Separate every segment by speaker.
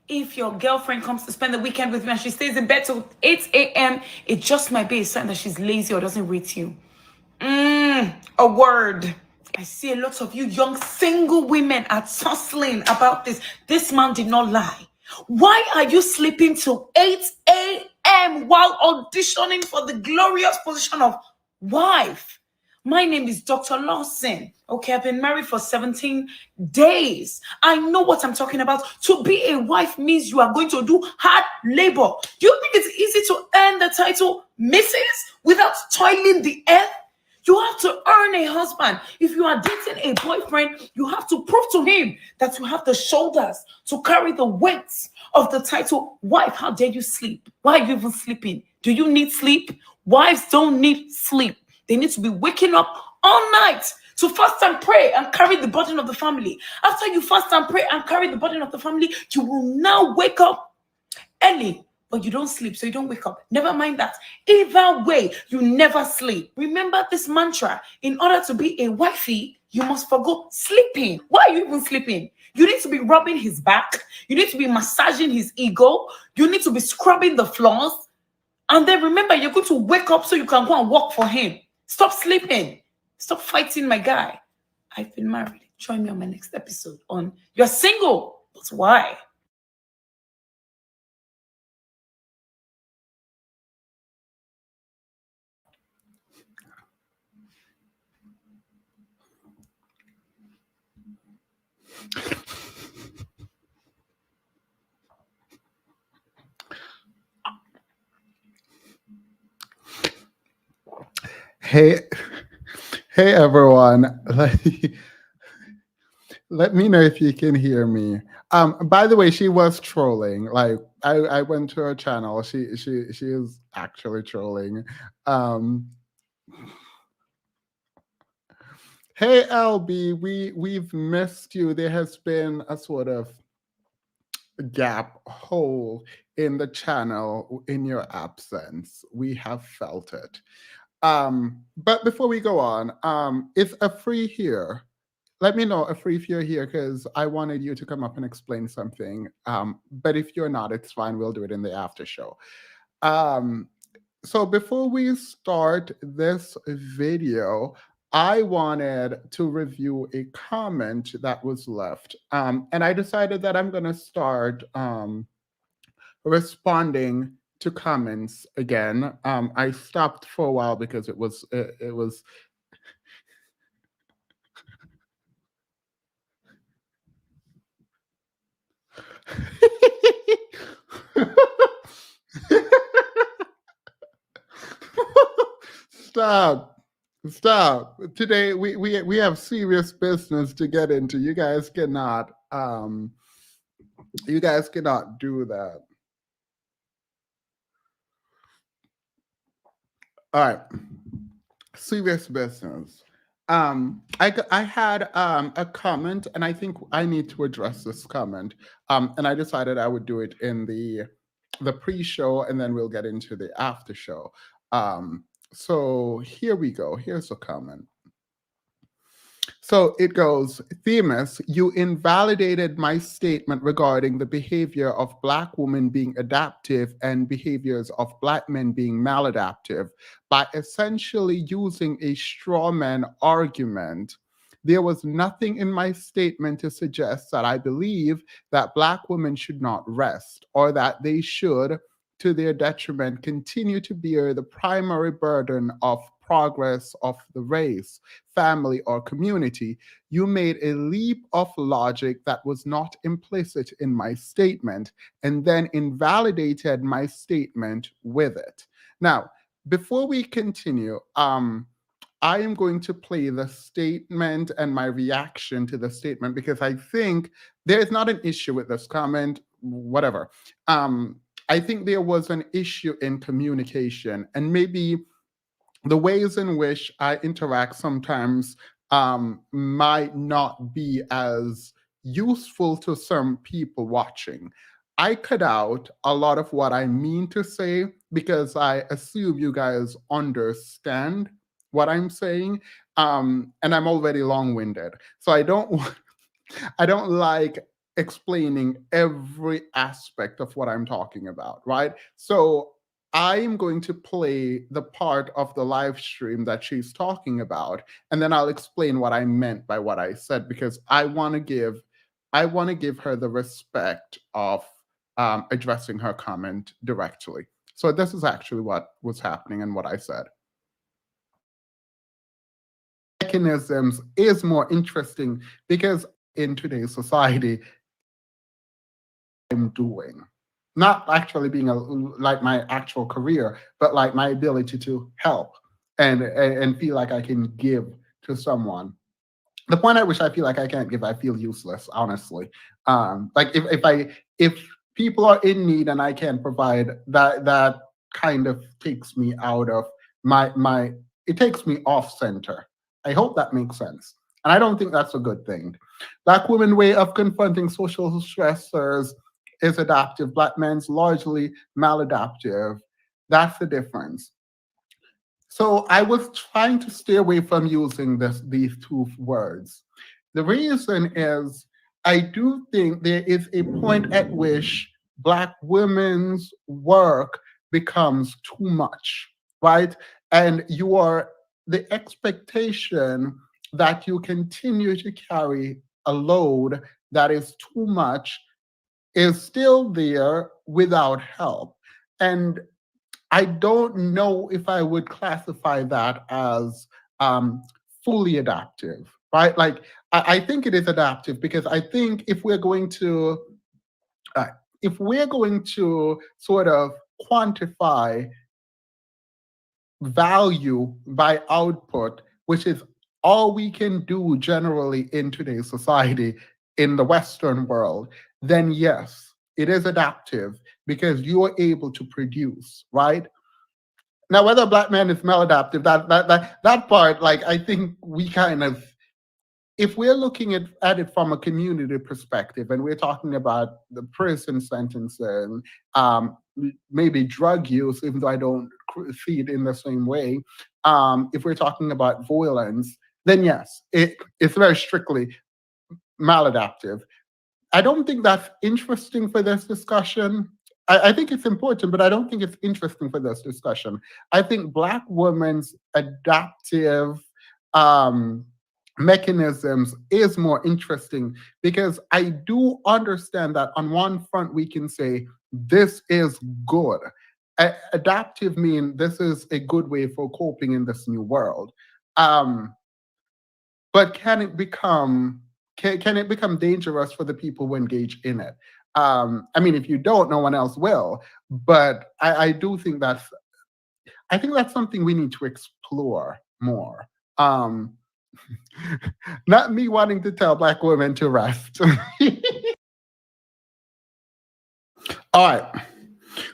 Speaker 1: If your girlfriend comes to spend the weekend with you and she stays in bed till 8 a.m., it just might be a sign that she's lazy or doesn't rate you. A word. I see a lot of you young single women are tussling about this. This man did not lie. Why are you sleeping till 8 a.m. while auditioning for the glorious position of wife? My name is Dr. Lawson. Okay, I've been married for 17 days. I know what I'm talking about. To be a wife means you are going to do hard labor. Do you think it's easy to earn the title Mrs. without toiling the earth? You have to earn a husband. If you are dating a boyfriend, you have to prove to him that you have the shoulders to carry the weight of the title wife. How dare you sleep? Why are you even sleeping? Do you need sleep? Wives don't need sleep. They need to be waking up all night to fast and pray and carry the burden of the family. After you fast and pray and carry the burden of the family, you will now wake up early, but you don't sleep, so you don't wake up. Never mind that. Either way, you never sleep. Remember this mantra: in order to be a wifey, you must forgo sleeping. Why are you even sleeping? You need to be rubbing his back. You need to be massaging his ego. You need to be scrubbing the floors. And then remember, you're going to wake up so you can go and work for him. Stop sleeping. Stop fighting, my guy. I've been married. Join me on my next episode on You're Single, but why?
Speaker 2: Hey, hey everyone. Let me know if you can hear me. By the way, she was trolling. Like I went to her channel. She is actually trolling. Um, hey LB, we've missed you. There has been a sort of gap hole in the channel in your absence. We have felt it. But before we go on, is a free here? Let me know if you're here because I wanted you to come up and explain something. But if you're not, it's fine. We'll do it in the after show. Um, so before we start this video, I wanted to review a comment that was left. And I decided that I'm going to start responding to comments again. I stopped for a while because it was Stop. Stop. Today we have serious business to get into. You guys cannot do that. All right. Serious business. I had a comment, and I think I need to address this comment. And I decided I would do it in the pre-show, and then we'll get into the after show. So here we go. Here's a comment. So it goes, Themis, you invalidated my statement regarding the behavior of Black women being adaptive and behaviors of Black men being maladaptive by essentially using a straw man argument. There was nothing in my statement to suggest that I believe that Black women should not rest or that they should, to their detriment, continue to bear the primary burden of progress of the race, family, or community. You made a leap of logic that was not implicit in my statement and then invalidated my statement with it. Now, before we continue, I am going to play the statement and my reaction to the statement because I think there is not an issue with this comment, whatever. I think there was an issue in communication, and maybe the ways in which I interact sometimes might not be as useful to some people watching. I cut out a lot of what I mean to say because I assume you guys understand what I'm saying, and I'm already long-winded, so I don't I don't like explaining every aspect of what I'm talking about, right? So I'm going to play the part of the live stream that she's talking about, and then I'll explain what I meant by what I said, because I want to give her the respect of addressing her comment directly. So this is actually what was happening and what I said. Mechanisms is more interesting because in today's society, I'm doing, not actually being like my actual career, but like my ability to help and feel like I can give to someone. The point at which I feel like I can't give, I feel useless, honestly. Like if people are in need and I can provide, that kind of takes me out of my it takes me off center. I hope that makes sense. And I don't think that's a good thing. Black women way of confronting social stressors is adaptive. Black men's largely maladaptive. That's the difference. So I was trying to stay away from using these two words. The reason is I do think there is a point at which Black women's work becomes too much, right? And you are the expectation that you continue to carry a load that is too much is still there without help. And I don't know if I would classify that as um, fully adaptive, right? Like, I think it is adaptive because I think uh, if we're going to sort of quantify value by output, which is all we can do generally in today's society in the Western world, then yes, it is adaptive because you are able to produce, right? Now, whether a black man is maladaptive, that part, like I think we kind of, if we're looking at it from a community perspective, and we're talking about the prison sentencing, maybe drug use, even though I don't see it in the same way. If we're talking about violence, then yes, it's very strictly maladaptive. I don't think that's interesting for this discussion. I think it's important, but I don't think it's interesting for this discussion. I think Black women's adaptive um, mechanisms is more interesting because I do understand that on one front we can say this is good. Adaptive mean this is a good way for coping in this new world. Um, but can it become dangerous for the people who engage in it? I mean, if you don't, no one else will. But I do think that's something we need to explore more. Not me wanting to tell Black women to rest. All right.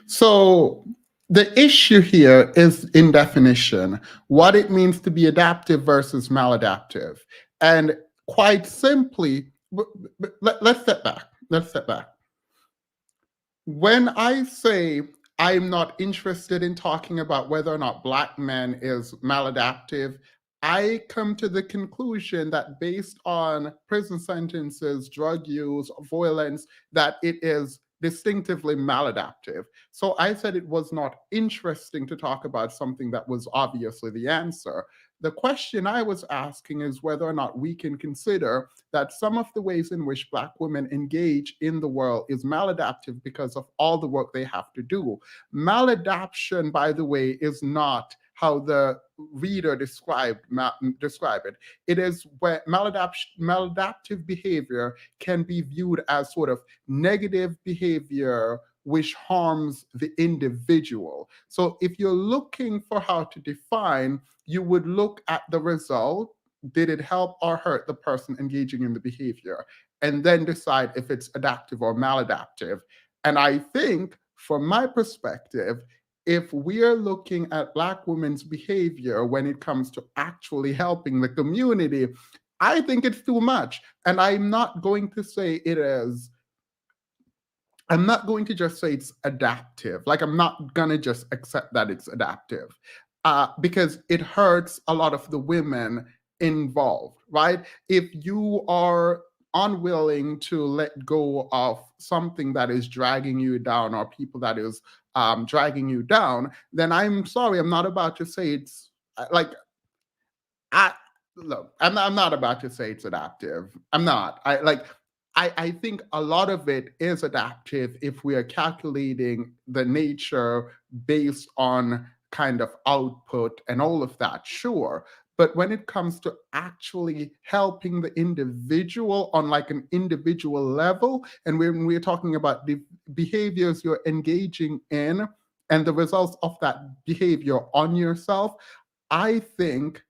Speaker 2: So the issue here is in definition, what it means to be adaptive versus maladaptive. And quite simply, let's step back. Let's step back. When I say I'm not interested in talking about whether or not Black men is maladaptive, I come to the conclusion that based on prison sentences, drug use, violence, that it is distinctively maladaptive. So I said it was not interesting to talk about something that was obviously the answer. The question I was asking is whether or not we can consider that some of the ways in which Black women engage in the world is maladaptive because of all the work they have to do. Maladaption, by the way, is not how the reader describe it. It is where maladaptive behavior can be viewed as sort of negative behavior which harms the individual. So if you're looking for how to define, you would look at the result. Did it help or hurt the person engaging in the behavior? And then decide if it's adaptive or maladaptive. And I think, from my perspective, if we're looking at Black women's behavior when it comes to actually helping the community, I think it's too much. And I'm not going to say it is. I'm not going to just say it's adaptive. Like, I'm not going to just accept that it's adaptive because it hurts a lot of the women involved, right? If you are unwilling to let go of something that is dragging you down or people that is dragging you down, then I'm sorry, I'm not about to say it's like I look, I'm not about to say it's adaptive. I'm not. I think a lot of it is adaptive if we are calculating the nature based on kind of output and all of that, sure. But when it comes to actually helping the individual on like an individual level, and when we're talking about the behaviors you're engaging in and the results of that behavior on yourself, I think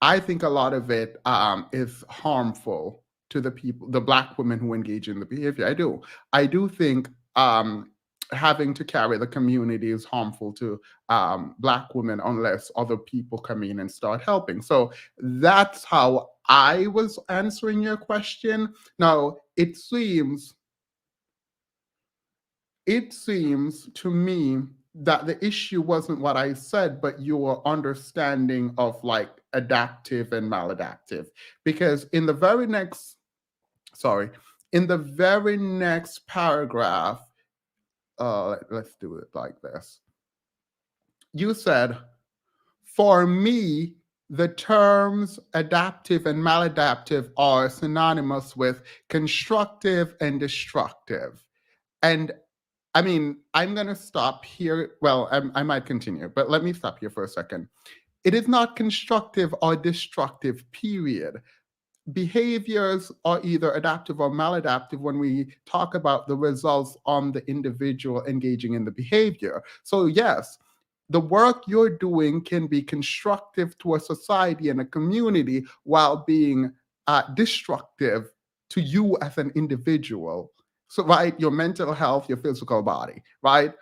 Speaker 2: I think a lot of it is harmful to the people, the Black women who engage in the behavior. I do. I do think having to carry the community is harmful to Black women unless other people come in and start helping. So that's how I was answering your question. Now, it seems to me that the issue wasn't what I said, but your understanding of like adaptive and maladaptive. Because sorry, in the very next paragraph, let's do it like this. You said, for me, the terms adaptive and maladaptive are synonymous with constructive and destructive. And I mean, I'm going to stop here. Well, I might continue, but let me stop here for a second. It is not constructive or destructive, period. Behaviors are either adaptive or maladaptive when we talk about the results on the individual engaging in the behavior. So, yes, the work you're doing can be constructive to a society and a community while being destructive to you as an individual. So, right, your mental health, your physical body, right?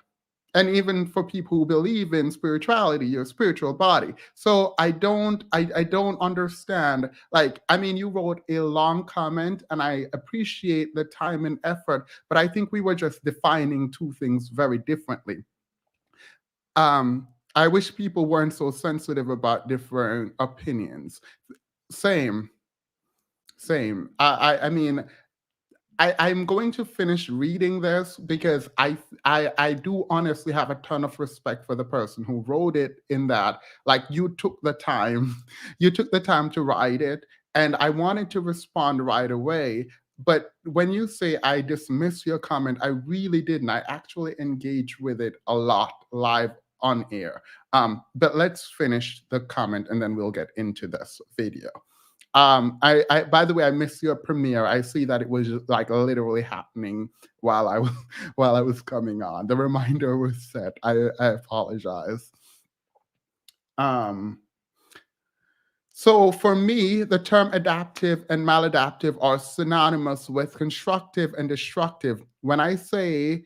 Speaker 2: And even for people who believe in spirituality, your spiritual body. So I don't understand. Like, I mean, you wrote a long comment and I appreciate the time and effort, but I think we were just defining two things very differently. I wish people weren't so sensitive about different opinions. Same, same. I mean, I'm going to finish reading this because I do honestly have a ton of respect for the person who wrote it in that like you took the time you took the time to write it, and I wanted to respond right away. But when you say I dismiss your comment, I really didn't. I actually engaged with it a lot live on air. But let's finish the comment and then we'll get into this video. By the way, I missed your premiere. I see that it was just, like literally happening while I was while I was coming on. The reminder was set. I apologize. Um, so for me, the term adaptive and maladaptive are synonymous with constructive and destructive. When I say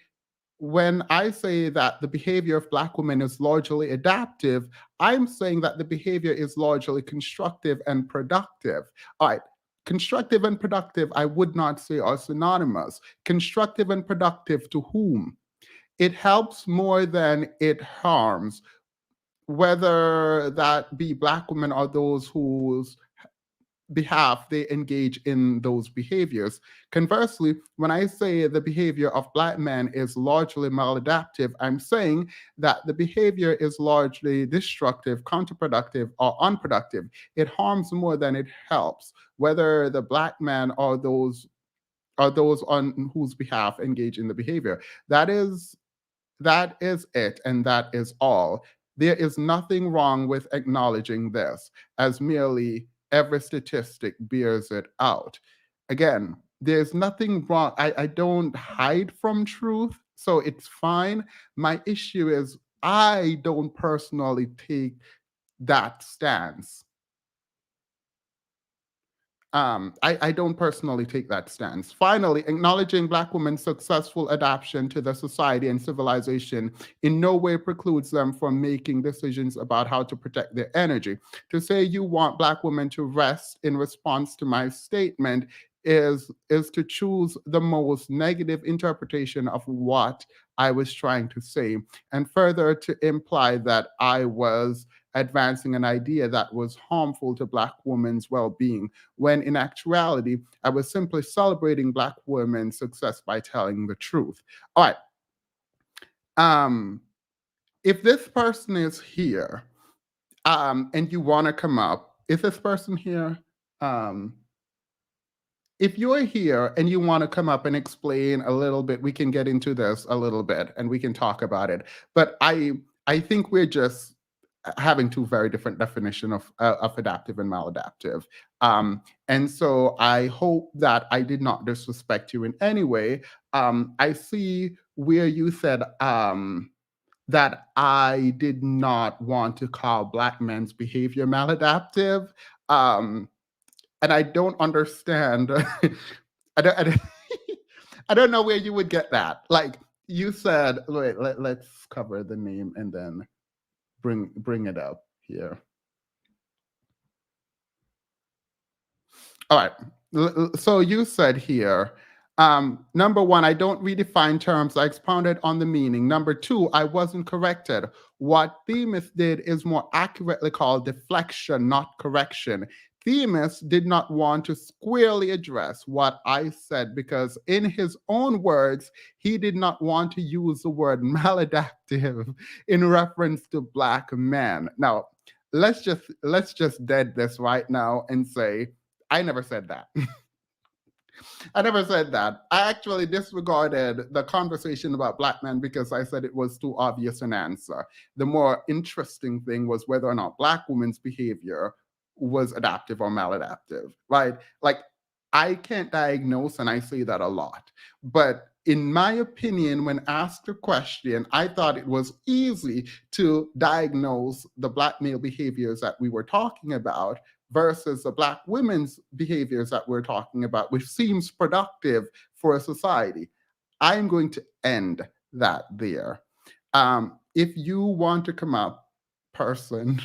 Speaker 2: that the behavior of Black women is largely adaptive, I'm saying that the behavior is largely constructive and productive. All right. Constructive and productive, I would not say are synonymous. Constructive and productive to whom? It helps more than it harms, whether that be Black women or those whose behalf they engage in those behaviors. Conversely, when I say the behavior of Black men is largely maladaptive, I'm saying that the behavior is largely destructive, counterproductive, or unproductive. It harms more than it helps, whether the Black man or those on whose behalf engage in the behavior. That is it, and that is all. There is nothing wrong with acknowledging this, as merely every statistic bears it out. Again, there's nothing wrong. I don't hide from truth, so it's fine. My issue is I don't personally take that stance. I don't personally take that stance. Finally, acknowledging Black women's successful adaptation to the society and civilization in no way precludes them from making decisions about how to protect their energy. To say you want Black women to rest in response to my statement is to choose the most negative interpretation of what I was trying to say, and further to imply that I was advancing an idea that was harmful to Black women's well being, when in actuality, I was simply celebrating Black women's success by telling the truth. All right. Um, if this person is here, and you want to come up, is this person here? Um, if you're here and you want to come up and explain a little bit, we can get into this a little bit and we can talk about it. But I think we're just having two very different definition of adaptive and maladaptive. And so I hope that I did not disrespect you in any way. I see where you said that I did not want to call Black men's behavior maladaptive. Um, and I don't understand. I don't, I don't know where you would get that. Like you said, wait, let's cover the name and then bring it up here. All right. So you said here, number one, I don't redefine terms. I expounded on the meaning. Number two, I wasn't corrected. What FeMaLeS did is more accurately called deflection, not correction. FeMaLeS did not want to squarely address what I said because, in his own words, he did not want to use the word maladaptive in reference to Black men. Now, let's just dead this right now and say I never said that. I never said that. I actually disregarded the conversation about Black men because I said it was too obvious an answer. The more interesting thing was whether or not Black women's behavior was adaptive or maladaptive, right? Like, I can't diagnose, and I say that a lot. But in my opinion, when asked a question, I thought it was easy to diagnose the Black male behaviors that we were talking about versus the Black women's behaviors that we're talking about, which seems productive for a society. I'm going to end that there. If you want to come up, person,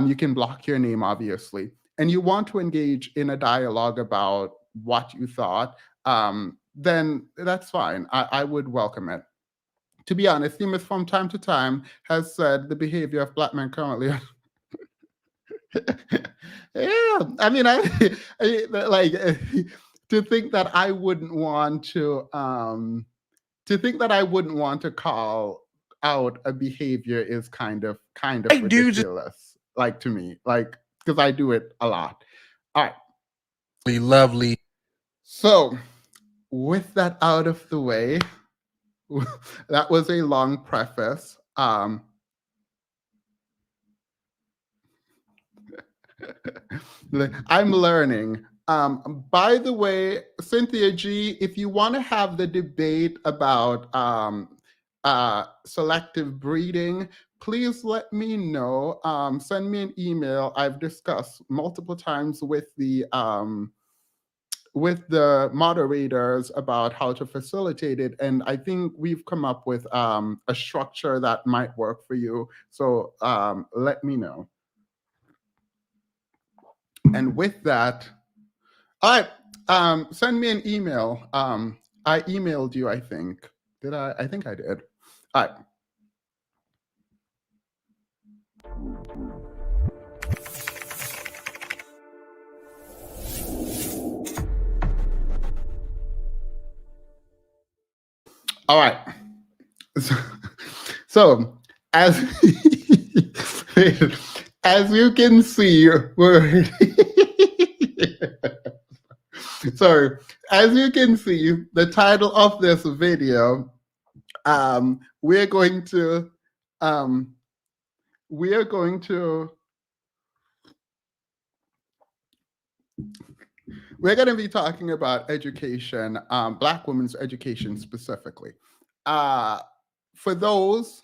Speaker 2: you can block your name, obviously, and you want to engage in a dialogue about what you thought, then that's fine. I would welcome it. To be honest, FeMaLeS from time to time has said the behavior of Black men currently yeah, I mean, like to think that I wouldn't want to think that I wouldn't want to call out a behavior is kind of
Speaker 3: I do just
Speaker 2: ridiculous. Like to me, like because I do it a lot. All right.
Speaker 3: lovely.
Speaker 2: So with that out of the way, that was a long preface. I'm learning. By the way, Cynthia G, if you want to have the debate about selective breeding, please let me know. Send me an email. I've discussed multiple times with the moderators about how to facilitate it, and I think we've come up with a structure that might work for you. So let me know. And with that, all right, send me an email. I emailed you, I think. Did I? I think I did. All right. All right. So as as you can see, we're so as you can see, the title of this video, we're going to we're going to be talking about education, Black women's education specifically. For those,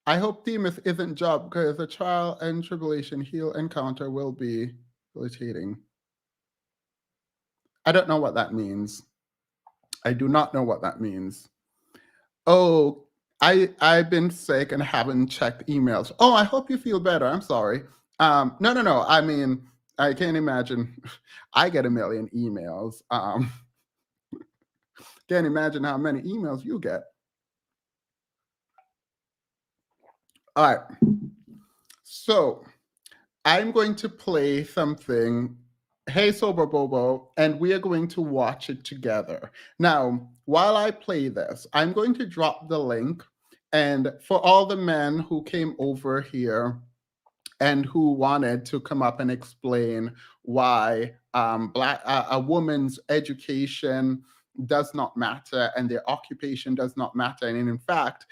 Speaker 2: I hope FeMaLeS isn't job because the trial and tribulation he'll encounter will be debilitating. I don't know what that means. I do not know what that means. Oh, I've been sick and haven't checked emails. Oh, I hope you feel better. I'm sorry. No. I mean, I can't imagine. I get a million emails. Can't imagine how many emails you get. All right. So I'm going to play something, Hey Sober Bobo, and we are going to watch it together. Now, while I play this, I'm going to drop the link. And for all the men who came over here and who wanted to come up and explain why a woman's education does not matter and their occupation does not matter. And in fact,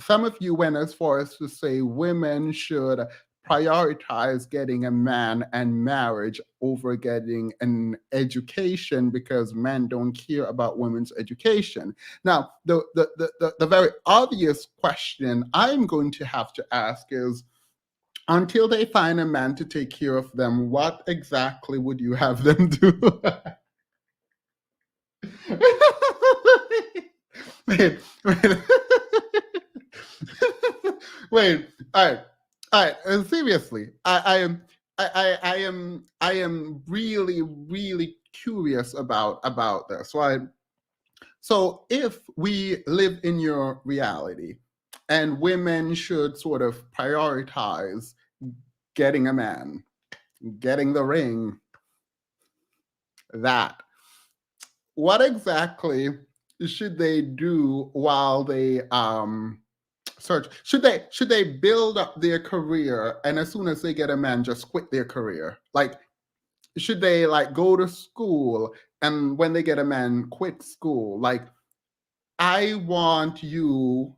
Speaker 2: some of you went as far as to say women should prioritize getting a man and marriage over getting an education because men don't care about women's education. Now, the very obvious question I'm going to have to ask is, until they find a man to take care of them, what exactly would you have them do? wait, wait. Wait, all right. Seriously, I am really, really curious about this. Right. So, if we live in your reality, and women should sort of prioritize getting a man, getting the ring, that, what exactly should they do while they search? Should they build up their career, and as soon as they get a man, just quit their career? Like, should they like go to school, and when they get a man, quit school? Like, I want you,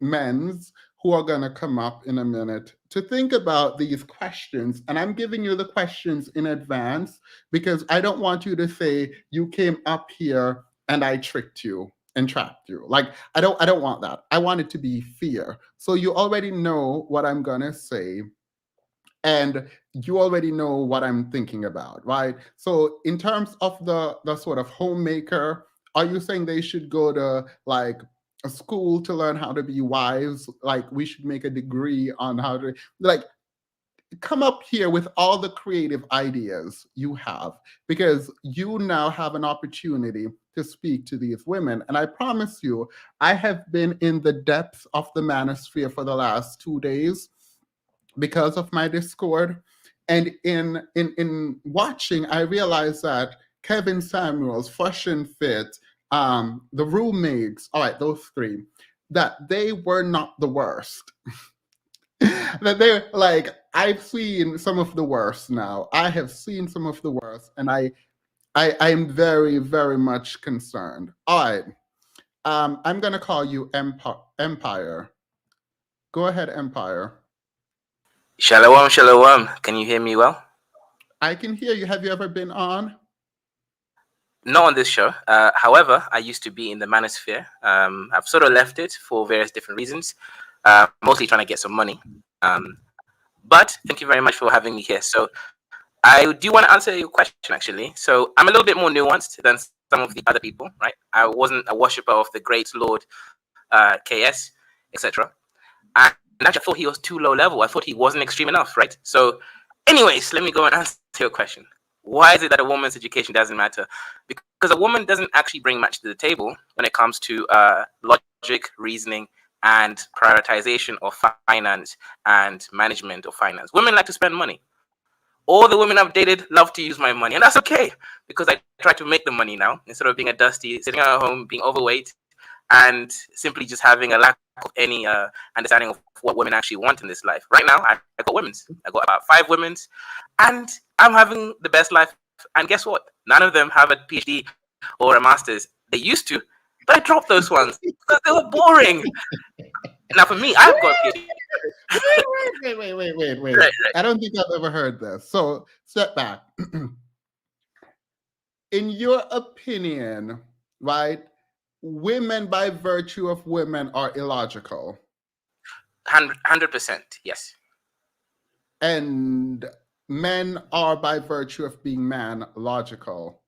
Speaker 2: men's, who are going to come up in a minute, to think about these questions. And I'm giving you the questions in advance because I don't want you to say you came up here and I tricked you and trapped you. Like, I don't want that. I want it to be fear. So you already know what I'm going to say, and you already know what I'm thinking about, right? So in terms of the sort of homemaker, are you saying they should go to like a school to learn how to be wives? Like, we should make a degree on how to, like, come up here with all the creative ideas you have, because you now have an opportunity to speak to these women. And I promise you, I have been in the depths of the manosphere for the last 2 days because of my Discord. And in watching, I realized that Kevin Samuels, Fresh and Fit, the roommates, all right, those three, that they were not the worst. That they're like, I've seen some of the worst now. I have seen some of the worst, and I'm very, very much concerned. All right. I'm gonna call you Empire. Go ahead, Empire.
Speaker 4: Shalom, shalom. Can you hear me well?
Speaker 2: I can hear you. Have you ever been on?
Speaker 4: Not on this show. However, I used to be in the manosphere. I've sort of left it for various different reasons, mostly trying to get some money. But thank you very much for having me here. So I do want to answer your question, actually. So I'm a little bit more nuanced than some of the other people, right? I wasn't a worshiper of the great Lord KS, etc. And actually, I thought he was too low level. I thought he wasn't extreme enough, right? So anyways, let me go and answer your question. Why is it that a woman's education doesn't matter? Because a woman doesn't actually bring much to the table when it comes to logic, reasoning, and prioritization of finance and management of finance. Women like to spend money. All the women I've dated love to use my money, and that's okay because I try to make the money now instead of being a dusty, sitting at home, being overweight, and simply just having a lack of any understanding of what women actually want in this life. Right now, I got women's. I got about 5 women's, and I'm having the best life. And guess what? None of them have a PhD or a master's. They used to, but I dropped those ones because they were boring. Now, for me, I've got a PhD.
Speaker 2: Wait. Right. I don't think I've ever heard this. So, step back. In your opinion, right, women by virtue of women are illogical.
Speaker 4: 100%, yes.
Speaker 2: And men are by virtue of being man logical.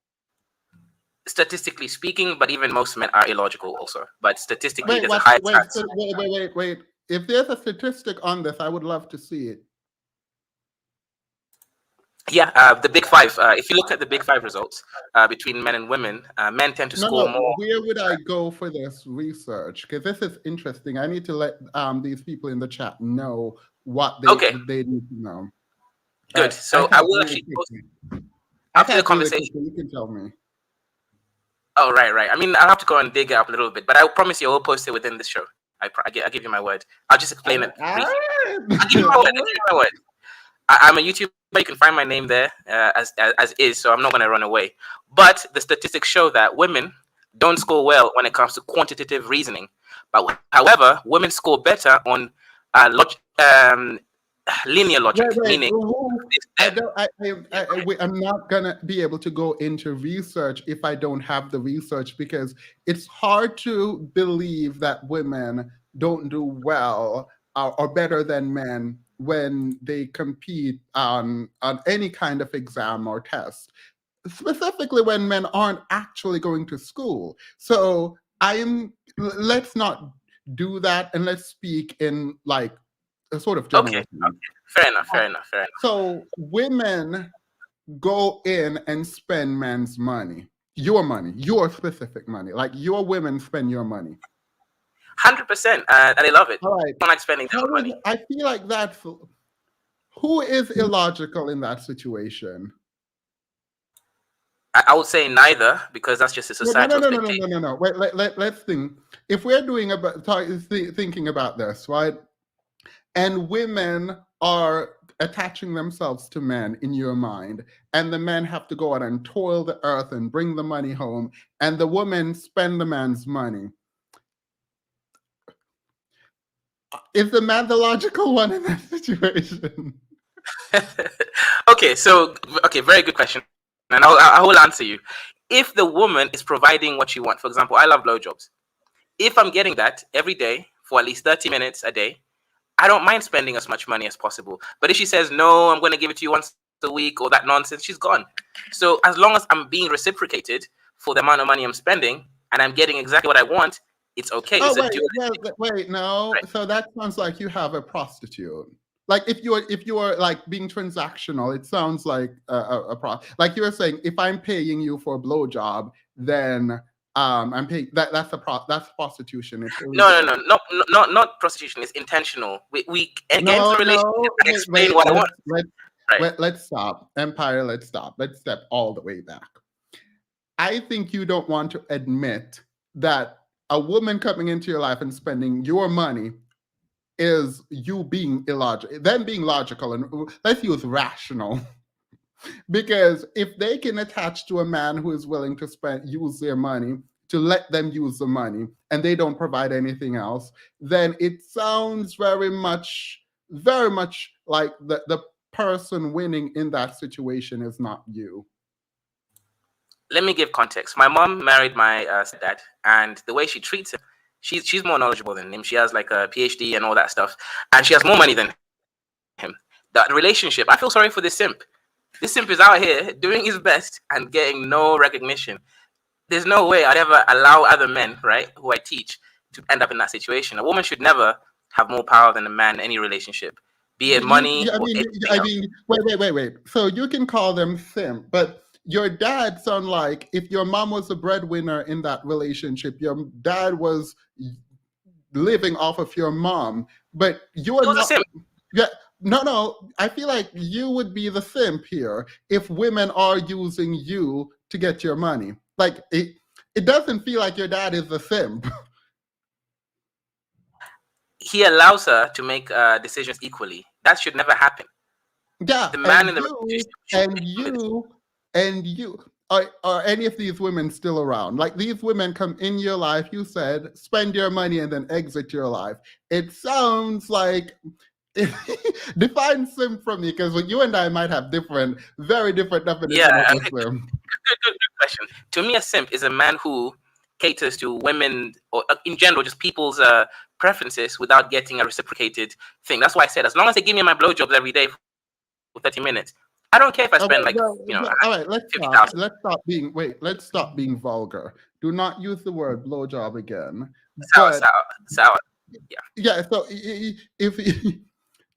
Speaker 4: Statistically speaking, but even most men are illogical also. But statistically, there's a high chance.
Speaker 2: Wait. If there's a statistic on this, I would love to see it.
Speaker 4: Yeah, the big five. If you look at the big five results between men and women, men tend to
Speaker 2: No,
Speaker 4: score
Speaker 2: no.
Speaker 4: more.
Speaker 2: Where would I go for this research? Because this is interesting. I need to let these people in the chat know what
Speaker 4: Okay,
Speaker 2: they need to know.
Speaker 4: good.
Speaker 2: I
Speaker 4: So I
Speaker 2: typed
Speaker 4: will
Speaker 2: really
Speaker 4: actually post
Speaker 2: quickly. I
Speaker 4: after the
Speaker 2: typed really
Speaker 4: conversation.
Speaker 2: quickly. You can tell me.
Speaker 4: Oh, right, right. I mean, I'll have to go and dig it up a little bit, but I promise you, I will post it within the show. I give you my word. I'll just explain it
Speaker 2: All
Speaker 4: briefly.
Speaker 2: right.
Speaker 4: I'll give you my word. I'll give you my word. I'm a YouTuber. You can find my name there as is, so I'm not going to run away. But the statistics show that women don't score well when it comes to quantitative reasoning. But however, women score better on linear logic,
Speaker 2: Wait.
Speaker 4: meaning
Speaker 2: I don't. I'm not gonna be able to go into research if I don't have the research, because it's hard to believe that women don't do well or better than men when they compete on any kind of exam or test, specifically when men aren't actually going to school. So let's not do that, and let's speak in like a sort of
Speaker 4: okay,
Speaker 2: general thing.
Speaker 4: okay, fair enough, fair enough, fair enough.
Speaker 2: So women go in and spend men's money, your specific money. Like your women spend your money.
Speaker 4: 100%, and they love it.
Speaker 2: All right.
Speaker 4: Don't like spending their own money.
Speaker 2: I feel like that's who is illogical in that situation.
Speaker 4: I would say neither, because that's just a
Speaker 2: No,
Speaker 4: societal expectation.
Speaker 2: no. Wait, let's think. If we're doing thinking about this, right? And women are attaching themselves to men in your mind, and the men have to go out and toil the earth and bring the money home, and the women spend the man's money. Is the man the logical one in that situation?
Speaker 4: Okay, very good question, and I will answer you. If the woman is providing what you want, for example, I love blowjobs. If I'm getting that every day for at least 30 minutes a day, I don't mind spending as much money as possible. But if she says no, I'm going to give it to you once a week or that nonsense, she's gone. So as long as I'm being reciprocated for the amount of money I'm spending and I'm getting exactly what I want, it's okay.
Speaker 2: Oh
Speaker 4: It's a
Speaker 2: wait, no.
Speaker 4: right?
Speaker 2: So that sounds like you have a prostitute. Like if you're like being transactional, it sounds like like you were saying. If I'm paying you for a blowjob, then I'm paying that's prostitution. It's illegal.
Speaker 4: Not prostitution. It's intentional. We get into
Speaker 2: No,
Speaker 4: a relationship and explain
Speaker 2: wait.
Speaker 4: what I want. Right.
Speaker 2: Let's stop. Empire, let's stop. Let's step all the way back. I think you don't want to admit that a woman coming into your life and spending your money is you being illogical, them being logical, and let's use rational. Because if they can attach to a man who is willing to use their money, to let them use the money, and they don't provide anything else, then it sounds very much like the person winning in that situation is not you.
Speaker 4: Let me give context. My mom married my stepdad, and the way she treats him, she's more knowledgeable than him. She has like a PhD and all that stuff, and she has more money than him. That relationship, I feel sorry for this simp. This simp is out here doing his best and getting no recognition. There's no way I'd ever allow other men, right, who I teach, to end up in that situation. A woman should never have more power than a man in any relationship, be it money or anything else.
Speaker 2: Wait. So you can call them simp, but your dad sound like if your mom was the breadwinner in that relationship, your dad was living off of your mom, but you're not. Yeah, no. I feel like you would be the simp here if women are using you to get your money. Like it doesn't feel like your dad is the simp.
Speaker 4: He allows her to make decisions equally. That should never happen.
Speaker 2: Yeah,
Speaker 4: the man in the relationship
Speaker 2: and you are any of these women still around? Like these women come in your life, you said, spend your money and then exit your life. It sounds like define simp from me, because you and I might have very different definitions of a simp.
Speaker 4: Good question. To me, a simp is a man who caters to women or in general just people's preferences without getting a reciprocated thing. That's why I said as long as they give me my blowjobs every day for 30 minutes, I don't care if I spend
Speaker 2: all right, let's stop being vulgar. Do not use the word blowjob again.
Speaker 4: Sour.
Speaker 2: Yeah, so if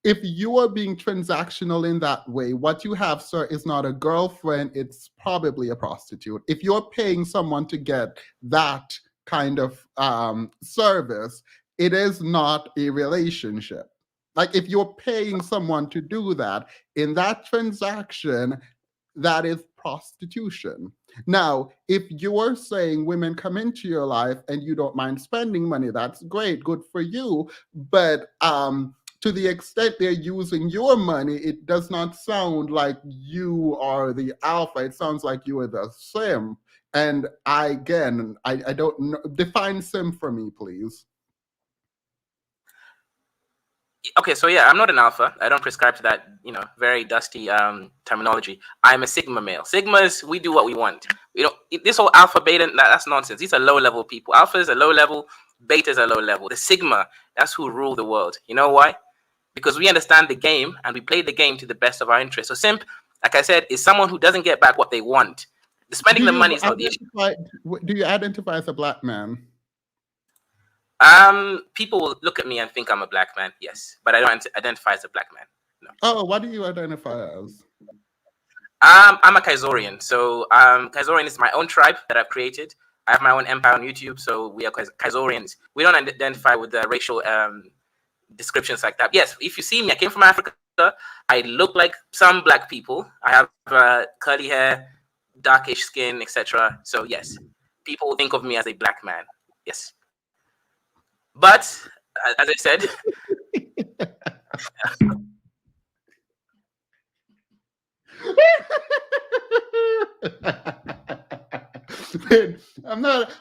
Speaker 2: if you are being transactional in that way, what you have, sir, is not a girlfriend, it's probably a prostitute. If you're paying someone to get that kind of service, it is not a relationship. Like if you're paying someone to do that, in that transaction, that is prostitution. Now, if you're saying women come into your life and you don't mind spending money, that's great, good for you. But to the extent they're using your money, it does not sound like you are the alpha. It sounds like you are the simp. And I don't know. Define simp for me, please.
Speaker 4: Okay, so yeah, I'm not an alpha. I don't prescribe to that, very dusty terminology. I'm a sigma male. Sigmas, we do what we want. This whole alpha, beta, that's nonsense. These are low-level people. Alphas are low-level, betas are low-level. The sigma, that's who rule the world. You know why? Because we understand the game and we play the game to the best of our interest. So simp, like I said, is someone who doesn't get back what they want. Spending the money is not the issue.
Speaker 2: Do you identify as a black man?
Speaker 4: People will look at me and think I'm a black man, yes, but I don't identify as a black man. No.
Speaker 2: Oh, what do you identify as?
Speaker 4: I'm a Kaizorian. So Kaizorian is my own tribe that I've created. I have my own empire on YouTube, so we are Kaizorians. We don't identify with the racial descriptions like that. Yes, if you see me, I came from Africa. I look like some black people. I have curly hair, darkish skin, etc. So yes, people think of me as a black man. Yes. But as I said,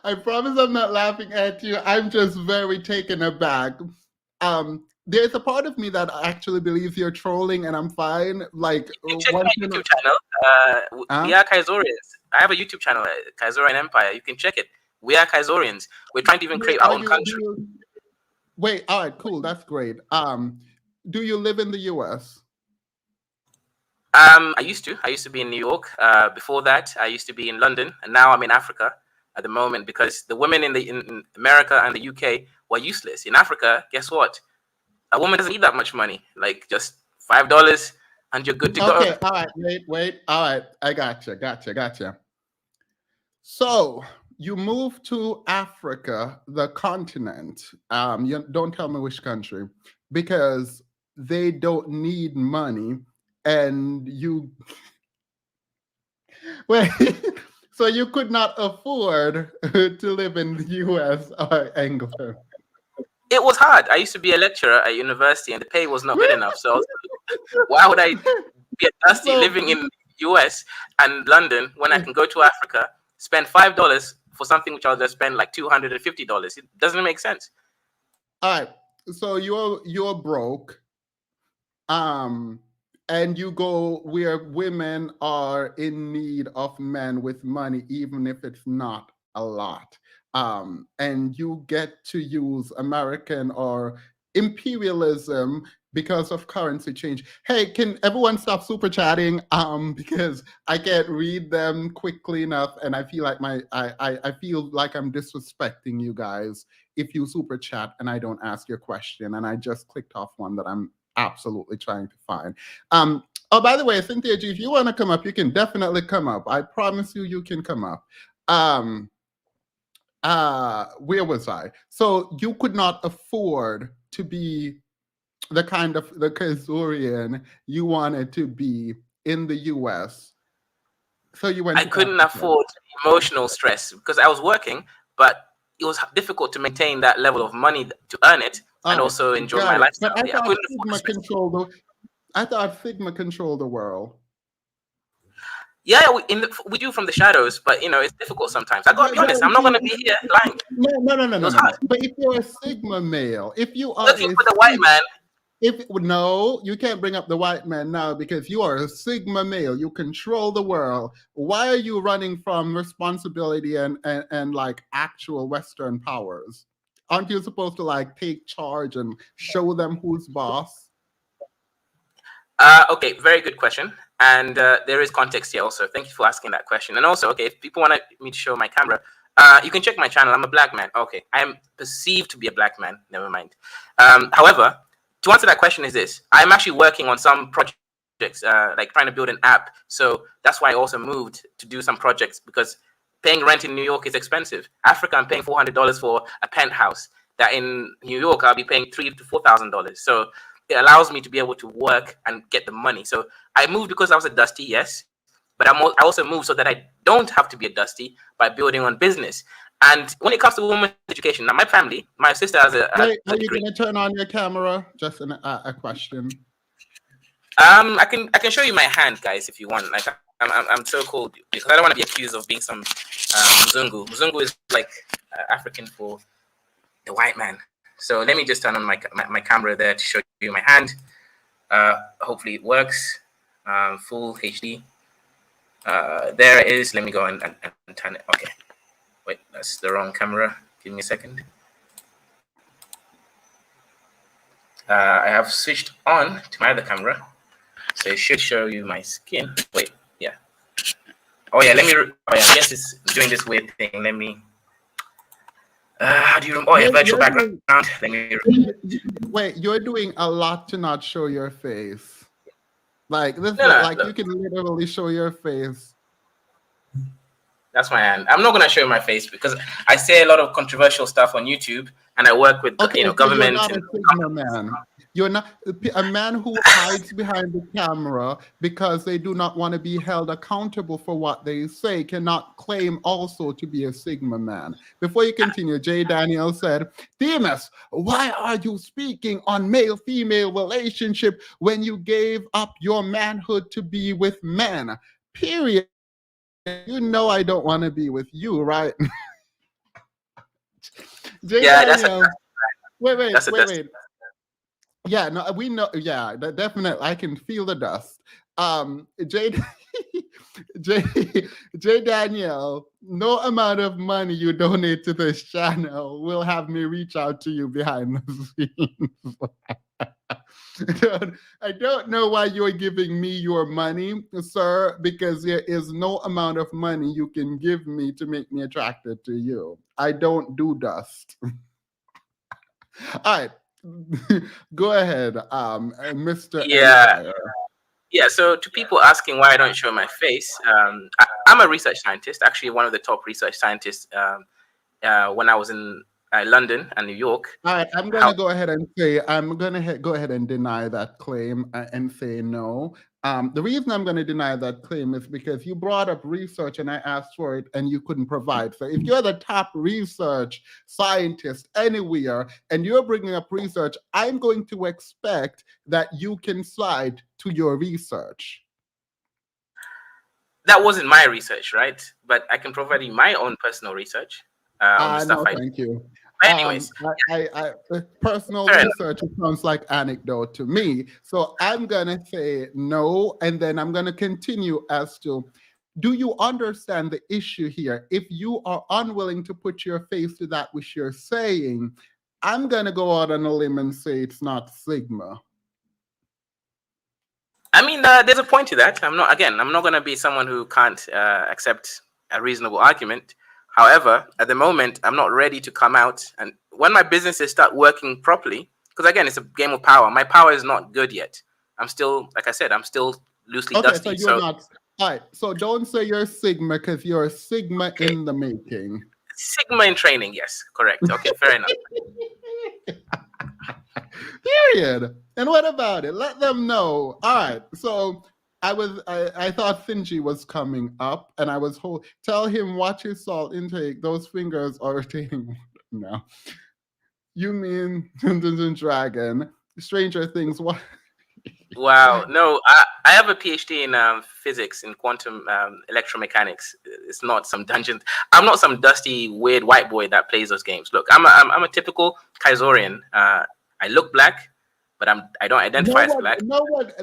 Speaker 2: I promise I'm not laughing at you. I'm just very taken aback. There's a part of me that actually believes you're trolling, and I'm fine. Like,
Speaker 4: you check my YouTube channel. We are Kaizorians. I have a YouTube channel, Kaizorian Empire. You can check it. We are Kaizorians. We're trying to even create our own country.
Speaker 2: Wait, all right, cool. That's great. Do you live in the US?
Speaker 4: I used to be in New York. Before that, I used to be in London, and now I'm in Africa at the moment because the women in America and the UK were useless. In Africa, guess what? A woman doesn't need that much money, like just $5, and you're good to go.
Speaker 2: Okay, all right, wait. All right, I gotcha. So you moved to Africa, the continent. You don't tell me which country, because they don't need money, and you wait. So you could not afford to live in the US or England.
Speaker 4: It was hard. I used to be a lecturer at university, and the pay was not good enough. So why would I be a dusty living in the US and London when I can go to Africa, spend $5 for something which I'll just spend like $250? It doesn't make sense.
Speaker 2: All right. So you're broke. And you go where women are in need of men with money, even if it's not a lot. And you get to use American or imperialism because of currency change. Hey, can everyone stop super chatting? Because I can't read them quickly enough, and I feel like I feel like I'm disrespecting you guys if you super chat and I don't ask your question, and I just clicked off one that I'm absolutely trying to find. Oh, by the way, Cynthia G, if you want to come up, you can definitely come up. I promise you can come up. Where was I? So you could not afford to be the kind of the Kaizorian you wanted to be in the US. So you went.
Speaker 4: I couldn't afford emotional stress because I was working, but it was difficult to maintain that level of money to earn it and also enjoy my lifestyle.
Speaker 2: But I thought Sigma controlled the world.
Speaker 4: Yeah, we do from the shadows, but it's difficult sometimes. I gotta be honest. I'm not gonna be here lying.
Speaker 2: No. But if you're a Sigma male, if you are
Speaker 4: looking for the white man,
Speaker 2: no, you can't bring up the white man now because you are a Sigma male. You control the world. Why are you running from responsibility and like actual Western powers? Aren't you supposed to like take charge and show them who's boss?
Speaker 4: Okay, very good question. And there is context here also. Thank you for asking that question. And also, okay, if people want me to show my camera, you can check my channel. I'm a black man. Okay, I am perceived to be a black man. Never mind. However, to answer that question is this: I'm actually working on some projects, like trying to build an app. So that's why I also moved to do some projects, because paying rent in New York is expensive. Africa, I'm paying $400 for a penthouse. That in New York, I'll be paying $3,000 to $4,000. So it allows me to be able to work and get the money. So I moved because I was a dusty, yes, but I also moved so that I don't have to be a dusty by building on business. And when it comes to women's education, now my family, my sister has a
Speaker 2: Wait, are you
Speaker 4: degree.
Speaker 2: going to turn on your camera? Just a question.
Speaker 4: I can show you my hand, guys, if you want. Like I'm so cold because I don't want to be accused of being some Mzungu. Mzungu is like African for the white man. So let me just turn on my camera there to show you my hand. Hopefully it works. Full HD. There it is. Let me go and turn it. Okay. Wait, that's the wrong camera. Give me a second. I have switched on to my other camera, so it should show you my skin. Wait, yeah. Oh yeah, let me. Oh yeah, I guess it's doing this weird thing. Let me. How do you? Oh yeah, virtual background. Let me.
Speaker 2: Wait, you're doing a lot to not show your face. Like this,
Speaker 4: No,
Speaker 2: like
Speaker 4: look.
Speaker 2: you can literally show your face.
Speaker 4: That's my hand. I'm not gonna show my face because I say a lot of controversial stuff on YouTube, and I work with
Speaker 2: So
Speaker 4: government.
Speaker 2: you're not a Sigma man. You're not a man who hides behind the camera because they do not want to be held accountable for what they say. Cannot claim also to be a Sigma man. Before you continue, Jay Daniel said, "FeMaLeS, why are you speaking on male-female relationship when you gave up your manhood to be with men? Period. You know I don't want to be with you, right?" Jay
Speaker 4: Yeah,
Speaker 2: Daniel. Wait. Yeah, no, we know. Yeah, definitely. I can feel the dust. Jay, Jay, Jay Daniel, no amount of money you donate to this channel will have me reach out to you behind the scenes. I don't know why you're giving me your money, sir, because there is no amount of money you can give me to make me attracted to you. I don't do dust. All right. Go ahead, Mr.
Speaker 4: Yeah.
Speaker 2: Empire.
Speaker 4: Yeah, so to people asking why I don't show my face, I'm a research scientist, actually one of the top research scientists when I was in London and New York.
Speaker 2: All right, I'm going to go ahead and say, I'm going to go ahead and deny that claim and say no. The reason I'm going to deny that claim is because you brought up research and I asked for it and you couldn't provide. So if you're the top research scientist anywhere and you're bringing up research, I'm going to expect that you can slide to your research.
Speaker 4: That wasn't my research, right? But I can provide you my own personal research on the stuff
Speaker 2: No, thank you.
Speaker 4: But anyways,
Speaker 2: I personal
Speaker 4: Fair
Speaker 2: research sounds like anecdote to me. So I'm gonna say no, and then I'm gonna continue as to, do you understand the issue here? If you are unwilling to put your face to that which you're saying, I'm gonna go out on a limb and say it's not Sigma.
Speaker 4: I mean, there's a point to that. I'm not going to be someone who can't accept a reasonable argument. However, at the moment, I'm not ready to come out. And when my businesses start working properly, because again, it's a game of power. My power is not good yet. I'm still, like I said, I'm still loosely dusty.
Speaker 2: So you're not. All right. So don't say you're Sigma because you're a Sigma in the making.
Speaker 4: Sigma in training, yes, correct. Okay, fair enough.
Speaker 2: Period. And what about it? Let them know. All right. So I thought Finji was coming up, and I was tell him watch his salt intake. Those fingers are retaining. No, you mean Dragon? Stranger Things. What?
Speaker 4: Wow. No, I have a PhD in physics, in quantum electromechanics. It's not some dungeon. I'm not some dusty, weird white boy that plays those games. Look, I'm a typical Kaisorian. I look black, but I don't identify as black.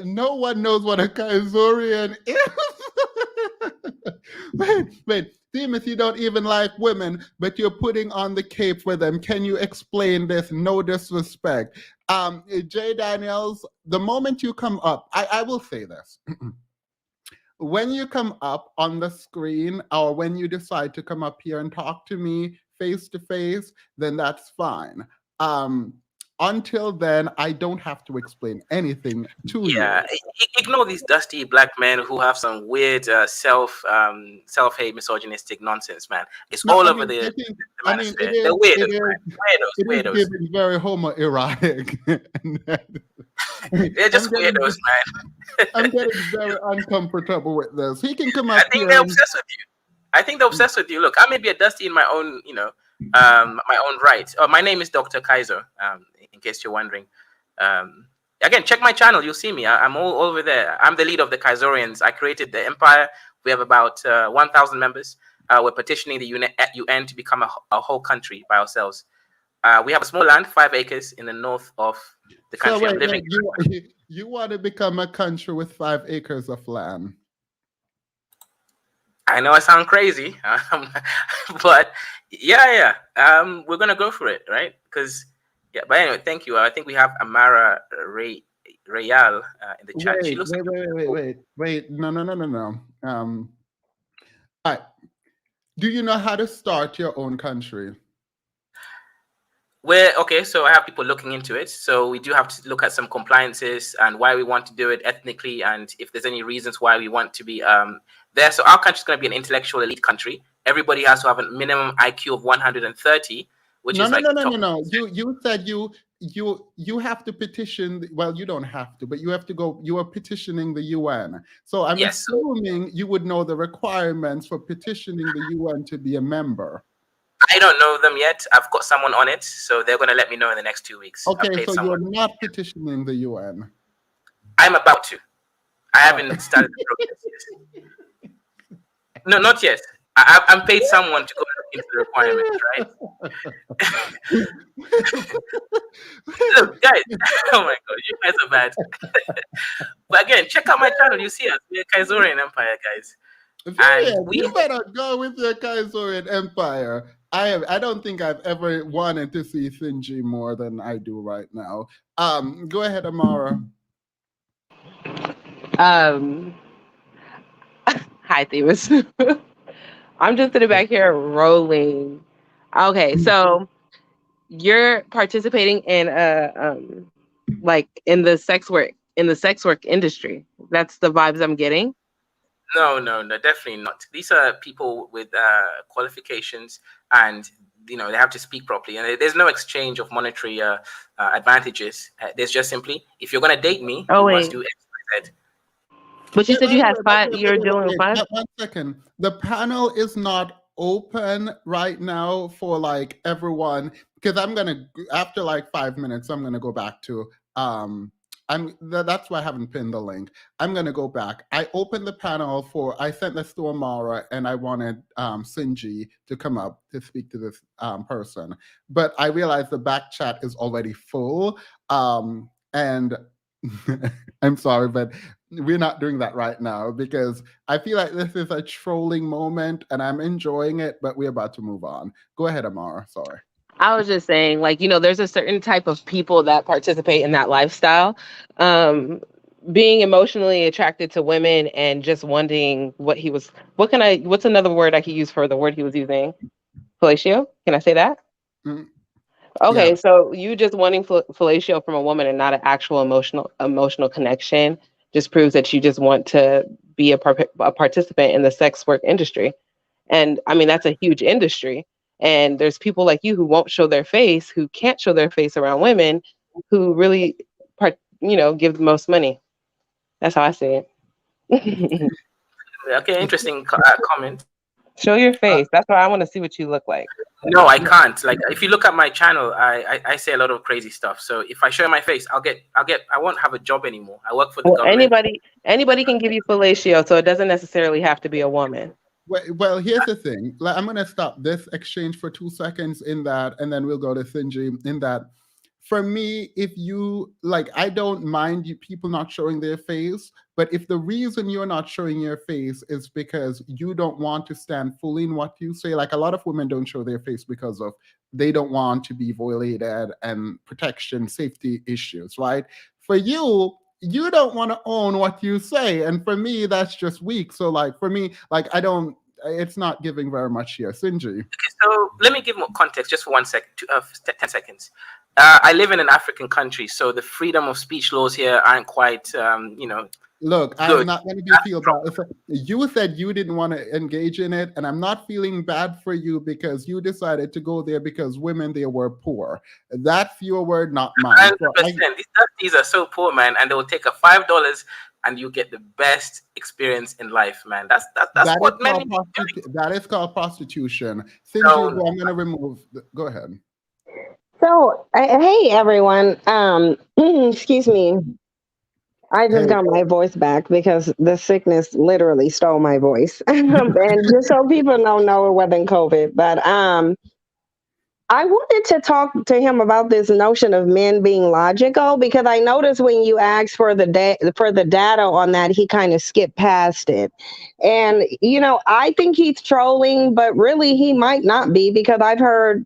Speaker 2: No one knows what a Kaisorian is. Wait. FeMaLeS, you don't even like women, but you're putting on the cape for them. Can you explain this? No disrespect. Jay Daniels, the moment you come up, I will say this. When you come up on the screen, or when you decide to come up here and talk to me face to face, then that's fine. until then, I don't have to explain anything to
Speaker 4: Yeah,
Speaker 2: you.
Speaker 4: ignore these dusty black men who have some weird self-hate misogynistic nonsense, man. It's
Speaker 2: No,
Speaker 4: all
Speaker 2: I
Speaker 4: over
Speaker 2: mean,
Speaker 4: the,
Speaker 2: I
Speaker 4: the
Speaker 2: think, I mean,
Speaker 4: manosphere. They're weirdos, man.
Speaker 2: it is
Speaker 4: Weirdos.
Speaker 2: giving very homoerotic.
Speaker 4: They're just
Speaker 2: I'm getting,
Speaker 4: weirdos, man.
Speaker 2: I'm getting very uncomfortable with this. He can come
Speaker 4: I
Speaker 2: up
Speaker 4: think
Speaker 2: here
Speaker 4: they're
Speaker 2: and
Speaker 4: obsessed with you. I think they're obsessed with you. Look, I may be a dusty in my own, my own right. Oh, my name is Dr. Kaiser. In case you're wondering. Again, check my channel. You'll see me. I'm all over there. I'm the leader of the Kaisorians. I created the empire. We have about 1,000 members. We're petitioning the UN to become a whole country by ourselves. We have a small land, 5 acres in the north of the
Speaker 2: so
Speaker 4: country I'm
Speaker 2: wait,
Speaker 4: living in.
Speaker 2: you want to become a country with 5 acres of land?
Speaker 4: I know I sound crazy, but yeah. We're gonna go for it, right? Because yeah. But anyway, thank you. I think we have Amara Rayal in the chat. She looks
Speaker 2: Wait. No. All right. Do you know how to start your own country?
Speaker 4: Okay, so I have people looking into it. So we do have to look at some compliances and why we want to do it ethnically, and if there's any reasons why we want to be there. So our country is going to be an intellectual elite country. Everybody has to have a minimum IQ of 130, which is like
Speaker 2: no. You said you have to petition. Well, you don't have to, but you have to go. You are petitioning the UN. So I'm assuming you would know the requirements for petitioning the UN to be a member.
Speaker 4: I don't know them yet. I've got someone on it, so they're going to let me know in the next 2 weeks.
Speaker 2: Okay, so you're not petitioning the UN.
Speaker 4: I'm about to. I haven't started the process yet. No, not yet. I'm paid someone to go into the requirements, right? Look, guys. Oh my God, you guys are bad. But again, check out my channel. You see us. We're Kaisorian Empire, guys. And
Speaker 2: you better go with your Kaisorian Empire. I don't think I've ever wanted to see Sinji more than I do right now. Go ahead, Amara.
Speaker 5: Hi, Themis. I'm just sitting back here rolling. Okay, so you're participating in like in the sex work industry. That's the vibes I'm getting.
Speaker 4: No, definitely not. These are people with qualifications, and they have to speak properly. And there's no exchange of monetary advantages. There's just simply, if you're gonna date me, you must do X, Y, Z.
Speaker 5: But you said you had 5. You're doing 5.
Speaker 2: 1 second. The panel is not open right now for like everyone, because I'm gonna, after like 5 minutes, I'm gonna go back to that's why I haven't pinned the link. I'm gonna go back. I opened the panel I sent this to Amara, and I wanted Sinji to come up to speak to this person, but I realized the back chat is already full, and I'm sorry, but we're not doing that right now because I feel like this is a trolling moment and I'm enjoying it, but we're about to move on. Go ahead, Amara. Sorry.
Speaker 5: I was just saying, like, there's a certain type of people that participate in that lifestyle. Being emotionally attracted to women and just wanting what's another word I could use for the word he was using? Fellatio? Can I say that?
Speaker 2: Mm.
Speaker 5: Okay,
Speaker 2: Yeah.
Speaker 5: so you just wanting fellatio from a woman and not an actual emotional connection just proves that you just want to be a participant in the sex work industry. And I mean, that's a huge industry. And there's people like you who won't show their face, who can't show their face around women, who really, give the most money. That's how I see it.
Speaker 4: Okay, interesting comment.
Speaker 5: Show your face. That's why I want to see what you look like.
Speaker 4: No, I can't. Like, if you look at my channel, I say a lot of crazy stuff. So if I show my face, I won't have a job anymore. I work for the government.
Speaker 5: Anybody can give you fellatio, so it doesn't necessarily have to be a woman.
Speaker 2: Well, here's the thing. I'm going to stop this exchange for 2 seconds in that, and then we'll go to Sinji in that. For me, if you I don't mind people not showing their face, but if the reason you're not showing your face is because you don't want to stand fully in what you say, like a lot of women don't show their face because of they don't want to be violated and protection, safety issues, right? For you, you don't want to own what you say. And for me, that's just weak. So for me, it's not giving very much here. Sinji.
Speaker 4: Okay, so let me give more context just for 1 second, 10 seconds. I live in an African country, so the freedom of speech laws here aren't quite,
Speaker 2: Look, I'm
Speaker 4: good.
Speaker 2: not going to be feel bad. You said you didn't want to engage in it, and I'm not feeling bad for you because you decided to go there because women there were poor. That's your word, not mine.
Speaker 4: 100%. These dusties are so poor, man, and they will take a $5 and you get the best experience in life, man. That's what men need to do.
Speaker 2: That is called prostitution. Since
Speaker 4: So,
Speaker 2: you go, I'm going to remove. Go ahead.
Speaker 6: So, hey everyone. Excuse me. I just got my voice back because the sickness literally stole my voice. And just so people don't know, it wasn't COVID. But I wanted to talk to him about this notion of men being logical because I noticed when you asked for the data on that, he kind of skipped past it. And I think he's trolling, but really he might not be because I've heard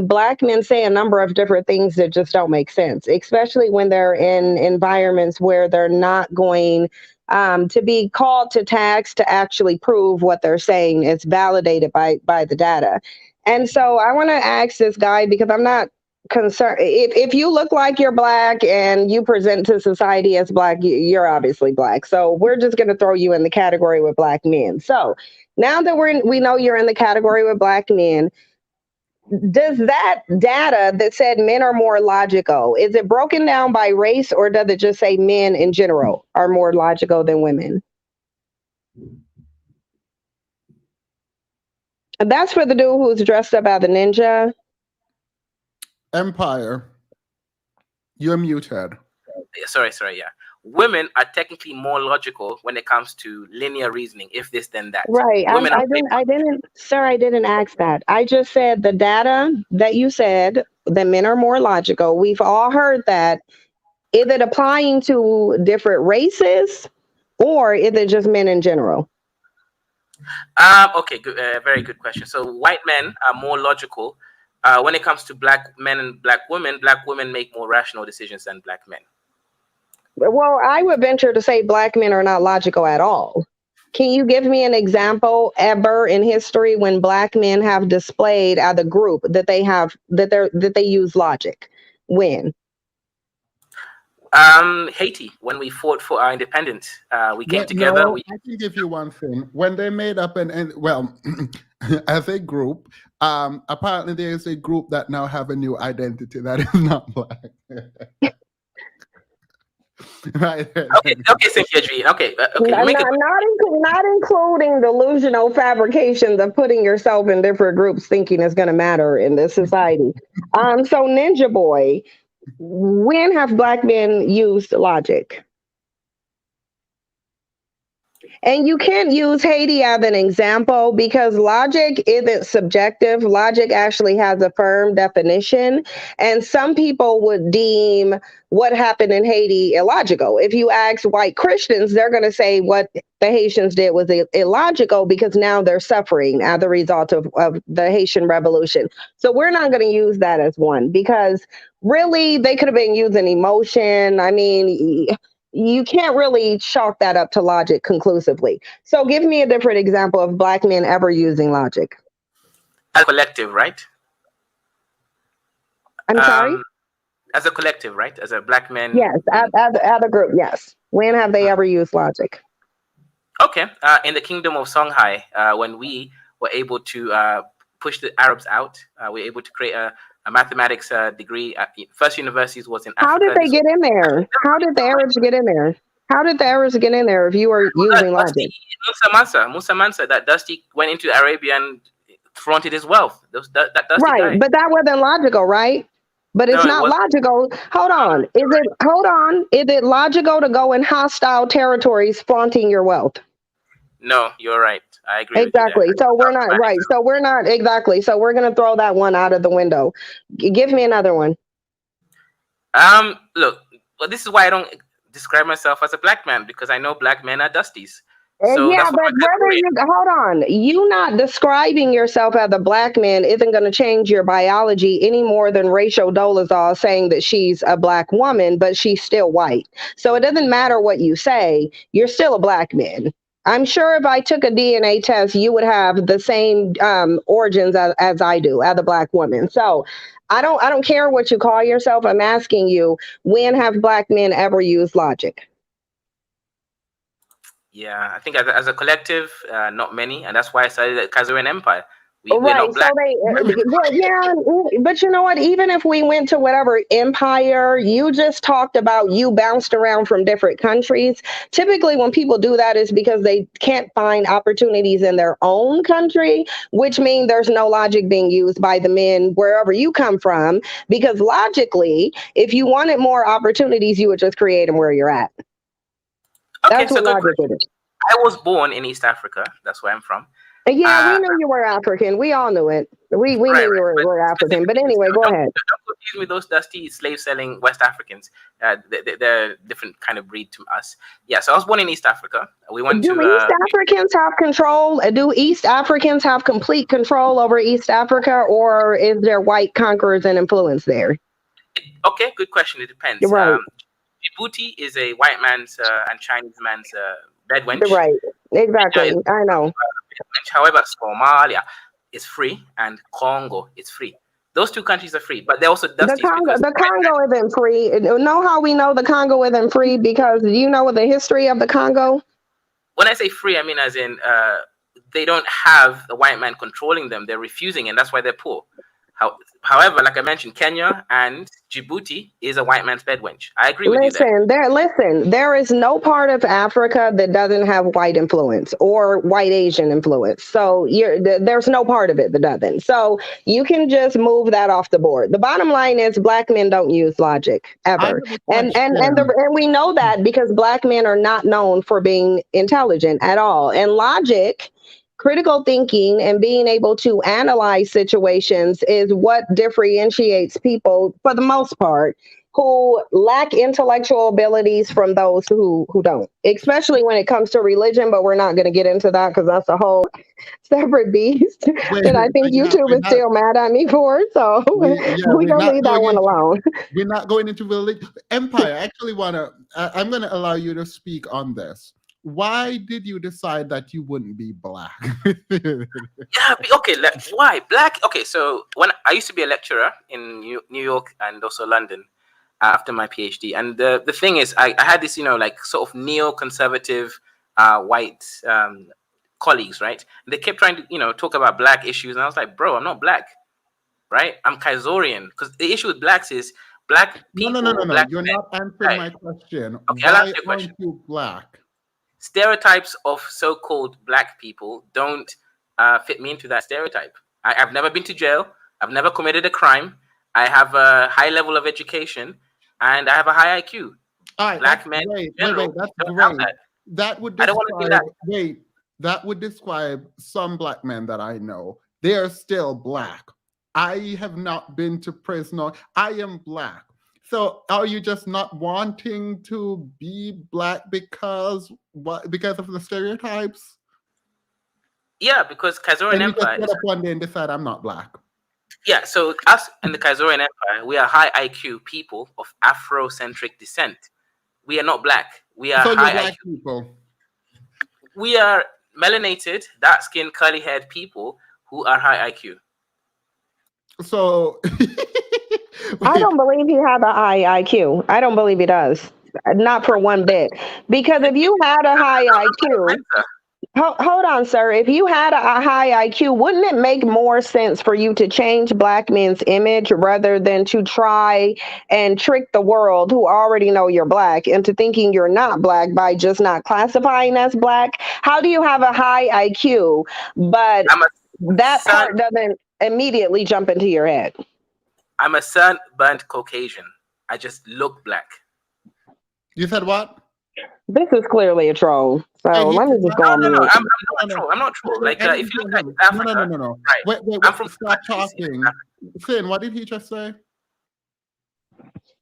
Speaker 6: Black men say a number of different things that just don't make sense, especially when they're in environments where they're not going to be called to task to actually prove what they're saying is validated by the data. And so I want to ask this guy because I'm not concerned. If you look like you're Black and you present to society as Black, you're obviously Black. So we're just going to throw you in the category with Black men. So now that we know you're in the category with Black men, does that data that said men are more logical, is it broken down by race or does it just say men in general are more logical than women? That's for the dude who's dressed up as a ninja.
Speaker 2: Empire, you're muted.
Speaker 4: Sorry, yeah. Women are technically more logical when it comes to linear reasoning, if this then that.
Speaker 6: Right. I didn't ask that. I just said the data that you said that men are more logical. We've all heard that. Is it applying to different races or is it just men in general?
Speaker 4: Okay, good, very good question. So white men are more logical. When it comes to Black men and Black women make more rational decisions than Black men.
Speaker 6: Well, I would venture to say Black men are not logical at all. Can you give me an example ever in history when Black men have displayed as a group that they use logic? When?
Speaker 4: Haiti, when we fought for our independence, we came together.
Speaker 2: No, I can give you one thing. When they made up as a group, apparently there is a group that now have a new identity that is not Black. Right.
Speaker 4: Okay, Cynthia G. Okay.
Speaker 6: Not including delusional fabrications of putting yourself in different groups thinking it's going to matter in this society. So Ninja Boy, when have Black men used logic? And you can't use Haiti as an example because logic isn't subjective. Logic actually has a firm definition. And some people would deem what happened in Haiti illogical. If you ask white Christians, they're going to say what the Haitians did was illogical because now they're suffering as a result of the Haitian Revolution. So we're not going to use that as one because really they could have been using emotion. I mean, you can't really chalk that up to logic conclusively. So give me a different example of Black men ever using logic.
Speaker 4: As a collective, right?
Speaker 6: I'm sorry?
Speaker 4: As a collective, right? As a Black man.
Speaker 6: Yes, as a group, yes. When have they ever used logic?
Speaker 4: Okay. In the kingdom of Songhai, when we were able to push the Arabs out, we were able to create a mathematics degree. First universities was in Africa.
Speaker 6: How did they get in there? How did the Arabs get in there? How did the Arabs get in there if you were using logic?
Speaker 4: Musa Mansa, that Dusty went into Arabia and flaunted his wealth. That Dusty
Speaker 6: right,
Speaker 4: guy.
Speaker 6: But that wasn't logical, right? But it's not logical. Hold on. Is it logical to go in hostile territories flaunting your wealth?
Speaker 4: No, you're right. I agree.
Speaker 6: Exactly. So we're not right. So we're not exactly. So we're gonna throw that one out of the window. Give me another one.
Speaker 4: Look, well, this is why I don't describe myself as a Black man because I know Black men are Dusties. So
Speaker 6: yeah, but whether you hold on, you not describing yourself as a Black man isn't going to change your biology any more than Rachel Dolezal saying that she's a Black woman, but she's still white. So it doesn't matter what you say, you're still a Black man. I'm sure if I took a DNA test, you would have the same origins as I do as a Black woman. So I don't care what you call yourself. I'm asking you, when have Black men ever used logic?
Speaker 4: Yeah, I think as a collective, not many, and that's why I started the Kazarian Empire. We're
Speaker 6: Right.
Speaker 4: not Black.
Speaker 6: So yeah, but you know what? Even if we went to whatever empire, you just talked about, you bounced around from different countries. Typically, when people do that, is because they can't find opportunities in their own country, which means there's no logic being used by the men wherever you come from. Because logically, if you wanted more opportunities, you would just create them where you're at.
Speaker 4: Okay,
Speaker 6: That's
Speaker 4: so
Speaker 6: what
Speaker 4: good
Speaker 6: logic
Speaker 4: question.
Speaker 6: is.
Speaker 4: I was born in East Africa. That's where I'm from.
Speaker 6: Yeah, we knew you were African. We all knew it. We knew you were African. But anyway, go ahead.
Speaker 4: Don't confuse me with those dusty slave-selling West Africans. They're a different kind of breed to us. Yeah, so I was born in East Africa. We went
Speaker 6: Do
Speaker 4: to...
Speaker 6: East Africans have control? Do East Africans have complete control over East Africa, or is there white conquerors and influence there?
Speaker 4: Okay, good question. It depends.
Speaker 6: Right.
Speaker 4: Djibouti is a white man's and Chinese man's bed wench.
Speaker 6: Right. Exactly. I know.
Speaker 4: However, Somalia is free and Congo is free. Those two countries are free, but they're also dusty.
Speaker 6: The Congo isn't free. Know how we know the Congo isn't free? Because you know the history of the Congo?
Speaker 4: When I say free, I mean as in they don't have the white man controlling them. They're refusing, and that's why they're poor. However, like I mentioned, Kenya and Djibouti is a white man's bed wench. I agree with you there.
Speaker 6: There is no part of Africa that doesn't have white influence or white Asian influence. So there's no part of it that doesn't. So you can just move that off the board. The bottom line is Black men don't use logic ever. And we know that because Black men are not known for being intelligent at all. And logic, critical thinking, and being able to analyze situations is what differentiates people, for the most part, who lack intellectual abilities from those who don't, especially when it comes to religion. But we're not going to get into that because that's a whole separate beast that I think YouTube is still mad at me for. So we're going to leave that one alone.
Speaker 2: We're not going into religion. Empire, I actually I'm going to allow you to speak on this. Why did you decide that you wouldn't be Black?
Speaker 4: Yeah, okay, why? Black? Okay, so when I used to be a lecturer in New York and also London after my PhD. And the thing is, I had this, like sort of neoconservative white colleagues, right? And they kept trying to, talk about Black issues. And I was like, bro, I'm not Black, right? I'm Kazorian. Because the issue with Blacks is Black people...
Speaker 2: No.
Speaker 4: Black
Speaker 2: You're
Speaker 4: men,
Speaker 2: not answering my question.
Speaker 4: Okay,
Speaker 2: why aren't you Black?
Speaker 4: Stereotypes of so-called Black people don't fit me into that stereotype. I've never been to jail. I've never committed a crime. I have a high level of education, and I have a high IQ.
Speaker 2: All right,
Speaker 4: Black men,
Speaker 2: that's great. That would describe, that would describe some Black men that I know. They are still Black. I have not been to prison. I am Black. So are you just not wanting to be Black because of the stereotypes?
Speaker 4: Yeah, because Kazorian Empire...
Speaker 2: Just get up one day and decide I'm not Black.
Speaker 4: Yeah, so us in the Kazorian Empire, we are high IQ people of Afrocentric descent. We are not Black. We are high
Speaker 2: Black
Speaker 4: IQ
Speaker 2: people.
Speaker 4: We are melanated, dark-skinned, curly-haired people who are high IQ.
Speaker 2: So...
Speaker 6: I don't believe he has a high IQ. I don't believe he does. Not for one bit. Because if you had a high IQ... Hold on, sir. If you had a high IQ, wouldn't it make more sense for you to change Black men's image rather than to try and trick the world who already know you're Black into thinking you're not Black by just not classifying as Black? How do you have a high IQ, but that part doesn't immediately jump into your head?
Speaker 4: I'm a sunburnt Caucasian. I just look Black.
Speaker 2: You said what?
Speaker 6: This is clearly a troll. So let me just go on.
Speaker 4: No, I'm not troll. Like, if you look at Africa...
Speaker 2: No.
Speaker 4: Right.
Speaker 2: Wait, stop talking. Finn, what did he just say?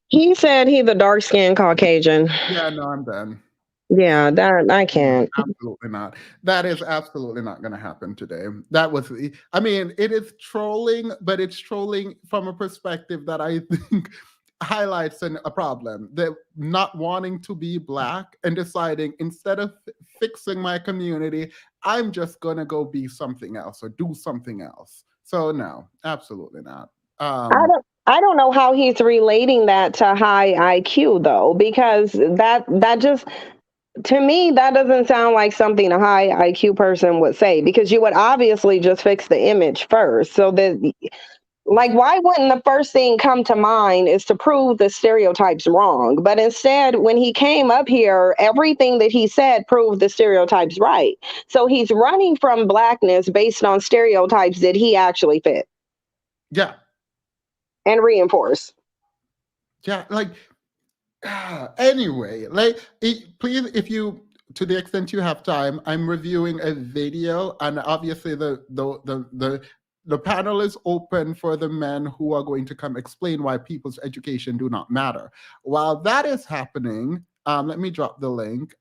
Speaker 6: He said he's a dark-skinned Caucasian.
Speaker 2: Yeah, no, I'm done.
Speaker 6: Yeah, that I can't.
Speaker 2: Absolutely not. That is absolutely not going to happen today. I mean, it is trolling, but it's trolling from a perspective that I think highlights a problem. They're not wanting to be Black and deciding instead of fixing my community, I'm just going to go be something else or do something else. So no, absolutely not.
Speaker 6: I don't know how he's relating that to high IQ though, because that just, to me, that doesn't sound like something a high IQ person would say, because you would obviously just fix the image first. So that, like, why wouldn't the first thing come to mind is to prove the stereotypes wrong? But instead, when he came up here, everything that he said proved the stereotypes right. So he's running from Blackness based on stereotypes that he actually fit.
Speaker 2: Yeah.
Speaker 6: And reinforce.
Speaker 2: Yeah, like anyway, like please, if you, to the extent you have time, I'm reviewing a video, and obviously the panel is open for the men who are going to come explain why people's education do not matter. While that is happening, let me drop the link.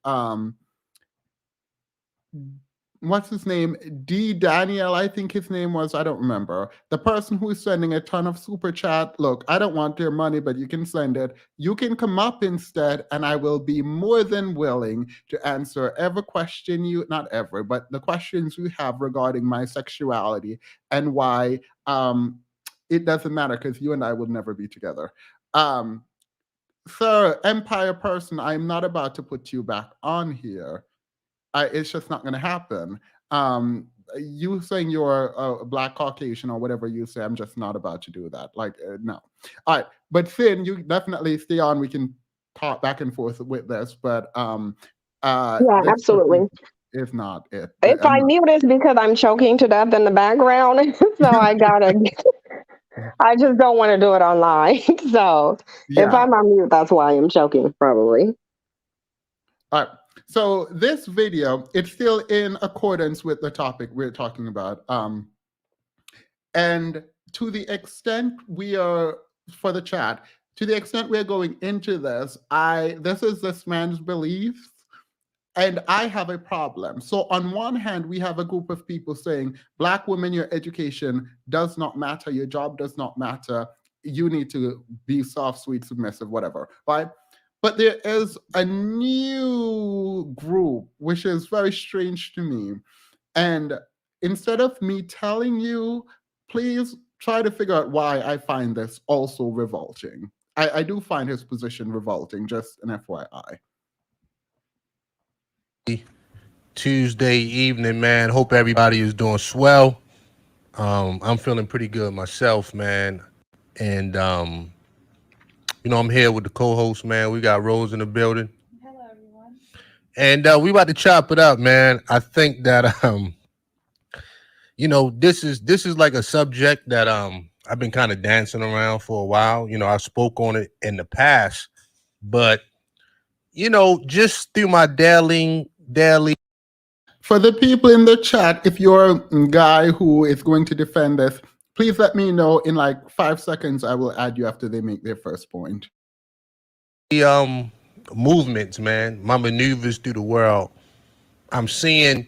Speaker 2: What's his name? D. Daniel, I think his name was. I don't remember. The person who is sending a ton of super chat. Look, I don't want your money, but you can send it. You can come up instead, and I will be more than willing to answer every question you, not every, but the questions you have regarding my sexuality and why it doesn't matter, because you and I will never be together. Sir, Empire person, I'm not about to put you back on here. It's just not going to happen. You saying you're a Black Caucasian or whatever you say, I'm just not about to do that. Like, no. All right. But Finn, you definitely stay on. We can talk back and forth with this. But
Speaker 6: yeah,
Speaker 2: this
Speaker 6: absolutely.
Speaker 2: is not it.
Speaker 6: If I mute, it's because I'm choking to death in the background. So I gotta, I just don't want to do it online. So
Speaker 2: yeah.
Speaker 6: if I'm on mute, that's why I'm choking, probably.
Speaker 2: All right. So this video, it's still in accordance with the topic we're talking about. And to the extent we are, for the chat, to the extent we're going into this, this is this man's beliefs, and I have a problem. So on one hand, we have a group of people saying, Black women, your education does not matter, your job does not matter, you need to be soft, sweet, submissive, whatever, right? But there is a new group, which is very strange to me. And instead of me telling you, please try to figure out why I find this also revolting. I do find his position revolting, just an FYI.
Speaker 3: Tuesday evening, man. Hope everybody is doing swell. I'm feeling pretty good myself, man. And I'm here with the co-host, man. We got Rose in the building.
Speaker 1: Hello, everyone.
Speaker 3: And we about to chop it up, man. I think that this is like a subject that I've been kind of dancing around for a while. I spoke on it in the past, but just through my daily.
Speaker 2: For the people in the chat, if you're a guy who is going to defend this, please let me know in like 5 seconds. I will add you after they make their first point.
Speaker 3: The movements, man, my maneuvers through the world, I'm seeing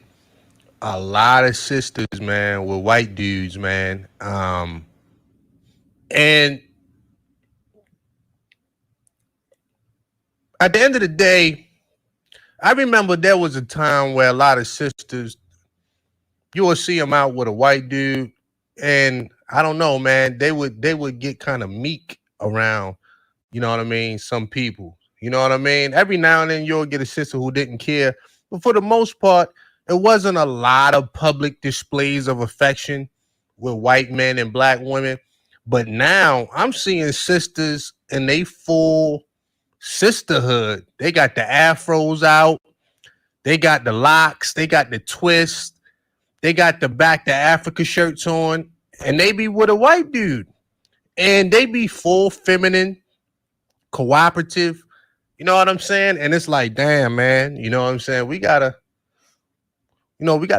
Speaker 3: a lot of sisters, man, with white dudes, man. And at the end of the day, I remember there was a time where a lot of sisters, you would see them out with a white dude, and I don't know, man, they would get kind of meek around, you know what I mean, some people. You know what I mean? Every now and then you'll get a sister who didn't care, but for the most part, it wasn't a lot of public displays of affection with white men and Black women. But now I'm seeing sisters in they full sisterhood. They got the afros out. They got the locks. They got the twist. They got the back to Africa shirts on. And they be with a white dude. And they be full feminine, cooperative. You know what I'm saying? And it's like, damn, man. You know what I'm saying? We gotta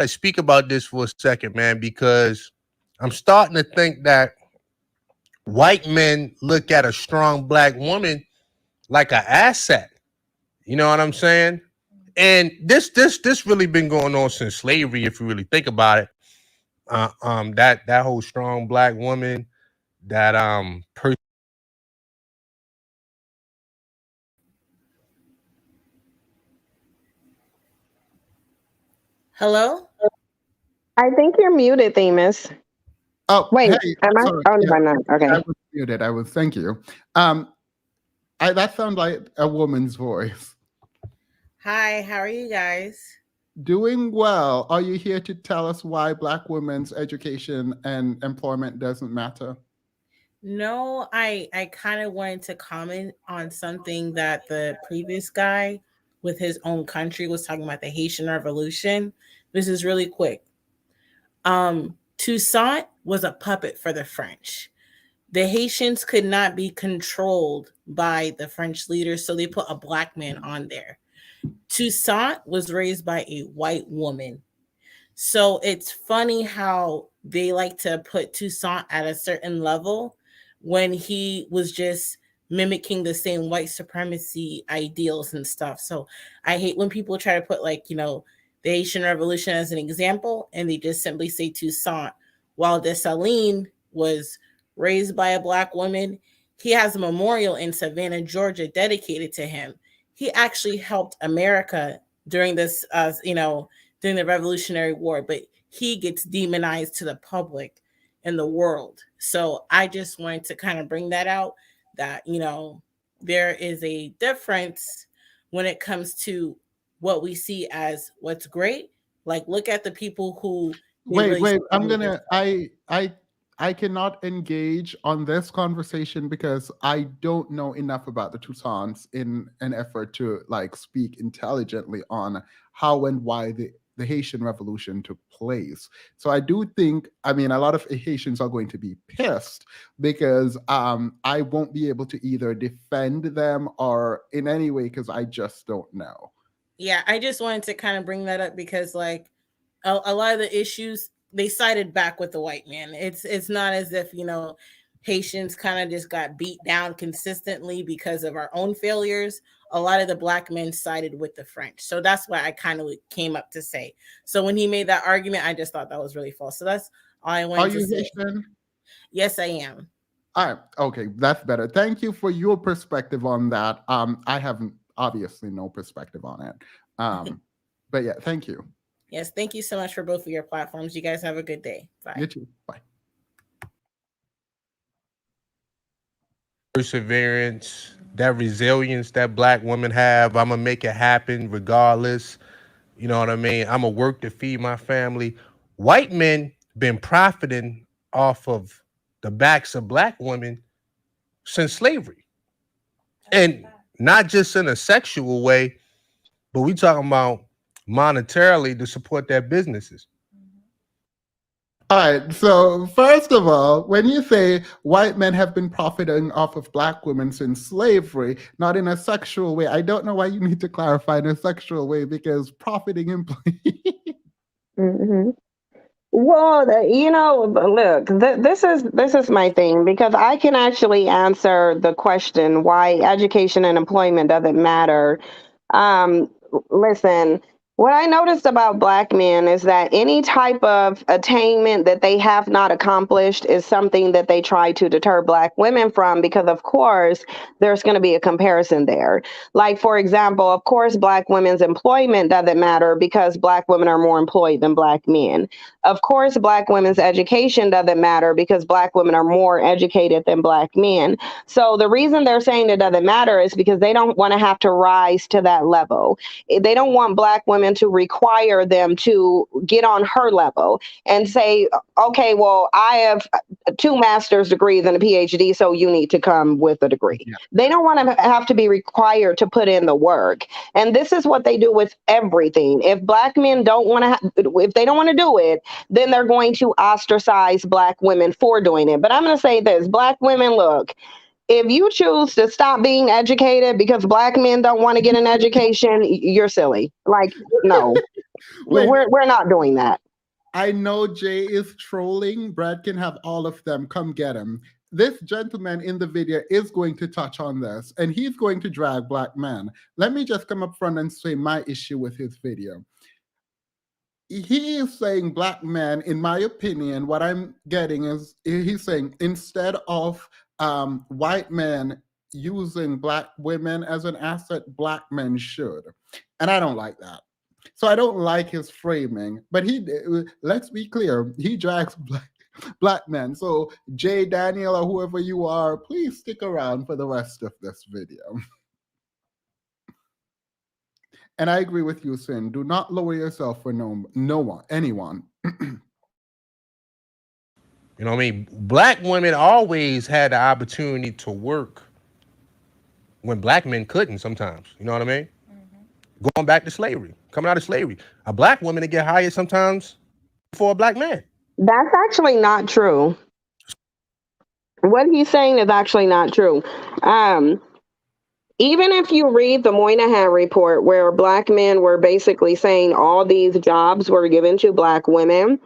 Speaker 3: speak about this for a second, man, because I'm starting to think that white men look at a strong Black woman like an asset. You know what I'm saying? And this really been going on since slavery, if you really think about it. That whole strong Black woman, that person
Speaker 7: Hello?
Speaker 6: I think you're muted, Themis.
Speaker 2: Oh,
Speaker 6: Wait,
Speaker 2: hey,
Speaker 6: am I?
Speaker 2: sorry.
Speaker 6: Oh,
Speaker 2: Yeah,
Speaker 6: no, I'm not. Okay.
Speaker 2: I was muted. Thank you. That sounds like a woman's voice.
Speaker 7: Hi, how are you guys?
Speaker 2: Doing well. Are you here to tell us why Black women's education and employment doesn't matter?
Speaker 7: No, I kind of wanted to comment on something that the previous guy with his own country was talking about, the Haitian Revolution. This is really quick. Toussaint was a puppet for the French. The Haitians could not be controlled by the French leaders, so they put a black man on there. Toussaint was raised by a white woman. So it's funny how they like to put Toussaint at a certain level when he was just mimicking the same white supremacy ideals and stuff. So I hate when people try to put, like, the Haitian Revolution as an example and they just simply say Toussaint. While Dessalines was raised by a black woman, he has a memorial in Savannah, Georgia dedicated to him. He actually helped America during this, during the Revolutionary War, but he gets demonized to the public and the world. So I just wanted to kind of bring that out, that, there is a difference when it comes to what we see as what's great. Like, look at the people who
Speaker 2: Wait, I cannot engage on this conversation because I don't know enough about the Toussaints in an effort to speak intelligently on how and why the Haitian Revolution took place. So I do think, a lot of Haitians are going to be pissed because I won't be able to either defend them or in any way because I just don't know.
Speaker 7: Yeah, I just wanted to kind of bring that up because, like, a lot of the issues they sided back with the white man. It's not as if Haitians kind of just got beat down consistently because of our own failures. A lot of the black men sided with the French, so that's why I kind of came up to say. So when he made that argument, I just thought that was really false. So that's all I wanted to say.
Speaker 2: Are you Haitian?
Speaker 7: Yes, I am.
Speaker 2: All right. Okay, that's better. Thank you for your perspective on that. I have obviously no perspective on it. But yeah, thank you.
Speaker 7: Yes, thank you so much for both of your platforms. You guys have a good day. Bye.
Speaker 2: You too. Bye.
Speaker 3: Perseverance, that resilience that black women have. I'm gonna make it happen regardless. You know what I mean? I'm gonna work to feed my family. White men been profiting off of the backs of black women since slavery. And not just in a sexual way, but we talking about monetarily to support their businesses.
Speaker 2: All right. So first of all, when you say white men have been profiting off of black women since slavery, not in a sexual way, I don't know why you need to clarify in a sexual way because profiting implies.
Speaker 6: Mm-hmm. Well, look, this is my thing because I can actually answer the question why education and employment doesn't matter. Listen, what I noticed about black men is that any type of attainment that they have not accomplished is something that they try to deter black women from because, of course, there's going to be a comparison there. Like, for example, of course, black women's employment doesn't matter because black women are more employed than black men. Of course, black women's education doesn't matter because black women are more educated than black men. So the reason they're saying it doesn't matter is because they don't want to have to rise to that level. They don't want black women to require them to get on her level and say, okay, well, I have 2 master's degrees and a PhD, so you need to come with a degree. Yeah. They don't want to have to be required to put in the work. And this is what they do with everything. If black men don't want to, if they don't want to do it, then they're going to ostracize black women for doing it. But I'm going to say this, black women, look, if you choose to stop being educated because black men don't want to get an education, you're silly. Like, no, we're not doing that.
Speaker 2: I know Jay is trolling. Brad can have all of them. Come get him. This gentleman in the video is going to touch on this, and he's going to drag black men. Let me just come up front and say my issue with his video. He is saying black men, in my opinion, what I'm getting is he's saying instead of white men using black women as an asset, black men should. And I don't like that. So I don't like his framing, but let's be clear, he drags black men. So Jay, Daniel, or whoever you are, please stick around for the rest of this video. And I agree with you, Sin. Do not lower yourself for anyone.
Speaker 3: You know what I mean? Black women always had the opportunity to work when black men couldn't sometimes. You know what I mean? Mm-hmm. Going back to slavery, coming out of slavery. A black woman to get hired sometimes for a black man.
Speaker 6: That's actually not true. What he's saying is actually not true. Even if you read the Moynihan report, where black men were basically saying all these jobs were given to black women,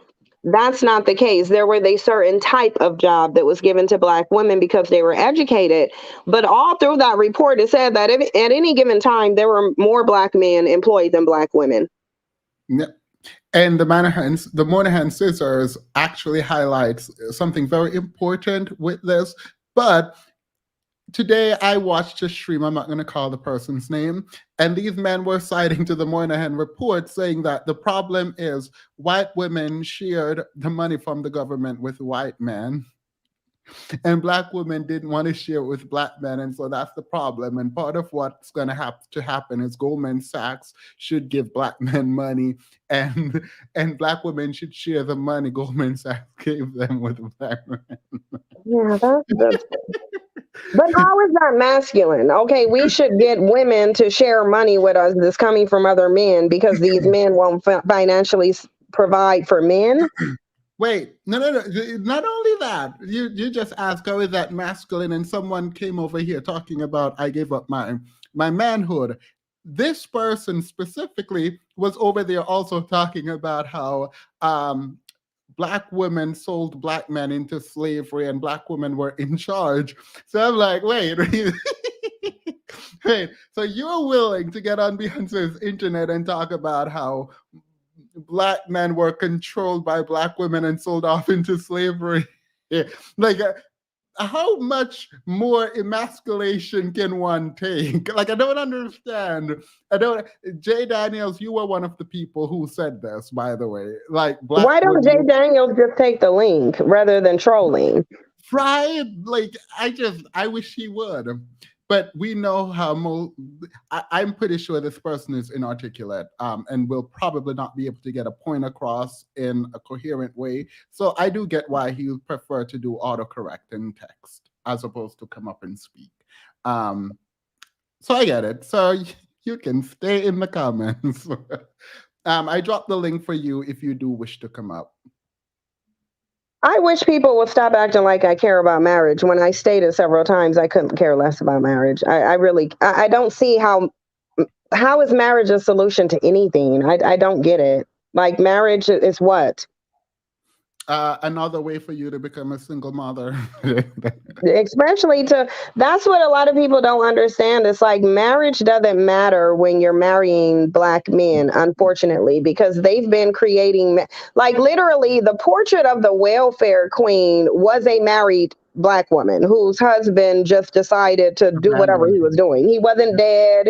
Speaker 6: that's not the case. There were a certain type of job that was given to black women because they were educated. But all through that report, it said that at any given time, there were more black men employed than black women.
Speaker 2: Yeah. And the Moynihan Scissors actually highlights something very important with this. But today I watched a stream, I'm not going to call the person's name, and these men were citing to the Moynihan report saying that the problem is white women shared the money from the government with white men, and black women didn't want to share it with black men, and so that's the problem. And part of what's going to have to happen is Goldman Sachs should give black men money, and black women should share the money Goldman Sachs gave them with black men.
Speaker 6: Yeah, that's but how is that masculine? Okay, we should get women to share money with us that's coming from other men because these men won't financially provide for men.
Speaker 2: Wait, no. Not only that, you just asked how is that masculine, and someone came over here talking about I gave up my manhood. This person specifically was over there also talking about how black women sold black men into slavery and black women were in charge. So I'm like, wait. Wait, so you're willing to get on Beyonce's internet and talk about how black men were controlled by black women and sold off into slavery? Yeah. Like, how much more emasculation can one take? Like, I don't understand. Jay Daniels, you were one of the people who said this, by the way. Like,
Speaker 6: why don't Jay Daniels just take the link rather than trolling?
Speaker 2: Right? Like, I wish he would. But we know how I'm pretty sure this person is inarticulate and will probably not be able to get a point across in a coherent way. So I do get why he would prefer to do autocorrect in text as opposed to come up and speak. So I get it. So you can stay in the comments. I dropped the link for you if you do wish to come up.
Speaker 6: I wish people would stop acting like I care about marriage. When I stated several times I couldn't care less about marriage. I don't see how is marriage a solution to anything? I don't get it. Like, marriage is what?
Speaker 2: Another way for you to become a single mother.
Speaker 6: Especially that's what a lot of people don't understand. It's like marriage doesn't matter when you're marrying black men, unfortunately, because they've been creating, like, literally the portrait of the welfare queen was a married black woman whose husband just decided to do whatever he was doing. He wasn't dead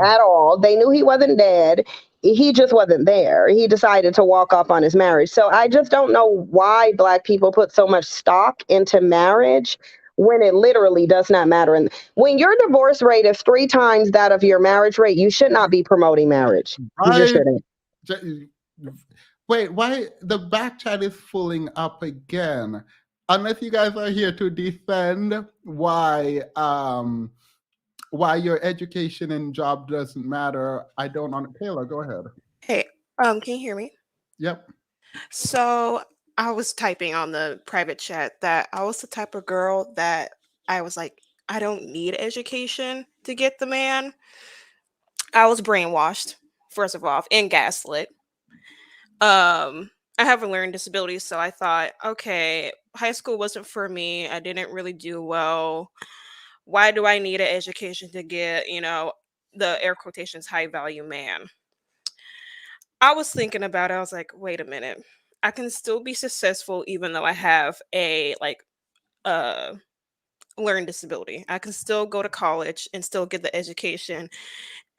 Speaker 6: at all. They knew he wasn't dead. He just wasn't there. He decided to walk off on his marriage. So I just don't know why black people put so much stock into marriage when it literally does not matter. And when your divorce rate is 3 times that of your marriage rate, you should not be promoting marriage. You just shouldn't.
Speaker 2: Wait, why the back chat is filling up again? Unless you guys are here to defend why your education and job doesn't matter. I don't know. Taylor, go ahead.
Speaker 8: Hey, can you hear me?
Speaker 2: Yep.
Speaker 8: So I was typing on the private chat that I was the type of girl that I was like, I don't need education to get the man. I was brainwashed, first of all, and gaslit. I have a learning disability, so I thought, okay, high school wasn't for me. I didn't really do well. Why do I need an education to get, the air quotations high value man? I was thinking about it. I was like, wait a minute. I can still be successful even though I have a learning disability. I can still go to college and still get the education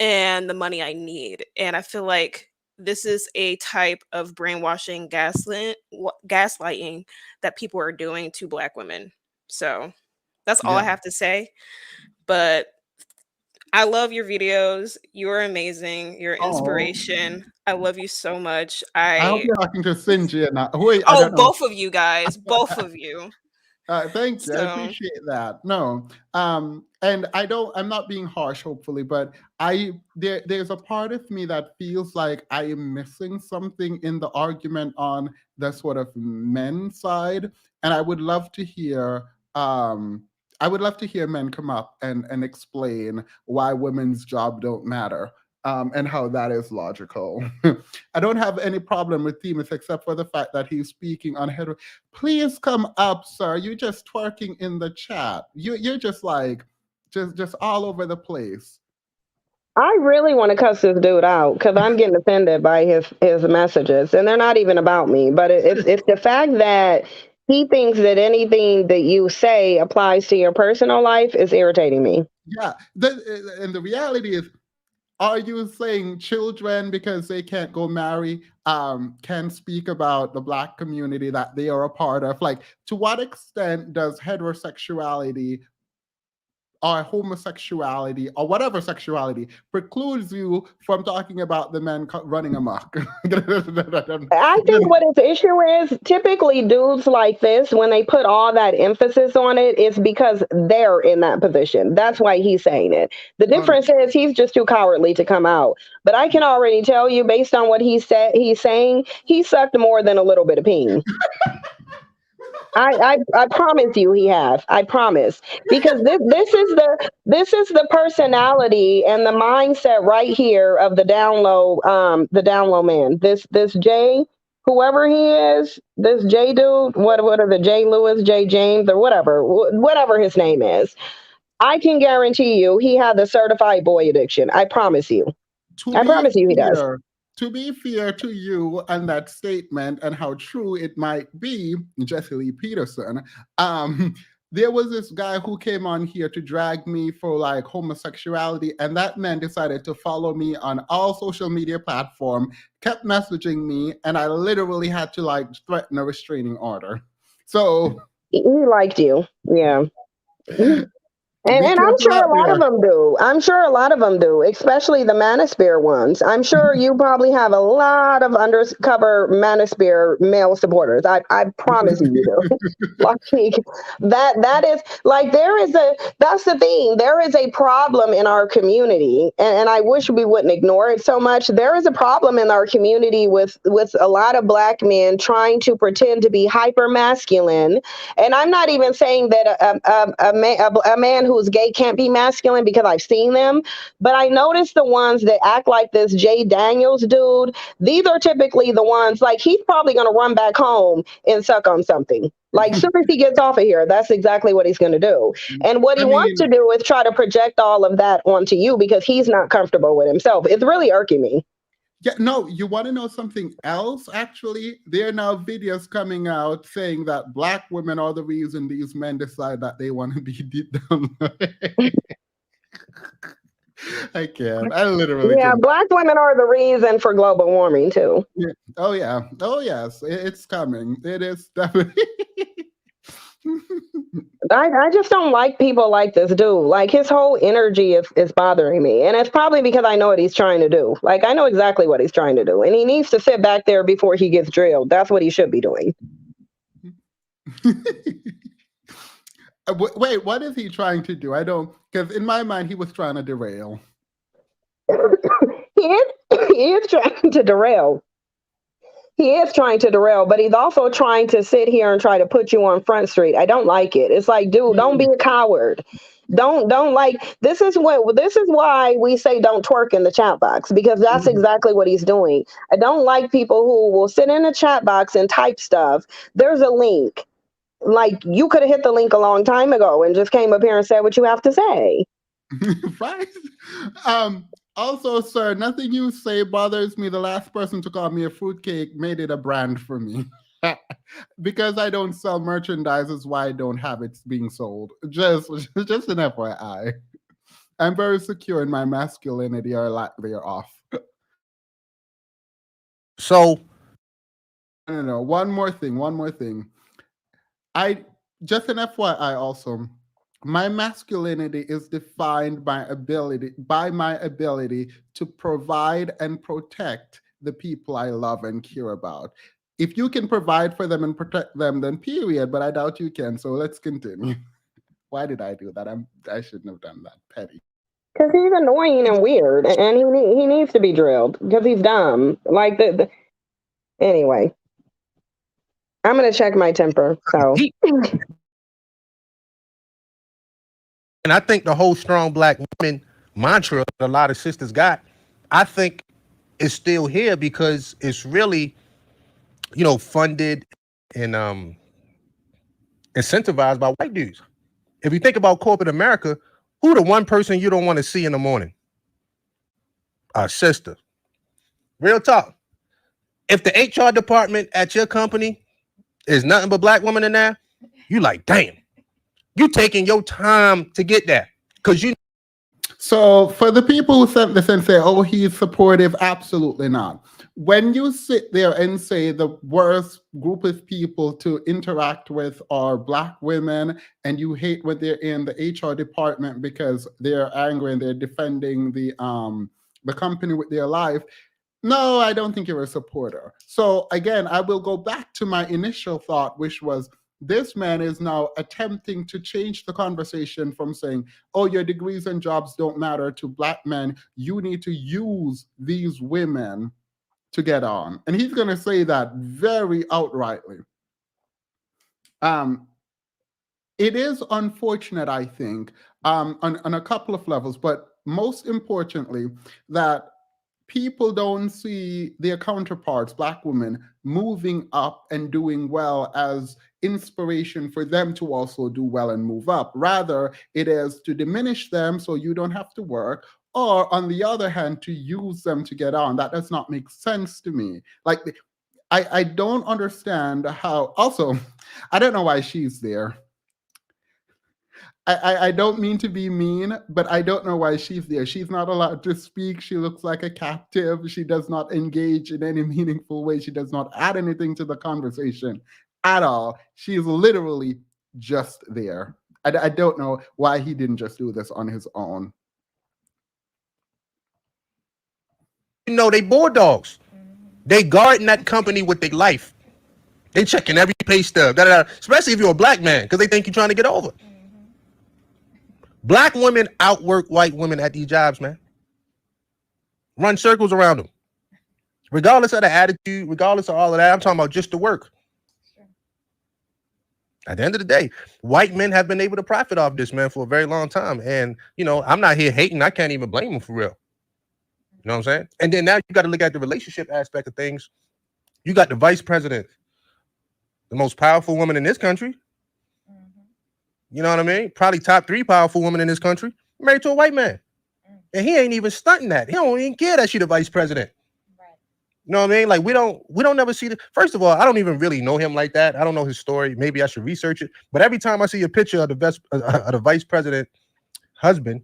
Speaker 8: and the money I need. And I feel like this is a type of brainwashing, gaslighting that people are doing to Black women. So that's all I
Speaker 2: Yeah.
Speaker 8: have to say. But I love your videos. You're amazing. You're
Speaker 2: Oh,
Speaker 8: inspiration. I love you so much.
Speaker 2: I hope you're talking to Sinji and not. Wait, I
Speaker 8: Oh,
Speaker 2: don't know.
Speaker 8: both of you guys, both of you.
Speaker 2: Thank you. I
Speaker 8: So
Speaker 2: appreciate that. No, and I'm not being harsh, hopefully, but there's a part of me that feels like I am missing something in the argument on the sort of men side, and I would love to hear men come up and explain why women's job don't matter. And how that is logical. I don't have any problem with FeMaLeS except for the fact that he's speaking on hetero. Please come up, sir. You're just twerking in the chat. You're just like just all over the place.
Speaker 6: I really want to cuss this dude out because I'm getting offended by his messages, and they're not even about me. But it's the fact that he thinks that anything that you say applies to your personal life is irritating me.
Speaker 2: Yeah, and the reality is, are you saying children, because they can't go marry, can speak about the Black community that they are a part of? Like, to what extent does heterosexuality or homosexuality or whatever sexuality precludes you from talking about the men running amok?
Speaker 6: I think what his issue is, typically dudes like this, when they put all that emphasis on it, it's because they're in that position. That's why he's saying it. The difference is he's just too cowardly to come out. But I can already tell you, based on what he's saying, he sucked more than a little bit of peen. I promise you he have. I promise. Because this is the personality and the mindset right here of the down low man. This Jay, whoever he is, this J dude, what are the J Lewis, J James, or whatever his name is. I can guarantee you he had the certified boy addiction. I promise you. I promise you he does.
Speaker 2: To be fair to you and that statement and how true it might be, Jesse Lee Peterson, there was this guy who came on here to drag me for like homosexuality, and that man decided to follow me on all social media platforms, kept messaging me, and I literally had to like threaten a restraining order. So
Speaker 6: he liked you, yeah. And I'm sure a lot of them do. I'm sure a lot of them do, especially the Manosphere ones. I'm sure you probably have a lot of undercover Manosphere male supporters. I promise you do. Like that is like that's the thing. There is a problem in our community, and I wish we wouldn't ignore it so much. There is a problem in our community with a lot of Black men trying to pretend to be hyper masculine. And I'm not even saying that a man who's gay can't be masculine, because I've seen them, but I notice the ones that act like this Jay Daniels dude, these are typically the ones, like, he's probably going to run back home and suck on something. Like, soon as he gets off of here, that's exactly what he's going to do. And what he wants to do is try to project all of that onto you because he's not comfortable with himself. It's really irking me.
Speaker 2: Yeah, no, you want to know something else? Actually, there are now videos coming out saying that Black women are the reason these men decide that they want to be deep down. I can't. I literally
Speaker 6: Yeah,
Speaker 2: can't.
Speaker 6: Black women are the reason for global warming, too.
Speaker 2: Yeah. Oh, yeah. Oh, yes. It's coming. It is definitely.
Speaker 6: I just don't like people like this dude. Like, his whole energy is bothering me. And it's probably because I know what he's trying to do. Like, I know exactly what he's trying to do. And he needs to sit back there before he gets drilled. That's what he should be doing.
Speaker 2: Wait, what is he trying to do? I don't, because in my mind, he was trying to derail.
Speaker 6: He is trying to derail. He is trying to derail, but he's also trying to sit here and try to put you on Front Street. I don't like it. It's like, dude, don't be a coward. Don't like, this is why we say don't twerk in the chat box, because that's exactly what he's doing. I don't like people who will sit in the chat box and type stuff. There's a link. Like, you could have hit the link a long time ago and just came up here and said what you have to say.
Speaker 2: Right. Also, sir, nothing you say bothers me. The last person to call me a fruitcake made it a brand for me. Because I don't sell merchandise is why I don't have it being sold. Just an FYI. I'm very secure in my masculinity or lack thereof.
Speaker 3: So
Speaker 2: No. One more thing. I just an FYI also. My masculinity is defined by my ability to provide and protect the people I love and care about. If you can provide for them and protect them, then period. But I doubt you can. So let's continue. Why did I do that? I shouldn't have done that. Petty.
Speaker 6: Because he's annoying and weird, and he needs to be drilled because he's dumb. Like anyway, I'm gonna check my temper. So
Speaker 3: deep. And I think the whole strong black woman mantra that a lot of sisters got, I think is still here because it's really, funded and incentivized by white dudes. If you think about corporate America, who the one person you don't want to see in the morning? Our sister. Real talk. If the HR department at your company is nothing but black women in there, you like, damn, you taking your time to get there. Because you.
Speaker 2: So for the people who sent this and say, oh, he's supportive, absolutely not. When you sit there and say the worst group of people to interact with are black women, and you hate when they're in the HR department because they're angry and they're defending the company with their life, no, I don't think you're a supporter. So again, I will go back to my initial thought, which was this man is now attempting to change the conversation from saying, oh, your degrees and jobs don't matter to black men. You need to use these women to get on. And he's going to say that very outrightly. It is unfortunate, I think, on a couple of levels, but most importantly, that people don't see their counterparts, black women, moving up and doing well as inspiration for them to also do well and move up. Rather, it is to diminish them so you don't have to work, or on the other hand, to use them to get on. That does not make sense to me. Like, I don't understand how, also, I don't know why she's there. I don't mean to be mean, but I don't know why she's there. She's not allowed to speak. She looks like a captive. She does not engage in any meaningful way. She does not add anything to the conversation at all. She's literally just there. I don't know why he didn't just do this on his own.
Speaker 3: They board dogs. They guarding that company with their life. They checking every pay stub, especially if you're a black man, because they think you're trying to get over. Black women outwork white women at these jobs, man. Run circles around them. Regardless of the attitude, regardless of all of that, I'm talking about just the work. Sure. At the end of the day, white men have been able to profit off this, man, for a very long time. And, I'm not here hating. I can't even blame them for real. You know what I'm saying? And then now you got to look at the relationship aspect of things. You got the vice president, the most powerful woman in this country. You know what I mean? Probably top 3 powerful women in this country, married to a white man. And he ain't even stunting that. He don't even care that she the vice president. Right. You know what I mean? Like we don't never see the. First of all, I don't even really know him like that. I don't know his story. Maybe I should research it. But every time I see a picture of the vice president husband,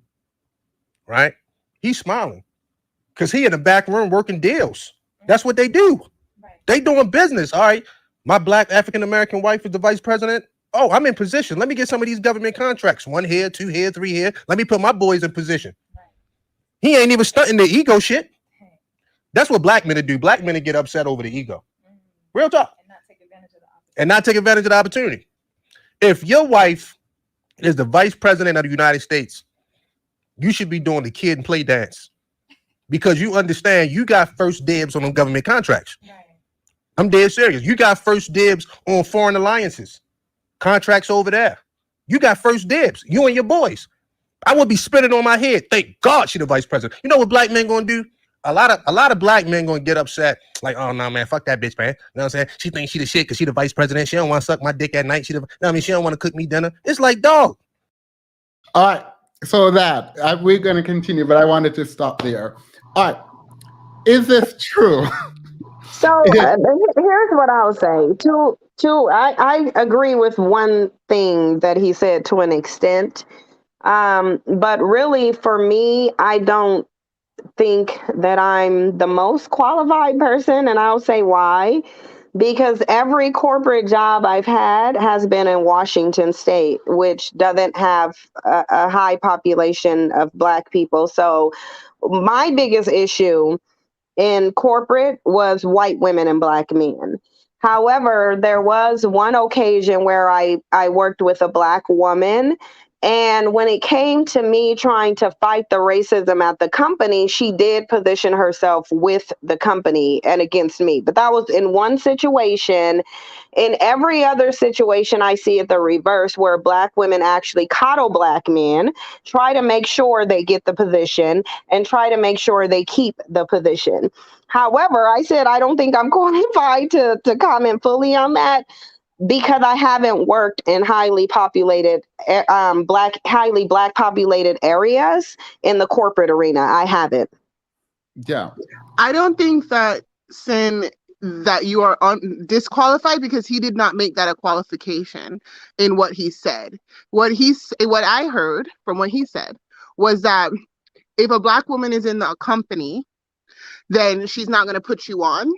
Speaker 3: right? He's smiling because he in the back room working deals. That's what they do. Right. They doing business. All right. My black African-American wife is the vice president. Oh, I'm in position. Let me get some of these government contracts. 1 here, 2 here, 3 here. Let me put my boys in position. Right. He ain't even stunting the ego shit. That's what black men do. Black men get upset over the ego. Real talk. And not take advantage of the opportunity. If your wife is the vice president of the United States, you should be doing the kid and play dance because you understand you got first dibs on them government contracts. Right. I'm dead serious. You got first dibs on foreign alliances. Contracts over there. You got first dibs. You and your boys. I would be spinning on my head. Thank God she the vice president. You know what black men gonna do? A lot of black men gonna get upset. Like, oh no, man, fuck that bitch, man. You know what I'm saying? She thinks she the shit because she the vice president. She don't want to suck my dick at night. She don't want to cook me dinner. It's like, dog.
Speaker 2: All right. So we're gonna continue, but I wanted to stop there. All right. Is this true?
Speaker 6: So here's what I'll say. I agree with one thing that he said to an extent. But really, for me, I don't think that I'm the most qualified person, and I'll say why. Because every corporate job I've had has been in Washington State, which doesn't have a high population of Black people. So my biggest issue in corporate was white women and Black men. However, there was one occasion where I worked with a Black woman. And when it came to me trying to fight the racism at the company, she did position herself with the company and against me. But that was in one situation. In every other situation, I see it the reverse, where Black women actually coddle Black men, try to make sure they get the position, and try to make sure they keep the position. However, I said I don't think I'm qualified to comment fully on that because I haven't worked in highly populated highly Black populated areas in the corporate arena. I haven't.
Speaker 2: Yeah.
Speaker 9: I don't think that Sin that you are disqualified because he did not make that a qualification in what he said. What I heard from what he said was that if a Black woman is in the company, then she's not going to put you on.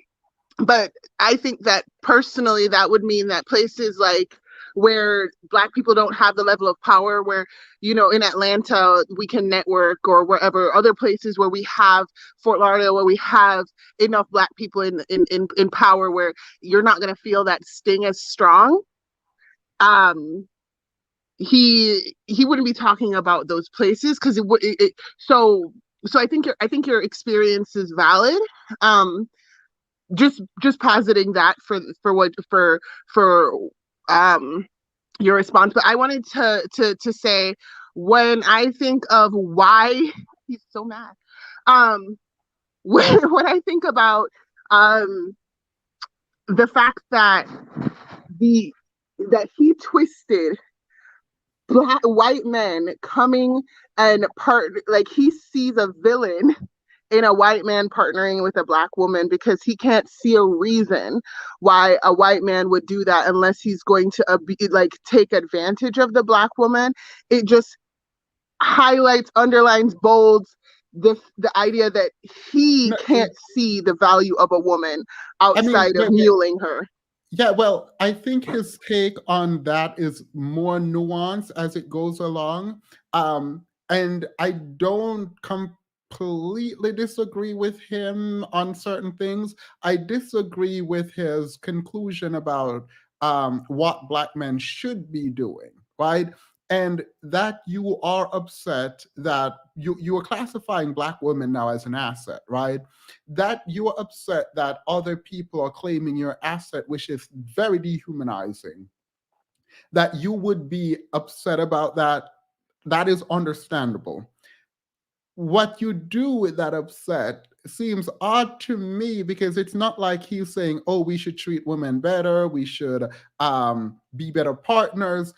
Speaker 9: But I think that personally, that would mean that places like where Black people don't have the level of power, where, in Atlanta, we can network, or wherever, other places where we have Fort Lauderdale, where we have enough Black people in power, where you're not going to feel that sting as strong. He wouldn't be talking about those places because so I think your experience is valid. Just positing that for your response. But I wanted to say, when I think of why he's so mad, when I think about the fact that he twisted white men coming and he sees a villain in a white man partnering with a Black woman because he can't see a reason why a white man would do that unless he's going to take advantage of the Black woman. It just highlights, underlines, bolds the idea that he can't see the value of a woman outside of muling her.
Speaker 2: Yeah, well, I think his take on that is more nuanced as it goes along. And I don't completely disagree with him on certain things. I disagree with his conclusion about what Black men should be doing, right? And that you are upset that you are classifying Black women now as an asset, right? That you are upset that other people are claiming your asset, which is very dehumanizing. That you would be upset about that is understandable. What you do with that upset seems odd to me because it's not like he's saying, oh, we should treat women better, we should be better partners.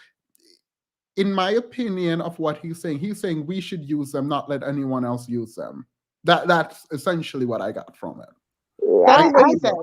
Speaker 2: In my opinion of what he's saying we should use them, not let anyone else use them. That's essentially what I got from it.
Speaker 9: That's what he said.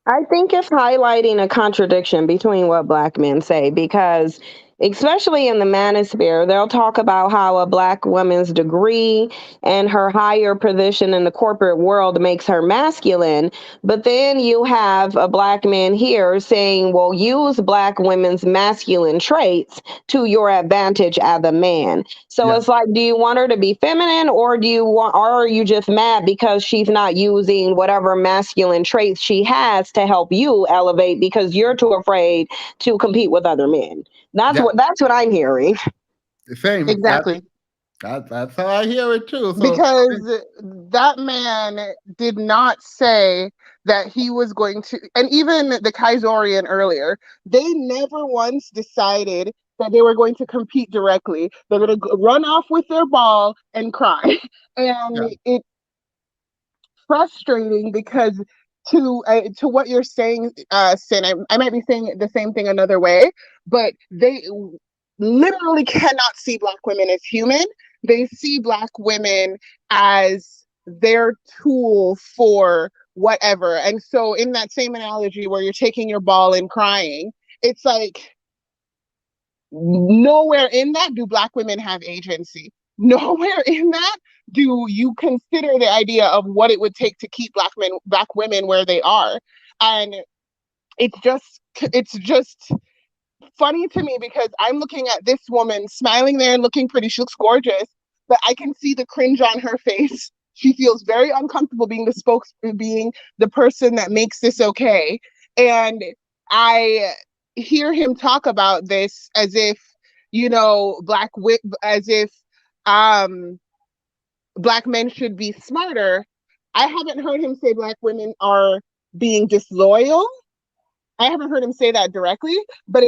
Speaker 6: I think it's highlighting a contradiction between what Black men say, because especially in the manosphere, they'll talk about how a Black woman's degree and her higher position in the corporate world makes her masculine. But then you have a Black man here saying, well, use Black women's masculine traits to your advantage as a man. So It's like, do you want her to be feminine, or or are you just mad because she's not using whatever masculine traits she has to help you elevate because you're too afraid to compete with other men? That's what I'm hearing.
Speaker 2: Same.
Speaker 9: Exactly.
Speaker 2: That's how I hear it too. So,
Speaker 9: because that man did not say that he was going to, and even the Kaisorian earlier, they never once decided that they were going to compete directly. They're going to run off with their ball and cry. And it's frustrating because to what you're saying, Sin, I might be saying the same thing another way, but they literally cannot see Black women as human. They see Black women as their tool for whatever. And so in that same analogy where you're taking your ball and crying, it's like nowhere in that do Black women have agency. nowhere in that do you consider the idea of what it would take to keep black women where they are. And it's just funny to me because I'm looking at this woman smiling there and looking pretty. She looks gorgeous, but I can see the cringe on her face. She feels very uncomfortable being being the person that makes this okay. And I hear him talk about this as if, as if black men should be smarter. I haven't heard him say black women are being disloyal. I haven't heard him say that directly, but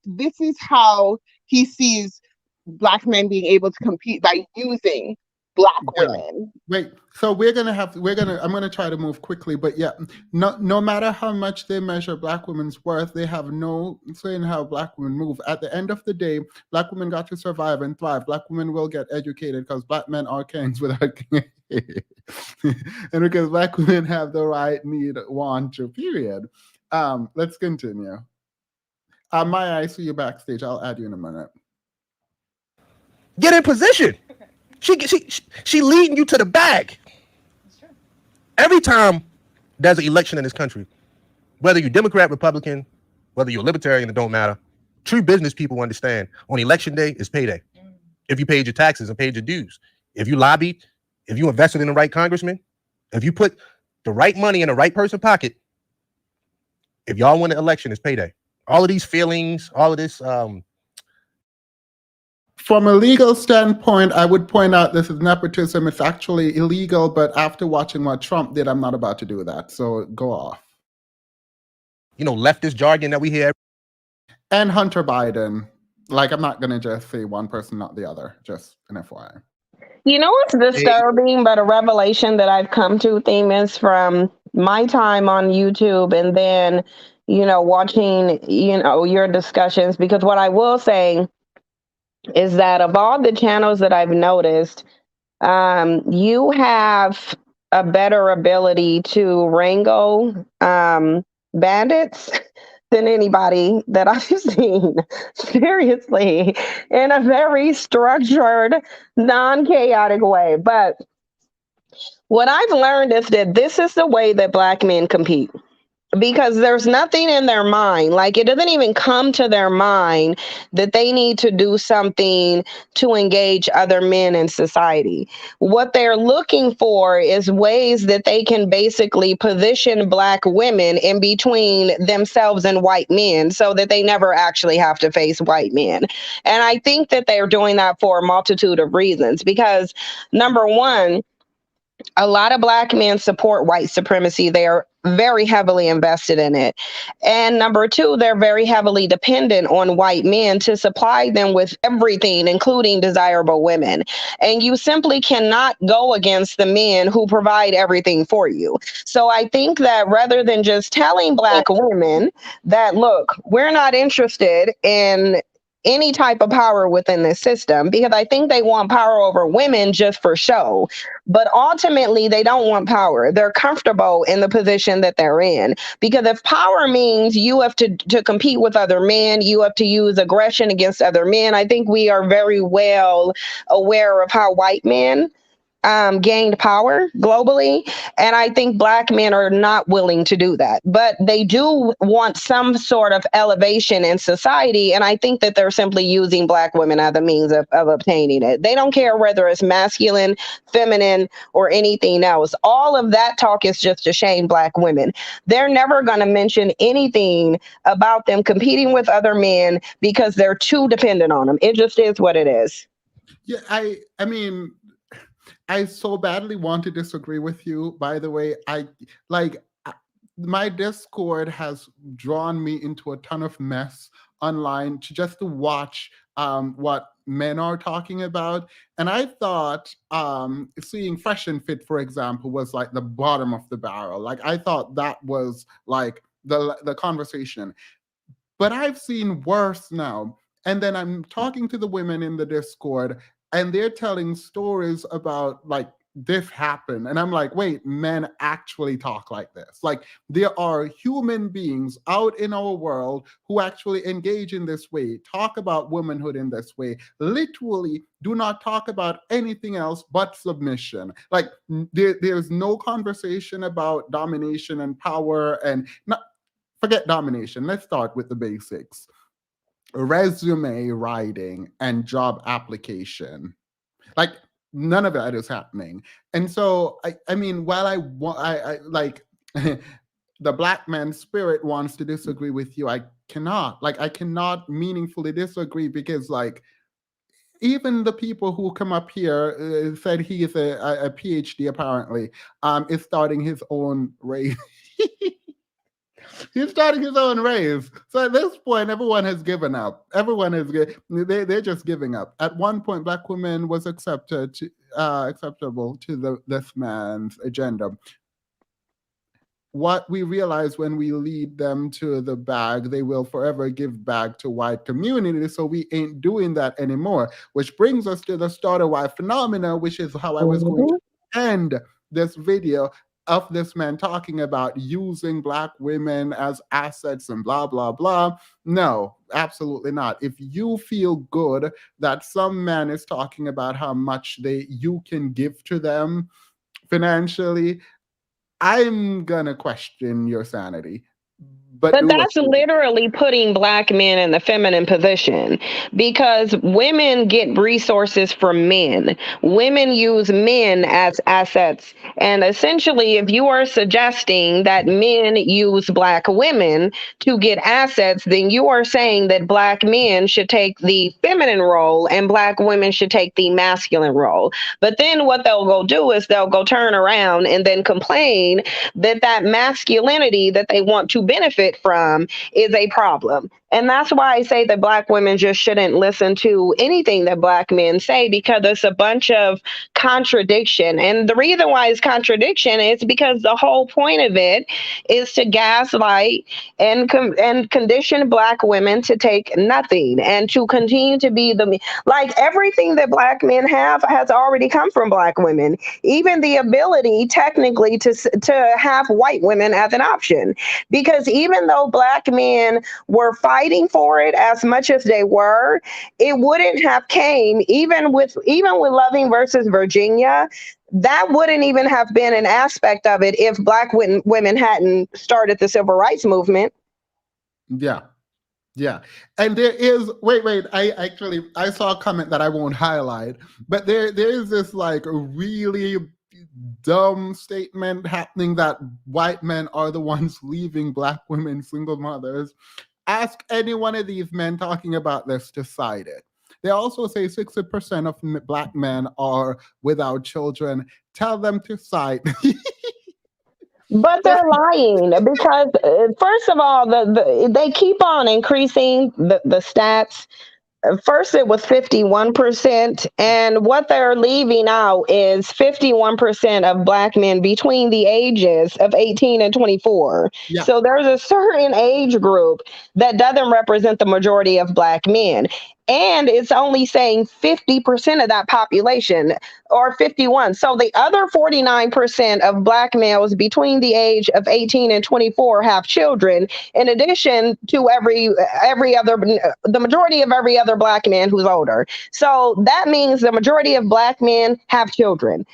Speaker 9: this is how he sees black men being able to compete, by using black women.
Speaker 2: Wait, so I'm gonna try to move quickly, but yeah, no matter how much they measure black women's worth, they have no say in how black women move. At the end of the day, black women got to survive and thrive. Black women will get educated because black men are kings without and because black women have the right, need, want to, period. Let's continue. Maya, I see you backstage. I'll add you in a minute.
Speaker 3: Get in position. She leading you to the bag. Every time there's an election in this country, whether you're Democrat, Republican, whether you're libertarian, it don't matter. True business people understand on election day is payday. If you paid your taxes and paid your dues, if you lobbied, if you invested in the right congressman, if you put the right money in the right person's pocket, if y'all win the election, it's payday. All of these feelings, all of this.
Speaker 2: From a legal standpoint, I would point out this is nepotism. It's actually illegal, but after watching what Trump did, I'm not about to do that. So go off.
Speaker 3: Leftist jargon that we hear.
Speaker 2: And Hunter Biden. Like, I'm not going to just say one person, not the other. Just an FYI.
Speaker 6: You know what's disturbing, but a revelation that I've come to, FeMaLeS, from my time on YouTube and then, watching, your discussions, because what I will say is that of all the channels that I've noticed, you have a better ability to wrangle bandits than anybody that I've seen. Seriously, in a very structured, non-chaotic way. But what I've learned is that this is the way that Black men compete. Because there's nothing in their mind, like it doesn't even come to their mind that they need to do something to engage other men in society. What they're looking for is ways that they can basically position Black women in between themselves and white men so that they never actually have to face white men. And I think that they're doing that for a multitude of reasons, because number one, a lot of Black men support white supremacy. They are very heavily invested in it. And number two, they're very heavily dependent on white men to supply them with everything, including desirable women. And you simply cannot go against the men who provide everything for you. So I think that rather than just telling Black women that, look, we're not interested in any type of power within this system, because I think they want power over women just for show. But ultimately, they don't want power. They're comfortable in the position that they're in. Because if power means you have to compete with other men, you have to use aggression against other men, I think we are very well aware of how white men gained power globally. And I think Black men are not willing to do that. But they do want some sort of elevation in society. And I think that they're simply using Black women as a means of obtaining it. They don't care whether it's masculine, feminine, or anything else. All of that talk is just to shame Black women. They're never going to mention anything about them competing with other men because they're too dependent on them. It just is what it is.
Speaker 2: Yeah, I mean, I so badly want to disagree with you. By the way, my Discord has drawn me into a ton of mess online just to watch what men are talking about. And I thought seeing Fresh and Fit, for example, was like the bottom of the barrel. Like I thought that was like the conversation. But I've seen worse now. And then I'm talking to the women in the Discord, and they're telling stories about like this happen. And I'm like, wait, men actually talk like this. Like, there are human beings out in our world who actually engage in this way, talk about womanhood in this way, literally do not talk about anything else but submission. Like, there's no conversation about domination and power, and not, forget domination. Let's start with the basics: resume writing and job application. Like, none of that is happening. And so I mean, while I like the black man's spirit wants to disagree with you, I cannot meaningfully disagree, because like, even the people who come up here, said he is a PhD apparently, is starting his own race. He's starting his own race. So at this point, everyone has given up. They're just giving up. At one point, black women was acceptable to this man's agenda. What we realize, when we lead them to the bag, they will forever give back to white community. So we ain't doing that anymore, which brings us to the starter wife phenomena, which is how I was going to end this video, of this man talking about using black women as assets and blah, blah, blah. No, absolutely not. If you feel good that some man is talking about how much you can give to them financially, I'm gonna question your sanity.
Speaker 6: But that's literally putting black men in the feminine position, because women get resources from men. Women use men as assets. And essentially, if you are suggesting that men use black women to get assets, then you are saying that black men should take the feminine role and black women should take the masculine role. But then what they'll go do is they'll go turn around and then complain that masculinity that they want to benefit from is a problem. And that's why I say that black women just shouldn't listen to anything that black men say, because it's a bunch of contradiction. And the reason why it's contradiction is because the whole point of it is to gaslight and condition black women to take nothing and to continue to be like, everything that black men have has already come from black women. Even the ability technically to have white women as an option, because even though black men were fighting for it as much as they were, it wouldn't have came, even with Loving versus Virginia, that wouldn't even have been an aspect of it if black women hadn't started the civil rights movement.
Speaker 2: Yeah. And there is, wait, I saw a comment that I won't highlight, but there is this like really dumb statement happening that white men are the ones leaving black women single mothers. Ask any one of these men talking about this to cite it. They also say 60% of black men are without children. Tell them to cite.
Speaker 6: But they're lying, because first of all, they keep on increasing the stats. First, it was 51%, and what they're leaving out is 51% of black men between the ages of 18 and 24.
Speaker 2: Yeah.
Speaker 6: So there's a certain age group that doesn't represent the majority of black men. And it's only saying 50% of that population, or 51. So the other 49% of black males between the age of 18 and 24 have children, in addition to the majority of every other black man who's older. So that means the majority of black men have children.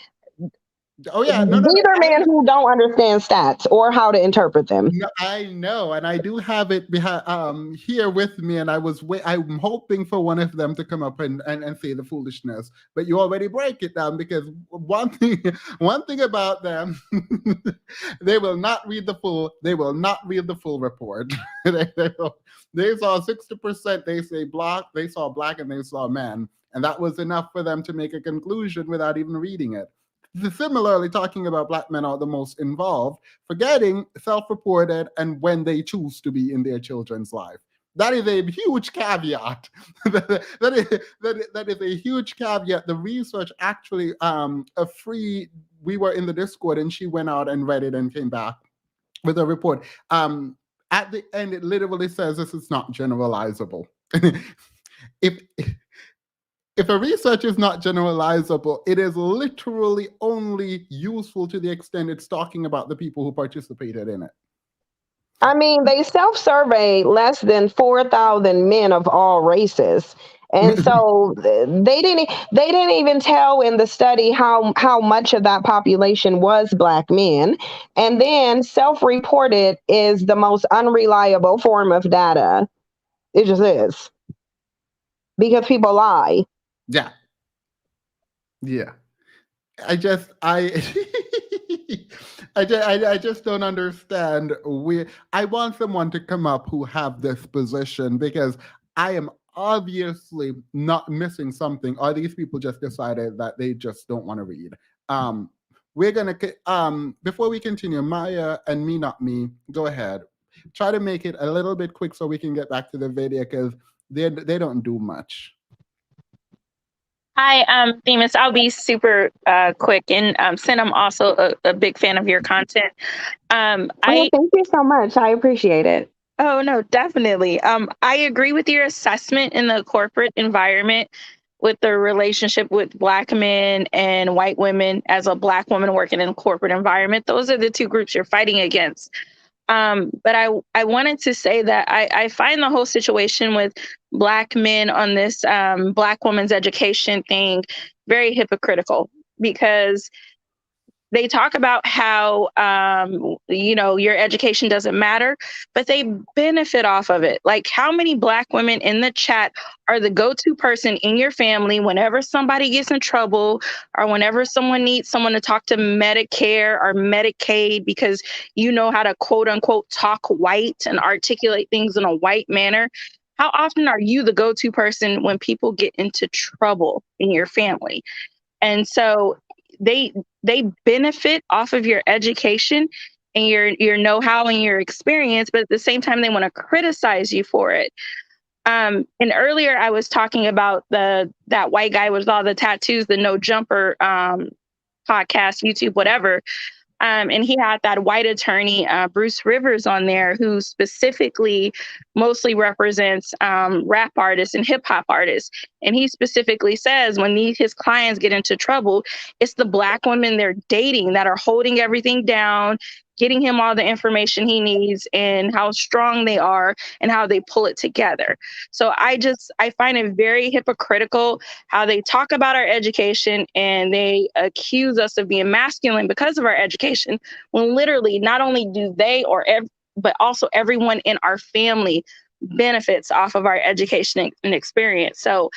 Speaker 2: Oh yeah,
Speaker 6: These are men who don't understand stats or how to interpret them.
Speaker 2: No, I know, and I do have it here with me, and I'm hoping for one of them to come up and say the foolishness. But you already break it down, because one thing about them, they will not read the full report. They saw 60%. They saw black, and they saw man, and that was enough for them to make a conclusion without even reading it. Similarly, talking about black men are the most involved, forgetting self-reported and when they choose to be in their children's life. That is a huge caveat. that is a huge caveat. The research actually, we were in the Discord, and she went out and read it and came back with a report. At the end, it literally says this is not generalizable. if a research is not generalizable, it is literally only useful to the extent it's talking about the people who participated in it.
Speaker 6: I mean, they self-surveyed less than 4,000 men of all races. And so they didn't even tell in the study how much of that population was Black men. And then self-reported is the most unreliable form of data. It just is. Because people lie.
Speaker 2: Yeah. Yeah. I just I I just don't understand where I want someone to come up who have this position, because I am obviously not missing something, or these people just decided that they just don't want to read. We're gonna before we continue, Maya and Me Not Me, go ahead. Try to make it a little bit quick so we can get back to the video, because they don't do much.
Speaker 10: Hi, FeMaLeS. I'll be super quick, and Sin, I'm also a big fan of your content.
Speaker 6: Thank you so much. I appreciate it.
Speaker 10: Oh no, definitely. I agree with your assessment in the corporate environment with the relationship with Black men and white women. As a Black woman working in a corporate environment, those are the two groups you're fighting against. But I wanted to say that I find the whole situation with Black men on this Black women's education thing very hypocritical, because they talk about how, your education doesn't matter, but they benefit off of it. Like, how many Black women in the chat are the go-to person in your family whenever somebody gets in trouble, or whenever someone needs someone to talk to Medicare or Medicaid, because you know how to quote unquote talk white and articulate things in a white manner? How often are you the go-to person when people get into trouble in your family? And so they benefit off of your education and your know-how and your experience, but at the same time, they want to criticize you for it. And earlier I was talking about that white guy with all the tattoos, the No Jumper podcast, YouTube, whatever. And he had that white attorney, Bruce Rivers, on there, who specifically mostly represents rap artists and hip hop artists. And he specifically says when his clients get into trouble, it's the Black women they're dating that are holding everything down, getting him all the information he needs, and how strong they are and how they pull it together. So I find it very hypocritical how they talk about our education and they accuse us of being masculine because of our education, when literally not only do they but also everyone in our family benefits off of our education and experience. So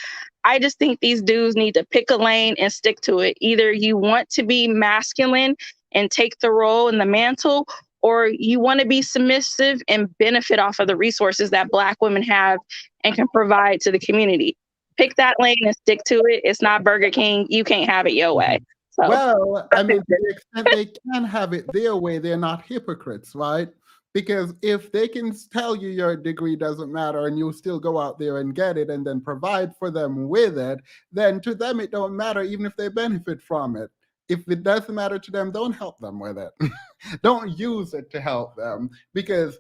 Speaker 10: I just think these dudes need to pick a lane and stick to it. Either you want to be masculine and take the role and the mantle, or you want to be submissive and benefit off of the resources that Black women have and can provide to the community. Pick that lane and stick to it. It's not Burger King. You can't have it your way. So.
Speaker 2: Well, I mean, to the extent they can have it their way, they're not hypocrites, right? Because if they can tell you your degree doesn't matter and you still go out there and get it and then provide for them with it, then to them it don't matter, even if they benefit from it. If it doesn't matter to them, don't help them with it. Don't use it to help them, because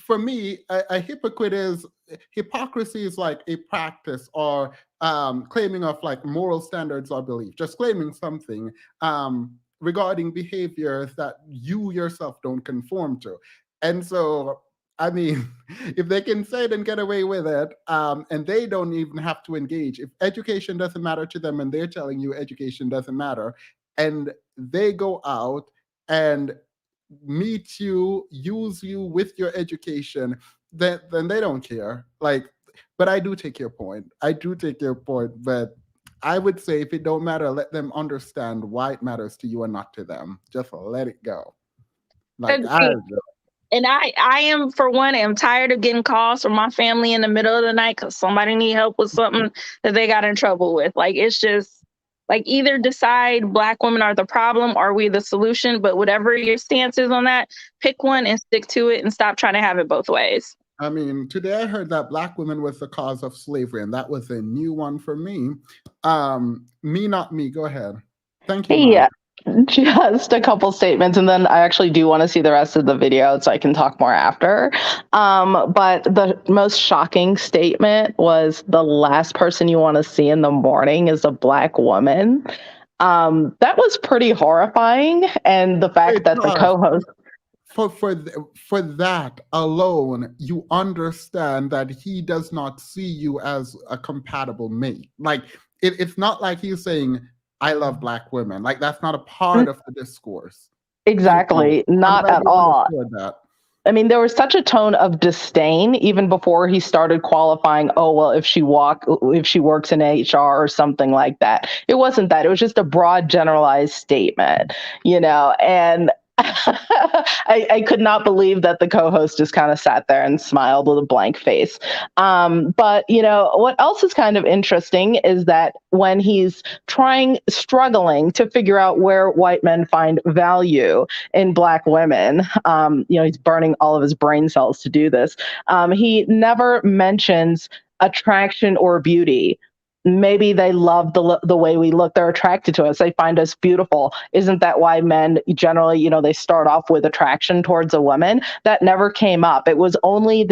Speaker 2: for me, a hypocrite is hypocrisy is like a practice or claiming of like moral standards or belief, just claiming something regarding behaviors that you yourself don't conform to. And so, I mean, if they can say it and get away with it, and they don't even have to engage, if education doesn't matter to them and they're telling you education doesn't matter, and they go out and meet you, use you with your education, then they don't care. Like, but I do take your point. But I would say if it don't matter, let them understand why it matters to you and not to them. Just let it go. Like
Speaker 10: and I am, for one, am tired of getting calls from my family in the middle of the night because somebody need help with something that they got in trouble with. Like, it's just like, either decide Black women are the problem or we the solution, but whatever your stance is on that, pick one and stick to it and stop trying to have it both ways.
Speaker 2: I mean, today I heard that Black women was the cause of slavery, and that was a new one for me. Me Not Me, go ahead. Thank you.
Speaker 10: Yeah. Just a couple statements, and then I actually do want to see the rest of the video so I can talk more after. But the most shocking statement was the last person you want to see in the morning is a Black woman. That was pretty horrifying, and the fact that the co-host
Speaker 2: for that alone, you understand that he does not see you as a compatible mate. Like it's not like he's saying, "I love Black women." Like that's not a part of the discourse.
Speaker 10: exactly,
Speaker 2: I'm
Speaker 10: not
Speaker 2: glad
Speaker 10: at
Speaker 2: you
Speaker 10: all.
Speaker 2: understood that.
Speaker 10: I mean, there was such a tone of disdain even before he started qualifying. Oh, well, if she works in HR or something like that. It wasn't that. It was just a broad, generalized statement, and I could not believe that the co-host just kind of sat there and smiled with a blank face. But what else is kind of interesting is that when he's struggling to figure out where white men find value in Black women, he's burning all of his brain cells to do this. He never mentions attraction or beauty. Maybe they love the way we look. They're attracted to us. They find us beautiful. Isn't that why men generally, they start off with attraction towards a woman? That never came up. It was only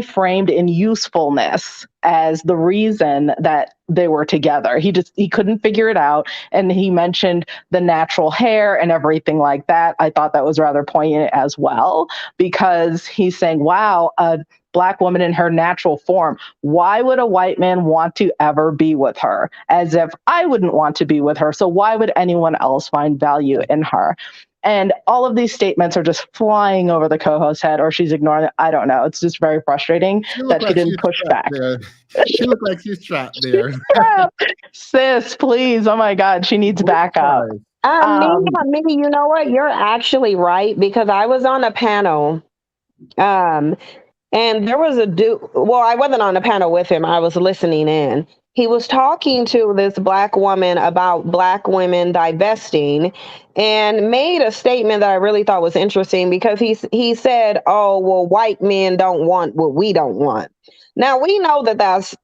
Speaker 10: framed in usefulness as the reason that they were together. He couldn't figure it out. And he mentioned the natural hair and everything like that. I thought that was rather poignant as well, because he's saying, wow, a Black woman in her natural form. Why would a white man want to ever be with her? As if I wouldn't want to be with her. So why would anyone else find value in her? And all of these statements are just flying over the co-host's head, or she's ignoring it. I don't know. It's just very frustrating that she didn't push back.
Speaker 2: She looked like she's trapped there.
Speaker 10: Sis, please. Oh my God. She needs backup.
Speaker 6: Minnie, you know what? You're actually right, because I was on a panel. And there was a dude, well, I wasn't on the panel with him. I was listening in. He was talking to this Black woman about Black women divesting, and made a statement that I really thought was interesting, because he said, oh, well, white men don't want what we don't want. Now, we know that that's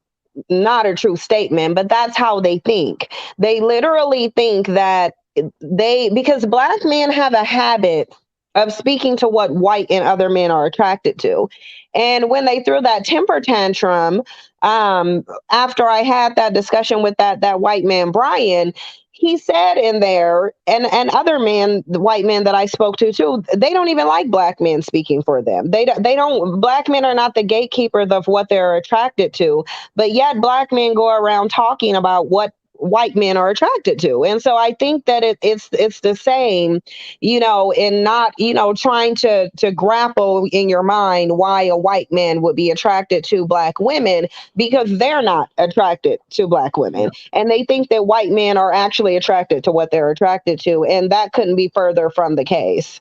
Speaker 6: not a true statement, but that's how they think. They literally think that because Black men have a habit of speaking to what white and other men are attracted to. And when they threw that temper tantrum, after I had that discussion with that white man, Brian, he said in there, and other men, the white men that I spoke to too, they don't even like Black men speaking for them. They don't. Black men are not the gatekeepers of what they're attracted to, but yet Black men go around talking about what white men are attracted to. And so I think that it's the same, in not, trying to grapple in your mind why a white man would be attracted to Black women, because they're not attracted to Black women. And they think that white men are actually attracted to what they're attracted to. And that couldn't be further from the case.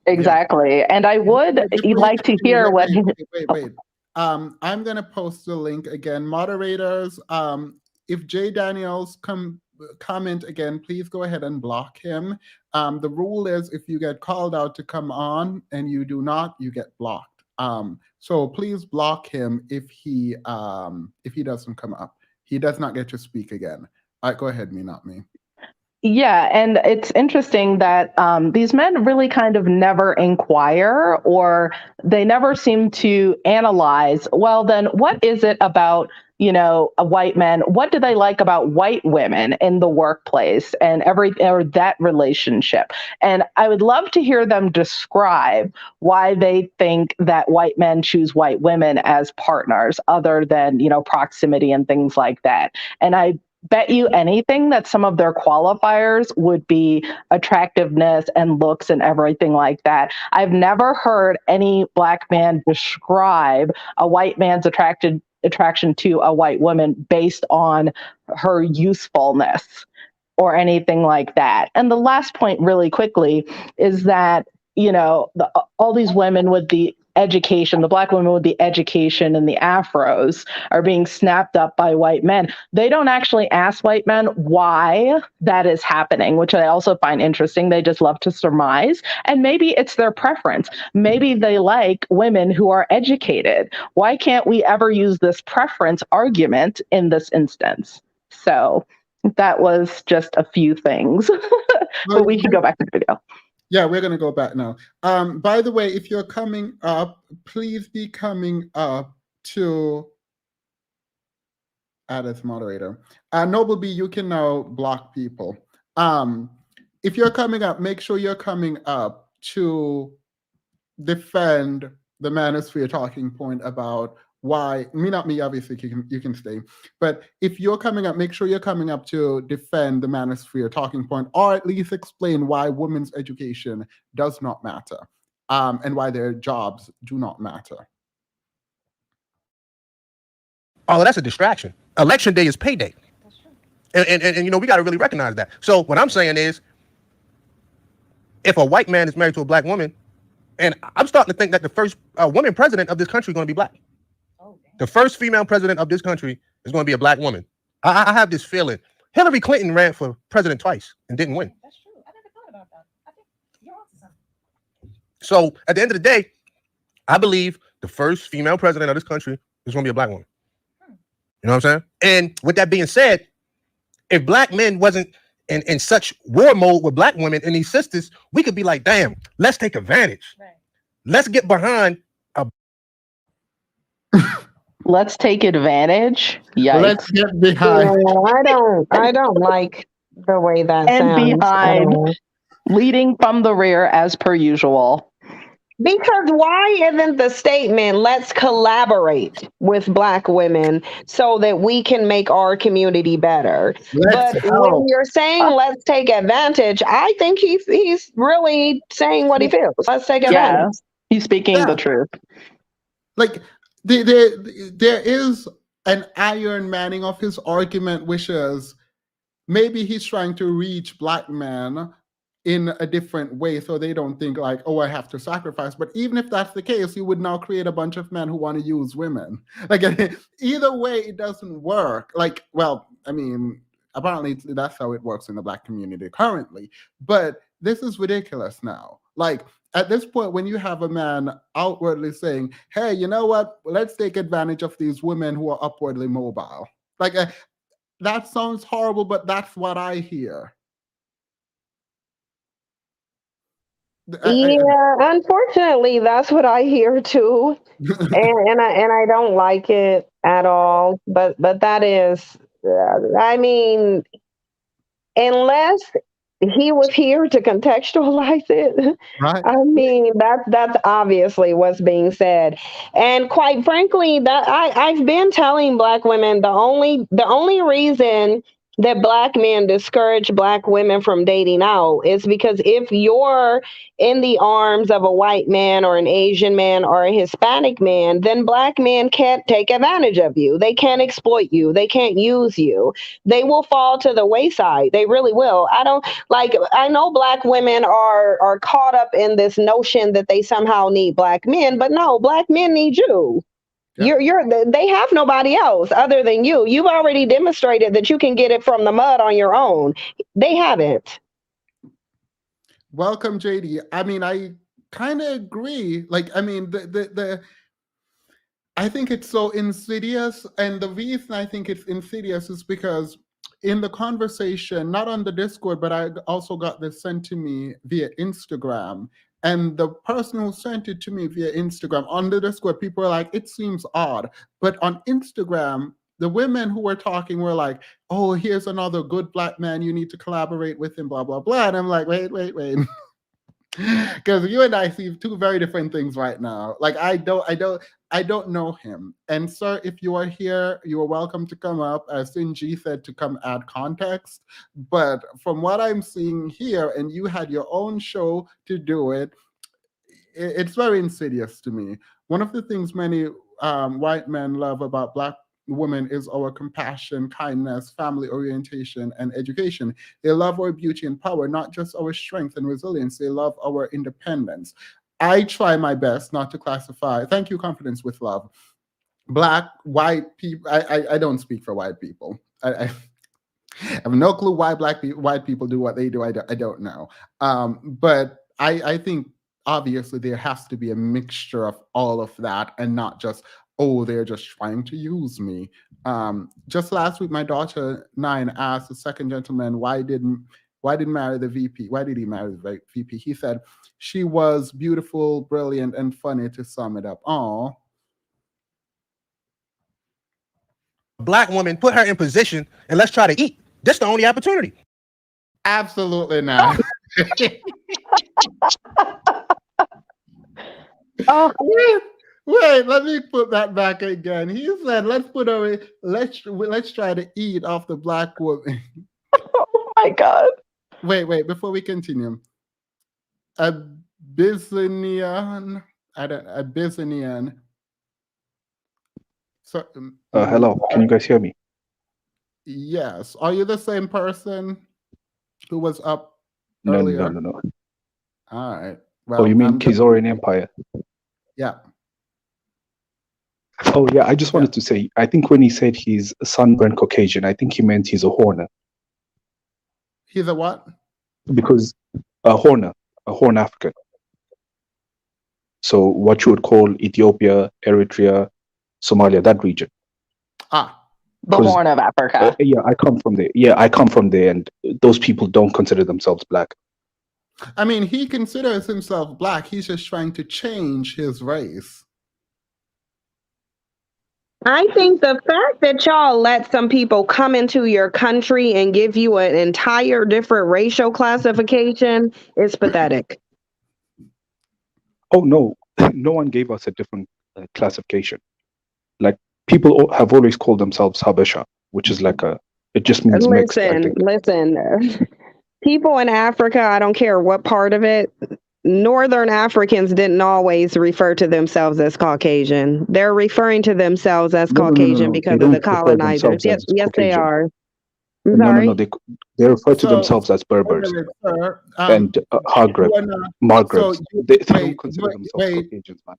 Speaker 10: Exactly. Yeah. And I would like to hear what...
Speaker 2: Wait. I'm going to post the link again. Moderators, if Jay Daniels comment again, please go ahead and block him. The rule is, if you get called out to come on and you do not, you get blocked. So please block him if he doesn't come up. He does not get to speak again. All right, go ahead, not me.
Speaker 10: Yeah, and it's interesting that these men really kind of never inquire, or they never seem to analyze, well, then what is it about, a white man? What do they like about white women in the workplace and or that relationship? And I would love to hear them describe why they think that white men choose white women as partners, other than, proximity and things like that. And I bet you anything that some of their qualifiers would be attractiveness and looks and everything like that. I've never heard any Black man describe a white man's attraction to a white woman based on her usefulness or anything like that. And the last point really quickly is that, all these women with the education, the Black women with the education and the afros are being snapped up by white men. They don't actually ask white men why that is happening, which I also find interesting. They just love to surmise. And maybe it's their preference. Maybe they like women who are educated. Why can't we ever use this preference argument in this instance? So That was just a few things, but we can go back to the video.
Speaker 2: Yeah, we're going to go back now. By the way, if you're coming up, please be coming up to add as moderator. Noble B, you can now block people. If you're coming up, make sure you're coming up to defend the manosphere talking point about why, not me, obviously you can stay, but if you're coming up, make sure you're coming up to defend the manosphere talking point, or at least explain why women's education does not matter, and why their jobs do not matter.
Speaker 3: Oh, that's a distraction. Election day is payday. And you know, we got to really recognize that. So what I'm saying is, if a white man is married to a black woman, and I'm starting to think that the first woman president of this country is going to be black. The first female president of this country is going to be a black woman. I have this feeling. Hillary Clinton ran for president twice and didn't win.
Speaker 1: That's true. I never thought about that. I think you're onto something.
Speaker 3: So at the end of the day, I believe the first female president of this country is going to be a black woman. You know what I'm saying? And with that being said, if black men wasn't in such war mode with black women and these sisters, we could be like, damn, let's take advantage. Right. Let's get behind a
Speaker 10: let's take advantage. Yikes.
Speaker 2: Let's get behind.
Speaker 6: Yeah, I don't like the way that
Speaker 10: and
Speaker 6: sounds.
Speaker 10: Behind, leading from the rear as per usual.
Speaker 6: Because why isn't the statement, let's collaborate with Black women so that we can make our community better? But when you're saying let's take advantage, I think he's really saying what he feels. Let's take advantage.
Speaker 10: Yeah, he's speaking the truth.
Speaker 2: Like, there is an iron manning of his argument, which is maybe he's trying to reach black men in a different way so they don't think like, oh, I have to sacrifice. But even if that's the case, you would now create a bunch of men who want to use women. Like, either way, it doesn't work. Like, well, I mean, apparently that's how it works in the black community currently. But this is ridiculous now. Like, at this point, when you have a man outwardly saying, hey, you know what? Let's take advantage of these women who are upwardly mobile. Like, that sounds horrible, but that's what I hear.
Speaker 6: Yeah, unfortunately, that's what I hear too, and I don't like it at all. But that is, I mean, unless he was here to contextualize it,
Speaker 2: right?
Speaker 6: I mean, that's obviously what's being said, and quite frankly, that I've been telling Black women the only reason that Black men discourage Black women from dating out is because if you're in the arms of a white man or an Asian man or a Hispanic man, then Black men can't take advantage of you. They can't exploit you. They can't use you. They will fall to the wayside. They really will. I know Black women are caught up in this notion that they somehow need Black men, but no, Black men need you. Yeah. They have nobody else other than you. You've already demonstrated that you can get it from the mud on your own. They haven't.
Speaker 2: Welcome, JD. I mean, I kind of agree. Like, I mean, I think it's so insidious. And the reason I think it's insidious is because in the conversation, not on the Discord, but I also got this sent to me via Instagram. And the person who sent it to me via Instagram, on the Discord, people were like, it seems odd. But on Instagram, the women who were talking were like, oh, here's another good Black man, you need to collaborate with him, blah, blah, blah. And I'm like, wait. Because you and I see two very different things right now. Like, I don't know him. And sir, if you are here, you are welcome to come up. As Sinji said, to come add context. But from what I'm seeing here, and you had your own show to do it, it's very insidious to me. One of the things many white men love about Black women is our compassion, kindness, family orientation, and education. They love our beauty and power, not just our strength and resilience. They love our independence. I try my best not to classify, thank you, Confidence with Love, Black, white people. I don't speak for white people. I have no clue why white people do what they do. I don't know. But I think obviously there has to be a mixture of all of that and not just, oh, they're just trying to use me. Just last week, my daughter 9 asked the second gentleman why didn't marry the VP? Why did he marry the VP? He said she was beautiful, brilliant, and funny, to sum it up. Oh,
Speaker 3: Black woman, put her in position, and let's try to eat. That's the only opportunity.
Speaker 2: absolutely not.
Speaker 6: Oh,
Speaker 2: Wait, let me put that back again. He said, let's try to eat off the black woman.
Speaker 6: oh my God.
Speaker 2: Wait, before we continue. Abyssinian. So,
Speaker 11: Hello, can you guys hear me?
Speaker 2: yes. Are you the same person who was up
Speaker 11: No.
Speaker 2: earlier? All right. Well,
Speaker 11: Oh, you mean
Speaker 2: I'm just-
Speaker 11: Kizorian Empire?
Speaker 2: Yeah.
Speaker 11: Oh, yeah, I just wanted to say, I think when he said he's a sunburned Caucasian, I think he meant he's a Horner.
Speaker 2: He's a what?
Speaker 11: Because a Horn African. So what you would call Ethiopia, Eritrea, Somalia, that region.
Speaker 2: Ah,
Speaker 10: The Horn of Africa.
Speaker 11: Yeah, I come from there. Yeah, I come from there, and those people don't consider themselves black.
Speaker 2: I mean, he considers himself black. He's just trying to change his race.
Speaker 6: I think the fact that y'all let some people come into your country and give you an entire different racial classification is pathetic.
Speaker 11: Oh no, no one gave us a different classification. Like people have always called themselves Habesha, which is like it just means mixed. I think.
Speaker 6: Listen. People in Africa, I don't care what part of it, Northern Africans didn't always refer to themselves as Caucasian. They're referring to themselves as Caucasian because of the colonizers. Yes, they are. I'm sorry?
Speaker 11: No, they refer to themselves as Berbers and Margrebs. They don't consider themselves Caucasians, man.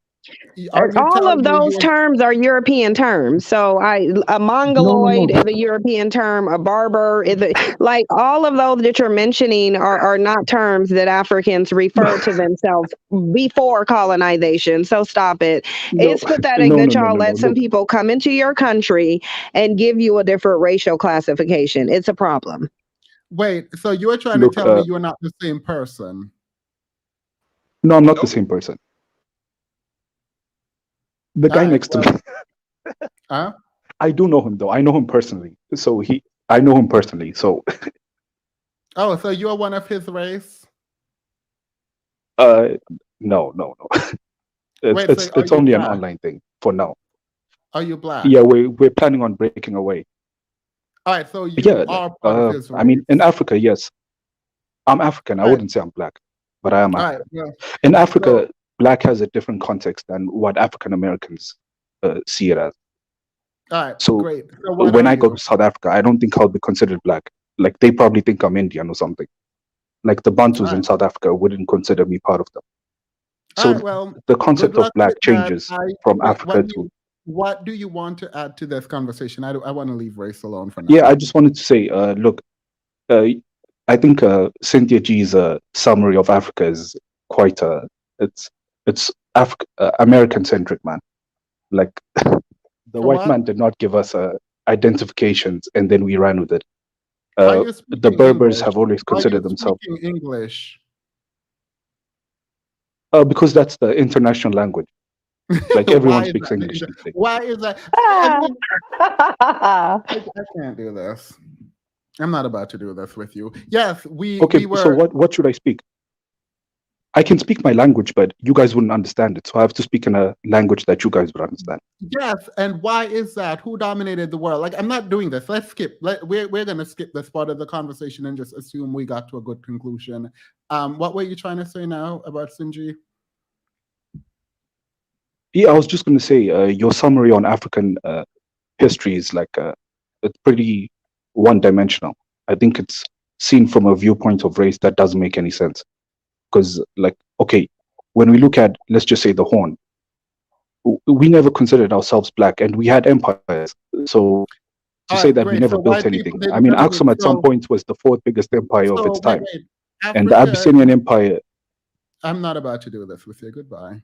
Speaker 6: All of those terms are European terms. So a Mongoloid is a European term. A Barber is like all of those that you're mentioning are not terms that Africans refer to themselves before colonization. So stop it. It's pathetic that y'all let some people come into your country and give you a different racial classification. It's a problem.
Speaker 2: Wait, so you're trying to tell me you're not the same person?
Speaker 11: No, I'm not the same person. The guy next to me.
Speaker 2: Huh?
Speaker 11: I do know him though. I know him personally. I know him personally. So.
Speaker 2: Oh, so you're one of his race?
Speaker 11: No.
Speaker 2: Wait,
Speaker 11: it's only an online thing for now.
Speaker 2: Are you black?
Speaker 11: Yeah, we're planning on breaking away.
Speaker 2: All right, so you are part of his race.
Speaker 11: I mean, in Africa, yes, I'm African. I wouldn't say I'm black, but I am African.
Speaker 2: Right,
Speaker 11: in Africa, black has a different context than what African Americans see it as.
Speaker 2: All right,
Speaker 11: so
Speaker 2: great. So
Speaker 11: when I go to South Africa, I don't think I'll be considered black. Like they probably think I'm Indian or something. Like the Bantus in South Africa wouldn't consider me part of them. So the concept of black changes from Africa to.
Speaker 2: What do you want to add to this conversation? I want to leave race alone for now.
Speaker 11: Yeah, I just wanted to say, look, I think Cynthia G's summary of Africa is quite it's American centric, man. Like the white man did not give us identifications and then we ran with it. The Berbers have always considered themselves
Speaker 2: English
Speaker 11: because that's the international language. Like everyone speaks English.
Speaker 2: Why is that? I can't do this. I'm not about to do this with you. Yes,
Speaker 11: Okay, so what should I speak? I can speak my language, but you guys wouldn't understand it. So I have to speak in a language that you guys would understand.
Speaker 2: Yes, and why is that? Who dominated the world? Like, I'm not doing this. Let's skip. We're going to skip this part of the conversation and just assume we got to a good conclusion. What were you trying to say now about Sinji?
Speaker 11: Yeah, I was just going to say your summary on African history is like it's pretty one-dimensional. I think it's seen from a viewpoint of race that doesn't make any sense. Because, like, okay, when we look at, let's just say, the Horn, we never considered ourselves black, and we had empires. So to say that we never built anything, I mean, Aksum at some point was the fourth biggest empire of its time, and the Abyssinian Empire.
Speaker 2: I'm not about to do this with you. Goodbye.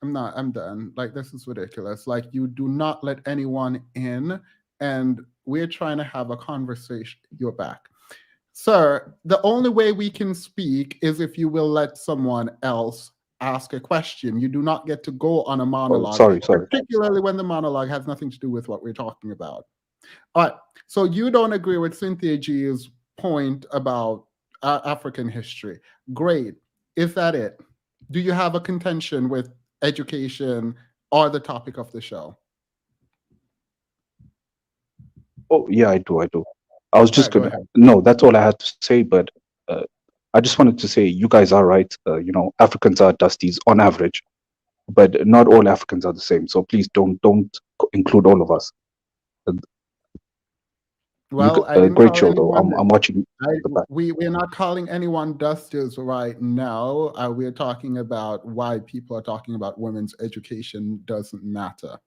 Speaker 2: I'm done. Like, this is ridiculous. Like, you do not let anyone in, and we're trying to have a conversation. You're back. Sir, the only way we can speak is if you will let someone else ask a question. You do not get to go on a
Speaker 11: Oh,
Speaker 2: monologue,
Speaker 11: sorry.
Speaker 2: particularly when the monologue has nothing to do with what we're talking about. All right. So you don't agree with Cynthia G's point about African history. Great. Is that it? Do you have a contention with education or the topic of the show?
Speaker 11: Oh, yeah, I do. I was
Speaker 2: All
Speaker 11: just
Speaker 2: right, go
Speaker 11: gonna.
Speaker 2: ahead.
Speaker 11: No, that's all I had to say. But uh, I just wanted to say you guys are right. Africans are dusties on average, but not all Africans are the same. So please don't include all of us. Uh,
Speaker 2: Well, I didn't
Speaker 11: Great
Speaker 2: call
Speaker 11: show though.
Speaker 2: anyone.
Speaker 11: I'm watching
Speaker 2: I,
Speaker 11: the back.
Speaker 2: we're not calling anyone dusters right now. We're talking about why people are talking about women's education doesn't matter.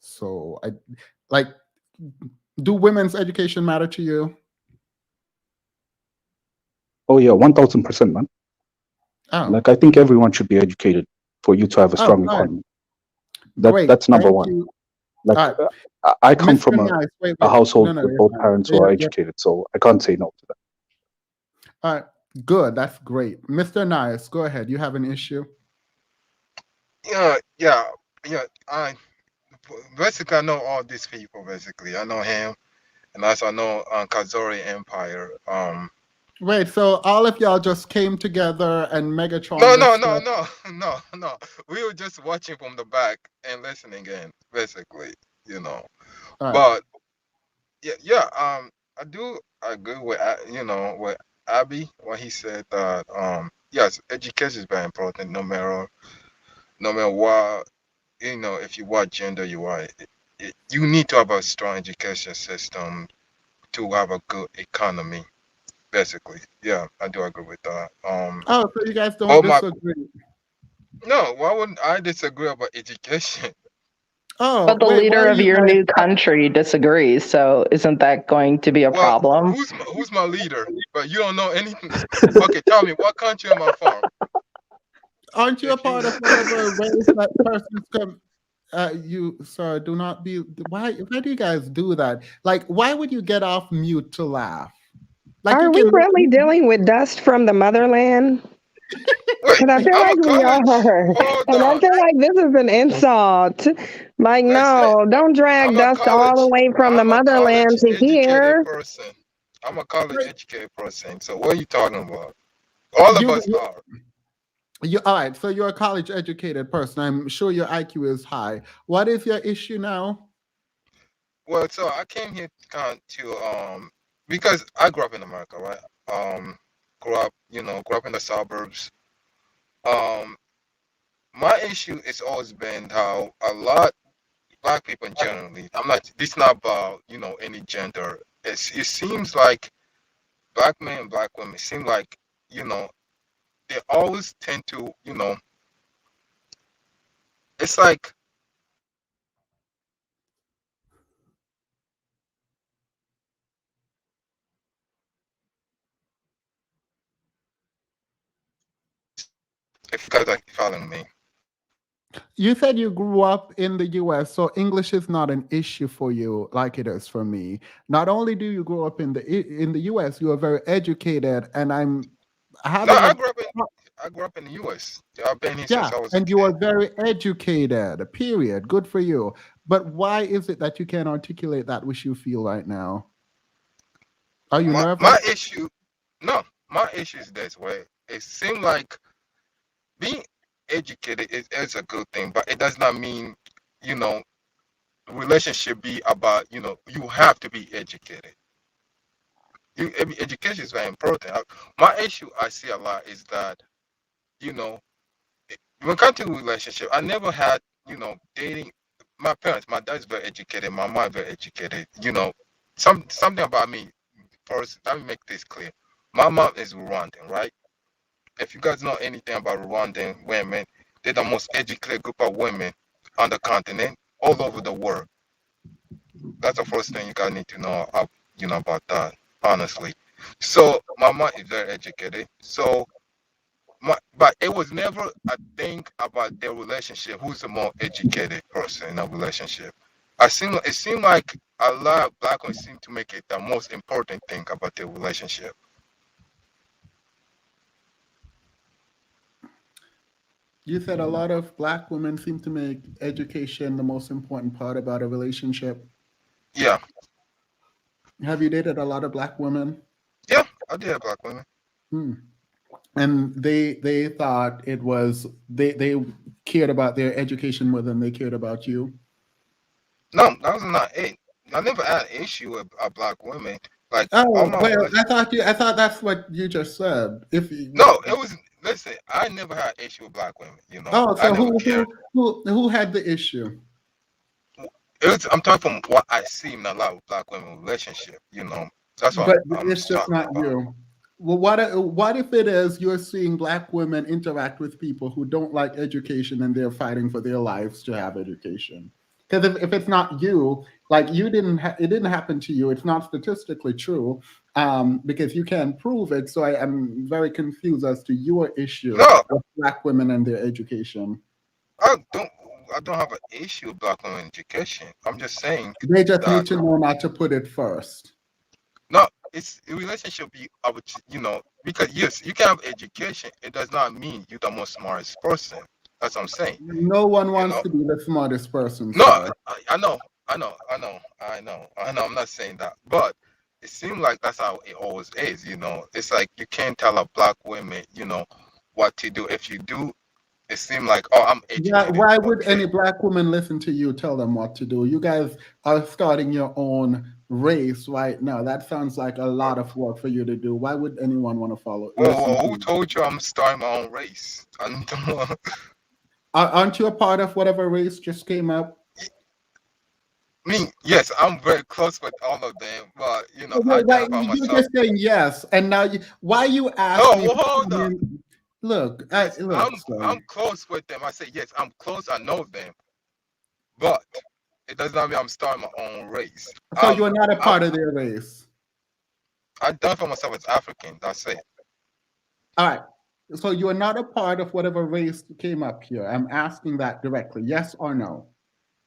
Speaker 2: So I like. Do women's education matter to you?
Speaker 11: Oh yeah, 1000%, man.
Speaker 2: Oh,
Speaker 11: Like I think everyone should be educated for you to have a
Speaker 2: oh,
Speaker 11: strong
Speaker 2: all right.
Speaker 11: economy.
Speaker 2: Great.
Speaker 11: That's number
Speaker 2: Thank
Speaker 11: one.
Speaker 2: you.
Speaker 11: Like
Speaker 2: All right.
Speaker 11: I come
Speaker 2: Mr.
Speaker 11: from
Speaker 2: Nice. Wait,
Speaker 11: a
Speaker 2: wait. No,
Speaker 11: household
Speaker 2: no,
Speaker 11: with
Speaker 2: you're
Speaker 11: both
Speaker 2: fine.
Speaker 11: parents who are educated, so I can't say no to that.
Speaker 2: All right. Good. That's great. Mr. Nice, go ahead. You have an issue?
Speaker 12: Yeah. I basically I know all these people. Basically, I know him, and also I know Kazori Empire.
Speaker 2: Wait, so all of y'all just came together and Megatron
Speaker 12: No,
Speaker 2: just
Speaker 12: no,
Speaker 2: said,
Speaker 12: no, no, no, no. We were just watching from the back and listening in, basically, you know.
Speaker 2: all right.
Speaker 12: But yeah. I do agree with with Abby when he said that yes, education is very important, no matter what, if you what gender you are, you need to have a strong education system to have a good economy. Basically, yeah, I do agree with that.
Speaker 2: Oh, so you guys don't
Speaker 12: But my
Speaker 2: disagree.
Speaker 12: no, why wouldn't I disagree about education?
Speaker 2: Oh,
Speaker 10: But the
Speaker 2: wait, why
Speaker 10: leader
Speaker 2: are
Speaker 10: of
Speaker 2: you
Speaker 10: your
Speaker 2: guys
Speaker 10: new country disagrees. So isn't that going to be a
Speaker 12: Well,
Speaker 10: problem?
Speaker 12: who's my leader? But you don't know anything. Okay, tell me what country am I from?
Speaker 2: aren't you a
Speaker 12: If you
Speaker 2: part of whatever race that person's come? You, sir, do not be. Why do you guys do that? Like, why would you get off mute to laugh? Like,
Speaker 6: Are
Speaker 2: you
Speaker 6: we
Speaker 2: can.
Speaker 6: really dealing with dust from the motherland?
Speaker 12: wait,
Speaker 6: And I feel
Speaker 12: I'm a
Speaker 6: like we
Speaker 12: college.
Speaker 6: are.
Speaker 12: Hold
Speaker 6: And I
Speaker 12: on,
Speaker 6: feel like this is an insult. Like,
Speaker 12: listen.
Speaker 6: no, don't
Speaker 12: I'm
Speaker 6: drag
Speaker 12: a
Speaker 6: dust all the
Speaker 12: college.
Speaker 6: way from the
Speaker 12: I'm a college
Speaker 6: motherland to
Speaker 12: educated
Speaker 6: here.
Speaker 12: person. I'm a college
Speaker 2: Wait,
Speaker 12: educated person. So what are you talking about? All of
Speaker 2: you,
Speaker 12: us are.
Speaker 2: all right. So you're a college educated person. I'm sure your IQ is high. What is your issue now?
Speaker 12: Well, so I came here to because I grew up in America, right? Grew up in the suburbs. Um, my issue has always been how a lot black people generally. I'm not. This is not about any gender. It seems like black men and black women seem like you know they always tend to it's like if you guys are following me.
Speaker 2: You said you grew up in the US, so English is not an issue for you like it is for me. Not only do you grow up in the US, you are very educated, and I'm
Speaker 12: No,
Speaker 2: having
Speaker 12: I
Speaker 2: a
Speaker 12: grew up in I grew up in the U.S. Yeah, I've been here
Speaker 2: yeah,
Speaker 12: since I was a
Speaker 2: and you
Speaker 12: kid.
Speaker 2: are very educated. Period. Good for you. But why is it that you can't articulate that which you feel right now? Are you
Speaker 12: My
Speaker 2: nervous?
Speaker 12: issue, no, my issue is this way. It seems like being educated is a good thing, but it does not mean, you know, relationship be about, you have to be educated. Education is very important. My issue I see a lot is that, you know, when it comes to relationship, I never had, dating. My parents, my dad's very educated, my mom very educated. Something about me. First, let me make this clear. My mom is Rwandan, right? If you guys know anything about Rwandan women, they're the most educated group of women on the continent, all over the world. That's the first thing you guys need to know, about that, honestly. So my mom is very educated. So but it was never a thing about their relationship. Who's the more educated person in a relationship? It seemed like a lot of black women seem to make it the most important thing about their relationship.
Speaker 2: You said a lot of black women seem to make education the most important part about a relationship.
Speaker 12: Yeah,
Speaker 2: Have you dated a lot of black women?
Speaker 12: yeah, I did have black women.
Speaker 2: Hmm. And they thought it was they cared about their education more than they cared about you.
Speaker 12: No, that was not it. I never had an issue with black women. Like all
Speaker 2: Oh
Speaker 12: my
Speaker 2: well,
Speaker 12: relationships.
Speaker 2: I thought that's what you just said. If you,
Speaker 12: No, it was. Listen, I never had an issue with black women. You know,
Speaker 2: oh,
Speaker 12: I
Speaker 2: so
Speaker 12: never cared.
Speaker 2: who had the issue?
Speaker 12: I'm talking from what I see in a lot of black women relationship. You know, that's what
Speaker 2: But
Speaker 12: I'm
Speaker 2: it's just
Speaker 12: talking
Speaker 2: not
Speaker 12: about.
Speaker 2: you. Well, what if it is you're seeing black women interact with people who don't like education and they're fighting for their lives to have education? Because if it's not you, like you it didn't happen to you. It's not statistically true, because you can't prove it. So I am very confused as to your issue
Speaker 12: No,
Speaker 2: with black women and their education.
Speaker 12: I don't. I don't have an issue with black women education. I'm just saying
Speaker 2: They just
Speaker 12: that
Speaker 2: need to know not to put it first.
Speaker 12: no, it's a relationship. You know, because yes, you can have education. It does not mean you're the most smartest person. That's what I'm saying.
Speaker 2: No one
Speaker 12: You
Speaker 2: wants
Speaker 12: know,
Speaker 2: to be the smartest person,
Speaker 12: no,
Speaker 2: sir.
Speaker 12: I know, I know. I'm not saying that, but it seems like that's how it always is. You know, it's like you can't tell a black woman, you know, what to do. If you do, it seems like, oh, I'm
Speaker 2: Yeah,
Speaker 12: educated.
Speaker 2: why would
Speaker 12: Okay,
Speaker 2: any black woman listen to you tell them what to do? You guys are starting your own race right now. That sounds like a lot of work for you to do. Why would anyone want to listen to
Speaker 12: who
Speaker 2: you?
Speaker 12: told you I'm starting my own race?
Speaker 2: Aren't you a part of whatever race just came up?
Speaker 12: Me, yes, I'm very close with all of them, but you know, I
Speaker 2: Wait,
Speaker 12: identify
Speaker 2: you're
Speaker 12: myself.
Speaker 2: just saying yes, and now why you ask
Speaker 12: No,
Speaker 2: me?
Speaker 12: well, hold up.
Speaker 2: Look,
Speaker 12: Yes,
Speaker 2: look, sir.
Speaker 12: I'm close with them. I say yes, I'm close. I know them, but it does not mean I'm starting my own race.
Speaker 2: So you're not a part of their race.
Speaker 12: I identify myself as African. That's it.
Speaker 2: All right. So you are not a part of whatever race came up here. I'm asking that directly. Yes or no?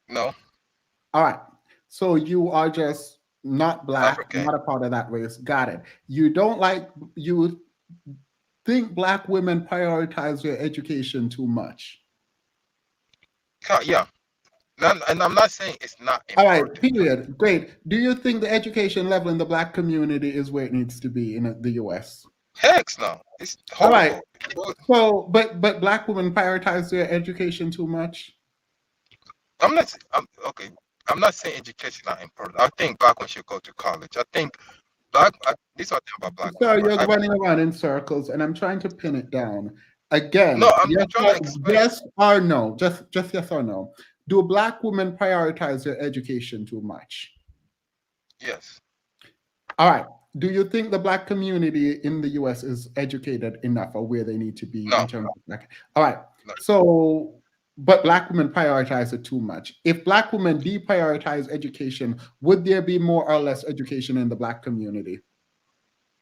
Speaker 12: No,
Speaker 2: All right. So you are just not black,
Speaker 12: African.
Speaker 2: not a part of that race. Got it. You think black women prioritize their education too much.
Speaker 12: Yeah, and I'm not saying it's not
Speaker 2: All right,
Speaker 12: important.
Speaker 2: period. Great. Do you think the education level in the black community is where it needs to be in the US?
Speaker 12: Heck no, it's
Speaker 2: All right.
Speaker 12: horrible.
Speaker 2: So, but black women prioritize their education too much.
Speaker 12: Okay. I'm not saying education is not important. I think black women should go to college. I think this is what I think about black
Speaker 2: So
Speaker 12: women.
Speaker 2: you're
Speaker 12: Right?
Speaker 2: running around in circles, and I'm trying to pin it down. Again,
Speaker 12: No, I'm trying to explain.
Speaker 2: yes or no? Just yes or no. Do black women prioritize their education too much?
Speaker 12: Yes.
Speaker 2: All right. Do you think the black community in the US is educated enough or where they need to be
Speaker 12: No.
Speaker 2: in terms of black? All right.
Speaker 12: No.
Speaker 2: So, but black women prioritize it too much. If black women deprioritize education, would there be more or less education in the black community?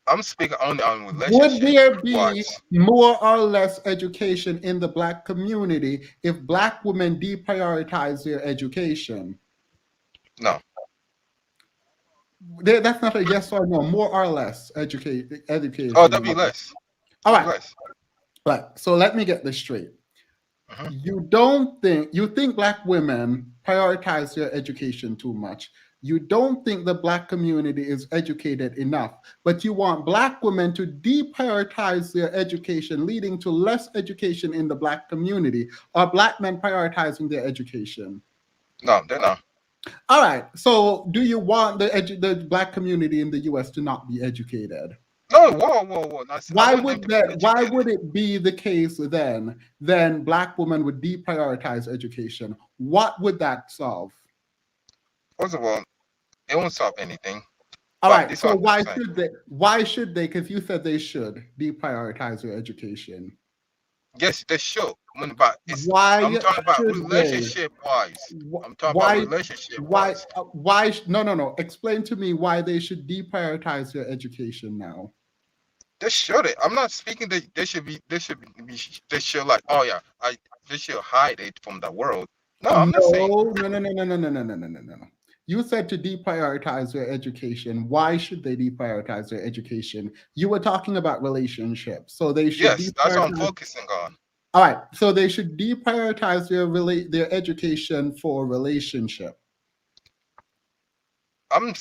Speaker 12: I'm speaking only on relationship.
Speaker 2: Would there be
Speaker 12: wise.
Speaker 2: more or less education in the black community if black women deprioritize their education?
Speaker 12: No.
Speaker 2: That's not a yes or no. More or less education.
Speaker 12: Oh, that'd be less.
Speaker 2: All right.
Speaker 12: Less.
Speaker 2: Right. So let me get this straight.
Speaker 12: Mhm.
Speaker 2: You think black women prioritize their education too much. You don't think the black community is educated enough, but you want black women to deprioritize their education, leading to less education in the black community. Are black men prioritizing their education?
Speaker 12: No, they're not.
Speaker 2: All right. So do you want the black community in the US to not be educated?
Speaker 12: No, whoa.
Speaker 2: Why would it be the case then black women would deprioritize education? What would that solve?
Speaker 12: First of all, it won't solve anything.
Speaker 2: All right, so why should they? Because you said they should deprioritize their education.
Speaker 12: Yes, they should. But
Speaker 2: I'm
Speaker 12: talking about relationship wise. I'm talking about relationship wise.
Speaker 2: Why? No. Explain to me why they should deprioritize their education now.
Speaker 12: They should it. I'm not speaking that they should like, oh yeah, they should hide it from the world. No, I'm not saying.
Speaker 2: No. You said to deprioritize their education. Why should they deprioritize their education? You were talking about relationships, so they should
Speaker 12: Yes, that's what I'm
Speaker 2: deprioritize.
Speaker 12: focusing on.
Speaker 2: All right, so they should deprioritize their education for relationship.
Speaker 12: I'm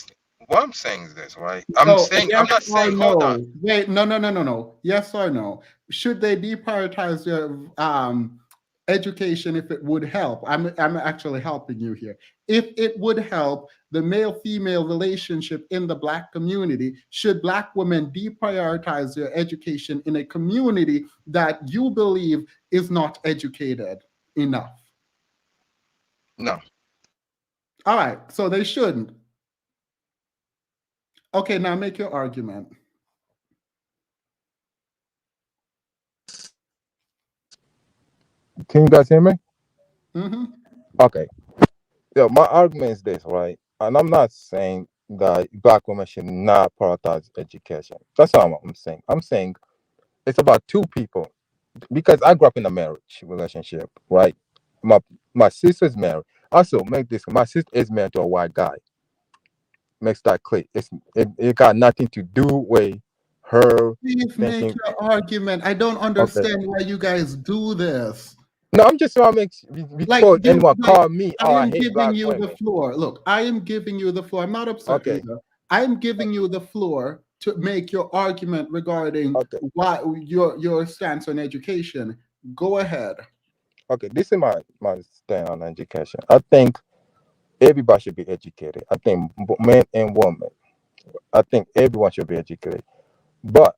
Speaker 12: what I'm saying is this, right? I'm
Speaker 2: So
Speaker 12: saying I'm
Speaker 2: yes
Speaker 12: not
Speaker 2: or
Speaker 12: saying hold on.
Speaker 2: no? Wait, no. Yes or no? Should they deprioritize their education if it would help? I'm actually helping you here. If it would help the male-female relationship in the Black community, should Black women deprioritize their education in a community that you believe is not educated enough?
Speaker 12: No.
Speaker 2: All right, so they shouldn't. Okay, now make your argument.
Speaker 13: Can you guys hear me?
Speaker 2: Mm-hmm.
Speaker 13: Okay. Yeah, my argument is this, right? And I'm not saying that Black women should not prioritize education. That's not what I'm saying. I'm saying it's about two people. Because I grew up in a marriage relationship, right? My sister's married. Also, make this my sister is married to a white guy. Makes that clear. It got nothing to do with her
Speaker 2: Please make
Speaker 13: thinking.
Speaker 2: your argument. I don't
Speaker 13: Okay.
Speaker 2: understand why you guys do this.
Speaker 13: No, I'm just trying to make
Speaker 2: Like
Speaker 13: before
Speaker 2: you,
Speaker 13: anyone
Speaker 2: like
Speaker 13: call me,
Speaker 2: I
Speaker 13: oh, I
Speaker 2: am
Speaker 13: hate
Speaker 2: giving
Speaker 13: Black
Speaker 2: you the
Speaker 13: women.
Speaker 2: floor. Look, I am giving you the floor. I'm not upset
Speaker 13: Okay.
Speaker 2: either. I'm giving you the floor to make your argument regarding
Speaker 13: Okay.
Speaker 2: why your stance on education. Go ahead.
Speaker 13: Okay. This is my stand on education. I think everybody should be educated. I think men and women. I think everyone should be educated. But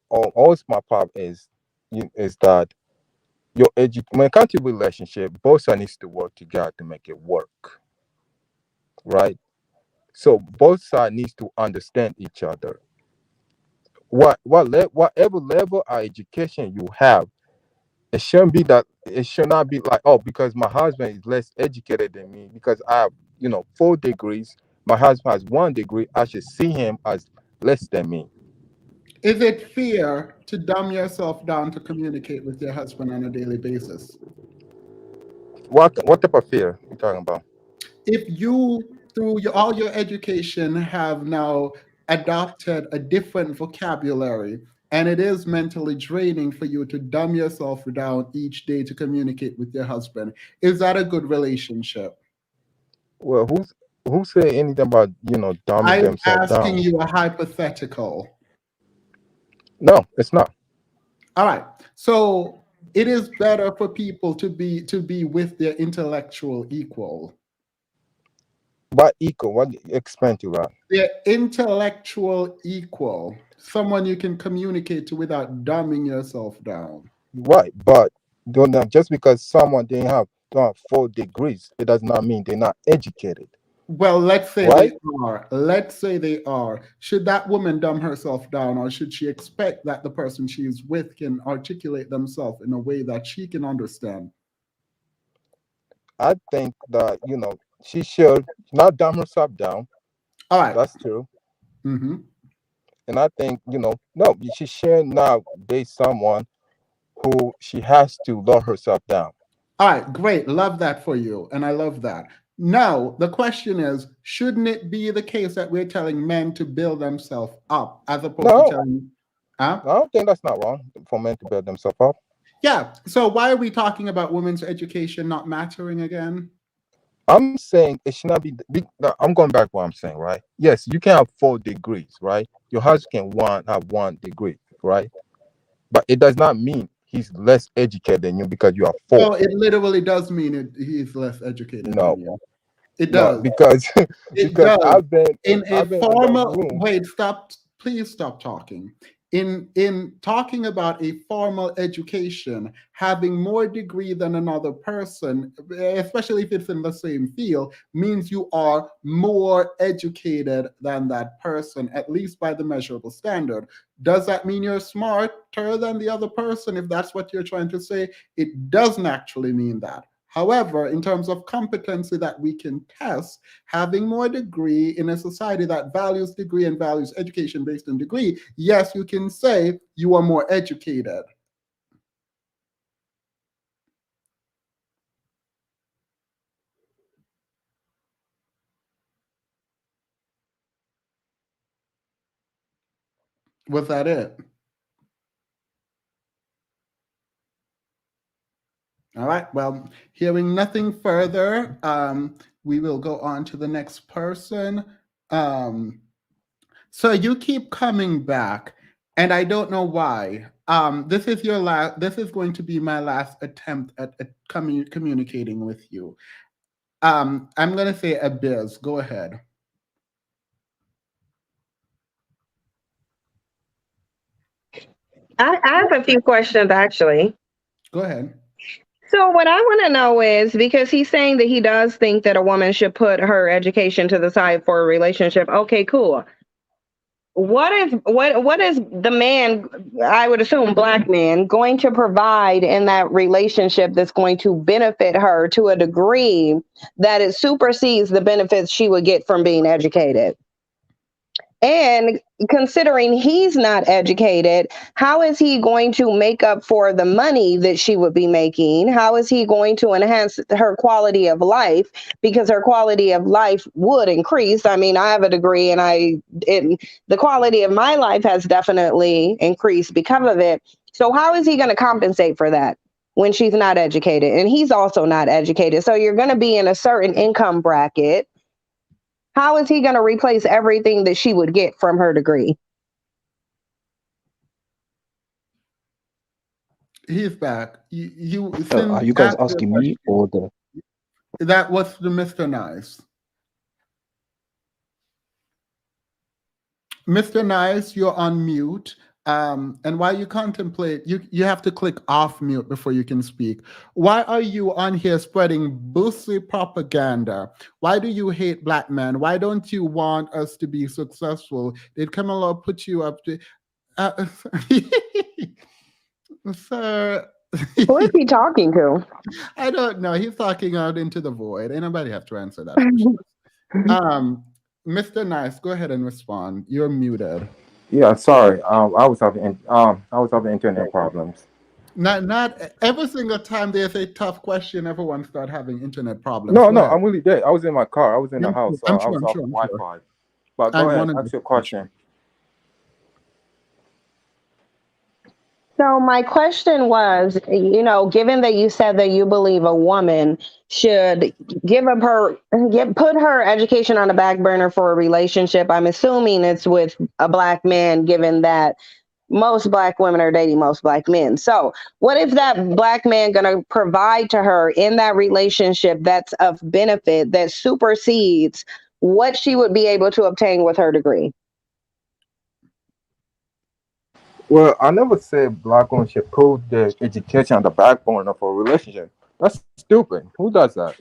Speaker 13: always my problem is that when it comes to relationship, both sides needs to work together to make it work, right? So both sides needs to understand each other. Whatever level of education you have, it shouldn't be that. It should not be like, oh, because my husband is less educated than me, because I have 4 degrees, my husband has 1 degree, I should see him as less than me.
Speaker 2: Is it fair to dumb yourself down to communicate with your husband on a daily basis?
Speaker 13: What type of fear you talking about?
Speaker 2: If you, through all your education, have now adopted a different vocabulary, and it is mentally draining for you to dumb yourself down each day to communicate with your husband, is that a good relationship?
Speaker 13: Well, who said anything about dumbing
Speaker 2: I'm
Speaker 13: themselves
Speaker 2: asking
Speaker 13: down?
Speaker 2: you a hypothetical.
Speaker 13: No, it's not.
Speaker 2: All right. So it is better for people to be with their intellectual equal.
Speaker 13: But equal, what explain to that?
Speaker 2: Their intellectual equal, someone you can communicate to without dumbing yourself down.
Speaker 13: Right, but just because someone don't have 4 degrees, it does not mean they're not educated.
Speaker 2: Well, let's say
Speaker 13: Right?
Speaker 2: they are. Let's say they are. Should that woman dumb herself down, or should she expect that the person she is with can articulate themselves in a way that she can understand?
Speaker 13: I think that she should not dumb herself down.
Speaker 2: All right.
Speaker 13: That's true.
Speaker 2: Mm-hmm.
Speaker 13: And I think no, she should not date someone who she has to lower herself down.
Speaker 2: All right, great. Love that for you. And I love that. Now, the question is, shouldn't it be the case that we're telling men to build themselves up as opposed to
Speaker 13: No,
Speaker 2: telling,
Speaker 13: I don't think that's not wrong for men to build themselves up.
Speaker 2: Yeah. So why are we talking about women's education not mattering again?
Speaker 13: I'm saying it should not be. I'm going back to what I'm saying, right? Yes, you can have 4 degrees, right? Your husband can have 1 degree, right? But it does not mean he's less educated than you because you are 4.
Speaker 2: So it literally does mean he's less educated than you. It does.
Speaker 13: No, because
Speaker 2: It
Speaker 13: because
Speaker 2: does.
Speaker 13: I've been
Speaker 2: In a
Speaker 13: in that
Speaker 2: formal
Speaker 13: room.
Speaker 2: wait, stop, please stop talking. In talking about a formal education, having more degree than another person, especially if it's in the same field, means you are more educated than that person, at least by the measurable standard. Does that mean you're smarter than the other person? If that's what you're trying to say, it doesn't actually mean that. However, in terms of competency that we can test, having more degree in a society that values degree and values education based on degree, yes, you can say you are more educated. Was that it? All right, well, hearing nothing further, we will go on to the next person. So you keep coming back, and I don't know why. This is your last. This is going to be my last attempt at communicating with you. I'm going to say Abiz. Go ahead.
Speaker 6: I have a few questions actually.
Speaker 2: Go ahead.
Speaker 6: So what I want to know is, because he's saying that he does think that a woman should put her education to the side for a relationship. Okay, cool. What is the man, I would assume black man, going to provide in that relationship that's going to benefit her to a degree that it supersedes the benefits she would get from being educated? And considering he's not educated, how is he going to make up for the money that she would be making? How is he going to enhance her quality of life? Because her quality of life would increase. I mean, I have a degree, and the quality of my life has definitely increased because of it. So how is he going to compensate for that when she's not educated? And he's also not educated. So you're going to be in a certain income bracket. How is he going to replace everything that she would get from her degree?
Speaker 2: He's back.
Speaker 11: Are you guys asking me or the?
Speaker 2: That was the Mr. Nice. Mr. Nice, you're on mute. And while you contemplate, you have to click off mute before you can speak. Why are you on here spreading boozy propaganda? Why do you hate black men? Why don't you want us to be successful? Did Kamala put you up to... Sir...
Speaker 6: Who is he talking to?
Speaker 2: I don't know. He's talking out into the void. Ain't nobody have to answer that question. Mr. Nice, go ahead and respond. You're muted.
Speaker 13: Yeah, sorry. I was having internet problems.
Speaker 2: Not every single time there's a tough question, everyone start having internet problems.
Speaker 13: No, I'm really dead. I was in my car. I was in the house. So I was off Wi-Fi. But go ahead, ask your question.
Speaker 6: So my question was, given that you said that you believe a woman should put her education on the back burner for a relationship, I'm assuming it's with a black man, given that most black women are dating most black men. So what is that black man going to provide to her in that relationship that's of benefit, that supersedes what she would be able to obtain with her degree?
Speaker 13: Well, I never said black women should put their education on the backbone of a relationship. That's stupid. Who does that?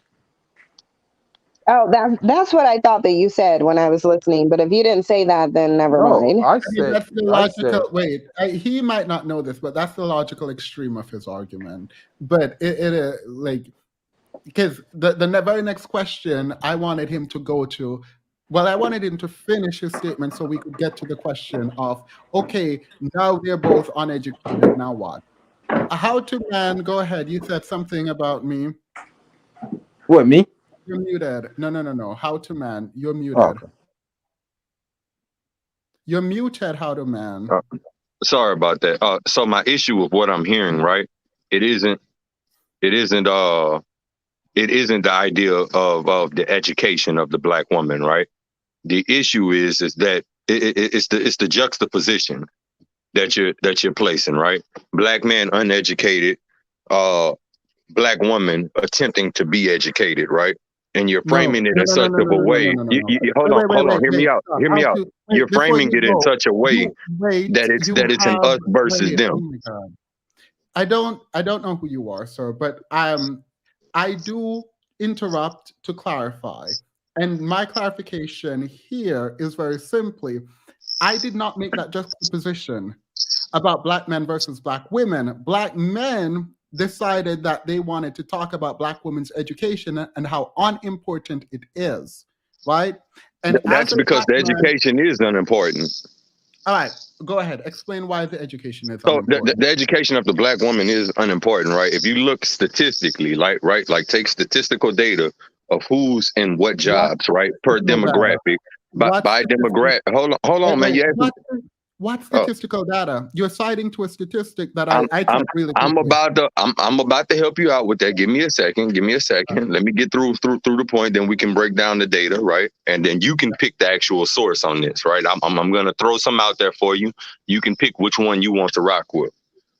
Speaker 6: Oh, that's what I thought that you said when I was listening. But if you didn't say that, then never mind.
Speaker 2: That's the logical. Wait, he might not know this, but that's the logical extreme of his argument. But it is like, because the very next question I wanted him to go to. Well, I wanted him to finish his statement so we could get to the question of, okay, now they're both uneducated. Now what? How to man? Go ahead. You said something about me.
Speaker 13: What, me?
Speaker 2: You're muted. No. How to man? You're muted.
Speaker 13: Oh, okay.
Speaker 2: You're muted. How to man?
Speaker 14: Sorry about that. So my issue with what I'm hearing, right? It isn't the idea of the education of the black woman, right? The issue is that it's the juxtaposition that you're placing, right? Black man uneducated, black woman attempting to be educated, right? And you're framing it in such of a way. Hold on, hear me out. You're framing it in such a way that it's an us versus them.
Speaker 2: Oh, I don't know who you are, sir, but I do interrupt to clarify. And my clarification here is very simply, I did not make that juxtaposition about black men versus black women. Black men decided that they wanted to talk about Black women's education and how unimportant it is, right? And
Speaker 14: That's
Speaker 2: as a
Speaker 14: because
Speaker 2: Black
Speaker 14: the
Speaker 2: man,
Speaker 14: education is unimportant.
Speaker 2: all right, go ahead. Explain why the education is
Speaker 14: So
Speaker 2: unimportant.
Speaker 14: the education of the Black woman is unimportant, right? If you look statistically, like take statistical data of who's in what jobs, right, per
Speaker 2: Statistical data?
Speaker 14: demographic,
Speaker 2: What
Speaker 14: by demographic. Hold on, man.
Speaker 2: wait,
Speaker 14: You asked me.
Speaker 2: what
Speaker 14: Oh,
Speaker 2: statistical data? You're citing to a statistic that
Speaker 14: I'm
Speaker 2: I
Speaker 14: I'm
Speaker 2: can't really
Speaker 14: I'm
Speaker 2: comprehend.
Speaker 14: about to help you out with that. Give me a second. Give me a second. Let me get through the point. Then we can break down the data, right? And then you can pick the actual source on this, right? I'm gonna throw some out there for you. You can pick which one you want to rock with,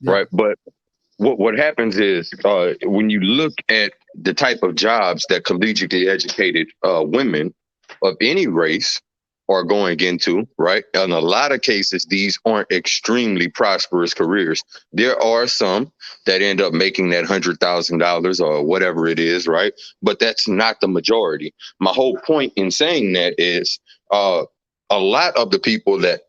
Speaker 14: right? But what happens is when you look at the type of jobs that collegiately educated women of any race are going into, right? In a lot of cases, these aren't extremely prosperous careers. There are some that end up making that $100,000 or whatever it is, right? But that's not the majority. My whole point in saying that is a lot of the people that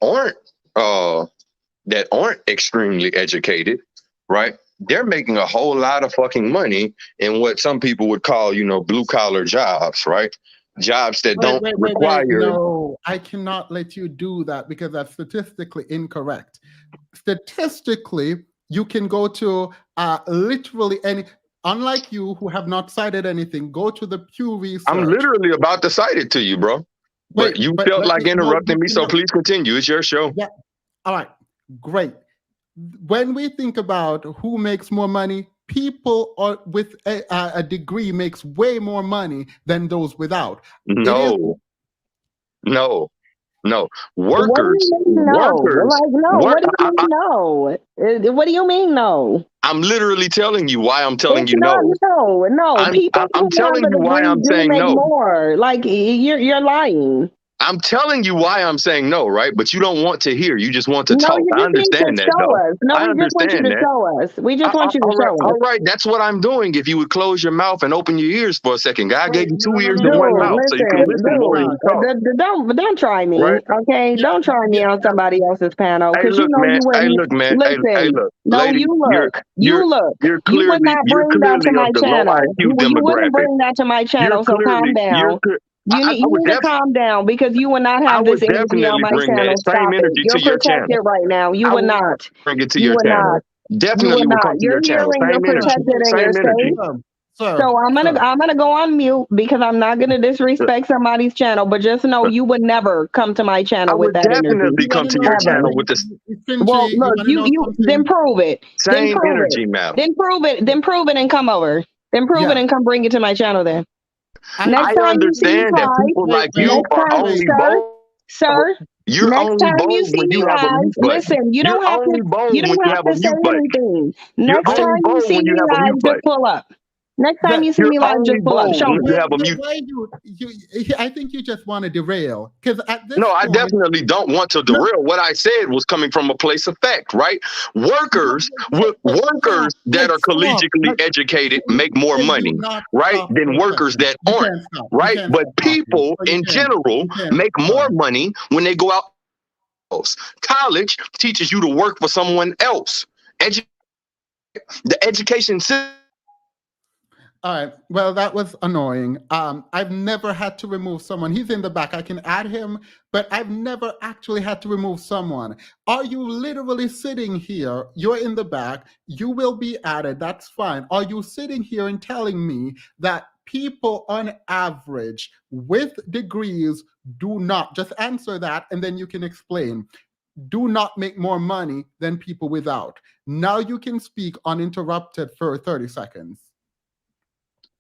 Speaker 14: aren't extremely educated, right? They're making a whole lot of fucking money in what some people would call, blue collar jobs, right? Jobs that don't require.
Speaker 2: No, I cannot let you do that because that's statistically incorrect. Statistically, you can go to literally any. Unlike you, who have not cited anything, go to the Pew Research.
Speaker 14: I'm literally about to cite it to you, bro. But you felt like interrupting me, so please continue. It's your show.
Speaker 2: Yeah. All right. Great. When we think about who makes more money, people with a degree makes way more money than those without.
Speaker 14: No.
Speaker 6: Workers. What do you mean no? What do you mean no?
Speaker 14: I'm literally telling you why I'm telling
Speaker 6: It's
Speaker 14: you no.
Speaker 6: No. People
Speaker 14: I'm telling you why I'm saying
Speaker 6: make
Speaker 14: no.
Speaker 6: more. Like you're lying.
Speaker 14: I'm telling you why I'm saying no, right? But you don't want to hear. You just want to
Speaker 6: No,
Speaker 14: talk.
Speaker 6: you
Speaker 14: I
Speaker 6: just need to
Speaker 14: understand that,
Speaker 6: show
Speaker 14: though.
Speaker 6: us. No,
Speaker 14: I
Speaker 6: we just want you
Speaker 14: understand
Speaker 6: to
Speaker 14: that.
Speaker 6: show us. We just want you to show us.
Speaker 14: All right, that's what I'm doing. If you would close your mouth and open your ears for a second. God gave you 2 ears and one mouth, so you can listen more than you talk.
Speaker 6: Don't try me,
Speaker 14: Right?
Speaker 6: okay? Don't try me on somebody else's panel
Speaker 14: Hey,
Speaker 6: because you
Speaker 14: look,
Speaker 6: know
Speaker 14: man.
Speaker 6: you wouldn't.
Speaker 14: Hey, look, man. Hey, look,
Speaker 6: No,
Speaker 14: lady.
Speaker 6: you look.
Speaker 14: You're
Speaker 6: You
Speaker 14: clearly
Speaker 6: would not bring that to my
Speaker 14: of the
Speaker 6: channel.
Speaker 14: low IQ
Speaker 6: You wouldn't
Speaker 14: demographic.
Speaker 6: bring that to my channel. So calm down. You
Speaker 14: I
Speaker 6: need
Speaker 14: would
Speaker 6: to calm down because you would not
Speaker 14: I
Speaker 6: have
Speaker 14: would
Speaker 6: this energy on
Speaker 14: definitely
Speaker 6: my
Speaker 14: bring
Speaker 6: channel.
Speaker 14: that same
Speaker 6: Stop it.
Speaker 14: energy
Speaker 6: You're
Speaker 14: to your channel.
Speaker 6: protected right now. You
Speaker 14: I
Speaker 6: would
Speaker 14: would
Speaker 6: not.
Speaker 14: bring it to
Speaker 6: You
Speaker 14: your
Speaker 6: would
Speaker 14: channel.
Speaker 6: not.
Speaker 14: Definitely
Speaker 6: You would
Speaker 14: would
Speaker 6: not.
Speaker 14: come to
Speaker 6: You're
Speaker 14: your channel.
Speaker 6: hearing. You're
Speaker 14: Same energy.
Speaker 6: protected and you're
Speaker 14: Same energy.
Speaker 6: safe. So I'm gonna go on mute because I'm not gonna disrespect somebody's channel. But just know you would never come to my
Speaker 14: I
Speaker 6: channel with
Speaker 14: would
Speaker 6: that energy.
Speaker 14: definitely come to your channel with this
Speaker 6: Well, look, you then prove it. Then
Speaker 14: same
Speaker 6: prove
Speaker 14: energy,
Speaker 6: it.
Speaker 14: ma'am.
Speaker 6: Then prove it. Then prove it and come over. Then prove it and come bring it to my channel. Then next
Speaker 14: I
Speaker 6: time you see me
Speaker 14: understand that
Speaker 6: live,
Speaker 14: people like you
Speaker 6: next
Speaker 14: are
Speaker 6: time,
Speaker 14: only
Speaker 6: sir,
Speaker 14: bold.
Speaker 6: sir.
Speaker 14: You're
Speaker 6: Next
Speaker 14: only
Speaker 6: time you
Speaker 14: bold
Speaker 6: see
Speaker 14: when
Speaker 6: me
Speaker 14: you have a
Speaker 6: live,
Speaker 14: mute button.
Speaker 6: listen. You
Speaker 14: You're
Speaker 6: don't have
Speaker 14: only
Speaker 6: to.
Speaker 14: bold
Speaker 6: You
Speaker 14: when
Speaker 6: don't
Speaker 14: you
Speaker 6: have
Speaker 14: have
Speaker 6: to
Speaker 14: a
Speaker 6: say
Speaker 14: mute button.
Speaker 6: anything.
Speaker 14: You're
Speaker 6: Next
Speaker 14: only
Speaker 6: time you
Speaker 14: bold
Speaker 6: see
Speaker 14: when
Speaker 6: me
Speaker 14: you have a
Speaker 6: live,
Speaker 14: mute
Speaker 6: just
Speaker 14: button.
Speaker 6: pull up. Next time you see
Speaker 14: You're
Speaker 6: me live,
Speaker 14: only
Speaker 6: just pull up.
Speaker 14: bold
Speaker 6: Show
Speaker 14: when
Speaker 6: me.
Speaker 14: you have a mute.
Speaker 2: Why I think you just want to derail because at this
Speaker 14: No, I
Speaker 2: point,
Speaker 14: definitely don't want to derail. What I said was coming from a place of fact, right? Workers that are collegiately educated make more money, right, than workers that aren't, right? But people in general make more money when they go out. College teaches you to work for someone else. The education system.
Speaker 2: All right. Well, that was annoying. I've never had to remove someone. He's in the back. I can add him, but I've never actually had to remove someone. Are you literally sitting here? You're in the back. You will be added. That's fine. Are you sitting here and telling me that people on average with degrees do not, just answer that and then you can explain, do not make more money than people without? Now you can speak uninterrupted for 30 seconds.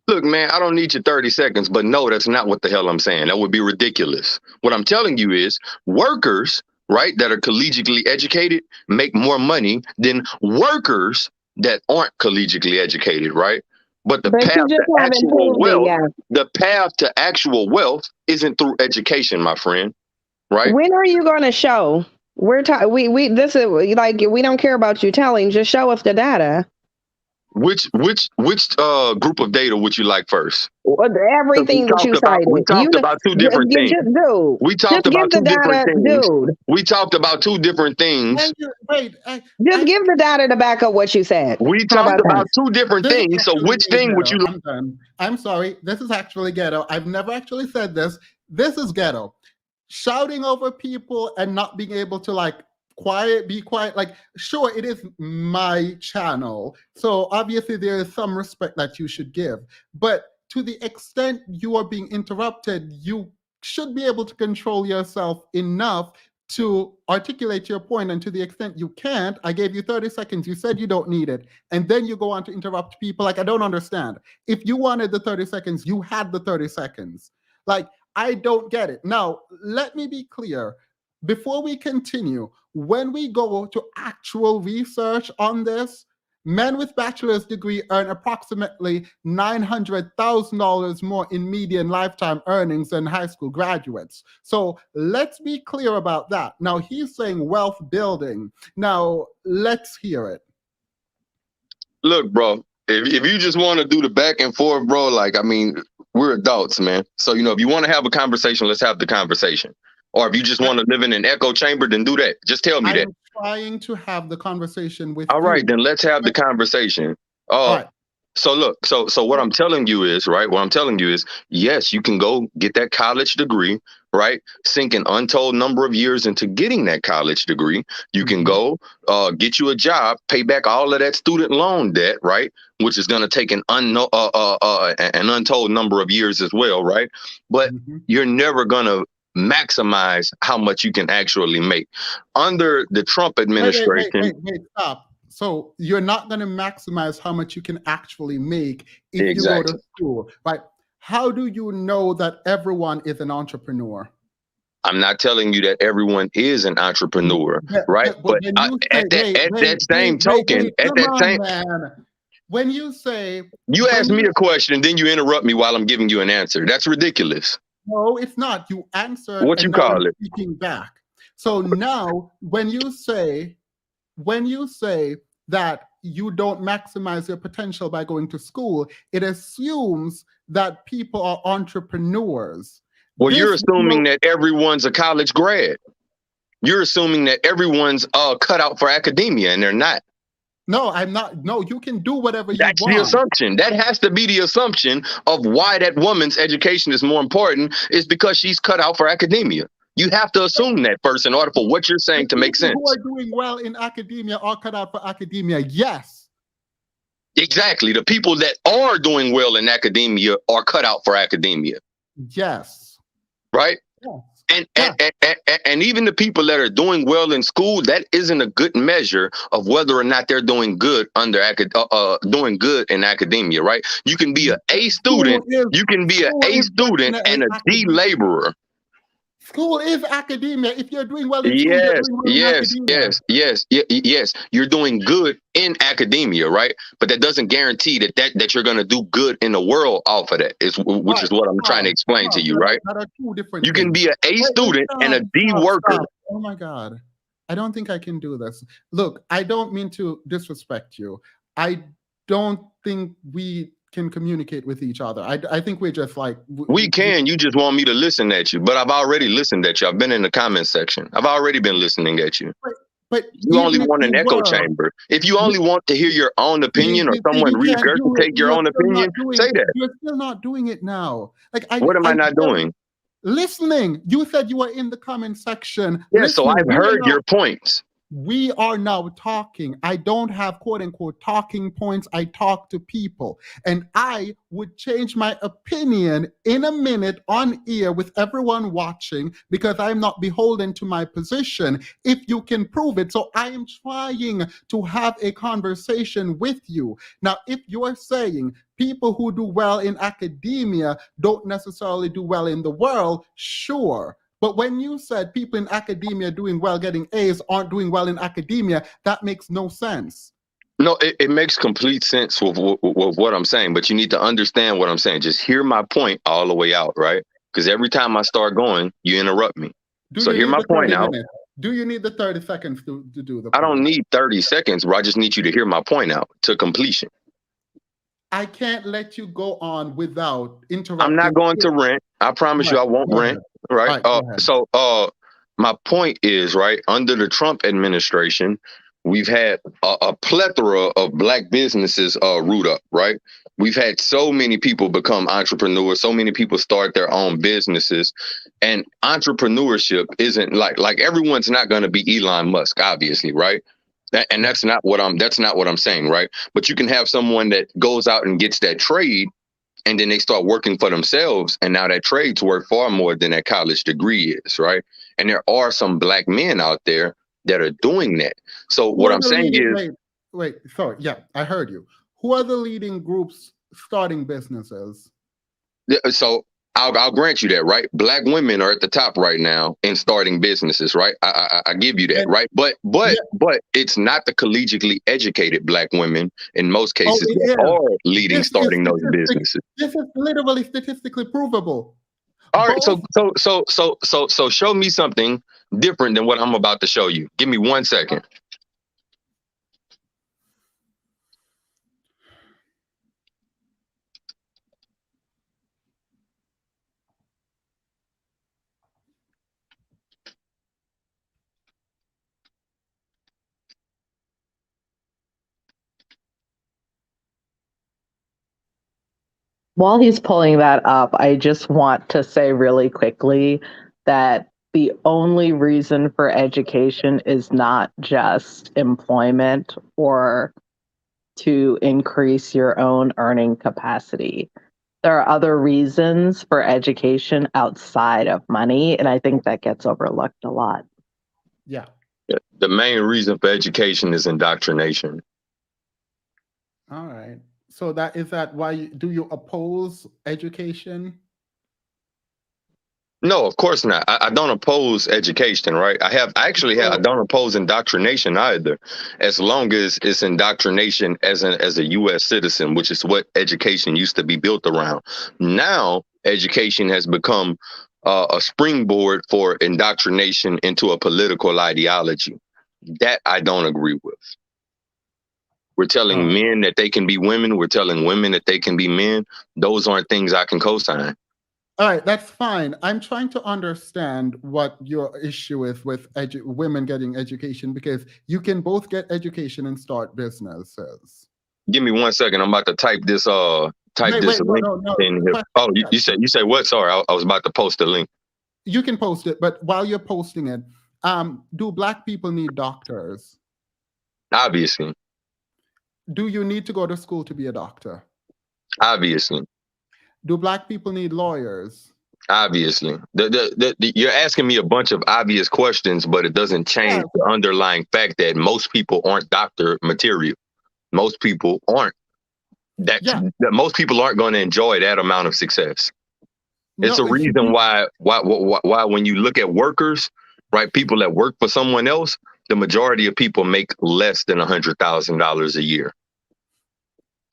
Speaker 14: Look, man, I don't need your 30 seconds, but no, that's not what the hell I'm saying. That would be ridiculous. What I'm telling you is workers, right, that are collegiately educated make more money than workers that aren't collegiately educated, right? But the path
Speaker 6: you just
Speaker 14: to
Speaker 6: haven't
Speaker 14: actual
Speaker 6: proved it
Speaker 14: wealth,
Speaker 6: yet.
Speaker 14: the path to actual wealth isn't through education, my friend, right?
Speaker 6: When are you going to show? This is like we don't care about you telling. Just show us the data.
Speaker 14: Which group of data would you like first?
Speaker 6: Well, everything that you cited.
Speaker 14: We talked about two different things.
Speaker 6: Dude,
Speaker 14: We talked
Speaker 6: just give
Speaker 14: about
Speaker 6: the
Speaker 14: two different
Speaker 6: data,
Speaker 14: things.
Speaker 6: dude.
Speaker 14: We talked about two different things.
Speaker 6: Just give the data to back up what you said.
Speaker 14: We
Speaker 6: How
Speaker 14: talked
Speaker 6: about
Speaker 14: about two different
Speaker 2: This is
Speaker 14: things. So
Speaker 2: actually
Speaker 14: which thing would
Speaker 2: ghetto.
Speaker 14: you?
Speaker 2: I'm done. I'm sorry. This is actually ghetto. I've never actually said this. This is ghetto. Shouting over people and not being able to like be quiet. Like, sure, it is my channel. So obviously there is some respect that you should give. But to the extent you are being interrupted, you should be able to control yourself enough to articulate your point. And to the extent you can't, I gave you 30 seconds. You said you don't need it. And then you go on to interrupt people. Like, I don't understand. If you wanted the 30 seconds, you had the 30 seconds. Like, I don't get it. Now, let me be clear. Before we continue, when we go to actual research on this, men with bachelor's degree earn approximately $900,000 more in median lifetime earnings than high school graduates. So let's be clear about that. Now, he's saying wealth building. Now, let's hear it.
Speaker 14: Look, bro, if you just want to do the back and forth, bro, like, I mean, we're adults, man. So, you know, if you want to have a conversation, let's have the conversation. Or if you just want to live in an echo chamber, then do that. Just tell me that.
Speaker 2: I'm trying to have the conversation with
Speaker 14: All right,
Speaker 2: you.
Speaker 14: then let's have the conversation.
Speaker 2: All right.
Speaker 14: So look, so what I'm telling you is, right? What I'm telling you is, yes, you can go get that college degree, right? Sink an untold number of years into getting that college degree. You can go get you a job, pay back all of that student loan debt, right? Which is going to take an untold number of years as well, right? But you're never going to maximize how much you can actually make. Under the Trump administration.
Speaker 2: Wait, stop. So you're not going to maximize how much you can actually make if you go to school, right? How do you know that everyone is an entrepreneur?
Speaker 14: I'm not telling you that everyone is an entrepreneur, right? But at that same token,
Speaker 2: when you say
Speaker 14: you ask me a question, then you interrupt me while I'm giving you an answer. That's ridiculous.
Speaker 2: No, it's not. You answered.
Speaker 14: What you call it?
Speaker 2: Speaking back. So now, when you say that you don't maximize your potential by going to school, it assumes that people are entrepreneurs.
Speaker 14: Well, you're assuming that everyone's a college grad. You're assuming that everyone's cut out for academia, and they're not.
Speaker 2: No, I'm not. No, you can do whatever you
Speaker 14: want. That's the assumption. That has to be the assumption of why that woman's education is more important, is because she's cut out for academia. You have to assume that first in order for what you're saying to make sense.
Speaker 2: People who are doing well in academia are cut out for academia. Yes.
Speaker 14: Exactly. The people that are doing well in academia are cut out for academia.
Speaker 2: Yes.
Speaker 14: Right? Yes. And even the people that are doing well in school, that isn't a good measure of whether or not they're doing good doing good in academia, right? You can be an A student, you can be an A student and a D laborer.
Speaker 2: School is academia. If you're doing well in school, you're doing well in academia.
Speaker 14: Yes. You're doing good in academia, right? But that doesn't guarantee that you're going to do good in the world off of that, which is what I'm trying to explain to you, right?
Speaker 2: That are two different
Speaker 14: you can be an A student and a D worker.
Speaker 2: Oh my God. I don't think I can do this. Look, I don't mean to disrespect you. I don't think we can communicate with each other. I think we're just like
Speaker 14: we can. You just want me to listen at you, but I've already listened at you. I've been in the comment section. I've already been listening at you.
Speaker 2: But
Speaker 14: you only want an echo chamber. If you only want to hear your own opinion or someone regurgitate your own opinion, say that.
Speaker 2: You're still not doing it now. Like,
Speaker 14: what am I not doing?
Speaker 2: Listening. You said you were in the comment section.
Speaker 14: Yeah, so I've heard your points.
Speaker 2: We are now talking. I don't have quote unquote talking points. I talk to people, and I would change my opinion in a minute on air with everyone watching because I'm not beholden to my position if you can prove it. So I am trying to have a conversation with you. Now, if you're saying people who do well in academia don't necessarily do well in the world, sure. But when you said people in academia doing well, getting A's, aren't doing well in academia, that makes no sense.
Speaker 14: No, it makes complete sense with what I'm saying, but you need to understand what I'm saying. Just hear my point all the way out, right? Because every time I start going, you interrupt me. So hear my point out.
Speaker 2: Do you need the 30 seconds to do the point?
Speaker 14: I don't need 30 seconds, bro. I just need you to hear my point out to completion.
Speaker 2: I can't let you go on without interrupting.
Speaker 14: I'm not going to rent. I promise you I won't rent. Right. So my point is, right, under the Trump administration, we've had a plethora of black businesses root up, right? We've had so many people become entrepreneurs, so many people start their own businesses. And entrepreneurship isn't like everyone's not going to be Elon Musk, obviously, right? And that's not what I'm saying, right? But you can have someone that goes out and gets that trade, and then they start working for themselves, and now that trade's worth far more than that college degree is, right? And there are some black men out there that are doing that. So what I'm saying is,
Speaker 2: sorry, yeah, I heard you. Who are the leading groups starting businesses?
Speaker 14: So I'll grant you that, right? Black women are at the top right now in starting businesses, right? I give you that, right? But it's not the collegiately educated black women in most cases that are leading starting those businesses.
Speaker 2: This is literally statistically provable.
Speaker 14: All right, so show me something different than what I'm about to show you. Give me 1 second.
Speaker 15: While he's pulling that up, I just want to say really quickly that the only reason for education is not just employment or to increase your own earning capacity. There are other reasons for education outside of money, and I think that gets overlooked a lot.
Speaker 2: Yeah.
Speaker 14: The main reason for education is indoctrination.
Speaker 2: All right. So is that why do you oppose education?
Speaker 14: No, of course not. I don't oppose education, right? I don't oppose indoctrination either, as long as it's indoctrination as a U.S. citizen, which is what education used to be built around. Now, education has become a springboard for indoctrination into a political ideology. That I don't agree with. We're telling men that they can be women. We're telling women that they can be men. Those aren't things I can co-sign.
Speaker 2: All right, that's fine. I'm trying to understand what your issue is with women getting education, because you can both get education and start businesses.
Speaker 14: Give me 1 second. I'm about to type this link in here. Oh, you said what? Sorry, I was about to post the link.
Speaker 2: You can post it, but while you're posting it, do black people need doctors?
Speaker 14: Obviously.
Speaker 2: Do you need to go to school to be a doctor?
Speaker 14: Obviously.
Speaker 2: Do black people need lawyers?
Speaker 14: Obviously. You're asking me a bunch of obvious questions, but it doesn't change the underlying fact that most people aren't doctor material. Most people aren't. Most people aren't going to enjoy that amount of success. It's a reason why when you look at workers, right, people that work for someone else, the majority of people make less than $100,000 a year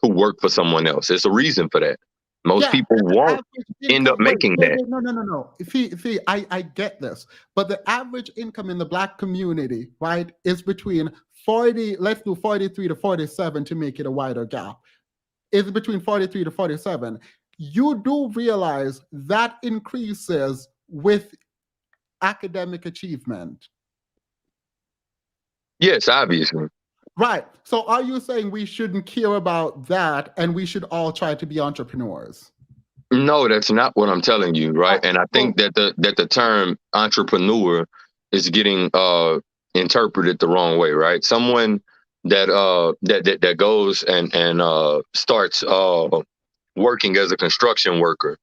Speaker 14: who work for someone else. There's a reason for that. Most people won't end up making that.
Speaker 2: No. See, I get this, but the average income in the black community, right, is between 40, let's do 43 to 47 to make it a wider gap. Is between 43 to 47. You do realize that increases with academic achievement.
Speaker 14: Yes, obviously.
Speaker 2: Right. So are you saying we shouldn't care about that and we should all try to be entrepreneurs?
Speaker 14: No, that's not what I'm telling you, right? And I think that the term entrepreneur is getting interpreted the wrong way, right? Someone that goes and starts working as a construction worker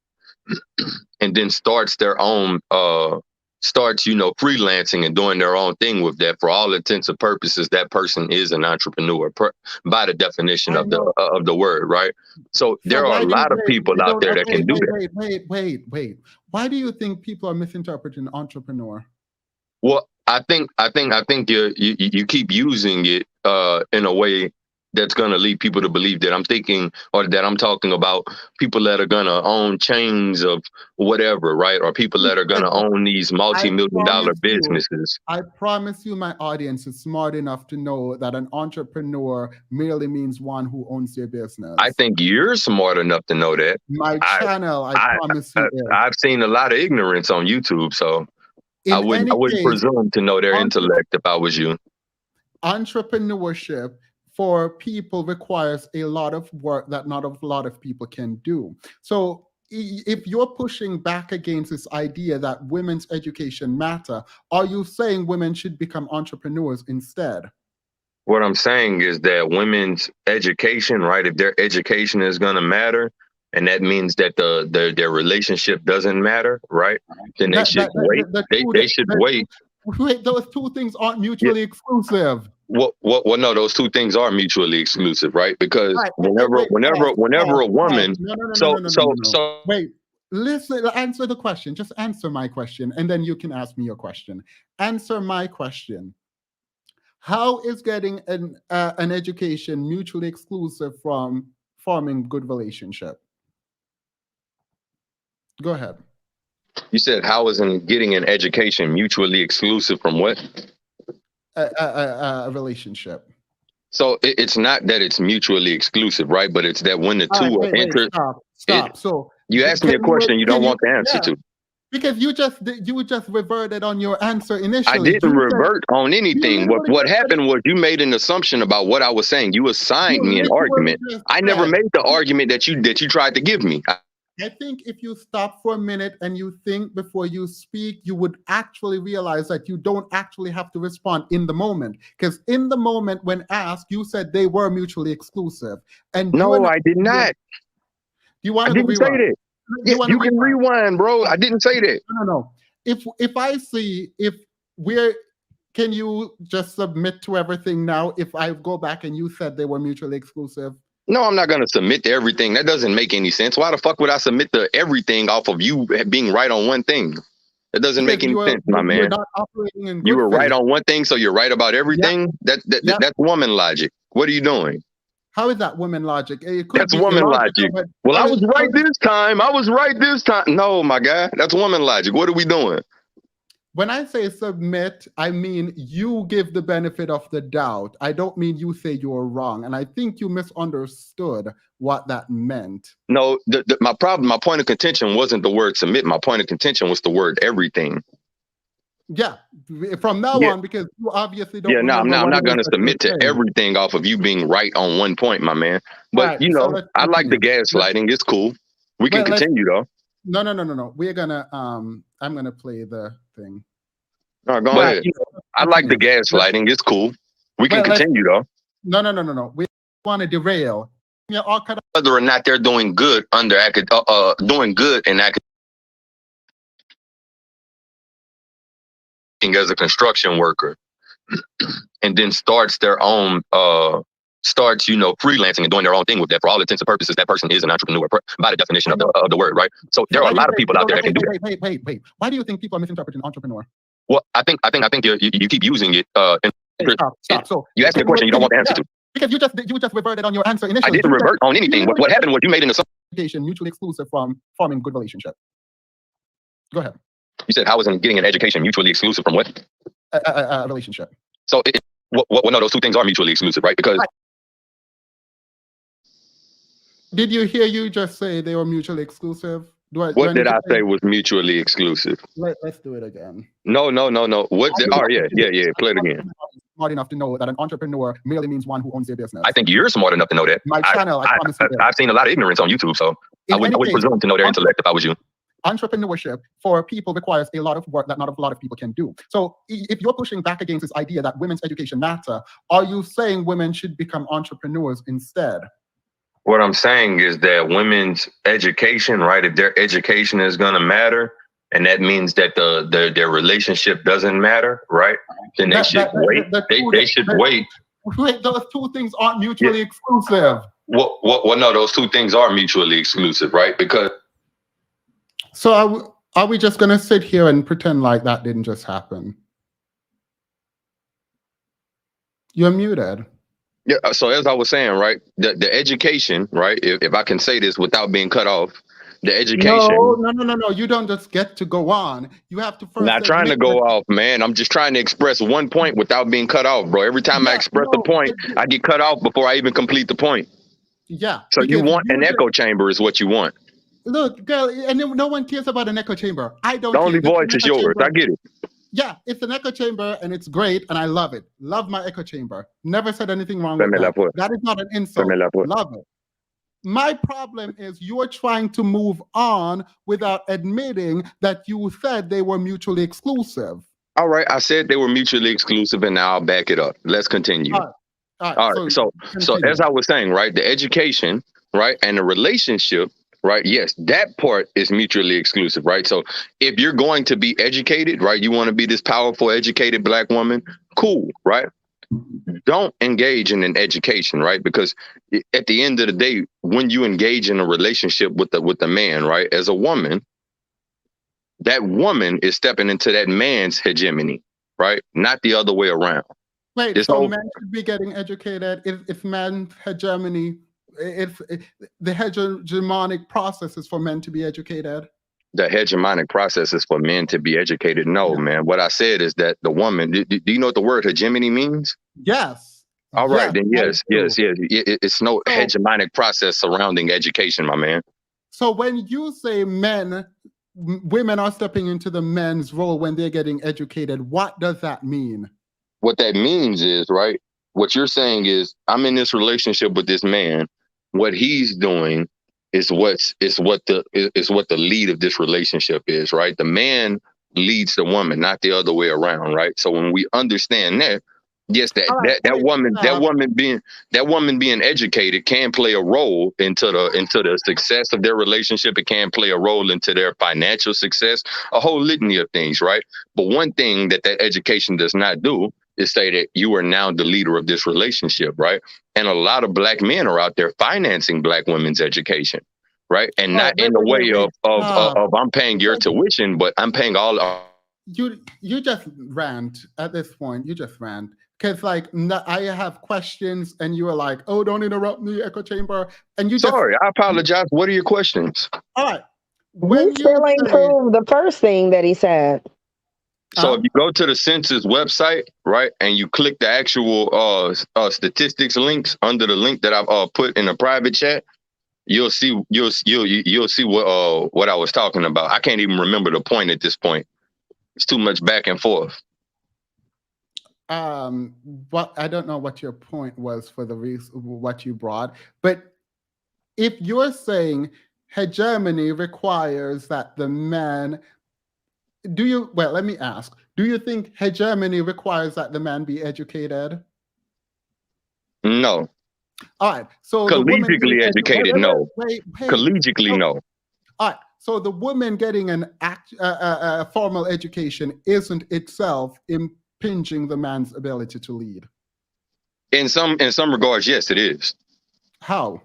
Speaker 14: and then starts their own freelancing and doing their own thing with that. For all intents and purposes, that person is an entrepreneur by the definition of the word, right? So there are a lot of people out there that can do that.
Speaker 2: Wait. Why do you think people are misinterpreting entrepreneur?
Speaker 14: Well, I think you keep using it in a way that's going to lead people to believe that I'm thinking or that I'm talking about people that are going to own chains of whatever, right? Or people that are going to own these multi-million-dollar businesses.
Speaker 2: I promise you my audience is smart enough to know that an entrepreneur merely means one who owns their business.
Speaker 14: I think you're smart enough to know that.
Speaker 2: My channel, I promise you is.
Speaker 14: I've seen a lot of ignorance on YouTube, so I wouldn't presume to know their intellect if I was you.
Speaker 2: Entrepreneurship for people requires a lot of work that not a lot of people can do. So if you're pushing back against this idea that women's education matter, are you saying women should become entrepreneurs instead?
Speaker 14: What I'm saying is that women's education, right? If their education is going to matter, and that means that their relationship doesn't matter, right? Then they should wait. They should wait.
Speaker 2: Wait, those two things aren't mutually exclusive.
Speaker 14: Well, no, those two things are mutually exclusive, right? Because whenever a woman,
Speaker 2: wait, listen, answer the question. Just answer my question, and then you can ask me your question. Answer my question. How is getting an education mutually exclusive from forming good relationship? Go ahead.
Speaker 14: You said, how isn't getting an education mutually exclusive from what?
Speaker 2: A relationship.
Speaker 14: So it's not that it's mutually exclusive, right? But it's that when the two are entered.
Speaker 2: Stop. So
Speaker 14: you asked me a question you don't want the answer to.
Speaker 2: Because you just reverted on your answer initially.
Speaker 14: I didn't revert on anything. What happened was you made an assumption about what I was saying. You assigned me an argument. I never made the argument that you tried to give me.
Speaker 2: I think if you stop for a minute and you think before you speak, you would actually realize that you don't actually have to respond in the moment. Because in the moment when asked, you said they were mutually exclusive. And
Speaker 14: no, I did not.
Speaker 2: You want
Speaker 14: to
Speaker 2: didn't say
Speaker 14: that. You can rewind, bro. I didn't say that.
Speaker 2: No. If I see can you just submit to everything now? If I go back and you said they were mutually exclusive.
Speaker 14: No, I'm not going to submit to everything. That doesn't make any sense. Why the fuck would I submit to everything off of you being right on one thing? It doesn't make any sense, my man. You were right on one thing, so you're right about everything? Yep. That's woman logic. What are you doing?
Speaker 2: How is that woman logic?
Speaker 14: That's woman logic. Well, I was right this time. I was right this time. No, my guy. That's woman logic. What are we doing?
Speaker 2: When I say submit, I mean you give the benefit of the doubt. I don't mean you say you're wrong. And I think you misunderstood what that meant.
Speaker 14: No, my point of contention wasn't the word submit. My point of contention was the word everything.
Speaker 2: Yeah, from now on, because you obviously don't.
Speaker 14: Yeah, no, I'm not going to submit to everything off of you being right on one point, my man. But, I like the gaslighting. It's cool. We can continue, though.
Speaker 2: No. We're gonna I'm gonna play the thing.
Speaker 14: No, go ahead. I like the gaslighting. It's cool. We can continue though.
Speaker 2: No. We want to derail.
Speaker 14: Whether or not they're doing good under doing good in academic as a construction worker, and then starts their own freelancing and doing their own thing with that. For all intents and purposes, that person is an entrepreneur by the definition of the word, right? So there are a lot of people out there that can do that.
Speaker 2: Wait. Why do you think people are misinterpreting entrepreneur?
Speaker 14: Well, I think you keep using it.
Speaker 2: Stop. So
Speaker 14: you asked me a question you don't want the answer to.
Speaker 2: Because you just reverted on your answer initially.
Speaker 14: I didn't revert on anything. What happened was you made an assumption.
Speaker 2: Mutually exclusive from forming good relationship. Go ahead.
Speaker 14: You said, how isn't getting an education mutually exclusive from what?
Speaker 2: A relationship.
Speaker 14: So no, those two things are mutually exclusive, right? Because
Speaker 2: did you hear you just say they were mutually exclusive?
Speaker 14: What did I say was mutually exclusive?
Speaker 2: Let's do it again.
Speaker 14: No. What? Yeah. Play it again.
Speaker 2: Smart enough to know that an entrepreneur merely means one who owns their business.
Speaker 14: I think you're smart enough to know that.
Speaker 2: My channel, I promise you.
Speaker 14: I've seen a lot of ignorance on YouTube, so I would presume to know their intellect if I was you.
Speaker 2: Entrepreneurship for people requires a lot of work that not a lot of people can do. So if you're pushing back against this idea that women's education matter, are you saying women should become entrepreneurs instead?
Speaker 14: What I'm saying is that women's education, right? If their education is going to matter, and that means that their relationship doesn't matter, right? Then they should wait. They should wait.
Speaker 2: Wait, those two things aren't mutually exclusive.
Speaker 14: Well, no, those two things are mutually exclusive, right? Because.
Speaker 2: So are we just going to sit here and pretend like that didn't just happen? You're muted.
Speaker 14: Yeah. So as I was saying, right, the education, right, if I can say this without being cut off, the education.
Speaker 2: No. You don't just get to go on. You have to first
Speaker 14: Not trying to
Speaker 2: admit that.
Speaker 14: go off, man. I'm just trying to express one point without being cut off, bro. Every time I
Speaker 2: Yeah,
Speaker 14: express a
Speaker 2: no,
Speaker 14: point, I get cut off before I even complete the point.
Speaker 2: yeah,
Speaker 14: So you
Speaker 2: because
Speaker 14: want an
Speaker 2: you just
Speaker 14: echo chamber is what you want.
Speaker 2: look, girl, and no one cares about an echo chamber. I
Speaker 14: The
Speaker 2: don't care.
Speaker 14: only
Speaker 2: This is
Speaker 14: voice
Speaker 2: an
Speaker 14: is
Speaker 2: echo
Speaker 14: yours.
Speaker 2: chamber.
Speaker 14: I get it.
Speaker 2: Yeah, it's an echo chamber and it's great and I love it. Love my echo chamber. Never said anything wrong with that. That is not an insult. Love it. My problem is you're trying to move on without admitting that you said they were mutually exclusive.
Speaker 14: All right. I said they were mutually exclusive and now I'll back it up. Let's continue.
Speaker 2: All right.
Speaker 14: So as I was saying, right, the education, right, and the relationship, right, yes, that part is mutually exclusive, right? So if you're going to be educated, right, you want to be this powerful, educated Black woman, cool, right? Don't engage in an education, right? Because at the end of the day, when you engage in a relationship with the man, right, as a woman, that woman is stepping into that man's hegemony, right? Not the other way around.
Speaker 2: Wait, so men should be getting educated if men hegemony, if the hegemonic process is for men to be educated?
Speaker 14: The hegemonic process is for men to be educated. No, man. What I said is that the woman, do you know what the word hegemony means?
Speaker 2: Yes.
Speaker 14: All right, then yes. It's no hegemonic process surrounding education, my man.
Speaker 2: So when you say women are stepping into the men's role when they're getting educated, what does that mean?
Speaker 14: What that means is, right, what you're saying is, I'm in this relationship with this man. What he's doing is what the lead of this relationship is, right? The man leads the woman, not the other way around, right? So when we understand that, yes, that woman being educated can play a role into the success of their relationship. It can play a role into their financial success, a whole litany of things, right? But one thing that education does not do is say that you are now the leader of this relationship, right? And a lot of Black men are out there financing Black women's education, right? And not in the way of I'm paying your tuition, but I'm paying all.
Speaker 2: You just rant at this point. You just rant. Because I have questions and you are like, oh, don't interrupt me, echo chamber. And
Speaker 14: Sorry, I apologize. What are your questions?
Speaker 2: All right.
Speaker 6: When you still ain't proved the first thing that he said.
Speaker 14: So if you go to the census website, right, and you click the actual statistics links under the link that I've put in a private chat, you'll see what I was talking about. I can't even remember the point at this point. It's too much back and forth.
Speaker 2: But I don't know what your point was for the reason what you brought. But if you're saying hegemony requires that the man, let me ask, do you think hegemony requires that the man be educated?
Speaker 14: No.
Speaker 2: All right. So
Speaker 14: collegially educated, no. Collegially, no.
Speaker 2: All right. So the woman getting a formal education isn't itself impinging the man's ability to lead.
Speaker 14: In some regards, yes, it is.
Speaker 2: How?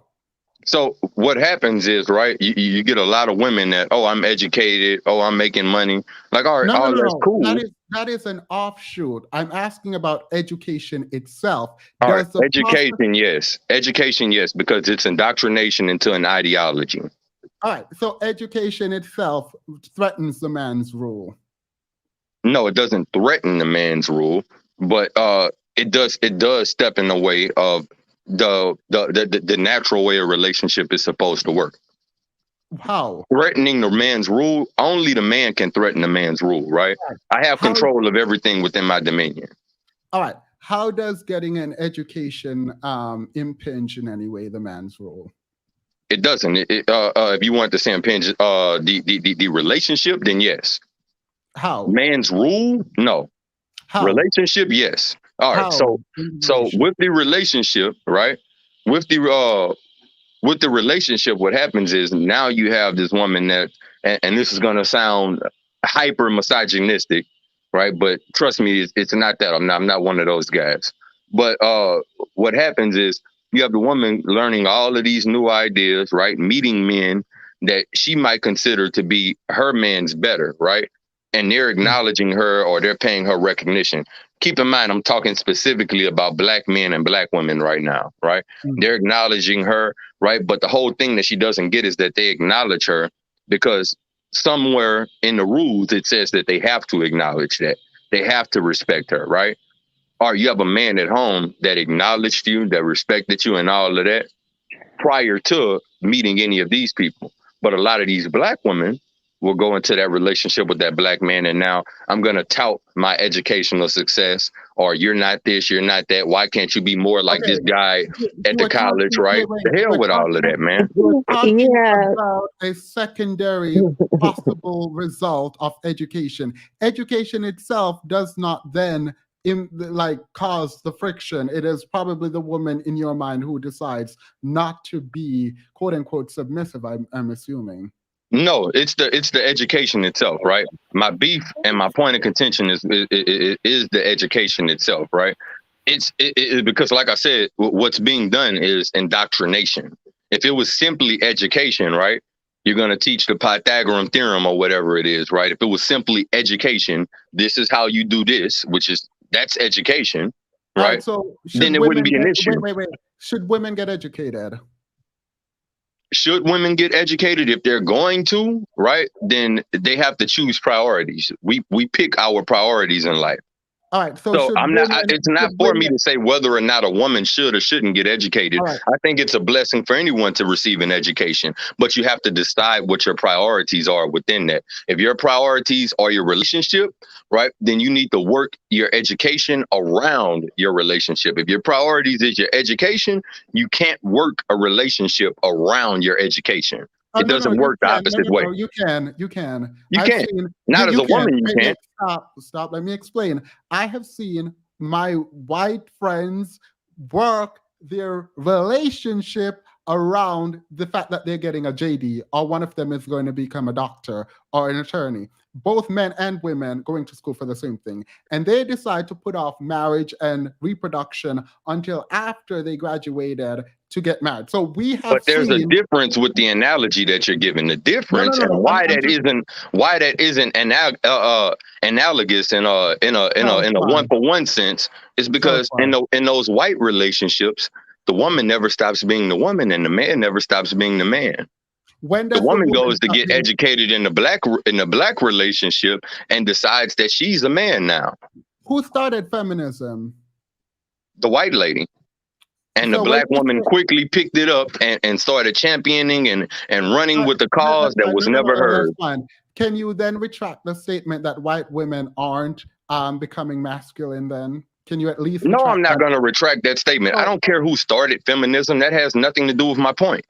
Speaker 14: So what happens is, right, you get a lot of women that, oh, I'm educated, oh, I'm making money. Like, all right, that's cool.
Speaker 2: That is an offshoot. I'm asking about education itself.
Speaker 14: Education, yes. Education, yes, because it's indoctrination into an ideology.
Speaker 2: All right, so education itself threatens the man's rule.
Speaker 14: No, it doesn't threaten the man's rule, but it does step in the way of the natural way a relationship is supposed to work.
Speaker 2: How?
Speaker 14: Threatening the man's rule, only the man can threaten the man's rule, right? I have control of everything within my dominion.
Speaker 2: All right. How does getting an education impinge in any way the man's rule?
Speaker 14: It doesn't. If you want to say impinge the relationship, then yes.
Speaker 2: How?
Speaker 14: Man's rule, no.
Speaker 2: How?
Speaker 14: Relationship, yes. All right. So with the relationship, right? With the relationship, what happens is now you have this woman that, and this is going to sound hyper misogynistic, right? But trust me, it's not that. I'm not one of those guys. But what happens is you have the woman learning all of these new ideas, right? Meeting men that she might consider to be her man's better, right? And they're acknowledging her or they're paying her recognition. keep in mind, I'm talking specifically about black men and black women right now, right? They're acknowledging her, right? But the whole thing that she doesn't get is that they acknowledge her because somewhere in the rules, it says that they have to acknowledge that. They have to respect her, right? Or you have a man at home that acknowledged you, that respected you and all of that prior to meeting any of these people. But a lot of these black women will go into that relationship with that black man, and now I'm going to tout my educational success, or you're not this, you're not that. Why can't you be more like this guy at the college, right? The hell with all of that, man.
Speaker 2: We're talking
Speaker 6: Yeah.
Speaker 2: about a secondary possible result of education. Education itself does not then cause the friction. It is probably the woman in your mind who decides not to be quote unquote submissive, I'm assuming.
Speaker 14: No, it's the education itself, right? My beef and my point of contention is the education itself, right? It's because, like I said, what's being done is indoctrination. If it was simply education, right, you're going to teach the Pythagorean theorem or whatever it is, right? If it was simply education, this is how you do this, that's education, right?
Speaker 2: So
Speaker 14: then it wouldn't be an issue.
Speaker 2: Wait. Should women get educated?
Speaker 14: Should women get educated? If they're going to, right, then they have to choose priorities. We pick our priorities in life.
Speaker 2: All right. So
Speaker 14: it's not for me to say whether or not a woman should or shouldn't get educated.
Speaker 2: Right.
Speaker 14: I think it's a blessing for anyone to receive an education, but you have to decide what your priorities are within that. If your priorities are your relationship, right, then you need to work your education around your relationship. If your priorities is your education, you can't work a relationship around your education. It doesn't work the opposite way.
Speaker 2: You can.
Speaker 14: You can. Not as a woman, you can't.
Speaker 2: Stop. Let me explain. I have seen my white friends work their relationship around the fact that they're getting a JD, or one of them is going to become a doctor or an attorney. Both men and women going to school for the same thing. And they decide to put off marriage and reproduction until after they graduated to get married. So we have.
Speaker 14: But there's a difference with the analogy that you're giving. The difference and why that isn't analogous in a one-for-one sense is because in those white relationships, the woman never stops being the woman and the man never stops being the man.
Speaker 2: When does
Speaker 14: the woman goes to get educated in the black relationship and decides that she's a man now.
Speaker 2: Who started feminism?
Speaker 14: The white lady. And the black woman quickly picked it up and started championing and running with the cause that was never heard.
Speaker 2: That's fine. Can you then retract the statement that white women aren't becoming masculine then? Can you at least?
Speaker 14: No, I'm not going to retract that statement. I don't care who started feminism. That has nothing to do with my point.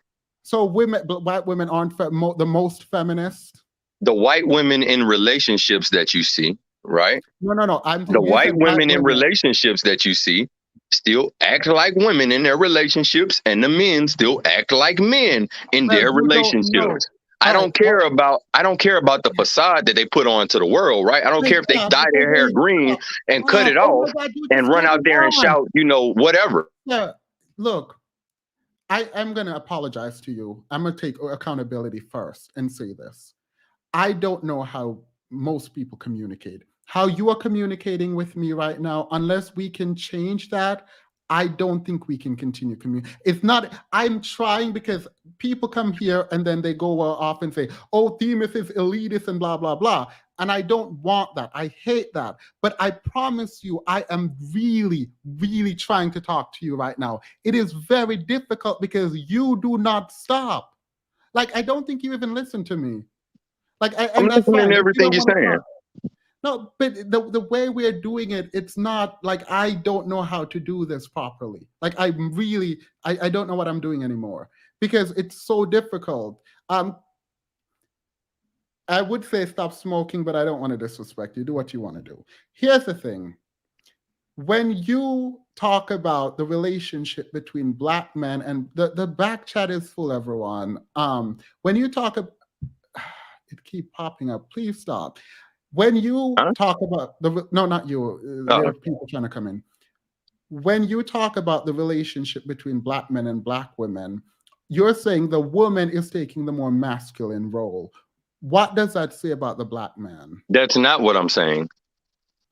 Speaker 2: So white women aren't the most feminist?
Speaker 14: The white women in relationships that you see, right?
Speaker 2: No.
Speaker 14: The white women in relationships that you see still act like women in their relationships, and the men still act like men in their relationships. I don't care about the facade that they put on to the world, right? I don't care if they dye their hair green and cut it off and run out there and shout, whatever.
Speaker 2: Yeah, look, I'm going to apologize to you. I'm going to take accountability first and say this. I don't know how most people communicate. How you are communicating with me right now, unless we can change that, I don't think we can continue communicating. It's not, I'm trying because people come here and then they go off and say, oh, FeMaLeS is elitist and blah, blah, blah. And I don't want that. I hate that. But I promise you, I am really, really trying to talk to you right now. It is very difficult because you do not stop. Like, I don't think you even listen to me.
Speaker 14: I'm listening to everything you're saying.
Speaker 2: No, but the way we're doing it, it's not like I don't know how to do this properly. Like I don't know what I'm doing anymore because it's so difficult. I would say stop smoking, but I don't want to disrespect you. Do what you want to do. Here's the thing. When you talk about the relationship between black men and the back chat is full, everyone. When you talk about, it keep popping up. Please stop. When you talk about no, not you. There are people trying to come in. When you talk about the relationship between black men and black women, you're saying the woman is taking the more masculine role. What does that say about the black man?
Speaker 14: That's not what I'm saying.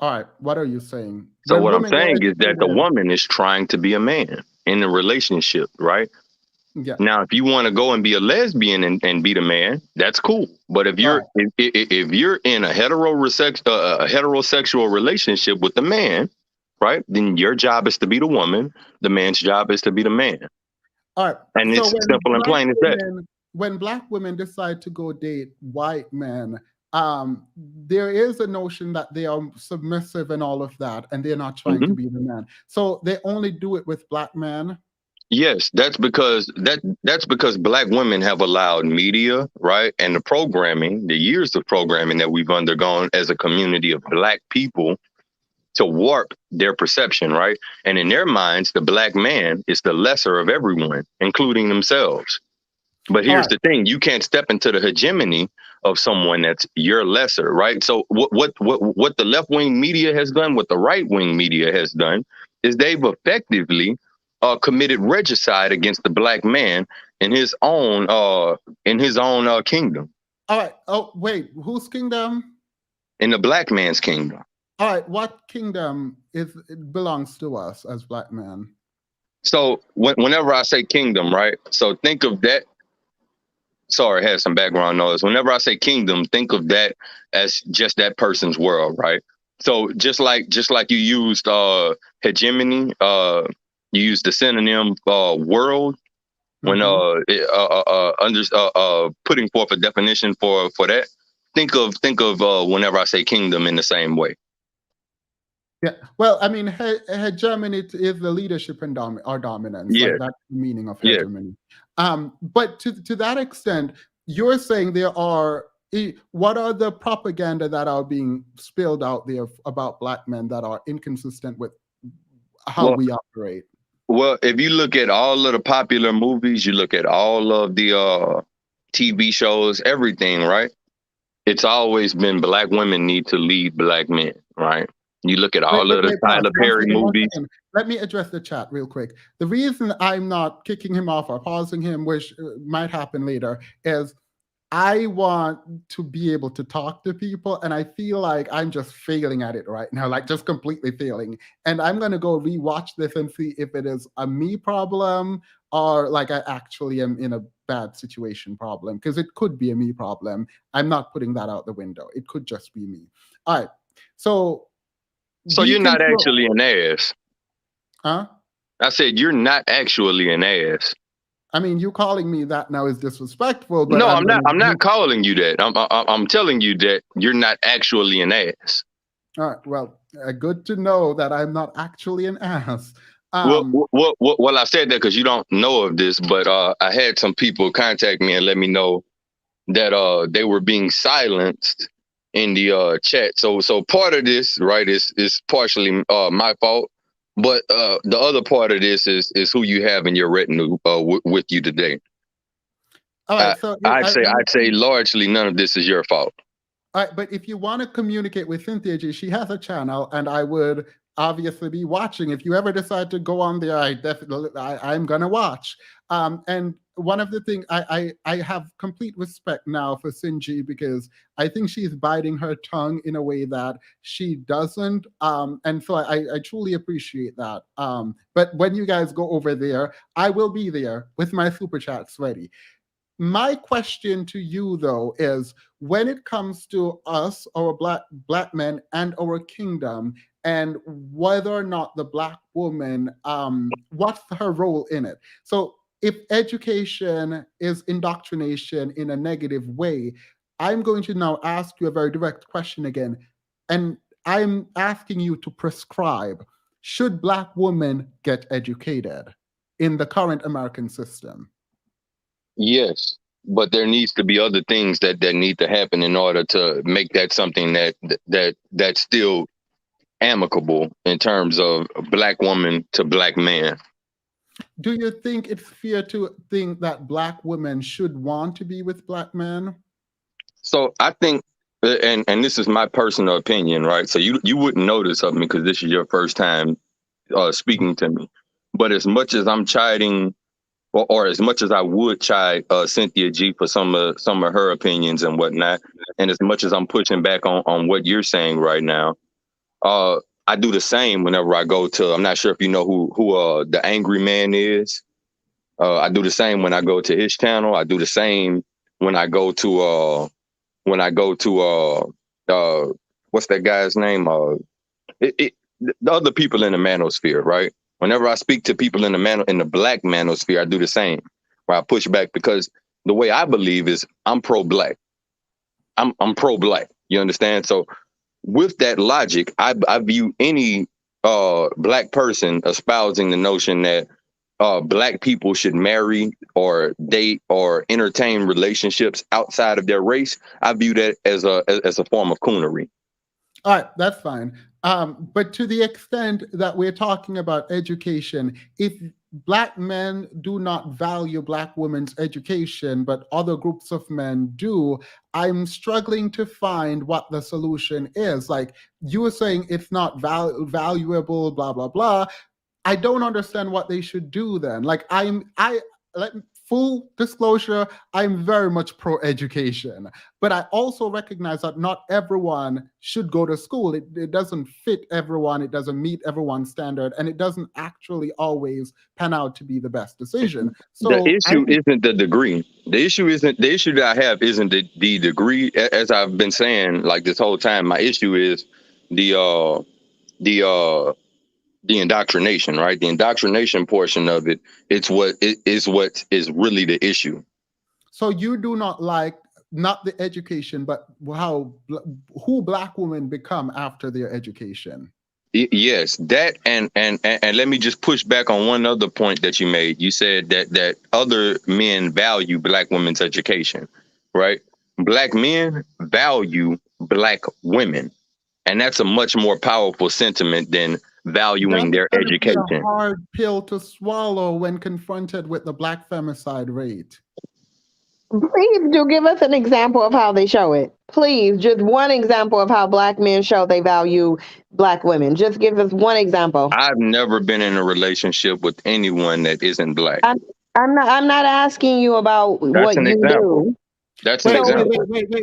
Speaker 2: All right, what are you saying?
Speaker 14: So
Speaker 2: When
Speaker 14: what I'm
Speaker 2: women get
Speaker 14: saying is that the
Speaker 2: educated,
Speaker 14: woman is trying to be a man in a relationship, right?
Speaker 2: yeah.
Speaker 14: Now, if you want to go and be a lesbian and be the man, that's cool. But if
Speaker 2: All
Speaker 14: you're
Speaker 2: right.
Speaker 14: if you're in a heterosexual relationship with the man, right, then your job is to be the woman. The man's job is to be the man,
Speaker 2: All right.
Speaker 14: and
Speaker 2: So
Speaker 14: it's simple and plain as that.
Speaker 2: when black women decide to go date white men, there is a notion that they are submissive and all of that, and they're not trying to
Speaker 14: Mhm.
Speaker 2: be the man. So they only do it with black men.
Speaker 14: Yes, that's because black women have allowed media, right, and the programming, the years of programming that we've undergone as a community of black people to warp their perception, right? And in their minds, the black man is the lesser of everyone, including themselves. But here's the thing: you can't step into the hegemony of someone that's your lesser, right? So what the left wing media has done, what the right wing media has done, is they've effectively committed regicide against the black man in his own kingdom,
Speaker 2: All right. Oh, wait. Whose kingdom?
Speaker 14: in the black man's kingdom.
Speaker 2: All right. What kingdom it belongs to us as black men?
Speaker 14: So whenever I say kingdom, right? So think of that. Sorry, I had some background noise. Whenever I say kingdom, think of that as just that person's world, right? So just like you used hegemony, you used the synonym world when putting forth a definition for that. Think of whenever I say kingdom in the same way.
Speaker 2: Yeah. Well, I mean, hegemony is the leadership and or dominance.
Speaker 14: Yeah.
Speaker 2: Like that's the meaning of
Speaker 14: Yeah.
Speaker 2: hegemony. But to that extent, you're saying there are what are the propaganda that are being spilled out there about black men that are inconsistent with how we operate?
Speaker 14: Well, if you look at all of the popular movies, you look at all of the TV shows, everything, right? It's always been black women need to lead black men, right? You look at all of the
Speaker 2: Pause.
Speaker 14: Tyler Perry movies.
Speaker 2: Let me address the chat real quick. The reason I'm not kicking him off or pausing him, which might happen later, is I want to be able to talk to people, and I feel like I'm just failing at it right now, like just completely failing. And I'm going to go rewatch this and see if it is a me problem or like I actually am in a bad situation problem, because it could be a me problem. I'm not putting that out the window. It could just be me. All right. So
Speaker 14: you're not actually an ass.
Speaker 2: Huh?
Speaker 14: I said you're not actually an ass.
Speaker 2: I mean, you calling me that now is disrespectful. But
Speaker 14: no, I'm not. I'm not calling you that. I'm telling you that you're not actually an ass.
Speaker 2: All right. Well, good to know that I'm not actually an ass.
Speaker 14: Well, I said that because you don't know of this, but I had some people contact me and let me know that they were being silenced in the chat. So part of this, right, is partially my fault, but the other part of this is who you have in your retinue with you today.
Speaker 2: All right, so
Speaker 14: I'd say largely none of this is your fault.
Speaker 2: All right, but if you want to communicate with Cynthia G, she has a channel, and I would obviously be watching. If you ever decide to go on there, I'm gonna watch. And one of the things I have complete respect now for Cinji, because I think she's biting her tongue in a way that she doesn't. And so I truly appreciate that. But when you guys go over there, I will be there with my super chats ready. My question to you, though, is when it comes to us, our black men, and our kingdom, and whether or not the black woman, what's her role in it? So if education is indoctrination in a negative way, I'm going to now ask you a very direct question again. And I'm asking you to prescribe, should black women get educated in the current American system?
Speaker 14: Yes, but there needs to be other things that need to happen in order to make that something that's still amicable in terms of black woman to black man.
Speaker 2: Do you think it's fair to think that black women should want to be with black men?
Speaker 14: So I think, and this is my personal opinion, right? So you wouldn't know this of me because this is your first time speaking to me. But as much as I'm chiding, or as much as I would chide Cynthia G for some of her opinions and whatnot, and as much as I'm pushing back on what you're saying right now, I do the same whenever I go to. I'm not sure if you know who the Angry Man is. I do the same when I go to his channel. I do the same when I go to what's that guy's name? The other people in the manosphere, right? Whenever I speak to people in the black manosphere, I do the same. Where I push back because the way I believe is I'm pro-black. I'm pro-black. You understand? So with that logic, I view any black person espousing the notion that black people should marry or date or entertain relationships outside of their race. I view that as a form of coonery.
Speaker 2: All right, that's fine. But to the extent that we're talking about education, if black men do not value black women's education, but other groups of men do, I'm struggling to find what the solution is. Like you were saying, it's not valuable, blah, blah, blah. I don't understand what they should do then. Like full disclosure, I'm very much pro-education, but I also recognize that not everyone should go to school. It doesn't fit everyone. It doesn't meet everyone's standard, and it doesn't actually always pan out to be the best decision. So
Speaker 14: the issue isn't the degree. The issue that I have isn't the degree. As I've been saying, like this whole time, my issue is the indoctrination, right? The indoctrination portion of it, it's what is really the issue.
Speaker 2: So you do not like not the education, but who black women become after their education.
Speaker 14: Yes, that and let me just push back on one other point that you made. You said that other men value black women's education, right? Black men value black women. And that's a much more powerful sentiment than valuing their education.
Speaker 2: Be a hard pill to swallow when confronted with the black femicide rate.
Speaker 6: Please do give us an example of how they show it. Please, just one example of how black men show they value black women. Just give us one example.
Speaker 14: I've never been in a relationship with anyone that isn't black.
Speaker 6: I'm not asking you about what you do.
Speaker 14: That's an example.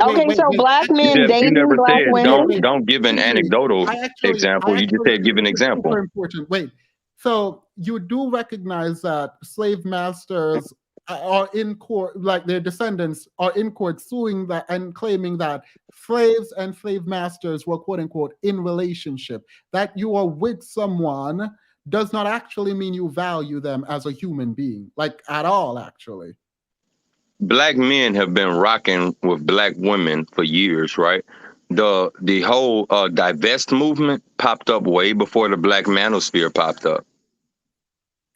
Speaker 6: Okay, so black men dating black women.
Speaker 14: Don't give an anecdotal example. You just said give an example.
Speaker 2: Important. Wait. So you do recognize that slave masters are in court, like their descendants are in court suing that and claiming that slaves and slave masters were quote unquote in relationship. That you are with someone does not actually mean you value them as a human being, like at all, actually.
Speaker 14: Black men have been rocking with black women for years, right? The whole divest movement popped up way before the black manosphere popped up.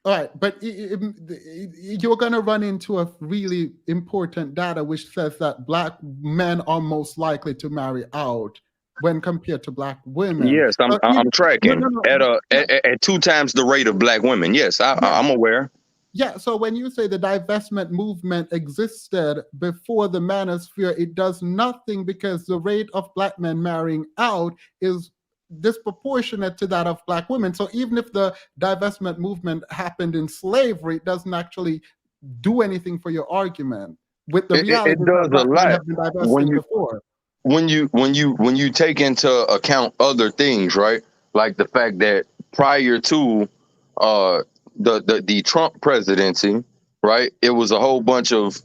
Speaker 2: All right, but you're going to run into a really important data which says that black men are most likely to marry out when compared to black women.
Speaker 14: Yes, I'm tracking at 2 times the rate of black women. Yes, I'm aware.
Speaker 2: Yeah, so when you say the divestment movement existed before the manosphere, it does nothing because the rate of black men marrying out is disproportionate to that of black women. So even if the divestment movement happened in slavery, it doesn't actually do anything for your argument. With the reality,
Speaker 14: it does a lot when you take into account other things, right? Like the fact that prior to the Trump presidency, right? It was a whole bunch of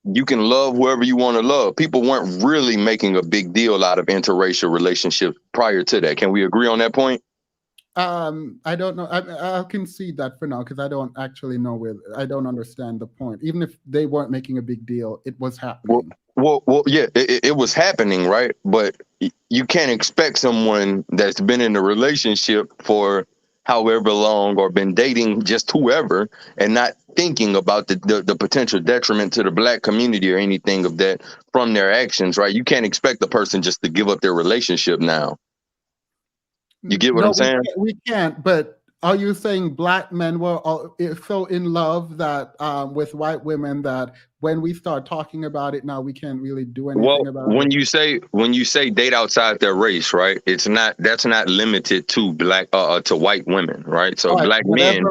Speaker 14: you can love whoever you want to love. People weren't really making a big deal out of interracial relationships prior to that. Can we agree on that point?
Speaker 2: I don't know. I'll concede that for now because I don't actually know I don't understand the point. Even if they weren't making a big deal, it was happening.
Speaker 14: Well, yeah, it was happening, right? But you can't expect someone that's been in a relationship for however long or been dating just whoever and not thinking about the potential detriment to the black community or anything of that from their actions, right? You can't expect the person just to give up their relationship now. You get what I'm saying?
Speaker 2: We can't, but are you saying black men were so in love that with white women that when we start talking about it now, we can't really do anything about it?
Speaker 14: When you say date outside their race, right? That's not limited to black to white women, right? So black men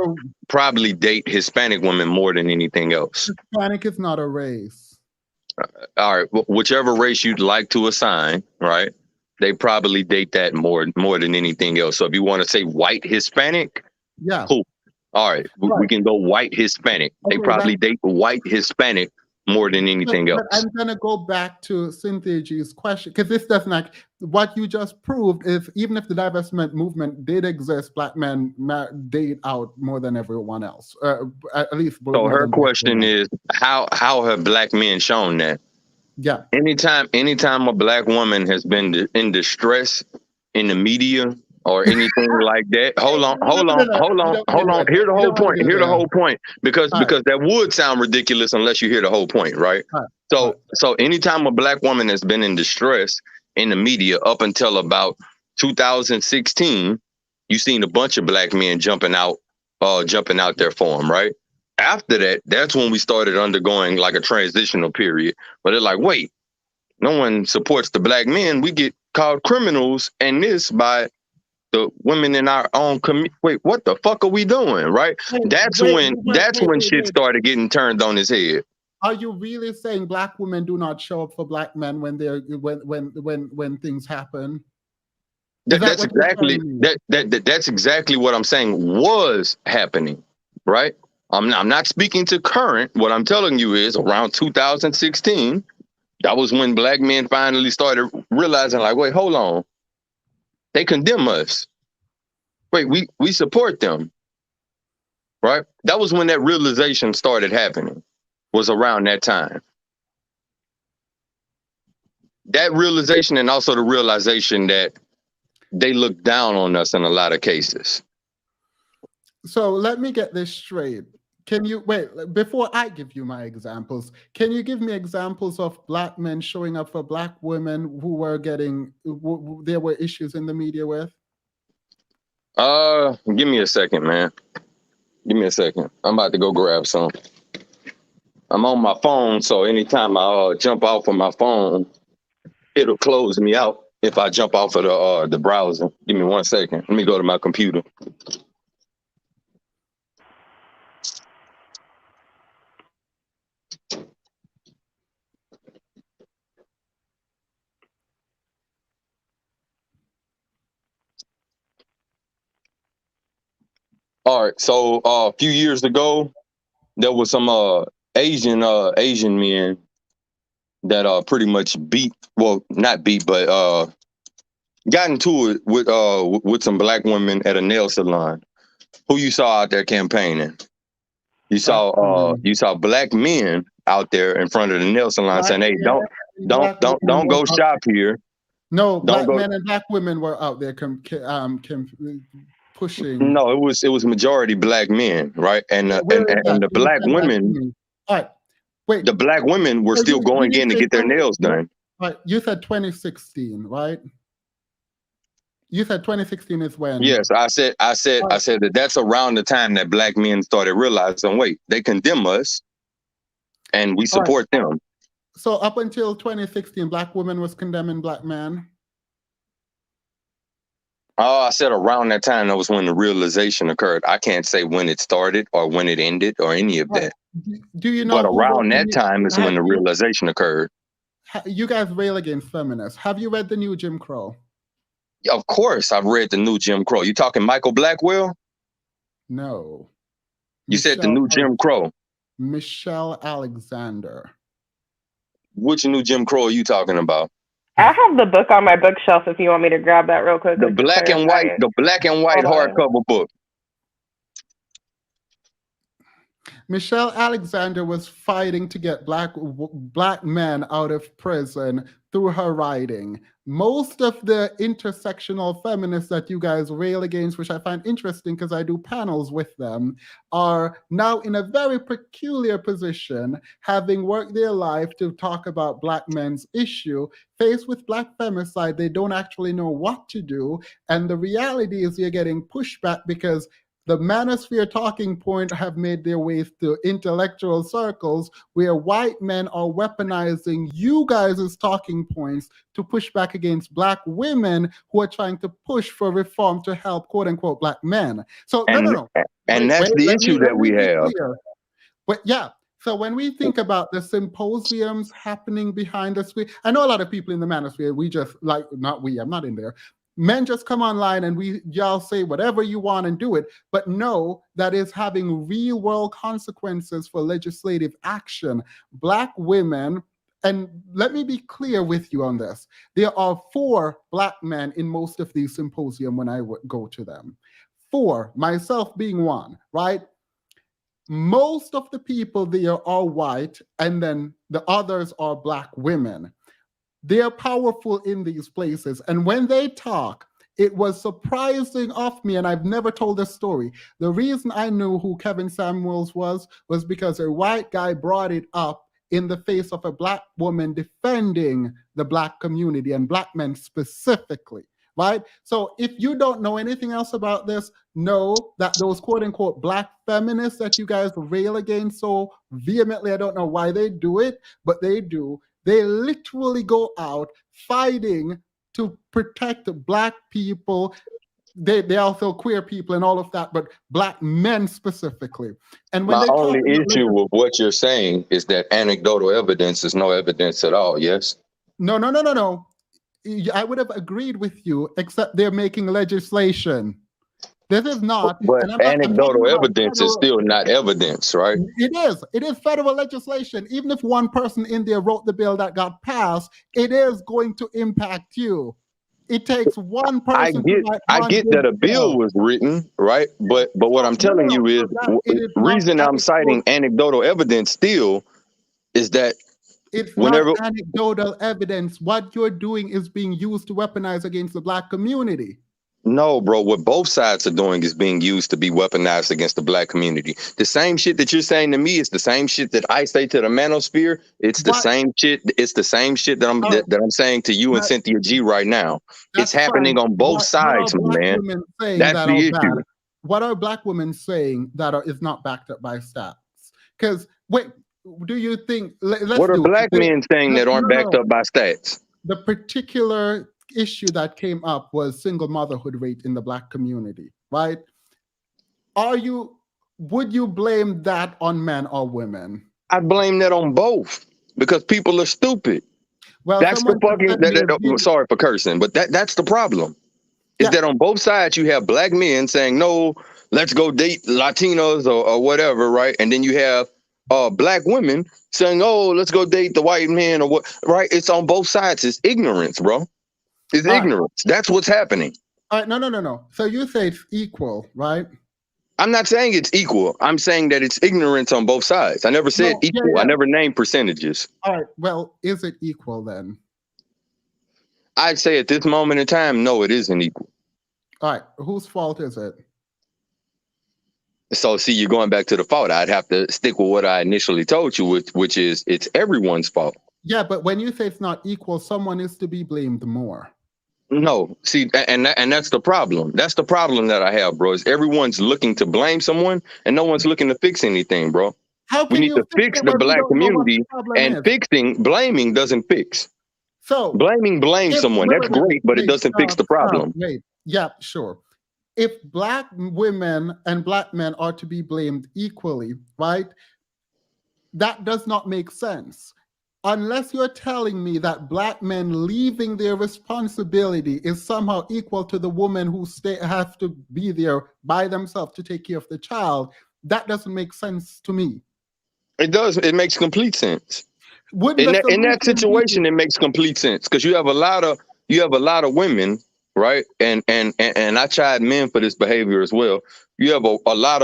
Speaker 14: probably date Hispanic women more than anything else.
Speaker 2: Hispanic is not a race.
Speaker 14: All right, whichever race you'd like to assign, right? they probably date that more than anything else. So if you want to say white Hispanic,
Speaker 2: yeah,
Speaker 14: cool. All right, we can go white Hispanic. They probably date white Hispanic more than anything else.
Speaker 2: But I'm going to go back to Cynthia G's question, because this doesn't what you just proved is even if the divestment movement did exist, black men date out more than everyone else, at least.
Speaker 14: So her question is, how have black men shown that?
Speaker 2: Yeah.
Speaker 14: Anytime a black woman has been in distress in the media or anything like that. Hold on. Hear the whole point. Because that would sound ridiculous unless you hear the whole point, right? So anytime a black woman has been in distress in the media up until about 2016, you've seen a bunch of black men jumping out there for them, right? After that, that's when we started undergoing like a transitional period. But they're like, wait, no one supports the black men. We get called criminals and this by the women in our own community. Wait, what the fuck are we doing? Right? That's when shit started getting turned on his head.
Speaker 2: Are you really saying black women do not show up for black men when they're when things happen?
Speaker 14: That's exactly what I'm saying was happening, right? I'm not speaking to current. What I'm telling you is around 2016, that was when black men finally started realizing, like, wait, hold on. They condemn us. Wait, we support them. Right? That was when that realization started happening, was around that time. That realization and also the realization that they look down on us in a lot of cases.
Speaker 2: So let me get this straight. Can you wait before I give you my examples? Can you give me examples of black men showing up for black women who were there were issues in the media with?
Speaker 14: Give me a second, man. Give me a second. I'm about to go grab some. I'm on my phone, so anytime I jump off of my phone, it'll close me out if I jump off of the browser. Give me 1 second. Let me go to my computer. All right, so a few years ago, there was some Asian men that pretty much not beat, but got into it with some black women at a nail salon. Who you saw out there campaigning? You saw black men out there in front of the nail salon saying, "Hey, don't go shop here."
Speaker 2: No, black men and black women were out there pushing.
Speaker 14: No, it was majority black men, right? And the black women.
Speaker 2: All right, wait.
Speaker 14: The black women were still going in to get their nails done.
Speaker 2: Right, you said 2016, right? You said 2016 is when.
Speaker 14: Yes, I said that that's around the time that black men started realizing, wait, they condemn us, and we support them.
Speaker 2: So up until 2016, black women was condemning black men.
Speaker 14: Oh, I said around that time, that was when the realization occurred. I can't say when it started or when it ended or any of that.
Speaker 2: Do you know?
Speaker 14: But around that time is when the realization occurred.
Speaker 2: You guys rail against feminists. Have you read the new Jim Crow?
Speaker 14: Of course, I've read the new Jim Crow. You talking Michael Blackwell?
Speaker 2: No.
Speaker 14: You said the new Jim Crow.
Speaker 2: Michelle Alexander.
Speaker 14: Which new Jim Crow are you talking about?
Speaker 5: I have the book on my bookshelf if you want me to grab that real quick.
Speaker 14: The black and white hardcover book.
Speaker 2: Michelle Alexander was fighting to get black men out of prison through her writing. Most of the intersectional feminists that you guys rail against, which I find interesting because I do panels with them, are now in a very peculiar position, having worked their life to talk about black men's issue. Faced with black femicide, they don't actually know what to do. And the reality is you're getting pushback because the manosphere talking point have made their way to intellectual circles where white men are weaponizing you guys' talking points to push back against black women who are trying to push for reform to help quote unquote black men. So no.
Speaker 14: And that's the issue that we have.
Speaker 2: But yeah, So when we think about the symposiums happening behind the screen, I know a lot of people in the manosphere, we just like, not we, I'm not in there. Men just come online and y'all say whatever you want and do it, but know that is having real world consequences for legislative action. Black women, and let me be clear with you on this, there are 4 Black men in most of these symposiums when I go to them. 4, myself being one, right? Most of the people there are white, and then the others are Black women. They're powerful in these places. And when they talk, it was surprising of me, and I've never told this story. The reason I knew who Kevin Samuels was because a white guy brought it up in the face of a Black woman defending the Black community and Black men specifically. Right? So if you don't know anything else about this, know that those quote unquote Black feminists that you guys rail against so vehemently, I don't know why they do it, but they do. They literally go out fighting to protect Black people. They also queer people and all of that, but Black men specifically. And when
Speaker 14: My
Speaker 2: they
Speaker 14: only
Speaker 2: talk about
Speaker 14: issue with what you're saying is that anecdotal evidence is no evidence at all. Yes.
Speaker 2: No. I would have agreed with you, except they're making legislation. This is not.
Speaker 14: But
Speaker 2: And I'm
Speaker 14: anecdotal
Speaker 2: talking about
Speaker 14: evidence is still not evidence, right?
Speaker 2: It is. It is federal legislation. Even if one person in there wrote the bill that got passed, it is going to impact you. It takes one person to write
Speaker 14: I
Speaker 2: one
Speaker 14: get
Speaker 2: good
Speaker 14: that a bill was written, right? But what I'm telling you is,
Speaker 2: it is not
Speaker 14: reason I'm citing anecdotal evidence still is that
Speaker 2: it's
Speaker 14: whenever
Speaker 2: not anecdotal evidence. What you're doing is being used to weaponize against the Black community.
Speaker 14: No, bro, what both sides are doing is being used to be weaponized against the Black community. The same shit that you're saying to me is the same shit that I say to the manosphere. It's the same shit. It's the same shit that I'm saying to you and Cynthia G right now. It's happening on both sides,
Speaker 2: what are Black
Speaker 14: man.
Speaker 2: women saying
Speaker 14: That's
Speaker 2: that
Speaker 14: the
Speaker 2: are
Speaker 14: issue.
Speaker 2: bad? What are Black women saying that is not backed up by stats? Because wait, do you think?
Speaker 14: What are Black men saying that aren't backed up by stats?
Speaker 2: The particular issue that came up was single motherhood rate in the Black community, right? Would you blame that on men or women?
Speaker 14: I blame that on both because people are stupid.
Speaker 2: Well,
Speaker 14: that's the fucking sorry for cursing, but that's the problem. Is that on both sides you have Black men saying no, let's go date Latinos or whatever, right? And then you have Black women saying, oh, let's go date the white man or what, right? It's on both sides. It's ignorance, bro. It's ignorance. That's what's happening.
Speaker 2: All right, no. So you say it's equal, right?
Speaker 14: I'm not saying it's equal. I'm saying that it's ignorance on both sides. I never said equal. I never named percentages.
Speaker 2: All right, well, is it equal then?
Speaker 14: I'd say at this moment in time, no, it isn't equal.
Speaker 2: All right, whose fault is it?
Speaker 14: So, see, you're going back to the fault. I'd have to stick with what I initially told you, which is it's everyone's fault.
Speaker 2: Yeah, but when you say it's not equal, someone is to be blamed more.
Speaker 14: No, see, and that's the problem. That's the problem that I have, bro. Is everyone's looking to blame someone, and no one's looking to fix anything, bro. We need to fix the Black community, and blaming doesn't fix.
Speaker 2: So
Speaker 14: blame someone. That's great, but it doesn't fix the problem.
Speaker 2: Wait, yeah, sure. If Black women and Black men are to be blamed equally, right? That does not make sense. Unless you're telling me that Black men leaving their responsibility is somehow equal to the woman who have to be there by themselves to take care of the child, that doesn't make sense to me.
Speaker 14: It does. It makes complete sense. In that situation, it makes complete sense because you have a lot of women, right? And I tried men for this behavior as well. You have a lot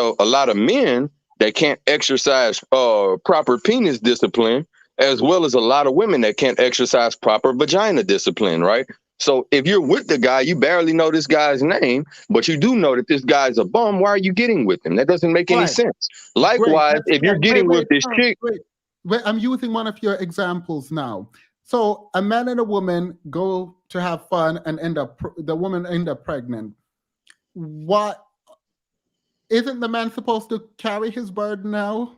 Speaker 14: of men that can't exercise proper penis discipline, as well as a lot of women that can't exercise proper vagina discipline, right? So if you're with the guy, you barely know this guy's name, but you do know that this guy's a bum. Why are you getting with him? That doesn't make any sense. Likewise, if you're getting with this chick.
Speaker 2: Wait, I'm using one of your examples now. So a man and a woman go to have fun and the woman end up pregnant. What? Isn't the man supposed to carry his burden now?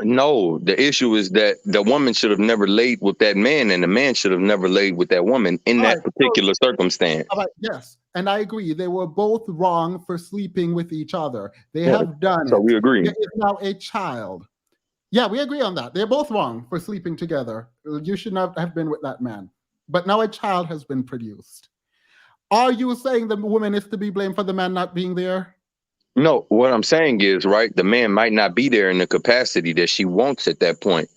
Speaker 14: No, the issue is that the woman should have never laid with that man and the man should have never laid with that woman in that particular circumstance.
Speaker 2: Yes, and I agree. They were both wrong for sleeping with each other. They have done it.
Speaker 14: So we agree.
Speaker 2: There is now a child. Yeah, we agree on that. They're both wrong for sleeping together. You should not have been with that man. But now a child has been produced. Are you saying the woman is to be blamed for the man not being there?
Speaker 14: No, what I'm saying is, right, the man might not be there in the capacity that she wants at that point.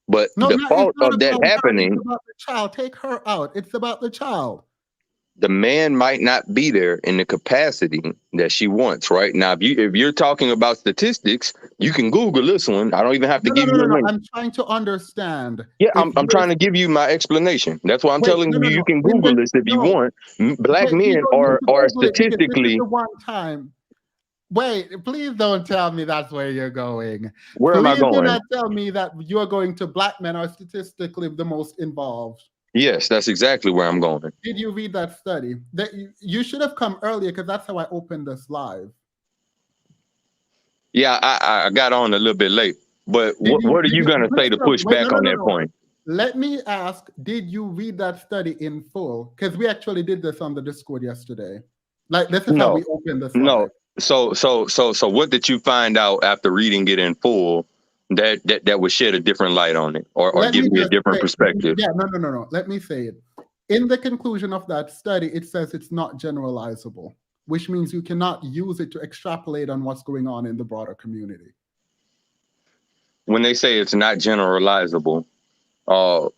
Speaker 14: But
Speaker 2: No,
Speaker 14: the
Speaker 2: no, it's
Speaker 14: fault
Speaker 2: not
Speaker 14: of that
Speaker 2: about that. It's
Speaker 14: happening,
Speaker 2: about the child. Take her out. It's about the child.
Speaker 14: the man might not be there in the capacity that she wants, right? Now, if you're talking about statistics, you can Google this one. I don't even have to
Speaker 2: No, no,
Speaker 14: give
Speaker 2: no,
Speaker 14: you
Speaker 2: no,
Speaker 14: a
Speaker 2: no.
Speaker 14: link.
Speaker 2: I'm trying to understand.
Speaker 14: Yeah,
Speaker 2: If
Speaker 14: I'm
Speaker 2: you're
Speaker 14: trying to give you my explanation. That's why I'm
Speaker 2: wait,
Speaker 14: telling
Speaker 2: no, no,
Speaker 14: you you
Speaker 2: no.
Speaker 14: can
Speaker 2: In
Speaker 14: Google
Speaker 2: the
Speaker 14: this if you
Speaker 2: no,
Speaker 14: want. Black
Speaker 2: wait, you
Speaker 14: men
Speaker 2: don't need to
Speaker 14: are
Speaker 2: Google it because this is
Speaker 14: statistically.
Speaker 2: the one time. Wait, please don't tell me that's where you're going.
Speaker 14: Where am I
Speaker 2: Please do
Speaker 14: going?
Speaker 2: not tell me that you're going to black men are statistically the most involved.
Speaker 14: Yes, that's exactly where I'm going.
Speaker 2: Did you read that study? That you should have come earlier because that's how I opened this live.
Speaker 14: Yeah, I got on a little bit late, but
Speaker 2: Did
Speaker 14: what are
Speaker 2: did
Speaker 14: you
Speaker 2: you
Speaker 14: going to say to push
Speaker 2: wait, no,
Speaker 14: back
Speaker 2: no,
Speaker 14: on
Speaker 2: no,
Speaker 14: that
Speaker 2: no.
Speaker 14: point?
Speaker 2: Let me ask, did you read that study in full? Because we actually did this on the Discord yesterday. Like, this is how
Speaker 14: No,
Speaker 2: we opened this
Speaker 14: no.
Speaker 2: live.
Speaker 14: So what did you find out after reading it in full that would shed a different light on it or
Speaker 2: Let
Speaker 14: give
Speaker 2: me
Speaker 14: me a
Speaker 2: just
Speaker 14: different
Speaker 2: say,
Speaker 14: perspective?
Speaker 2: yeah, no, no, no, no. Let me say it. In the conclusion of that study, it says it's not generalizable, which means you cannot use it to extrapolate on what's going on in the broader community.
Speaker 14: When they say it's not generalizable, uh,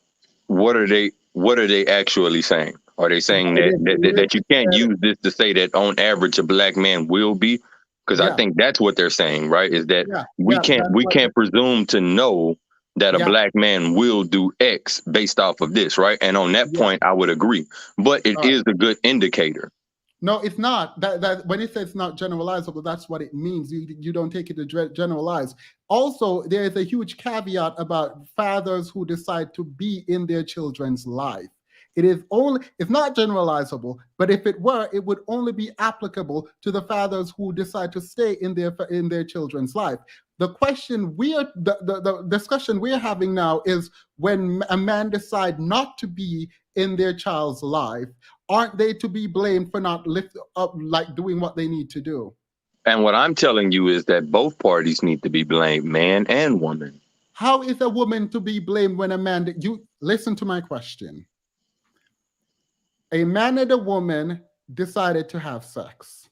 Speaker 14: what are they actually saying? Are they saying
Speaker 2: It
Speaker 14: that
Speaker 2: is
Speaker 14: that you can't
Speaker 2: said,
Speaker 14: use this to say that on average a black man will be? Because I
Speaker 2: yeah,
Speaker 14: think that's what they're saying, right? Is that
Speaker 2: yeah,
Speaker 14: we
Speaker 2: yeah,
Speaker 14: can't
Speaker 2: that's
Speaker 14: we
Speaker 2: what,
Speaker 14: can't presume to know that a
Speaker 2: yeah,
Speaker 14: black man will do X based off of this, right? And on that
Speaker 2: yeah.
Speaker 14: point, I would agree. But it
Speaker 2: All right.
Speaker 14: is a good indicator.
Speaker 2: No, it's not. That when it says it's not generalizable, that's what it means. You don't take it to generalize. Also, there is a huge caveat about fathers who decide to be in their children's life. It's not generalizable, but if it were, it would only be applicable to the fathers who decide to stay in their children's life. The discussion we're having now is when a man decide not to be in their child's life, aren't they to be blamed for not lift up, like doing what they need to do?
Speaker 14: And what I'm telling you is that both parties need to be blamed, man and woman.
Speaker 2: How is a woman to be blamed when a man, you listen to my question. A man and a woman decided to have sex.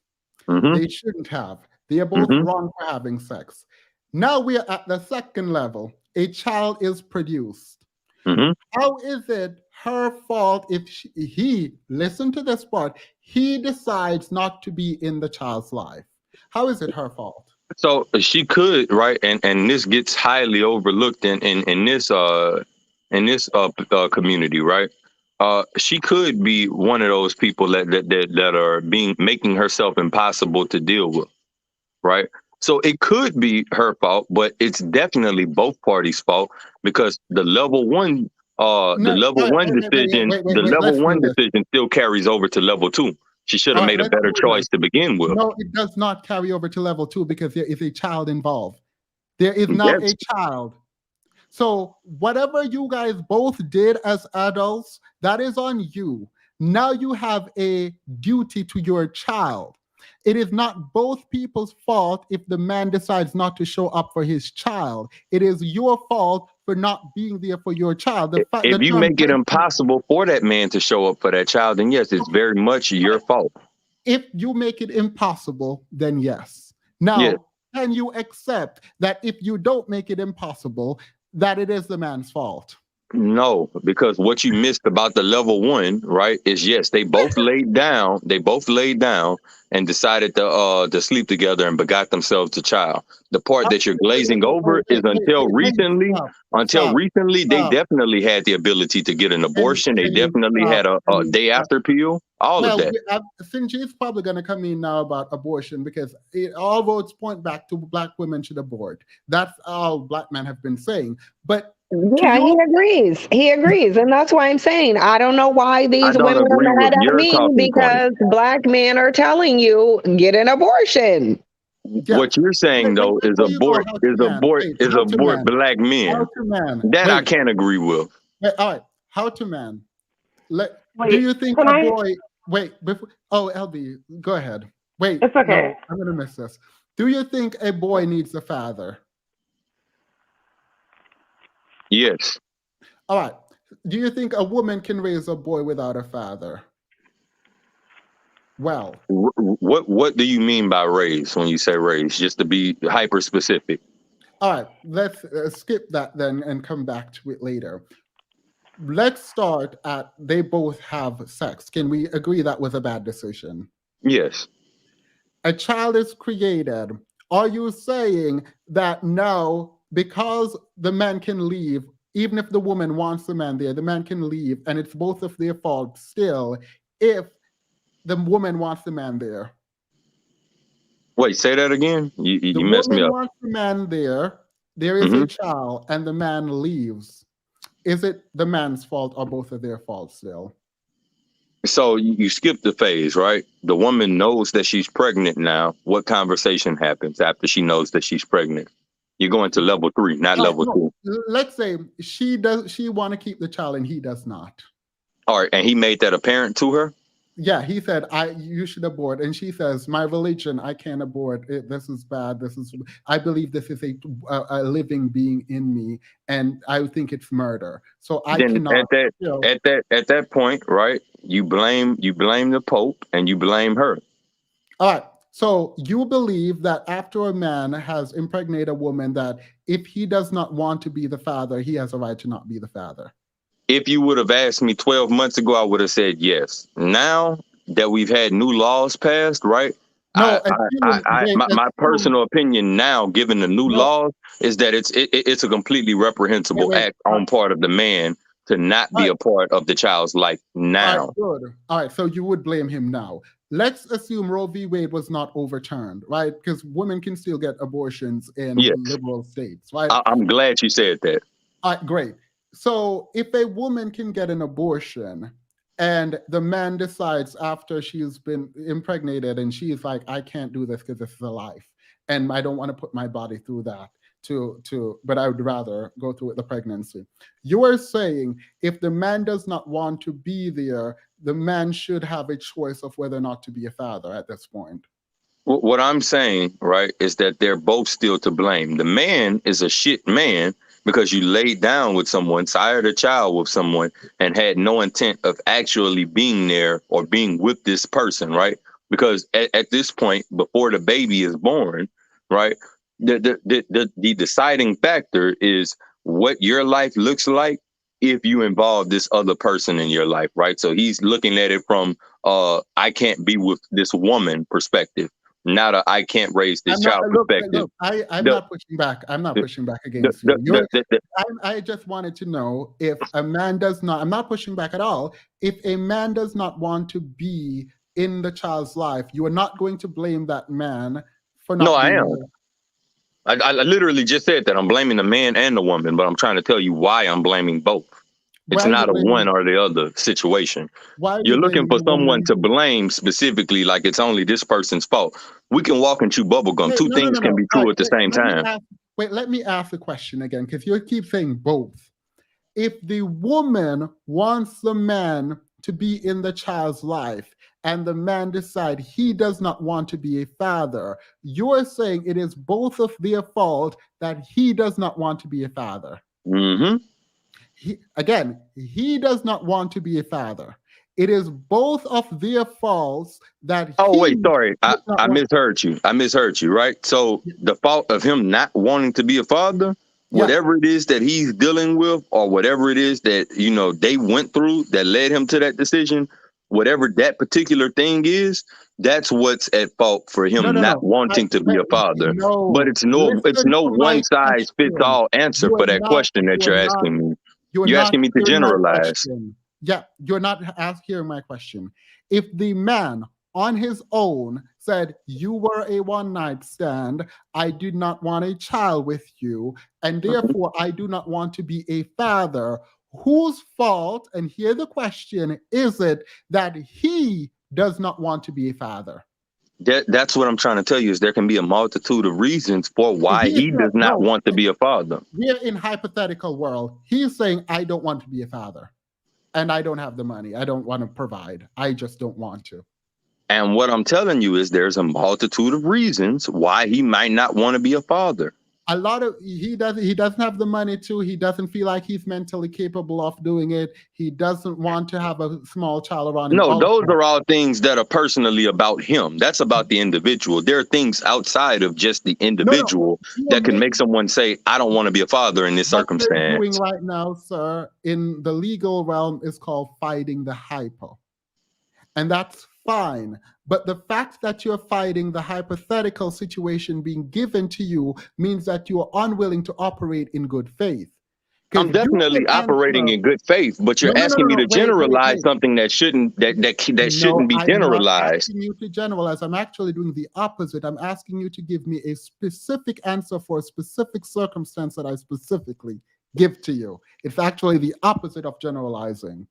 Speaker 14: Mm-hmm.
Speaker 2: They shouldn't have. They are both wrong for having sex. Now we are at the second level. A child is produced.
Speaker 14: Mm-hmm.
Speaker 2: How is it her fault if he, listen to this part, he decides not to be in the child's life? How is it her fault?
Speaker 14: So she could, right, and this gets highly overlooked in this community, right? She could be one of those people that are making herself impossible to deal with, right? So it could be her fault, but it's definitely both parties' fault because the level one decision, the level
Speaker 2: Let's do
Speaker 14: one
Speaker 2: this.
Speaker 14: decision still carries over to level two. She should have
Speaker 2: All right,
Speaker 14: made a
Speaker 2: let's
Speaker 14: better
Speaker 2: do
Speaker 14: choice
Speaker 2: this.
Speaker 14: to begin with.
Speaker 2: No, it does not carry over to level two because there is a child involved. There is now
Speaker 14: Yes.
Speaker 2: a child. So whatever you guys both did as adults, that is on you. Now you have a duty to your child. It is not both people's fault if the man decides not to show up for his child. It is your fault for not being there for your child.
Speaker 14: If you make it impossible for that man to show up for that child, then yes, it's very much your fault.
Speaker 2: If you make it impossible, then yes. Now,
Speaker 14: Yes.
Speaker 2: can you accept that if you don't make it impossible, that it is the man's fault?
Speaker 14: No, because what you missed about the level one, right, is yes, they both laid down and decided to sleep together and begot themselves a child. The part that you're glazing over is until recently, they definitely had the ability to get an abortion. They definitely had a day after pill, all of that.
Speaker 2: Sinji is probably going to come in now about abortion because all roads point back to black women should abort. That's all black men have been saying. But
Speaker 6: yeah, he agrees. He agrees. And that's why I'm saying I don't know why these women are mad at me because black men are telling you get an abortion.
Speaker 2: Yeah.
Speaker 14: What you're saying though is abort black men. That I can't agree with.
Speaker 2: Wait, all right. How to man? Do you think a boy? Wait. Before, LB, go ahead. Wait.
Speaker 16: It's okay.
Speaker 2: No, I'm gonna miss this. Do you think a boy needs a father?
Speaker 14: Yes.
Speaker 2: All right. Do you think a woman can raise a boy without a father? Well,
Speaker 14: What do you mean by raise when you say raise? Just to be hyper specific.
Speaker 2: all right. Let's skip that then and come back to it later. Let's start at they both have sex. Can we agree that was a bad decision?
Speaker 14: Yes.
Speaker 2: A child is created. Are you saying that no, because the man can leave, even if the woman wants the man there, the man can leave, and it's both of their fault still if the woman wants the man there?
Speaker 14: Wait, say that again.
Speaker 2: The
Speaker 14: You messed me
Speaker 2: woman
Speaker 14: up.
Speaker 2: wants the man there, there is a child, and the man leaves. Is it the man's fault or both of their fault still?
Speaker 14: So you skip the phase, right? The woman knows that she's pregnant now. What conversation happens after she knows that she's pregnant? You're going to level 3, not level 2.
Speaker 2: Let's say she want to keep the child and he does not.
Speaker 14: All right, and he made that apparent to her?
Speaker 2: Yeah, he said, you should abort. And she says, my religion, I can't abort. This is bad. I believe this is a living being in me, and I think it's murder. So I
Speaker 14: Then
Speaker 2: cannot.
Speaker 14: at that point, right? You blame the Pope and you blame her.
Speaker 2: All right. So you believe that after a man has impregnated a woman, that if he does not want to be the father, he has a right to not be the father.
Speaker 14: If you would have asked me 12 months ago, I would have said yes. Now that we've had new laws passed, right?
Speaker 2: No,
Speaker 14: my personal opinion now, given the new laws, is that it's a completely reprehensible act on part of the man to not be a part of the child's life now.
Speaker 2: All right, good. All right, so you would blame him now. Let's assume Roe v. Wade was not overturned, right? Because women can still get abortions in liberal states, right?
Speaker 14: I'm glad you said that.
Speaker 2: All right, great. So if a woman can get an abortion and the man decides after she's been impregnated and she's like, I can't do this because this is a life and I don't want to put my body through that but I would rather go through with the pregnancy. You are saying if the man does not want to be there, the man should have a choice of whether or not to be a father at this point.
Speaker 14: What I'm saying, right, is that they're both still to blame. The man is a shit man because you laid down with someone, sired a child with someone, and had no intent of actually being there or being with this person, right? Because at this point, before the baby is born, right, the deciding factor is what your life looks like if you involve this other person in your life, right? So he's looking at it from I can't be with this woman perspective. Not a I can't raise this child perspective.
Speaker 2: I'm not pushing back. I'm not pushing back against you. I just wanted to know if a man does not, I'm not pushing back at all. If a man does not want to be in the child's life, you are not going to blame that man for not being
Speaker 14: I am. I literally just said that I'm blaming the man and the woman, but I'm trying to tell you why I'm blaming both. It's not a one or the other situation. You're looking for someone to blame specifically, like it's only this person's fault. We can walk and chew bubblegum. Two things can be true at the same time.
Speaker 2: Let me ask the question again, because you keep saying both. If the woman wants the man to be in the child's life and the man decides he does not want to be a father, you're saying it is both of their fault that he does not want to be a father.
Speaker 14: Mm-hmm.
Speaker 2: He does not want to be a father. It is both of their faults that
Speaker 14: I misheard you. I misheard you, right? So the fault of him not wanting to be a father, whatever it is that he's dealing with, or whatever it is that, you know, they went through that led him to that decision, whatever that particular thing is, that's what's at fault for him not wanting to be a father. But it's no one size fits all answer for that question that you're asking me. You're asking me to generalize.
Speaker 2: Yeah, you're not hearing my question. If the man on his own said, you were a one-night stand, I did not want a child with you, and therefore I do not want to be a father, whose fault, and here the question, is it that he does not want to be a father?
Speaker 14: That's what I'm trying to tell you, is there can be a multitude of reasons for why he does not want to be a father.
Speaker 2: We're in hypothetical world. He's saying, I don't want to be a father. And I don't have the money. I don't want to provide. I just don't want to.
Speaker 14: And what I'm telling you is there's a multitude of reasons why he might not want to be a father.
Speaker 2: a lot of he doesn't have the money to. He doesn't feel like he's mentally capable of doing it. He doesn't want to have a small child around him.
Speaker 14: No, those are all things that are personally about him. That's about the individual. There are things outside of just the individual that can make someone say, I don't want to be a father in this
Speaker 2: What they're doing
Speaker 14: circumstance.
Speaker 2: right now, sir, in the legal realm is called fighting the hypo. And that's fine. But the fact that you're fighting the hypothetical situation being given to you means that you are unwilling to operate in good faith.
Speaker 14: I'm definitely operating in good faith, but you're
Speaker 2: No,
Speaker 14: asking me to
Speaker 2: wait,
Speaker 14: generalize something that shouldn't shouldn't be
Speaker 2: I'm not
Speaker 14: generalized.
Speaker 2: asking you to generalize. I'm actually doing the opposite. I'm asking you to give me a specific answer for a specific circumstance that I specifically give to you. It's actually the opposite of generalizing.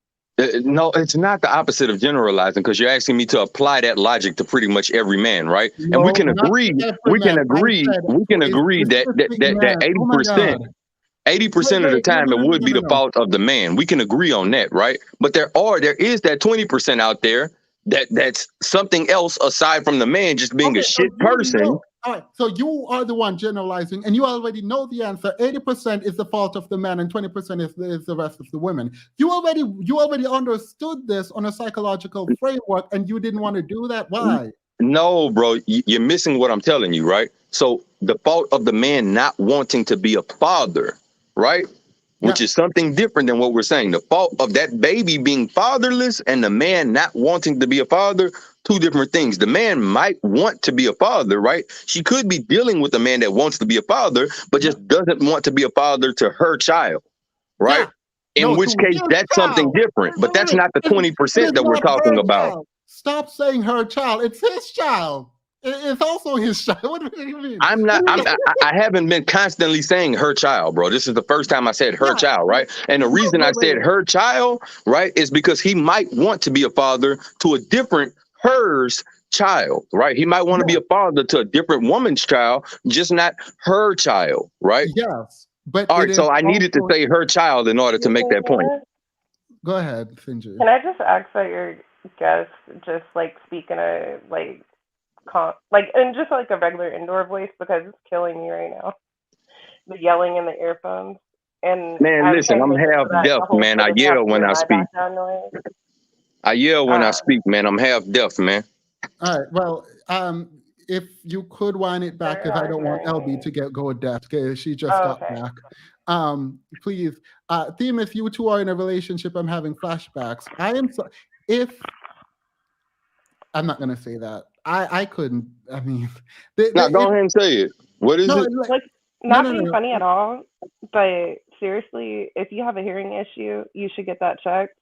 Speaker 14: No, it's not the opposite of generalizing, because you're asking me to apply that logic to pretty much every man, right? And we
Speaker 2: No,
Speaker 14: can
Speaker 2: not
Speaker 14: agree.
Speaker 2: to every
Speaker 14: We can
Speaker 2: man. I
Speaker 14: agree.
Speaker 2: said
Speaker 14: We can
Speaker 2: to a
Speaker 14: agree that
Speaker 2: specific man. Oh my
Speaker 14: 80%.
Speaker 2: God.
Speaker 14: 80% of the
Speaker 2: Wait, no,
Speaker 14: time,
Speaker 2: no,
Speaker 14: it
Speaker 2: no,
Speaker 14: would
Speaker 2: no,
Speaker 14: be
Speaker 2: no,
Speaker 14: the
Speaker 2: no.
Speaker 14: fault of the man. We can agree on that, right? But there is that 20% out there that's something else aside from the man just being a shit person.
Speaker 2: All right, so you are the one generalizing, and you already know the answer. 80% is the fault of the man, and 20% is the rest of the women. You already understood this on a psychological framework, and you didn't want to do that. Why?
Speaker 14: No, bro, you're missing what I'm telling you, right? So the fault of the man not wanting to be a father, right? Which is something different than what we're saying. The fault of that baby being fatherless and the man not wanting to be a father, two different things. The man might want to be a father, right? She could be dealing with a man that wants to be a father, but just doesn't want to be a father to her child, right? In which case, that's something different. But that's not the 20% that we're talking about.
Speaker 2: Child. Stop saying her child. It's his child. It's also his child. What do you mean?
Speaker 14: I haven't been constantly saying her child, bro. This is the first time I said her child, right? And the reason I said her child, right, is because he might want to be a father to a different hers child, right? He might want to be a father to a different woman's child, just not her child, right?
Speaker 2: Yes. But
Speaker 14: all right, so I needed to say her child in order to make that point.
Speaker 2: Go ahead, Finji.
Speaker 16: Can I just ask that your guest just like speak in a in just like a regular indoor voice, because it's killing me right now. The yelling in the earphones. And
Speaker 14: man, listen, I'm half deaf, man. I yell when I speak. I yell when I speak, man. I'm half deaf, man.
Speaker 2: All right. Well, if you could wind it back, because I don't want LB to go deaf. She just got back. Please, Themis, you two are in a relationship. I'm having flashbacks. I'm not gonna say that. I couldn't. I mean,
Speaker 14: go ahead and say it. What is it?
Speaker 16: Like, not being funny at all, but seriously, if you have a hearing issue, you should get that checked.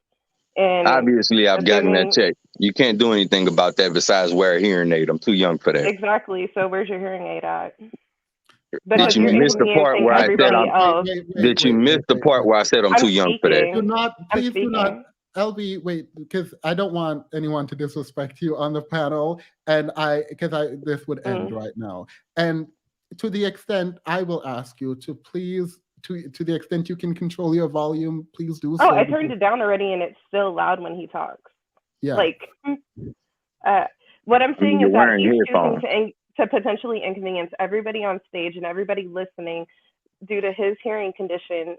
Speaker 16: And
Speaker 14: obviously, I've gotten that checked. You can't do anything about that besides wear a hearing aid. I'm too young for that.
Speaker 16: Exactly. So where's your hearing aid at?
Speaker 14: Did you miss the part where I said Did you miss the part where I said I'm too young for that?
Speaker 2: Please do not. LB, wait, because I don't want anyone to disrespect you on the panel, and this would end right now. And to the extent I will ask you to please, to the extent you can control your volume, please do so.
Speaker 16: Oh, I turned it down already, and it's still loud when he talks.
Speaker 2: Yeah.
Speaker 16: Like, what I'm saying is that he's choosing to potentially inconvenience everybody on stage and everybody listening due to his hearing condition,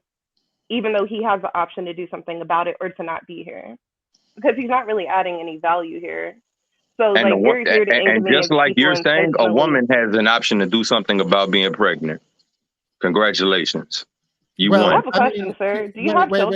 Speaker 16: even though he has the option to do something about it or to not be here, because he's not really adding any value here. So you're here to
Speaker 14: and just like you're saying, a woman has an option to do something about being pregnant. Congratulations. You won.
Speaker 16: I have a question, sir. Do you have children?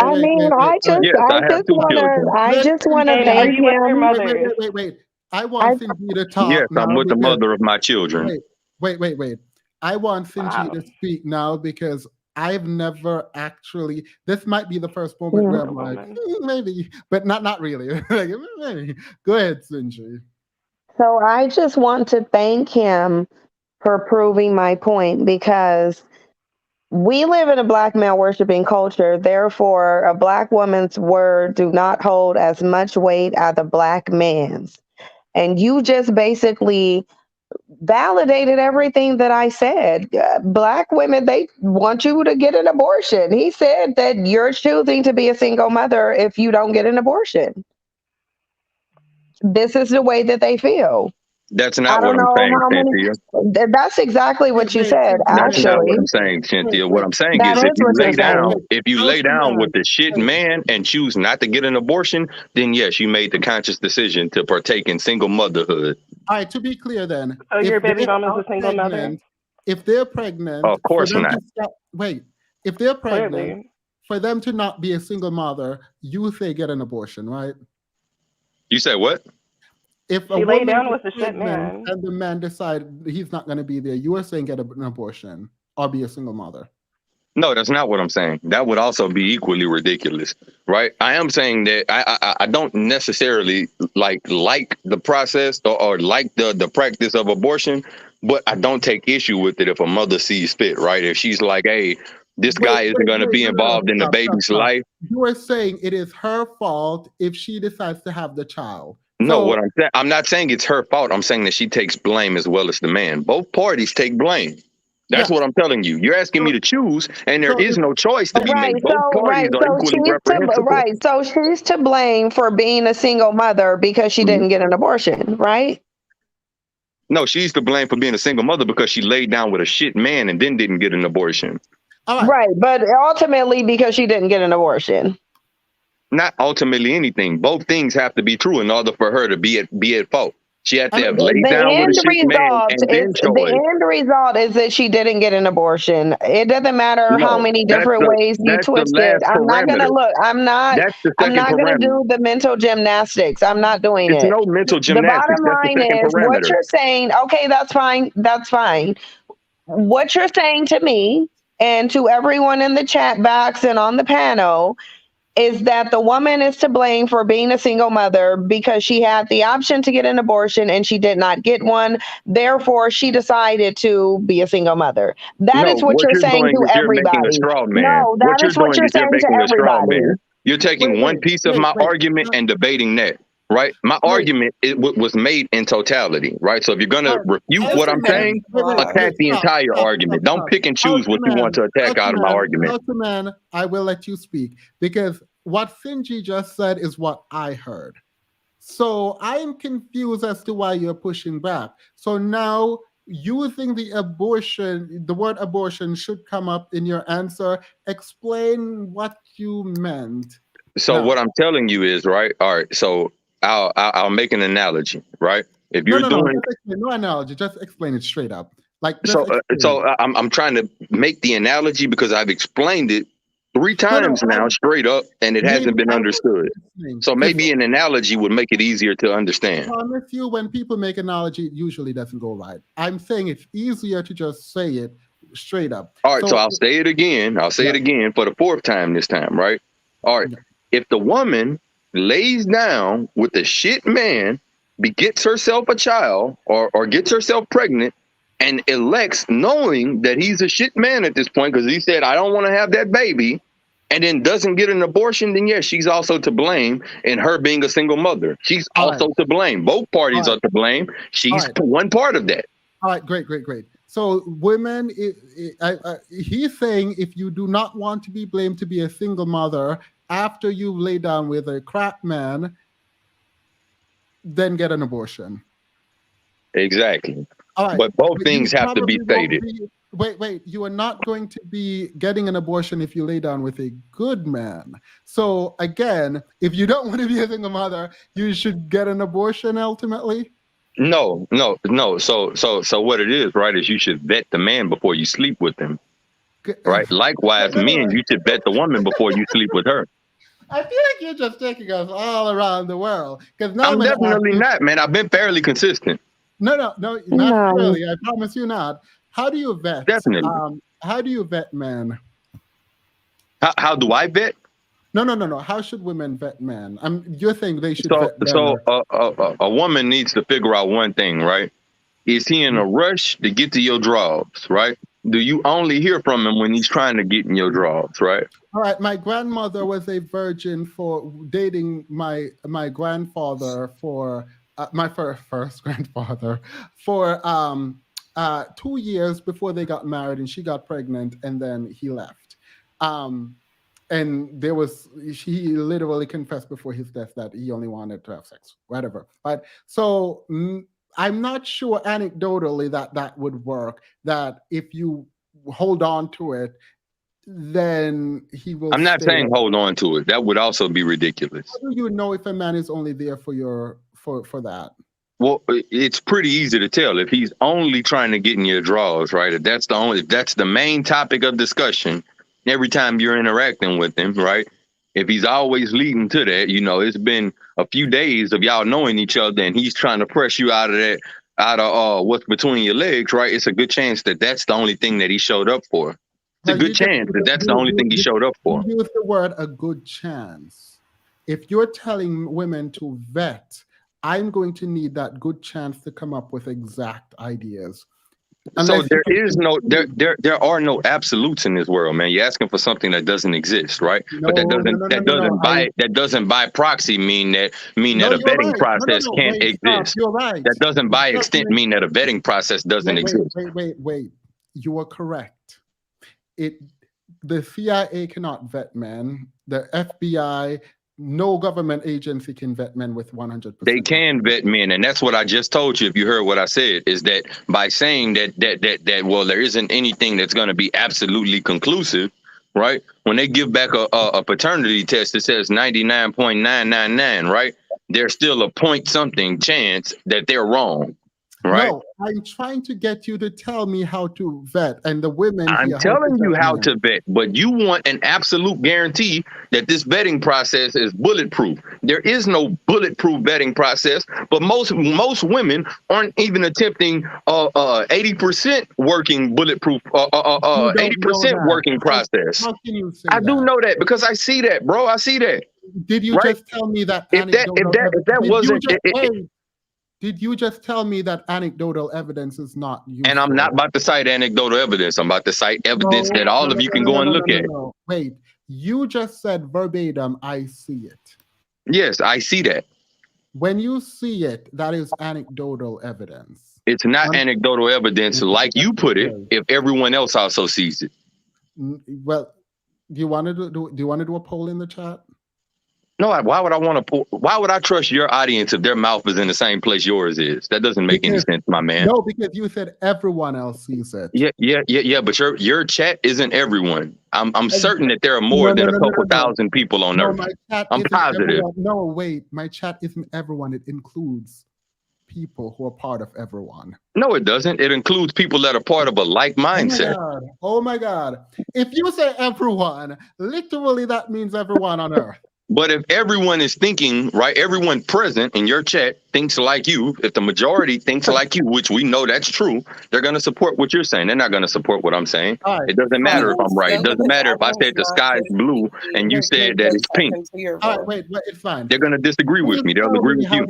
Speaker 6: I just want to thank him.
Speaker 2: Wait. I want Finji to talk.
Speaker 14: Yes, I'm with the mother of my children.
Speaker 2: Wait. I want Finji to speak now, because I've never actually. This might be the first moment where I'm like, maybe, but not really. Maybe. Go ahead, Finji.
Speaker 6: So I just want to thank him for proving my point, because we live in a Black male worshiping culture. Therefore, a Black woman's word do not hold as much weight as a Black man's. And you just basically validated everything that I said. Black women, they want you to get an abortion. He said that you're choosing to be a single mother if you don't get an abortion. This is the way that they feel.
Speaker 14: That's not what I'm saying, Cynthia.
Speaker 6: That's exactly what you said,
Speaker 3: That's not what
Speaker 6: actually.
Speaker 3: I'm saying, Cynthia. What I'm saying
Speaker 6: That
Speaker 3: is
Speaker 6: is what you're saying.
Speaker 3: if you lay down with the shit man and choose not to get an abortion, then yes, you made the conscious decision to partake in single motherhood.
Speaker 2: All right, to be clear then,
Speaker 16: So your baby mom is a single mother?
Speaker 2: pregnant, if they're pregnant,
Speaker 3: Of course
Speaker 2: for them
Speaker 3: not.
Speaker 2: to stop, wait, if they're pregnant,
Speaker 16: Clearly.
Speaker 2: for them to not be a single mother, you say get an abortion, right?
Speaker 3: You say what?
Speaker 2: If a
Speaker 16: She laid
Speaker 2: woman
Speaker 16: down
Speaker 2: is
Speaker 16: with a shit
Speaker 2: pregnant
Speaker 16: man.
Speaker 2: and the man decide he's not going to be there, you are saying get an abortion or be a single mother.
Speaker 3: No, that's not what I'm saying. That would also be equally ridiculous, right? I am saying that I don't necessarily like the process or like the practice of abortion, but I don't take issue with it if a mother sees fit, right? If she's like, hey, this guy isn't going to be involved in the baby's life.
Speaker 2: You are saying it is her fault if she decides to have the child.
Speaker 3: No, what I'm saying, I'm not saying it's her fault. I'm saying that she takes blame as well as the man. Both parties take blame. That's what I'm telling you. You're asking me to choose, and there is no choice to be made. Both parties are equally reprehensible.
Speaker 6: So she's to blame for being a single mother because she didn't get an abortion, right?
Speaker 3: No, she's to blame for being a single mother because she laid down with a shit man and then didn't get an abortion.
Speaker 6: Right, but ultimately because she didn't get an abortion.
Speaker 3: Not ultimately anything. Both things have to be true in order for her to be at fault. She had to have laid down with a shit man and then chose.
Speaker 6: The end result is that she didn't get an abortion. It doesn't matter how many different ways you twist it. I'm not gonna look. I'm not gonna do the mental gymnastics. I'm not doing it.
Speaker 3: It's no mental gymnastics.
Speaker 6: The bottom line is what you're saying. Okay, that's fine. That's fine. What you're saying to me and to everyone in the chat box and on the panel is that the woman is to blame for being a single mother because she had the option to get an abortion and she did not get one. Therefore, she decided to be a single mother. That is what you're saying to everybody. No, that is what you're saying to everybody.
Speaker 3: You're taking one piece of my argument and debating that. Right, my argument was made in totality. Right, so if you're gonna refute what I'm saying, attack the entire argument. Don't pick and choose what you want to attack out of my argument.
Speaker 2: Man, I will let you speak because what Finji just said is what I heard. So I am confused as to why you're pushing back. So now you think the word abortion should come up in your answer. Explain what you meant.
Speaker 3: So what I'm telling you is, right? All right, so I'll make an analogy, right? If you're
Speaker 2: no analogy, just explain it straight up.
Speaker 3: I'm trying to make the analogy because I've explained it 3 times now straight up, and it hasn't been understood. So maybe an analogy would make it easier to understand.
Speaker 2: I promise you, when people make analogy, it usually doesn't go right. I'm saying it's easier to just say it straight up.
Speaker 3: All right, so I'll say it again. I'll say it again for the 4th time this time, right? All right, if the woman lays down with a shit man, begets herself a child or gets herself pregnant and elects knowing that he's a shit man at this point because he said, I don't want to have that baby, and then doesn't get an abortion, then yes, she's also to blame in her being a single mother. She's also to blame. Both parties are to blame. She's one part of that.
Speaker 2: All right, great. So women, he's saying if you do not want to be blamed to be a single mother after you lay down with a crap man, then get an abortion.
Speaker 3: Exactly.
Speaker 2: All right.
Speaker 3: But both things have to be stated.
Speaker 2: Wait. You are not going to be getting an abortion if you lay down with a good man. So again, if you don't want to be a single mother, you should get an abortion ultimately.
Speaker 3: No. So what it is, right, is you should vet the man before you sleep with him. Right. Likewise, men, you should vet the woman before you sleep with her.
Speaker 2: I feel like you're just taking us all around the world. Because
Speaker 3: I'm definitely not, man. I've been fairly consistent.
Speaker 2: No, not really. I promise you not. How do you vet?
Speaker 3: Definitely.
Speaker 2: How do you vet men?
Speaker 3: How do I vet?
Speaker 2: No. How should women vet men? You're saying they should vet men.
Speaker 3: So a woman needs to figure out one thing, right? Is he in a rush to get to your drawers, right? Do you only hear from him when he's trying to get in your drawers, right?
Speaker 2: All right. My grandmother was a virgin for dating my grandfather for my first grandfather for 2 years before they got married, and she got pregnant, and then he left. And he literally confessed before his death that he only wanted to have sex, whatever. But so I'm not sure anecdotally that would work. That if you hold on to it, then he will
Speaker 14: I'm not
Speaker 2: stay.
Speaker 14: saying hold on to it. That would also be ridiculous.
Speaker 2: How do you know if a man is only there for for that?
Speaker 14: Well, it's pretty easy to tell if he's only trying to get in your drawers, right? If that's the main topic of discussion every time you're interacting with him, right? If he's always leading to that, it's been a few days of y'all knowing each other and he's trying to press you out of what's between your legs, right? It's a good chance that that's the only thing that he showed up for. It's a good chance that that's the only thing he showed up for.
Speaker 2: You use the word "a good chance." If you're telling women to vet, I'm going to need that good chance to come up with exact ideas.
Speaker 14: So there are no absolutes in this world, man. You're asking for something that doesn't exist, right? But that doesn't by proxy mean that a vetting process can't exist.
Speaker 2: You're right.
Speaker 14: That doesn't by extent mean that a vetting process doesn't exist.
Speaker 2: Wait. You are correct. The CIA cannot vet men. The FBI, no government agency can vet men with 100%.
Speaker 14: They can vet men, and that's what I just told you. If you heard what I said, is that by saying that well, there isn't anything that's going to be absolutely conclusive, right? When they give back a paternity test that says 99.999, right? There's still a point something chance that they're wrong, right?
Speaker 2: No, I'm trying to get you to tell me how to vet, and the women.
Speaker 14: I'm telling you how to vet, but you want an absolute guarantee that this vetting process is bulletproof. There is no bulletproof vetting process, but most women aren't even attempting 80% working bulletproof, 80% working process.
Speaker 2: How can you say
Speaker 14: I do know that because I see that, bro. I see that.
Speaker 2: Did you just tell me that? Did you just tell me that anecdotal evidence is not useful?
Speaker 14: And I'm not about to cite anecdotal evidence. I'm about to cite evidence that all of you can go and look at.
Speaker 2: Wait, you just said verbatim, I see it.
Speaker 14: Yes, I see that.
Speaker 2: When you see it, that is anecdotal evidence.
Speaker 14: It's not anecdotal evidence like you put it if everyone else also sees it.
Speaker 2: Well, do you want to do a poll in the chat?
Speaker 14: No, why would I want to? Why would I trust your audience if their mouth is in the same place yours is? That doesn't make any sense, my man.
Speaker 2: No, because you said everyone else sees it.
Speaker 14: Yeah. But your chat isn't everyone. I'm certain that there are more than a couple thousand people on Earth. I'm positive.
Speaker 2: No, wait, my chat isn't everyone. It includes people who are part of everyone.
Speaker 14: No, it doesn't. It includes people that are part of a like mindset.
Speaker 2: Oh my God. If you say everyone, literally that means everyone on Earth.
Speaker 14: But if everyone is thinking, right, everyone present in your chat thinks like you, if the majority thinks like you, which we know that's true, they're going to support what you're saying. They're not going to support what I'm saying. It doesn't matter if I'm right. It doesn't matter if I said the sky is blue and you said that it's pink.
Speaker 2: All right, wait, it's fine.
Speaker 14: They're going to disagree with me. They'll agree with you.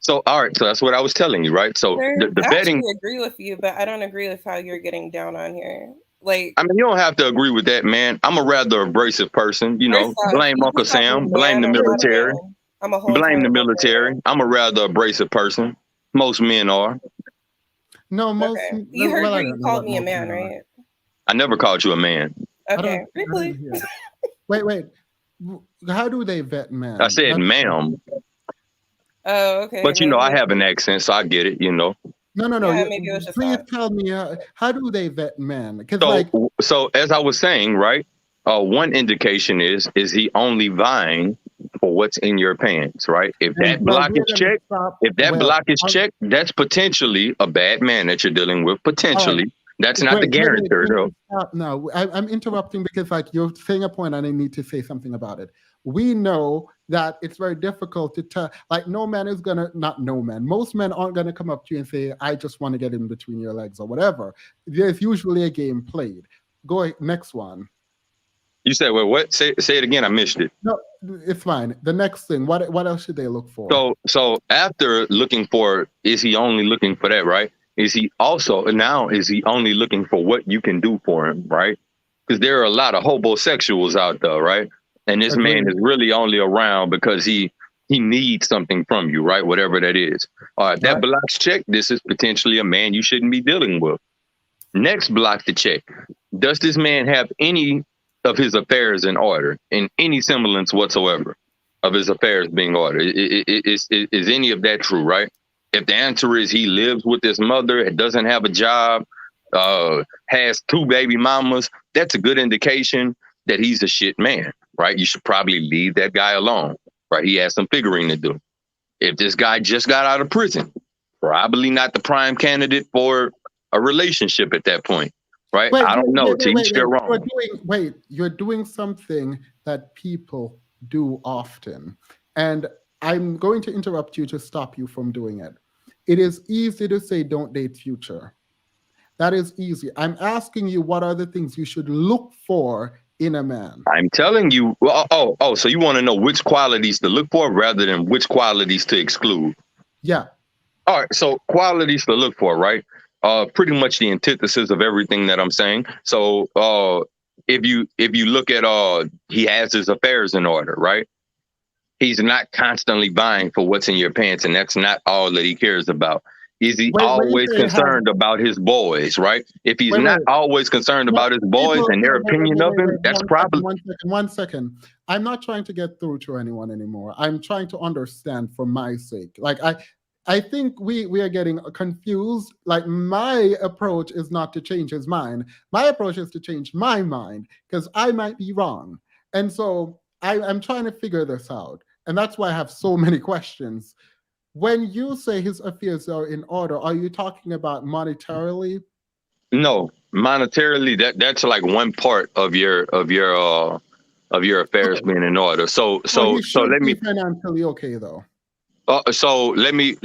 Speaker 14: So, all right. So that's what I was telling you, right? So the vetting.
Speaker 17: I agree with you, but I don't agree with how you're getting down on here. Like,
Speaker 14: I mean, you don't have to agree with that, man. I'm a rather abrasive person, blame Uncle Sam, blame the military, blame the military. I'm a rather abrasive person. Most men are.
Speaker 2: No, most.
Speaker 17: Okay. You heard you called me a man, right?
Speaker 14: I never called you a man.
Speaker 17: Okay, really?
Speaker 2: Wait. How do they vet men?
Speaker 14: I said, ma'am.
Speaker 17: Oh, okay.
Speaker 14: But I have an accent, so I get it.
Speaker 2: No.
Speaker 17: Yeah, maybe it was just
Speaker 2: please tell me how do they vet men?
Speaker 14: So as I was saying, right? One indication is he only vying for what's in your pants, right? If that block is checked, that's potentially a bad man that you're dealing with. Potentially. Right. That's not the guarantor, though.
Speaker 2: No, I'm interrupting because you're saying a point and I need to say something about it. We know that it's very difficult to tell, most men aren't going to come up to you and say, I just want to get in between your legs or whatever. There's usually a game played. Go ahead, next one.
Speaker 14: You said, well, what? Say it again. I missed it.
Speaker 2: No, it's fine. The next thing, what else should they look for?
Speaker 14: So after looking for, is he only looking for that, right? Is he only looking for what you can do for him, right? Because there are a lot of homosexuals out there, right? And this man is really only around because he needs something from you, right? Whatever that is. All right, that block's checked. This is potentially a man you shouldn't be dealing with. Next block to check. Does this man have any of his affairs in order, in any semblance whatsoever of his affairs being ordered? Is any of that true, right? If the answer is he lives with his mother, doesn't have a job, has 2 baby mamas, that's a good indication that he's a shit man, right? You should probably leave that guy alone, right? He has some figuring to do. If this guy just got out of prison, probably not the prime candidate for a relationship at that point, right? I don't know. To each their own.
Speaker 2: You're doing something that people do often. And I'm going to interrupt you to stop you from doing it. It is easy to say don't date future. That is easy. I'm asking you, what are the things you should look for in a man?
Speaker 14: I'm telling you. So you want to know which qualities to look for rather than which qualities to exclude?
Speaker 2: Yeah.
Speaker 14: All right. So qualities to look for, right? Pretty much the antithesis of everything that I'm saying. So if you look at he has his affairs in order, right? He's not constantly vying for what's in your pants, and that's not all that he cares about. Is he always concerned about his boys, right? If he's not always concerned about his boys and their opinion of him, that's probably...
Speaker 2: One second. I'm not trying to get through to anyone anymore. I'm trying to understand for my sake. Like, I think we are getting confused. Like, my approach is not to change his mind. My approach is to change my mind, because I might be wrong. And so I'm trying to figure this out. And that's why I have so many questions. When you say his affairs are in order, are you talking about monetarily?
Speaker 14: No, monetarily, that's like one part of your affairs being in order. So let me...
Speaker 2: financially okay though.
Speaker 14: So let me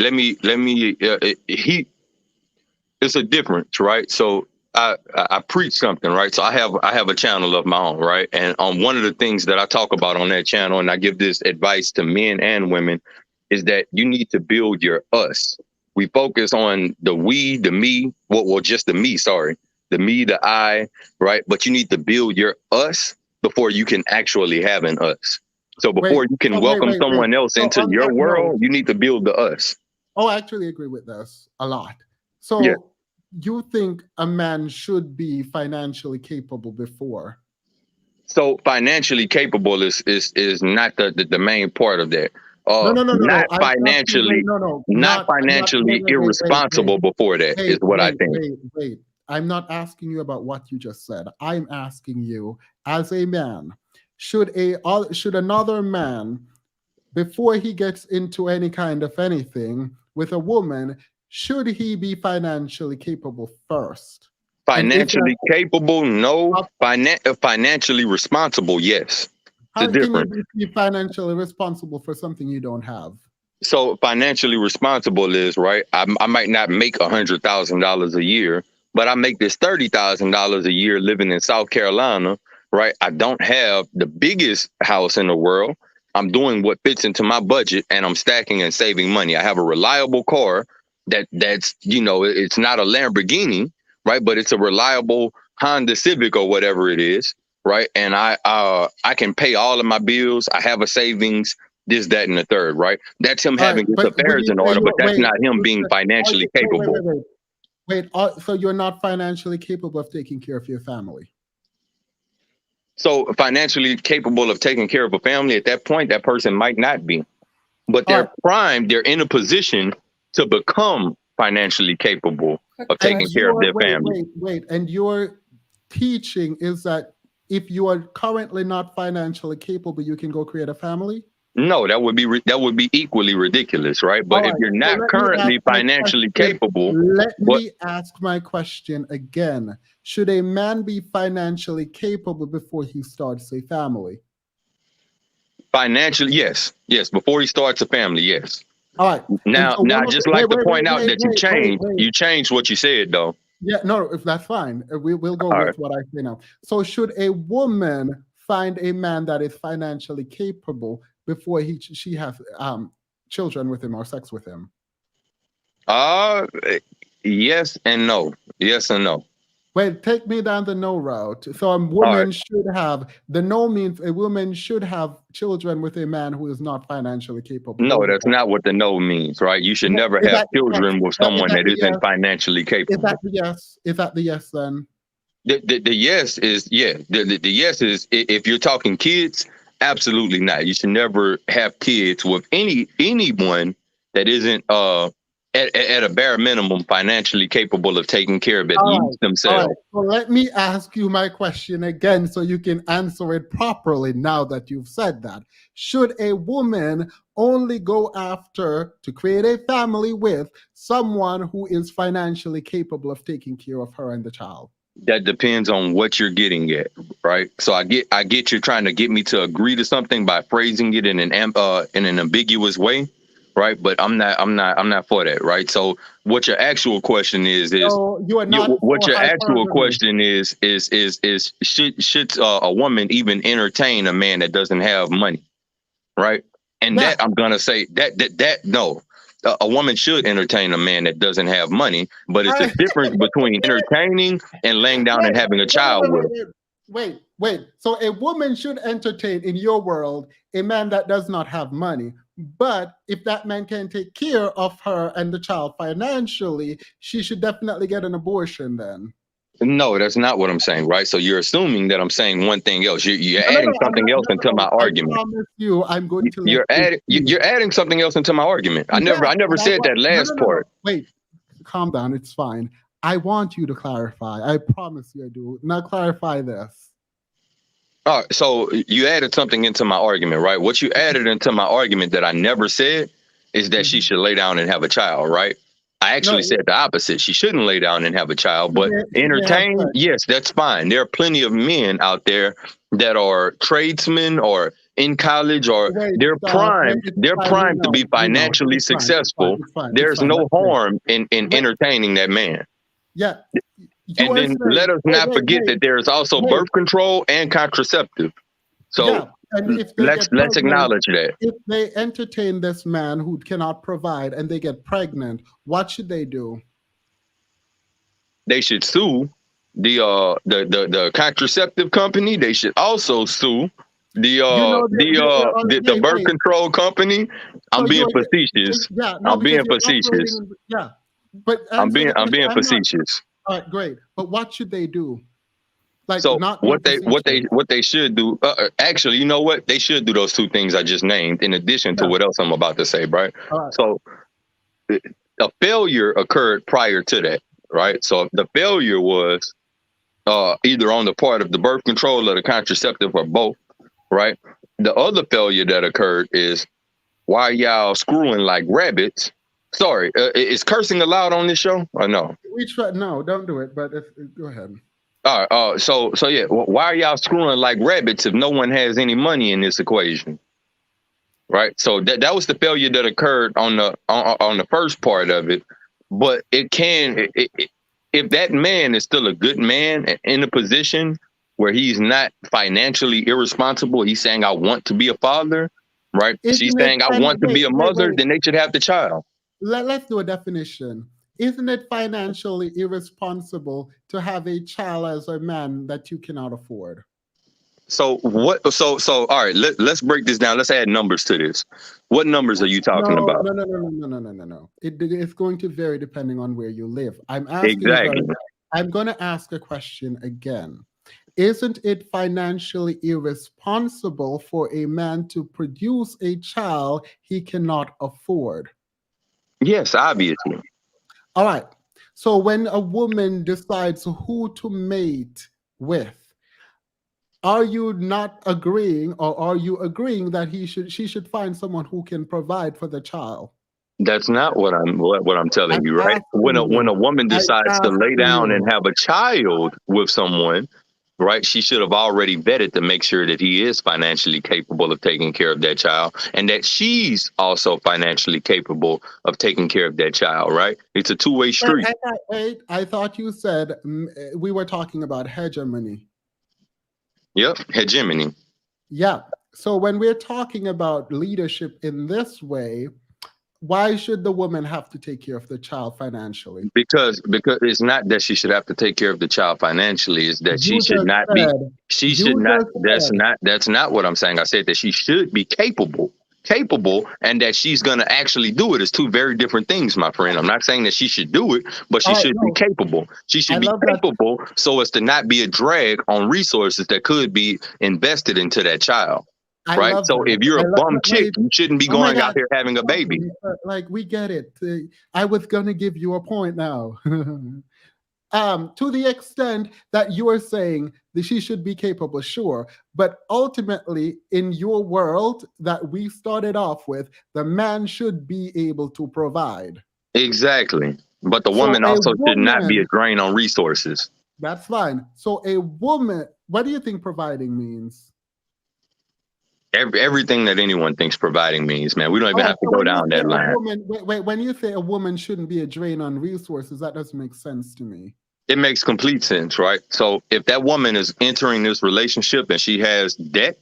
Speaker 14: it's a difference, right? So I preach something, right? So I have a channel of my own, right? And on one of the things that I talk about on that channel, and I give this advice to men and women, is that you need to build your us. We focus on the we, the me, just the me, the me, the I, right? But you need to build your us before you can actually have an us. So before you can welcome someone else into your world, you need to build the us.
Speaker 2: Oh, I actually agree with this a lot. So you think a man should be financially capable before?
Speaker 14: So financially capable is not the main part of that. Not financially irresponsible before that is what I think.
Speaker 2: Wait. I'm not asking you about what you just said. I'm asking you, as a man, should another man, before he gets into any kind of anything with a woman, should he be financially capable first?
Speaker 14: Financially capable, no. Financially responsible, yes.
Speaker 2: How can you be financially responsible for something you don't have?
Speaker 14: So financially responsible is, right, I might not make $100,000 a year, but I make this $30,000 a year living in South Carolina, right? I don't have the biggest house in the world. I'm doing what fits into my budget, and I'm stacking and saving money. I have a reliable car that's, it's not a Lamborghini, right? But it's a reliable Honda Civic or whatever it is, right? And I can pay all of my bills. I have a savings, this, that, and the third, right? That's him having his affairs in order, but that's not him being financially capable.
Speaker 2: So you're not financially capable of taking care of your family?
Speaker 14: So financially capable of taking care of a family, at that point, that person might not be. But they're primed, they're in a position to become financially capable of taking care of their family.
Speaker 2: Wait. And your teaching is that if you are currently not financially capable, you can go create a family?
Speaker 14: No, that would be equally ridiculous, right? But if you're not currently financially capable,
Speaker 2: let me ask my question again. Should a man be financially capable before he starts a family?
Speaker 14: Financially, yes. Before he starts a family, yes.
Speaker 2: All right.
Speaker 14: Now, I just like to point out that you changed what you said, though.
Speaker 2: Yeah, no, if that's fine. We'll go with what I say now. So should a woman find a man that is financially capable before she has children with him or sex with him?
Speaker 14: Yes and no. Yes and no.
Speaker 2: Wait, take me down the no route. So a woman should have, the no means a woman should have children with a man who is not financially capable.
Speaker 14: No, that's not what the no means, right? You should never have children with someone that isn't financially capable.
Speaker 2: Is that the yes? Is that the yes then?
Speaker 14: The yes is, the yes is, if you're talking kids, absolutely not. You should never have kids with anyone that isn't at a bare minimum, financially capable of taking care of at
Speaker 2: All
Speaker 14: least
Speaker 2: right.
Speaker 14: themselves.
Speaker 2: So let me ask you my question again so you can answer it properly now that you've said that. Should a woman only go after to create a family with someone who is financially capable of taking care of her and the child?
Speaker 14: That depends on what you're getting at, right? So I get you're trying to get me to agree to something by phrasing it in an ambiguous way, right? But I'm not for that, right? So what your actual question is
Speaker 2: So you are not
Speaker 14: what
Speaker 2: for
Speaker 14: your actual
Speaker 2: hypergamy.
Speaker 14: question is should a woman even entertain a man that doesn't have money, right? And
Speaker 2: Yeah.
Speaker 14: that I'm gonna say that no. A woman should entertain a man that doesn't have money, but it's a difference between entertaining and laying down and having a child with.
Speaker 2: Wait. So a woman should entertain, in your world, a man that does not have money. But if that man can take care of her and the child financially, she should definitely get an abortion then.
Speaker 14: No, that's not what I'm saying, right? So you're assuming that I'm saying one thing else. You're adding something else into my argument.
Speaker 2: I promise you, I'm going to
Speaker 14: You're adding something else into my argument. I never said that last part.
Speaker 2: Wait, calm down. It's fine. I want you to clarify. I promise you I do. Now clarify this.
Speaker 14: All right, so you added something into my argument, right? What you added into my argument that I never said is that she should lay down and have a child, right? I actually said the opposite. She shouldn't lay down and have a child, but entertain, yes, that's fine. There are plenty of men out there that are tradesmen or in college or they're primed to be financially successful. There's no harm in entertaining that man.
Speaker 2: Yeah.
Speaker 14: And then let us not forget that there is also birth control and contraceptive. So let's acknowledge that.
Speaker 2: If they entertain this man who cannot provide and they get pregnant, what should they do?
Speaker 14: They should sue the contraceptive company. They should also sue the birth control company. I'm being facetious. I'm being facetious.
Speaker 2: Yeah, but
Speaker 14: I'm being facetious.
Speaker 2: All right, great. But what should they do? Like,
Speaker 14: so what they should do? Actually, you know what? They should do those two things I just named, in addition to what else I'm about to say, right? So a failure occurred prior to that, right? So the failure was either on the part of the birth control or the contraceptive or both, right? The other failure that occurred is why y'all screwing like rabbits. Sorry, is cursing allowed on this show or no?
Speaker 2: No, don't do it. But go ahead.
Speaker 14: All right. So yeah. Why are y'all screwing like rabbits if no one has any money in this equation? Right. So that was the failure that occurred on the first part of it. But it can, if that man is still a good man in a position where he's not financially irresponsible, he's saying, "I want to be a father," right? She's saying, "I want to be a mother," then they should have the child.
Speaker 2: Let's do a definition. Isn't it financially irresponsible to have a child as a man that you cannot afford?
Speaker 14: So what? So all right. Let's break this down. Let's add numbers to this. What numbers are you talking about?
Speaker 2: No. It's going to vary depending on where you live. I'm asking.
Speaker 14: Exactly.
Speaker 2: I'm going to ask a question again. Isn't it financially irresponsible for a man to produce a child he cannot afford?
Speaker 14: Yes, obviously.
Speaker 2: All right. So when a woman decides who to mate with, are you not agreeing, or are you agreeing that she should find someone who can provide for the child?
Speaker 14: That's not what I'm telling you, right? When a woman decides to lay down and have a child with someone, right, she should have already vetted to make sure that he is financially capable of taking care of that child and that she's also financially capable of taking care of that child, right? It's a two-way street.
Speaker 2: I thought you said we were talking about hegemony.
Speaker 14: Yep, hegemony.
Speaker 2: Yeah. So when we're talking about leadership in this way, why should the woman have to take care of the child financially?
Speaker 14: Because it's not that she should have to take care of the child financially. It's that she should not be. She should not. That's not what I'm saying. I said that she should be capable, and that she's going to actually do it. Is two very different things, my friend. I'm not saying that she should do it, but she should be capable. She should be capable so as to not be a drag on resources that could be invested into that child.
Speaker 2: I
Speaker 14: right?
Speaker 2: love
Speaker 14: So
Speaker 2: that.
Speaker 14: if you're
Speaker 2: I
Speaker 14: a
Speaker 2: love
Speaker 14: bum chick,
Speaker 2: wait.
Speaker 14: you shouldn't be
Speaker 2: Oh my
Speaker 14: going out
Speaker 2: God.
Speaker 14: here having a baby.
Speaker 2: Like we get it. I was gonna give you a point now. To the extent that you are saying that she should be capable, sure. But ultimately, in your world that we started off with, the man should be able to provide.
Speaker 14: Exactly. But the
Speaker 2: So
Speaker 14: woman
Speaker 2: a
Speaker 14: also should not be a
Speaker 2: woman,
Speaker 14: drain on resources.
Speaker 2: that's fine. So a woman, what do you think providing means?
Speaker 14: Everything that anyone thinks providing means, man. We don't
Speaker 2: All
Speaker 14: even
Speaker 2: right,
Speaker 14: have to
Speaker 2: so
Speaker 14: go
Speaker 2: when you
Speaker 14: down
Speaker 2: say
Speaker 14: that
Speaker 2: a
Speaker 14: line.
Speaker 2: woman, when you say a woman shouldn't be a drain on resources, that doesn't make sense to me.
Speaker 14: It makes complete sense, right? So if that woman is entering this relationship and she has debt,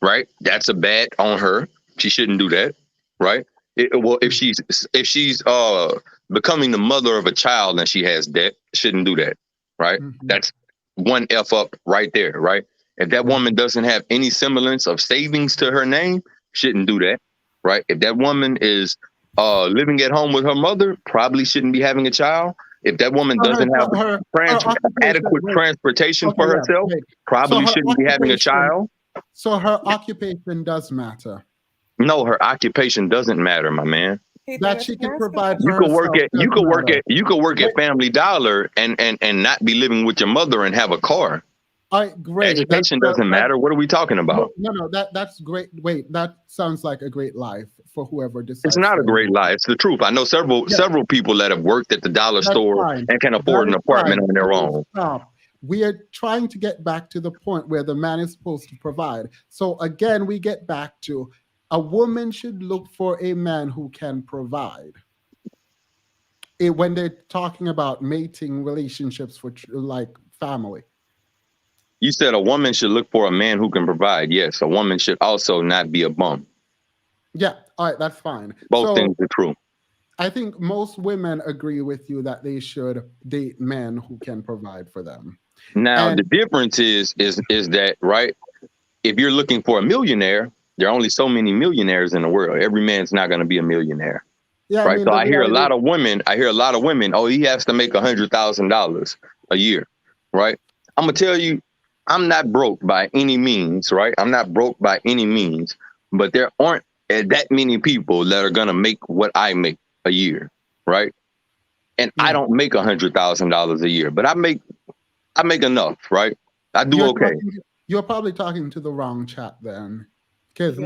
Speaker 14: right? That's a bad on her. She shouldn't do that, right? Well, if she's becoming the mother of a child and she has debt, shouldn't do that, right? That's one F up right there, right? If that woman doesn't have any semblance of savings to her name, shouldn't do that, right? If that woman is living at home with her mother, probably shouldn't be having a child. If that woman
Speaker 2: So
Speaker 14: doesn't have
Speaker 2: her occupation,
Speaker 14: adequate
Speaker 2: wait,
Speaker 14: transportation
Speaker 2: okay,
Speaker 14: for
Speaker 2: yeah,
Speaker 14: herself,
Speaker 2: wait. So
Speaker 14: probably
Speaker 2: her
Speaker 14: shouldn't be having a
Speaker 2: occupation,
Speaker 14: child.
Speaker 2: so her occupation does matter.
Speaker 14: No, her occupation doesn't matter, my man.
Speaker 17: Hey,
Speaker 2: That
Speaker 17: Dennis,
Speaker 2: she
Speaker 17: can I
Speaker 2: can
Speaker 17: ask a
Speaker 2: provide
Speaker 14: You
Speaker 2: for
Speaker 14: could work
Speaker 2: herself
Speaker 14: at
Speaker 2: does matter.
Speaker 14: you could work at Family Dollar and not be living with your mother and have a car.
Speaker 2: All right, great.
Speaker 14: Education doesn't matter. What are we talking about?
Speaker 2: No, that's great. Wait, that sounds like a great life for whoever
Speaker 14: It's
Speaker 2: decides
Speaker 14: not
Speaker 2: to
Speaker 14: a great
Speaker 2: live.
Speaker 14: lie. It's the truth. I know several people that have worked at the dollar
Speaker 2: That's
Speaker 14: store
Speaker 2: fine.
Speaker 14: and can afford
Speaker 2: That
Speaker 14: an
Speaker 2: is
Speaker 14: apartment
Speaker 2: fine.
Speaker 14: on their
Speaker 2: Okay,
Speaker 14: own.
Speaker 2: stop. We are trying to get back to the point where the man is supposed to provide. So again, we get back to a woman should look for a man who can provide. When they're talking about mating relationships for like family.
Speaker 14: You said a woman should look for a man who can provide. Yes, a woman should also not be a bum.
Speaker 2: Yeah, all right, that's fine.
Speaker 14: Both
Speaker 2: So
Speaker 14: things are true.
Speaker 2: I think most women agree with you that they should date men who can provide for them.
Speaker 14: Now
Speaker 2: And
Speaker 14: the difference is that, right? If you're looking for a millionaire, there are only so many millionaires in the world. Every man's not going to be a millionaire.
Speaker 2: yeah, I
Speaker 14: Right.
Speaker 2: mean
Speaker 14: So
Speaker 2: the
Speaker 14: I hear a
Speaker 2: reality.
Speaker 14: lot of women, oh, he has to make $100,000 a year. Right. I'm gonna tell you, I'm not broke by any means, right? I'm not broke by any means, but there aren't that many people that are gonna make what I make a year, right? And I don't make $100,000 a year, but I make enough, right? I do okay.
Speaker 2: You're probably talking to the wrong chat then, because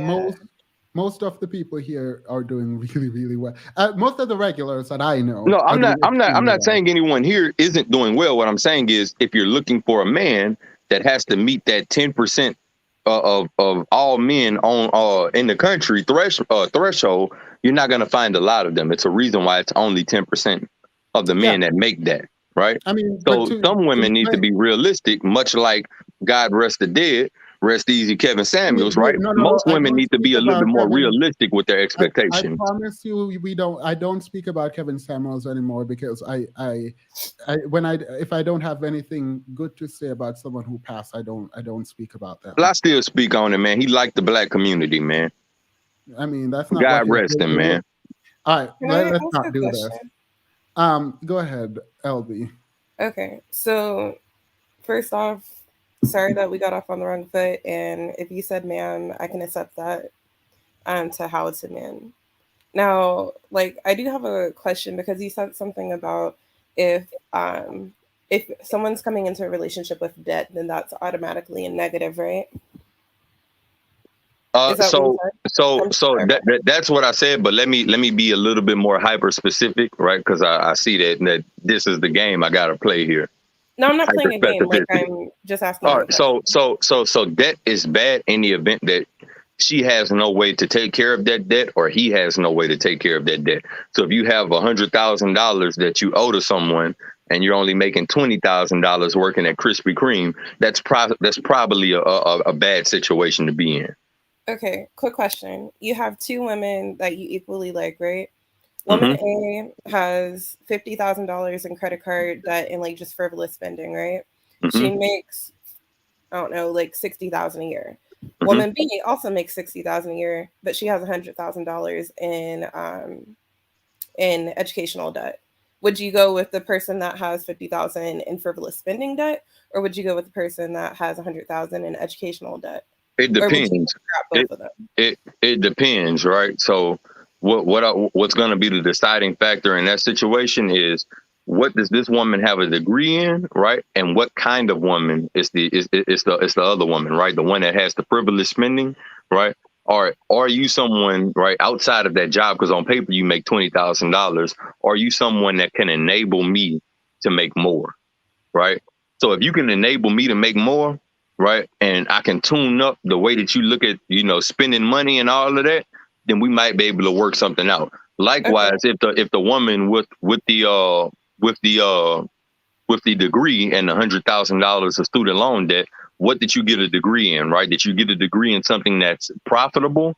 Speaker 2: most of the people here are doing really, really well. Most of the regulars that I know.
Speaker 14: No,
Speaker 2: are doing
Speaker 14: I'm
Speaker 2: extremely well.
Speaker 14: not saying anyone here isn't doing well. What I'm saying is, if you're looking for a man that has to meet that 10% of all men on in the country threshold, you're not going to find a lot of them. It's a reason why it's only 10% of the men that make that, right?
Speaker 2: I mean,
Speaker 14: so some women need to be realistic, much like God rest the dead. Rest easy, Kevin Samuels, right? Most women need to be a little bit more realistic with their expectations.
Speaker 2: I promise you, I don't speak about Kevin Samuels anymore because if I don't have anything good to say about someone who passed, I don't speak about them.
Speaker 14: Well, I still speak on it, man. He liked the black community, man.
Speaker 2: I mean, that's not
Speaker 14: God rest him, man.
Speaker 2: All right, let's
Speaker 17: ask
Speaker 2: not
Speaker 17: a
Speaker 2: do
Speaker 17: question?
Speaker 2: this. Go ahead, LB.
Speaker 17: Okay, so first off, sorry that we got off on the wrong foot, and if you said man, I can accept that to how it's a man. Now, like, I do have a question because you said something about if someone's coming into a relationship with debt, then that's automatically a negative, right?
Speaker 14: That's what I said, but let me be a little bit more hyper specific, right? Because I see that this is the game I gotta play here.
Speaker 17: No, I'm not playing a game. Like, I'm just asking.
Speaker 14: All right, so debt is bad in the event that she has no way to take care of that debt, or he has no way to take care of that debt. So if you have $100,000 that you owe to someone, and you're only making $20,000 working at Krispy Kreme, that's probably a bad situation to be in.
Speaker 17: Okay, quick question. You have two women that you equally like, right? Woman A has $50,000 in credit card debt and like just frivolous spending, right? She makes, I don't know, like $60,000 a year. Woman B also makes $60,000 a year, but she has $100,000 in educational debt. Would you go with the person that has $50,000 in frivolous spending debt, or would you go with the person that has $100,000 in educational debt?
Speaker 14: It
Speaker 16: Or would you
Speaker 14: depends.
Speaker 16: scrap both of them?
Speaker 14: It depends, right? So what's going to be the deciding factor in that situation is, what does this woman have a degree in, right? And what kind of woman is the other woman, right? The one that has the privilege spending, right? Or are you someone, right, outside of that job? Because on paper you make $20,000. Are you someone that can enable me to make more, right? So if you can enable me to make more, right, and I can tune up the way that you look at, spending money and all of that, then we might be able to work something out. Likewise, if the woman with the degree and $100,000 of student loan debt, what did you get a degree in, right? Did you get a degree in something that's profitable?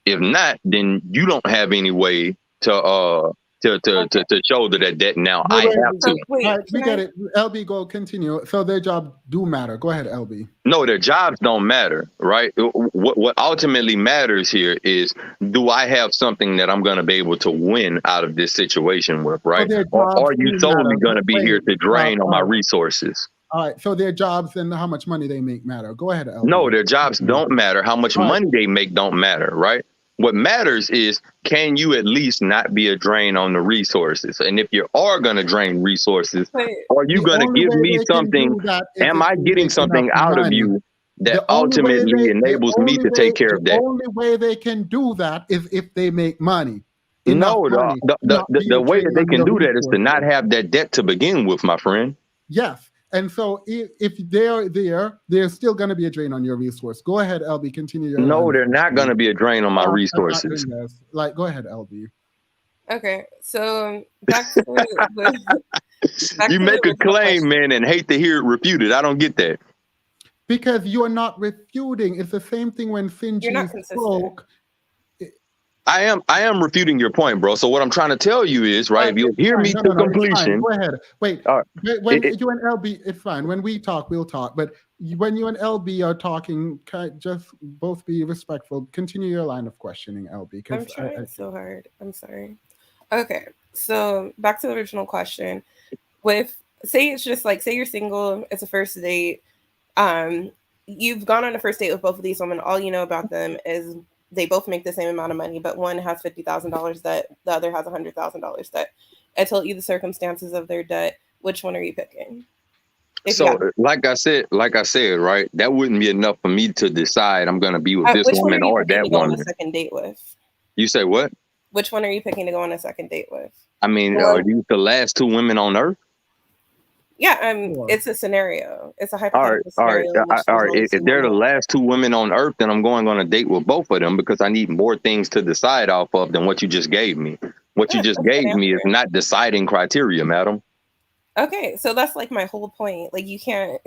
Speaker 14: If not, then you don't have any way to shoulder that debt. Now I have to.
Speaker 2: All right, we get it. LB, go continue. So their job do matter. Go ahead, LB.
Speaker 14: No, their jobs don't matter, right? What ultimately matters here is, do I have something that I'm going to be able to win out of this situation with, right? Or are you solely going to be here to drain on my resources?
Speaker 2: All right, so their jobs and how much money they make matter. Go ahead, LB.
Speaker 14: No, their jobs don't matter. How much money they make don't matter, right? What matters is, can you at least not be a drain on the resources? And if you are going to drain resources, are you going to give me something? Am I getting something out of you that ultimately enables me to take care of that?
Speaker 2: The only way they can do that is if they make money.
Speaker 14: No, the way that they can do that is to not have that debt to begin with, my friend.
Speaker 2: Yes. And so if they're there, there's still going to be a drain on your resource. Go ahead, LB, continue.
Speaker 14: No, they're not going to be a drain on my resources.
Speaker 2: Like, go ahead, LB.
Speaker 16: Okay, so back to
Speaker 14: you make a claim, man, and hate to hear it refuted. I don't get that.
Speaker 2: Because you're not refuting. It's the same thing when Finji spoke.
Speaker 14: I am refuting your point, bro. So what I'm trying to tell you is, right, if you hear me to completion.
Speaker 2: Go ahead. Wait. When you and LB, it's fine. When we talk, we'll talk. But when you and LB are talking, just both be respectful. Continue your line of questioning, LB.
Speaker 16: I'm trying so hard. I'm sorry. Okay, so back to the original question. Say you're single, it's a first date. You've gone on a first date with both of these women. All you know about them is they both make the same amount of money, but one has $50,000 debt, the other has $100,000 debt. I told you the circumstances of their debt. Which one are you picking?
Speaker 14: Like I said, right, that wouldn't be enough for me to decide I'm going to be with this woman or that woman.
Speaker 16: On a second date with?
Speaker 14: You say what?
Speaker 16: Which one are you picking to go on a second date with?
Speaker 14: I mean, are these the last two women on earth?
Speaker 16: Yeah, it's a scenario. It's a hypothetical scenario.
Speaker 14: All right. If they're the last two women on earth, then I'm going on a date with both of them because I need more things to decide off of than what you just gave me. What you just gave me is not deciding criteria, madam.
Speaker 16: Okay, so that's like my whole point. Like, you can't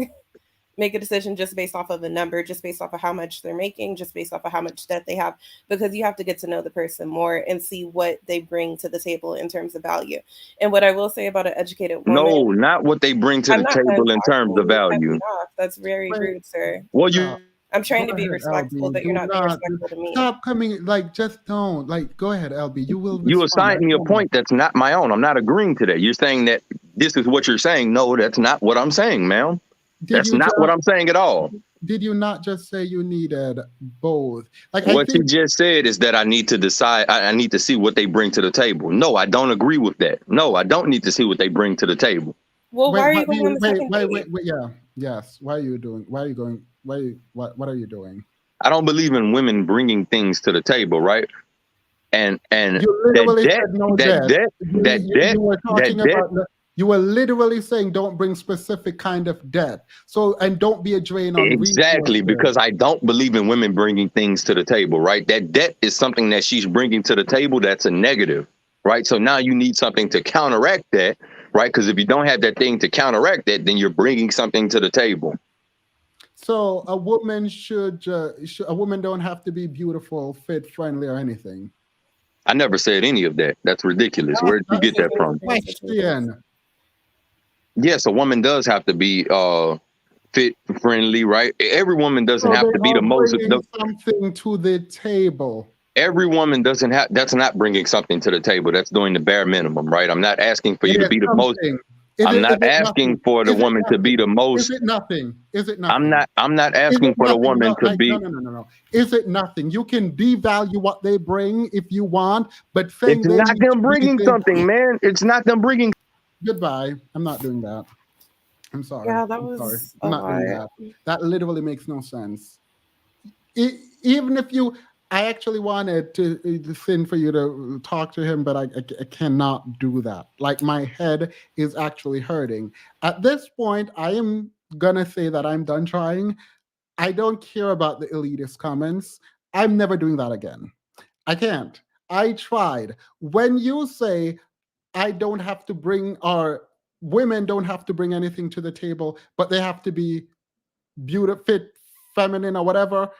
Speaker 16: make a decision just based off of a number, just based off of how much they're making, just based off of how much debt they have, because you have to get to know the person more and see what they bring to the table in terms of value. And what I will say about an educated woman—
Speaker 14: No, not what they bring to the table in terms of value.
Speaker 16: That's very rude, sir.
Speaker 14: Well,
Speaker 16: I'm trying to be respectful, but you're not being respectful to me.
Speaker 2: Stop coming, just don't. Go ahead, LB.
Speaker 14: You assigning me a point that's not my own. I'm not agreeing to that. You're saying that this is what you're saying. No, that's not what I'm saying, ma'am. That's not what I'm saying at all.
Speaker 2: Did you not just say you needed both?
Speaker 14: What you just said is that I need to decide. I need to see what they bring to the table. No, I don't agree with that. No, I don't need to see what they bring to the table.
Speaker 16: Well, why are you going on the second date?
Speaker 2: Wait. Yeah. Yes. What are you doing? What are you doing?
Speaker 14: I don't believe in women bringing things to the table, right? And
Speaker 2: you were literally saying don't bring specific kind of debt. So, and don't be a drain on
Speaker 14: exactly resources. Because I don't believe in women bringing things to the table, right? That debt is something that she's bringing to the table that's a negative, right? So now you need something to counteract that, right? Because if you don't have that thing to counteract that, then you're bringing something to the table.
Speaker 2: So a woman a woman don't have to be beautiful, fit, friendly, or anything.
Speaker 14: I never said any of that. That's ridiculous. Where did you get that from?
Speaker 2: Question.
Speaker 14: Yes, a woman does have to be fit, friendly, right? Every woman doesn't have to be the most.
Speaker 2: Something to the table.
Speaker 14: Every woman doesn't have. That's not bringing something to the table. That's doing the bare minimum, right? I'm not asking for you to be the most. I'm not asking for the woman to be the most.
Speaker 2: Is it nothing? Is it nothing?
Speaker 14: I'm not
Speaker 2: Is
Speaker 14: asking
Speaker 2: it
Speaker 14: for the
Speaker 2: nothing?
Speaker 14: woman
Speaker 2: No,
Speaker 14: to
Speaker 2: like,
Speaker 14: be.
Speaker 2: no. Is it nothing? You can devalue what they bring if you want, but saying
Speaker 14: It's
Speaker 2: they
Speaker 14: not
Speaker 2: need
Speaker 14: them
Speaker 2: to be
Speaker 14: bringing something, man. It's not them bringing.
Speaker 2: Goodbye. I'm not doing that. I'm sorry.
Speaker 17: Yeah, that
Speaker 2: I'm sorry.
Speaker 17: was
Speaker 2: I'm
Speaker 17: a
Speaker 2: not doing
Speaker 17: lot.
Speaker 2: that. That literally makes no sense. Even if you, I actually wanted to send for you to talk to him, but I cannot do that. Like my head is actually hurting. At this point, I am gonna say that I'm done trying. I don't care about the elitist comments. I'm never doing that again. I can't. I tried. When you say I don't have to bring, or women don't have to bring anything to the table, but they have to be beautiful, fit, feminine, or whatever,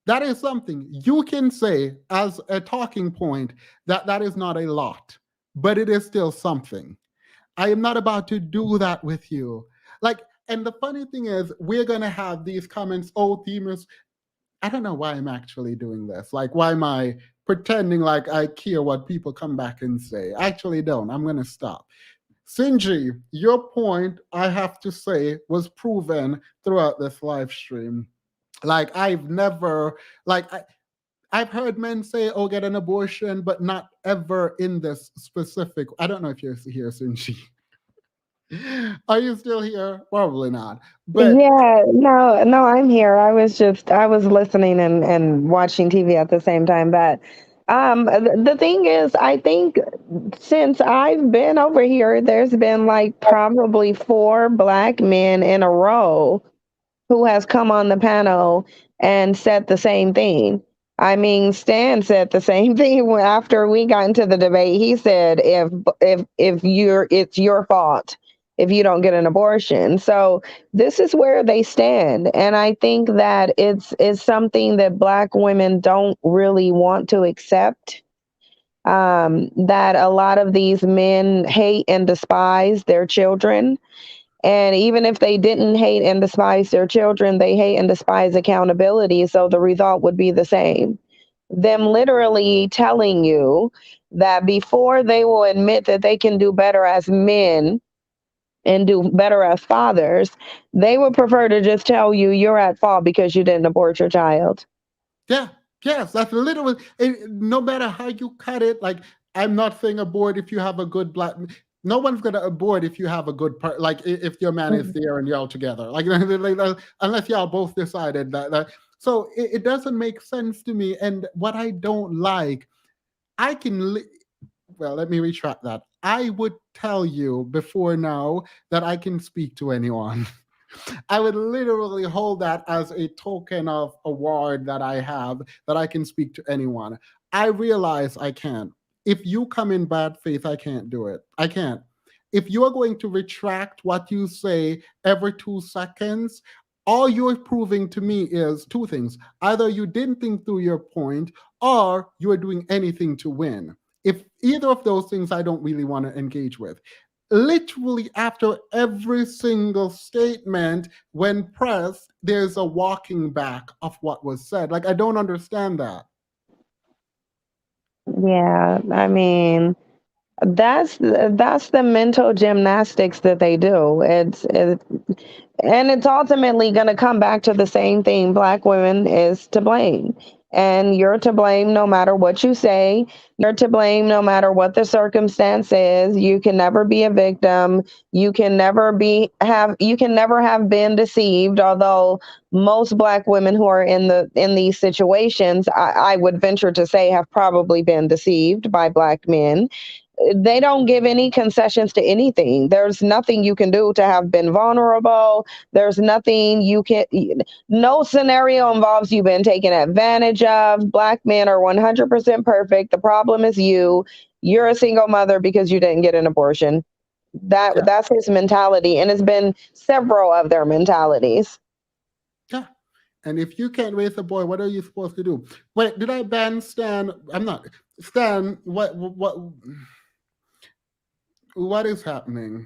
Speaker 2: that is something you can say as a talking point, that that is not a lot, but it is still something. I am not about to do that with you. Like, and the funny thing is, we're going to have these comments, oh, Themis, I don't know why I'm actually doing this. Like, why am I pretending like I care what people come back and say? I actually don't. I'm going to stop. Sinji, your point, I have to say, was proven throughout this live stream. Like, I've never, like, I've heard men say, oh, get an abortion, but not ever in this specific. I don't know if you're here, Sinji. Are you still here? Probably not. But
Speaker 6: Yeah, no, I'm here. I was listening and watching TV at the same time. But the thing is, I think since I've been over here, there's been like probably 4 black men in a row who has come on the panel and said the same thing. I mean, Stan said the same thing after we got into the debate. He said, if you're, it's your fault if you don't get an abortion." So this is where they stand, and I think that it's something that black women don't really want to accept. That a lot of these men hate and despise their children, and even if they didn't hate and despise their children, they hate and despise accountability. So the result would be the same. Them literally telling you that before they will admit that they can do better as men and do better as fathers, they would prefer to just tell you you're at fault because you didn't abort your child.
Speaker 2: yeah, yes, that's literally, no matter how you cut it, like, I'm not saying abort if you have a good black, no one's going to abort if you have a good part, like if your man is there and y'all together, like, unless y'all both decided that. So it doesn't make sense to me. And what I don't like, I can, well, let me retract that. I would tell you before now that I can speak to anyone. I would literally hold that as a token of award that I have, that I can speak to anyone. I realize I can't. If you come in bad faith, I can't do it. I can't. If you are going to retract what you say every 2 seconds, all you're proving to me is two things. Either you didn't think through your point, or you are doing anything to win. If either of those things, I don't really want to engage with. Literally after every single statement, when pressed, there's a walking back of what was said. Like, I don't understand that.
Speaker 6: Yeah, I mean, that's the mental gymnastics that they do. And it's ultimately going to come back to the same thing. Black women is to blame. And you're to blame no matter what you say. You're to blame no matter what the circumstance is. You can never be a victim. You can never have been deceived, although most black women who are in these situations, I would venture to say, have probably been deceived by black men. They don't give any concessions to anything. There's nothing you can do to have been vulnerable. There's nothing you can, no scenario involves you been taken advantage of. Black men are 100% perfect. The problem is you. You're a single mother because you didn't get an abortion. That's his mentality, and it's been several of their mentalities.
Speaker 2: Yeah. And if you can't raise a boy, what are you supposed to do? Wait, did I ban Stan? I'm not. Stan, what is happening?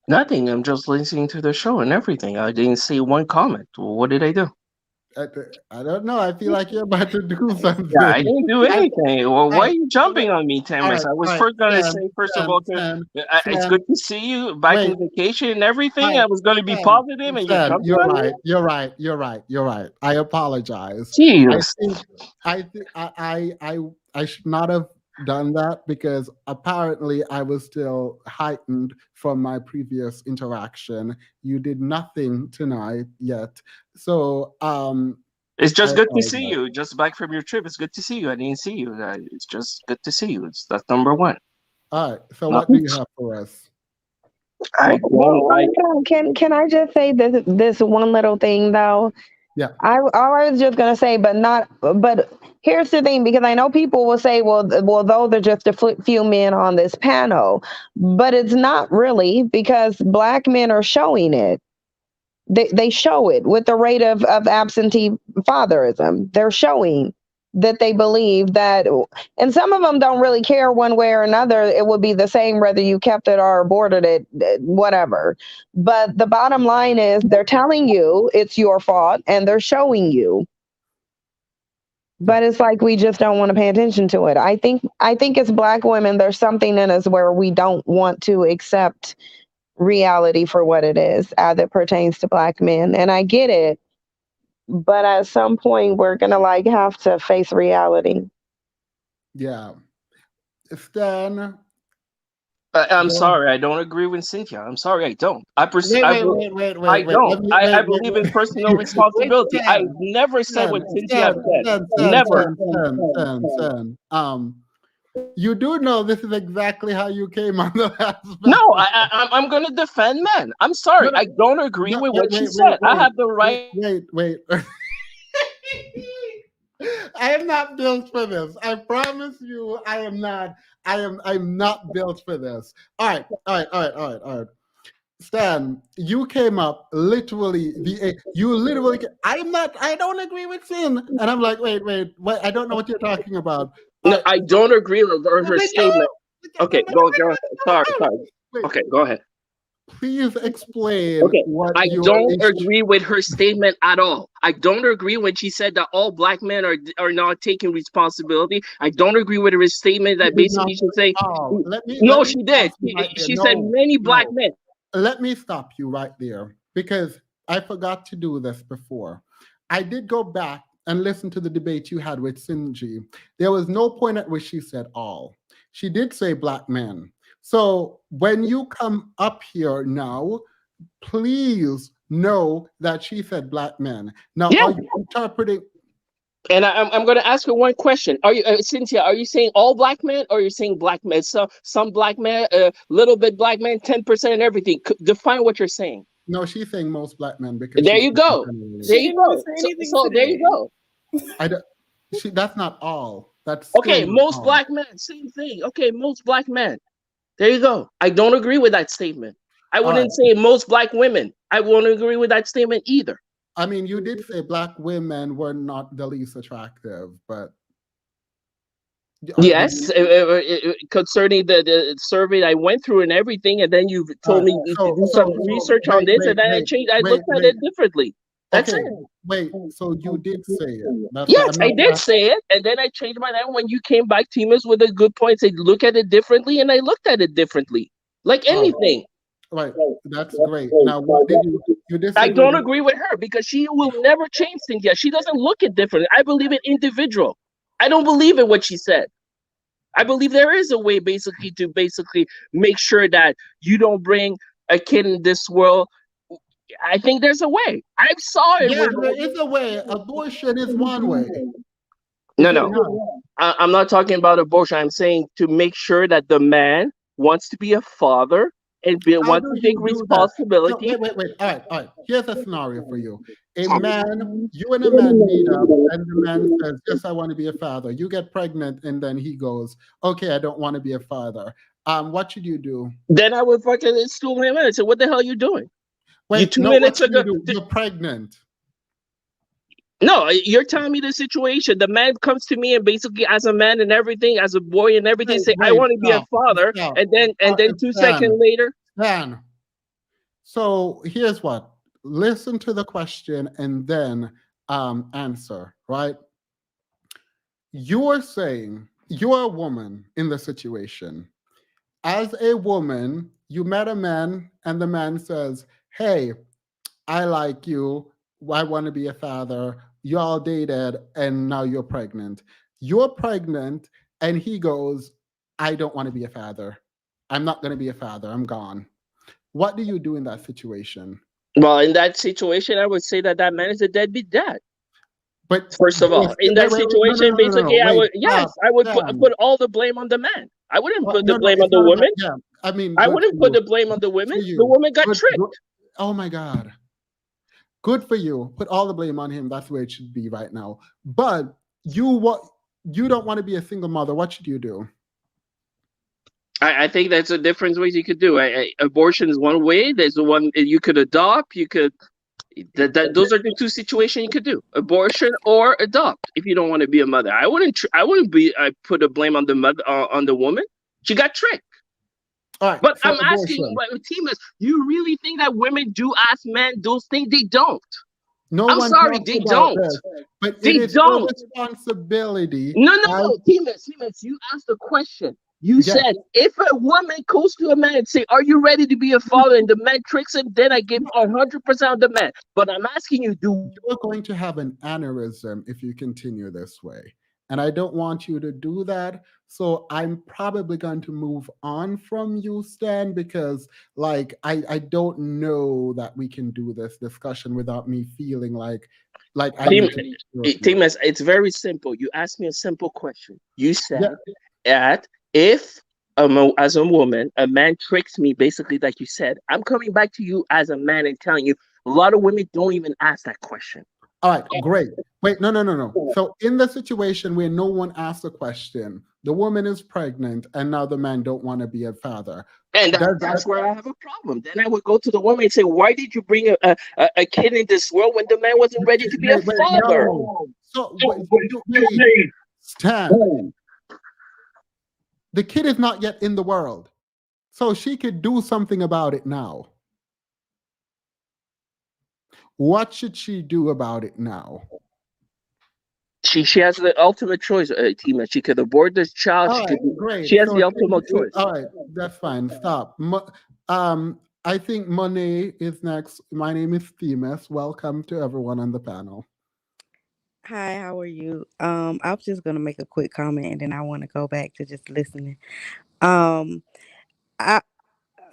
Speaker 18: Nothing. I'm just listening to the show and everything. I didn't see one comment. What did I do?
Speaker 2: I don't know. I feel like you're about to do something.
Speaker 18: Yeah, I didn't do anything. Well, why are you jumping on me,
Speaker 2: All
Speaker 18: Thomas?
Speaker 2: right,
Speaker 18: I was
Speaker 2: all right,
Speaker 18: first going to
Speaker 2: Stan,
Speaker 18: say, first of
Speaker 2: Stan,
Speaker 18: all,
Speaker 2: Stan,
Speaker 18: it's
Speaker 2: Stan.
Speaker 18: good to see you back
Speaker 2: Wait.
Speaker 18: in vacation and everything.
Speaker 2: Hi,
Speaker 18: I was going to be
Speaker 2: Stan,
Speaker 18: positive, and you're
Speaker 2: Stan,
Speaker 18: jumping
Speaker 2: you're
Speaker 18: on
Speaker 2: right.
Speaker 18: me.
Speaker 2: You're right. You're right. You're right. I apologize.
Speaker 18: Jeez.
Speaker 2: I should not have done that because apparently I was still heightened from my previous interaction. You did nothing tonight yet. So
Speaker 18: It's just
Speaker 2: I
Speaker 18: good to see
Speaker 2: apologize.
Speaker 18: you. Just back from your trip. It's good to see you. I didn't see you. It's just good to see you. That's number one.
Speaker 2: All right. So
Speaker 18: No.
Speaker 2: what do you have for us?
Speaker 6: Can I just say this one little thing though?
Speaker 2: Yeah.
Speaker 6: I was just gonna say, but here's the thing, because I know people will say, well, those are just a few men on this panel, but it's not really, because Black men are showing it. They show it with the rate of absentee fatherism. They're showing that they believe that, and some of them don't really care one way or another. It would be the same whether you kept it or aborted it, whatever. But the bottom line is they're telling you it's your fault and they're showing you. But it's like we just don't want to pay attention to it. I think as Black women, there's something in us where we don't want to accept reality for what it is as it pertains to Black men. And I get it. But at some point, we're going to have to face reality.
Speaker 2: Yeah. Stan.
Speaker 18: I'm sorry. I don't agree with Cynthia. I'm sorry. I don't. I believe in personal responsibility. I've never said what Cynthia said. Never.
Speaker 2: Stan, you do know this is exactly how you came on the last.
Speaker 18: No, I'm going to defend men. I'm sorry. I don't agree with what she said. I have the right.
Speaker 2: Wait. I am not built for this. I promise you, I am not. I'm not built for this. All right. Stan, you came up literally. I don't agree with Sin, and I'm like, wait. I don't know what you're talking about.
Speaker 18: No, I don't agree with her statement. Okay, go. Sorry. Okay, go ahead.
Speaker 2: Please explain.
Speaker 18: Okay, I don't agree with her statement at all. I don't agree when she said that all Black men are not taking responsibility. I don't agree with her statement that basically she's saying. She did. She said many Black men.
Speaker 2: Let me stop you right there, because I forgot to do this before. I did go back and listen to the debate you had with Sinji. There was no point at which she said all. She did say Black men. So when you come up here now, please know that she said Black men. Now, are you interpreting?
Speaker 18: And I'm going to ask her one question. Are you, Cynthia? Are you saying all Black men, or are you saying Black men? So some Black men, little bit Black men, 10% and everything. Define what you're saying.
Speaker 2: No, she's saying most Black men, because
Speaker 18: there you go. There you go. So there you go.
Speaker 2: That's not all. That's
Speaker 18: okay. Most Black men, same thing. Okay, most Black men. There you go. I don't agree with that statement. I wouldn't say most Black women. I won't agree with that statement either.
Speaker 2: I mean, you did say Black women were not the least attractive, but
Speaker 18: yes, concerning the survey I went through and everything, and then you told me to do some research on this, and then I changed. I looked at it differently. That's it.
Speaker 2: Wait, so you did say it?
Speaker 18: Yes, I did say it, and then I changed my mind when you came back, Timus, with a good point. Say look at it differently, and I looked at it differently, like anything.
Speaker 2: Right, that's great. Now, what did you disagree?
Speaker 18: I don't agree with her because she will never change things. Yet she doesn't look it differently. I believe in individual. I don't believe in what she said. I believe there is a way, basically, to make sure that you don't bring a kid in this world. I think there's a way. I saw it.
Speaker 2: Yeah, there is a way. Abortion is one way.
Speaker 18: No. I'm not talking about abortion. I'm saying to make sure that the man wants to be a father and wants to take responsibility.
Speaker 2: Wait. All right. Here's a scenario for you. You and a man meet up, and the man says, yes, I want to be a father. You get pregnant, and then he goes, okay, I don't want to be a father. What should you do?
Speaker 18: Then I would fucking stool him in and say, what the hell are you doing?
Speaker 2: Wait,
Speaker 18: you 2 minutes ago.
Speaker 2: You're pregnant.
Speaker 18: No, you're telling me the situation. The man comes to me and basically, as a man and everything, as a boy and everything, say, I want to be a father. And then 2 seconds later.
Speaker 2: So here's what. Listen to the question and then answer, right? You're saying you're a woman in the situation. As a woman, you met a man, and the man says, "Hey, I like you. I want to be a father. You all dated, and now you're pregnant. You're pregnant, and he goes, I don't want to be a father. I'm not going to be a father. I'm gone." What do you do in that situation?
Speaker 18: Well, in that situation, I would say that that man is a deadbeat dad.
Speaker 2: But
Speaker 18: First of all, in that
Speaker 2: no, no,
Speaker 18: situation,
Speaker 2: no, no, no,
Speaker 18: basically, I
Speaker 2: wait,
Speaker 18: would, yes,
Speaker 2: stop,
Speaker 18: I would
Speaker 2: Sam.
Speaker 18: put all the blame on the man. I wouldn't put the
Speaker 2: No, no,
Speaker 18: blame on
Speaker 2: it's
Speaker 18: the
Speaker 2: not about,
Speaker 18: woman.
Speaker 2: yeah. I mean,
Speaker 18: I
Speaker 2: good for
Speaker 18: wouldn't put
Speaker 2: you.
Speaker 18: the blame on the
Speaker 2: Good
Speaker 18: women.
Speaker 2: for
Speaker 18: The
Speaker 2: you.
Speaker 18: woman got
Speaker 2: Good,
Speaker 18: tricked.
Speaker 2: good. Oh my God. Good for you. Put all the blame on him. That's where it should be right now. But you don't want to be a single mother. What should you do?
Speaker 18: I think that's a different ways you could do. Abortion is one way. There's the one you could adopt. You could those are the two situations you could do: abortion or adopt. If you don't want to be a mother, I wouldn't be. I put the blame on the mother on the woman. She got tricked.
Speaker 2: All right.
Speaker 18: But
Speaker 2: So
Speaker 18: I'm asking you,
Speaker 2: abortion.
Speaker 18: Timas, you really think that women do ask men those things? They don't.
Speaker 2: No
Speaker 18: I'm
Speaker 2: one
Speaker 18: sorry,
Speaker 2: talks
Speaker 18: they
Speaker 2: about
Speaker 18: don't.
Speaker 2: this, but it
Speaker 18: They
Speaker 2: is your
Speaker 18: don't.
Speaker 2: responsibility
Speaker 18: No, no,
Speaker 2: as
Speaker 18: no, Timas, you asked a question. You
Speaker 2: yes.
Speaker 18: said, if a woman goes to a man and say, "Are you ready to be a father?" and the man tricks him, then I give 100% of the man. But I'm asking you, do
Speaker 2: You're going to have an aneurysm if you continue this way. And I don't want you to do that. So I'm probably going to move on from you, Stan, because like I don't know that we can do this discussion without me feeling like I
Speaker 18: Tim,
Speaker 2: need to interrupt you.
Speaker 18: Timas, it's very simple. You asked me a simple question. You
Speaker 2: Yeah.
Speaker 18: said that if as a woman, a man tricks me, basically, like you said, I'm coming back to you as a man and telling you a lot of women don't even ask that question.
Speaker 2: All right, great. Wait, no, no, no, no. So in the situation where no one asked a question, the woman is pregnant, and now the man don't want to be a father.
Speaker 18: And
Speaker 2: Does
Speaker 18: that's where I have a problem. Then I would go to the woman and say, "Why did you bring a kid in this world when the man wasn't ready to be a
Speaker 2: wait,
Speaker 18: father?"
Speaker 2: no. So wait, Stan. The kid is not yet in the world, so she could do something about it now. What should she do about it now?
Speaker 18: She has the ultimate choice, Tima. She could abort this child.
Speaker 2: All
Speaker 18: She could.
Speaker 2: right, great.
Speaker 18: She has
Speaker 2: So
Speaker 18: the ultimate choice.
Speaker 2: all right, that's fine. Stop. I think Monet is next. My name is Themis. Welcome to everyone on the panel.
Speaker 19: Hi, how are you? I was just gonna make a quick comment and then I want to go back to just listening. Um, I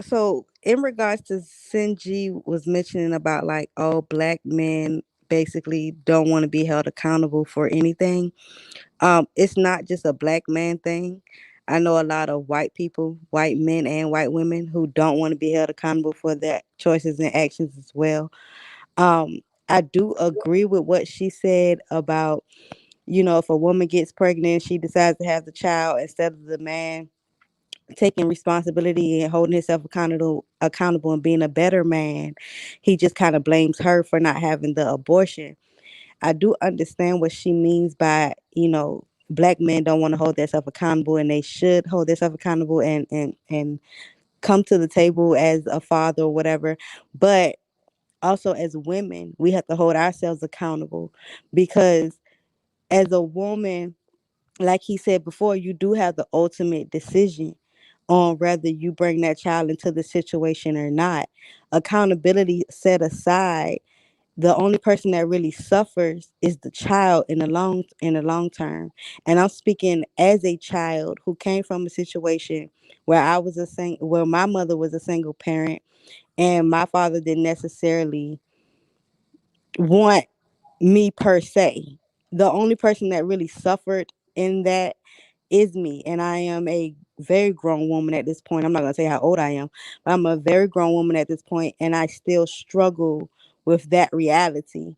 Speaker 19: so in regards to Sinji was mentioning about like, oh, black men basically don't want to be held accountable for anything. It's not just a black man thing. I know a lot of white people, white men and white women who don't want to be held accountable for their choices and actions as well. I do agree with what she said about, if a woman gets pregnant, she decides to have the child instead of the man taking responsibility and holding himself accountable and being a better man, he just kind of blames her for not having the abortion. I do understand what she means by, black men don't want to hold themselves accountable and they should hold themselves accountable and come to the table as a father or whatever. But also as women, we have to hold ourselves accountable because as a woman, like he said before, you do have the ultimate decision on whether you bring that child into the situation or not. Accountability set aside, the only person that really suffers is the child in the long term. And I'm speaking as a child who came from a situation where where my mother was a single parent and my father didn't necessarily want me per se. The only person that really suffered in that is me. And I am a very grown woman at this point. I'm not going to say how old I am, but I'm a very grown woman at this point, and I still struggle with that reality.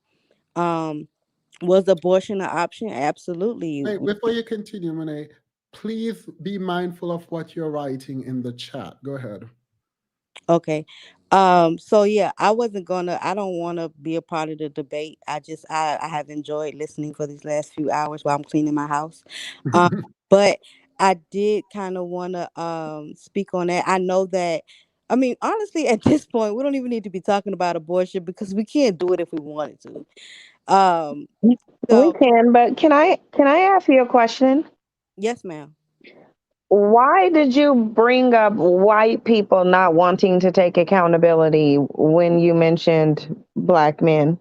Speaker 19: Um, was abortion an option? Absolutely.
Speaker 2: Wait, before you continue, Monet, please be mindful of what you're writing in the chat. Go ahead.
Speaker 19: Okay. So yeah, I don't wanna be a part of the debate. I have enjoyed listening for these last few hours while I'm cleaning my house. Um, but I did kind of wanna speak on that. I know that I mean, honestly, at this point, we don't even need to be talking about abortion because we can't do it if we wanted to.
Speaker 6: We
Speaker 19: So
Speaker 6: can, but can I ask you a question?
Speaker 19: yes, ma'am.
Speaker 6: Why did you bring up white people not wanting to take accountability when you mentioned black men?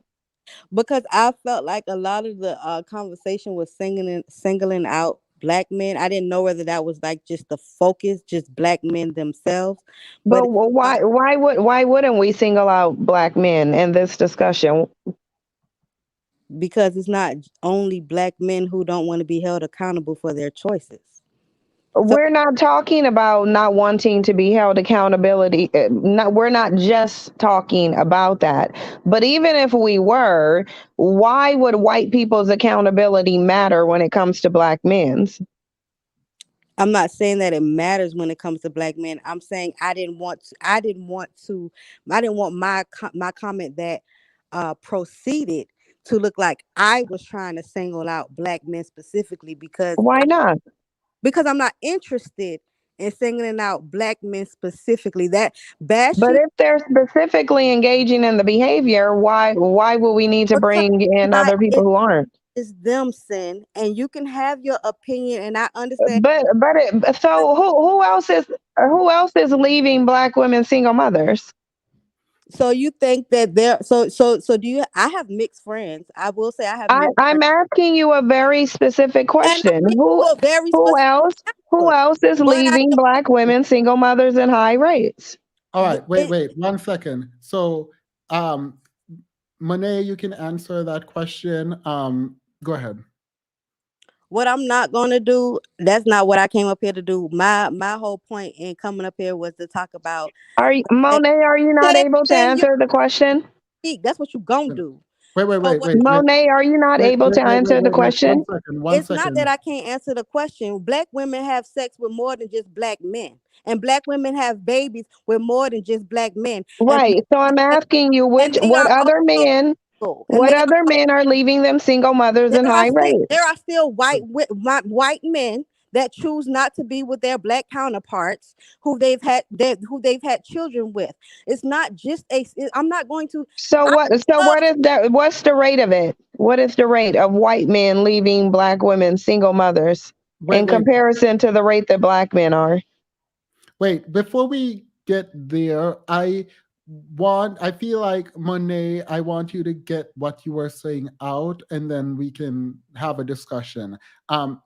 Speaker 19: Because I felt like a lot of the conversation was singling out black men. I didn't know whether that was like just the focus, just black men themselves,
Speaker 6: But
Speaker 19: but
Speaker 6: why wouldn't we single out black men in this discussion?
Speaker 19: because it's not only black men who don't want to be held accountable for their choices. So
Speaker 6: We're not talking about not wanting to be held accountability. We're not just talking about that. But even if we were, why would white people's accountability matter when it comes to black men's?
Speaker 19: I'm not saying that it matters when it comes to black men. I'm saying I didn't want my comment that proceeded to look like I was trying to single out black men specifically
Speaker 6: Why not?
Speaker 19: because I'm not interested in singling out black men specifically. That
Speaker 6: But
Speaker 19: bashing
Speaker 6: if they're specifically engaging in the behavior, why would we need to
Speaker 19: because
Speaker 6: bring in
Speaker 19: not
Speaker 6: other people who aren't?
Speaker 19: is them sin, and you can have your opinion, and I understand.
Speaker 6: So who else is leaving black women single mothers?
Speaker 19: So you think that so do you? I have mixed friends. I will say I have mixed
Speaker 6: I'm
Speaker 19: friends,
Speaker 6: asking you a very specific
Speaker 19: and I'm
Speaker 6: question.
Speaker 19: giving
Speaker 6: Who
Speaker 19: you a very
Speaker 6: who
Speaker 19: specific
Speaker 6: else who
Speaker 19: answer.
Speaker 6: else is
Speaker 19: But I
Speaker 6: leaving
Speaker 19: don't.
Speaker 6: black women single mothers at high rates?
Speaker 2: All right,
Speaker 19: It,
Speaker 2: wait 1 second. So, um, Monet, you can answer that question. Go ahead.
Speaker 19: what I'm not gonna do. That's not what I came up here to do. My whole point in coming up here was to talk about.
Speaker 6: Monet, are you not able to
Speaker 19: Then you
Speaker 6: answer the question?
Speaker 19: speak. That's what you gonna do.
Speaker 2: Wait,
Speaker 19: What
Speaker 6: Monet, are you not able to answer the
Speaker 2: One
Speaker 6: question?
Speaker 2: second, one
Speaker 19: it's not that
Speaker 2: second.
Speaker 19: I can't answer the question. Black women have sex with more than just black men, and black women have babies with more than just black men, and
Speaker 6: Right. So I'm asking you,
Speaker 19: and they
Speaker 6: what
Speaker 19: are
Speaker 6: other
Speaker 19: also
Speaker 6: men
Speaker 19: single, and
Speaker 6: what other men are leaving them single mothers in high
Speaker 19: there
Speaker 6: rates?
Speaker 19: are still white men that choose not to be with their black counterparts who they've had children with. It's not just I'm not going to.
Speaker 6: So
Speaker 19: I
Speaker 6: what? So
Speaker 19: love
Speaker 6: what is that? What's the rate of it? What is the rate of white men leaving black women single mothers
Speaker 2: Wait,
Speaker 6: in
Speaker 2: wait,
Speaker 6: comparison to the rate that black men are?
Speaker 2: wait. Before we get there, I feel like Monet, I want you to get what you were saying out, and then we can have a discussion.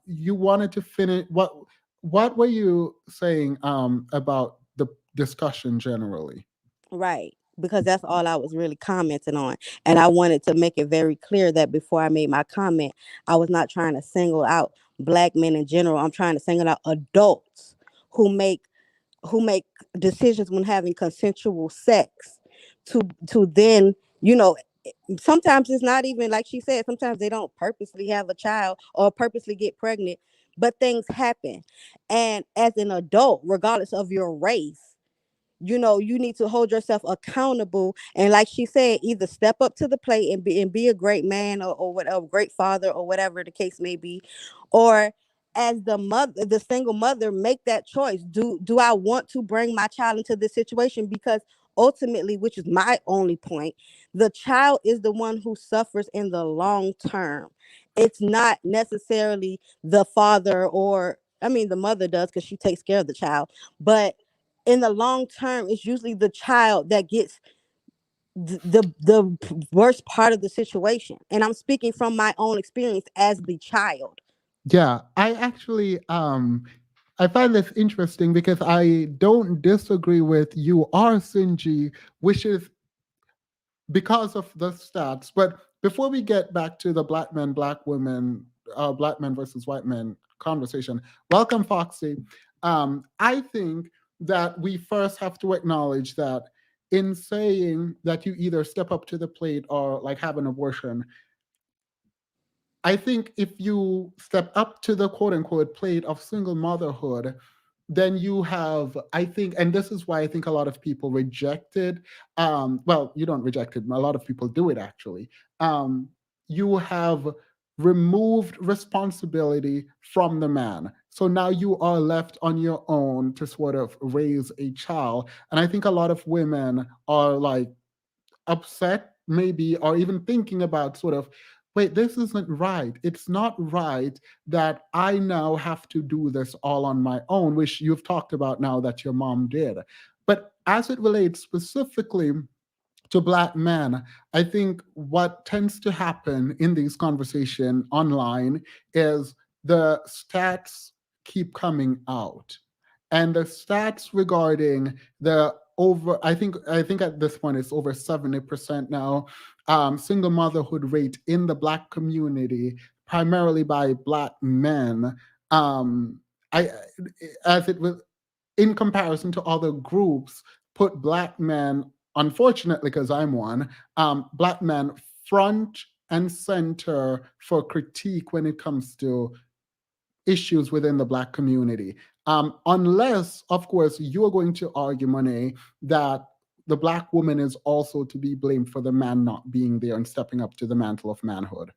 Speaker 2: You wanted to finish what were you saying about the discussion generally?
Speaker 19: right, because that's all I was really commenting on. And I wanted to make it very clear that before I made my comment, I was not trying to single out black men in general. I'm trying to single out adults who make who make decisions when having consensual sex to then, you know, sometimes it's not even like she said, sometimes they don't purposely have a child or purposely get pregnant, but things happen. And as an adult, regardless of your race, you need to hold yourself accountable, and like she said, either step up to the plate and be a great man, or whatever, great father, or whatever the case may be, or as the single mother, make that choice. Do I want to bring my child into this situation? Because ultimately, which is my only point, the child is the one who suffers in the long term. It's not necessarily the father, or I mean the mother does because she takes care of the child, but in the long term, it's usually the child that gets the worst part of the situation. And I'm speaking from my own experience as the child.
Speaker 2: Yeah, I actually I find this interesting because I don't disagree with you or Sinji, which is because of the stats. But before we get back to the black men, black women, black men versus white men conversation, welcome, Foxy. I think that we first have to acknowledge that in saying that you either step up to the plate or like have an abortion, I think if you step up to the quote unquote plate of single motherhood, then you have, I think, and this is why I think a lot of people reject it. Well, you don't reject it, a lot of people do it actually. You have removed responsibility from the man. So now you are left on your own to sort of raise a child. And I think a lot of women are like upset, maybe, or even thinking about sort of, wait, this isn't right. It's not right that I now have to do this all on my own, which you've talked about now that your mom did. But as it relates specifically to Black men, I think what tends to happen in these conversations online is the stats keep coming out. And the stats regarding the over, I think at this point it's over 70% now, single motherhood rate in the Black community, primarily by Black men. I as it was in comparison to other groups, put Black men, unfortunately, because I'm one, Black men front and center for critique when it comes to issues within the Black community. Unless, of course, you're going to argue, Monet, that the Black woman is also to be blamed for the man not being there and stepping up to the mantle of manhood.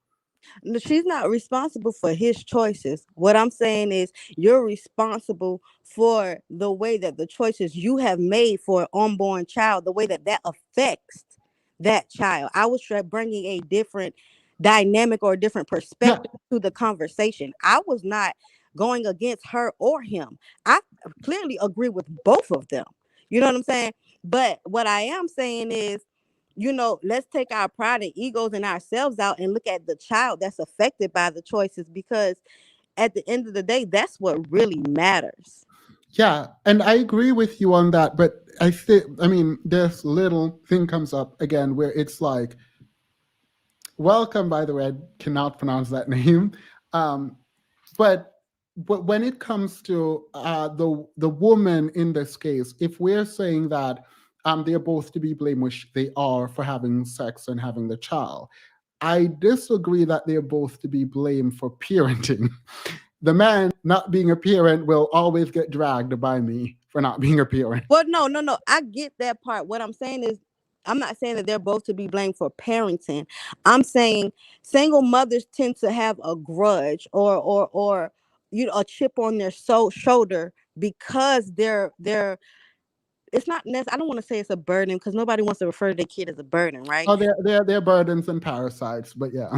Speaker 19: No, she's not responsible for his choices. What I'm saying is you're responsible for the way that the choices you have made for an unborn child, the way that that affects that child. I was bringing a different dynamic or a different
Speaker 2: Yeah,
Speaker 19: perspective to the conversation. I was not going against her or him. I clearly agree with both of them. You know what I'm saying? But what I am saying is, let's take our pride and egos and ourselves out and look at the child that's affected by the choices, because at the end of the day, that's what really matters.
Speaker 2: yeah, and I agree with you on that. But I mean, this little thing comes up again where it's like, welcome, by the way, I cannot pronounce that name. Um, but when it comes to the woman in this case, if we're saying that they're both to be blamed, which they are, for having sex and having the child, I disagree that they're both to be blamed for parenting. The man not being a parent will always get dragged by me for not being a parent.
Speaker 19: Well, no. I get that part. What I'm saying is, I'm not saying that they're both to be blamed for parenting. I'm saying single mothers tend to have a grudge or a chip on their shoulder because they're it's not I don't want to say it's a burden, because nobody wants to refer to their kid as a burden, right?
Speaker 2: Oh, they're burdens and parasites, but yeah.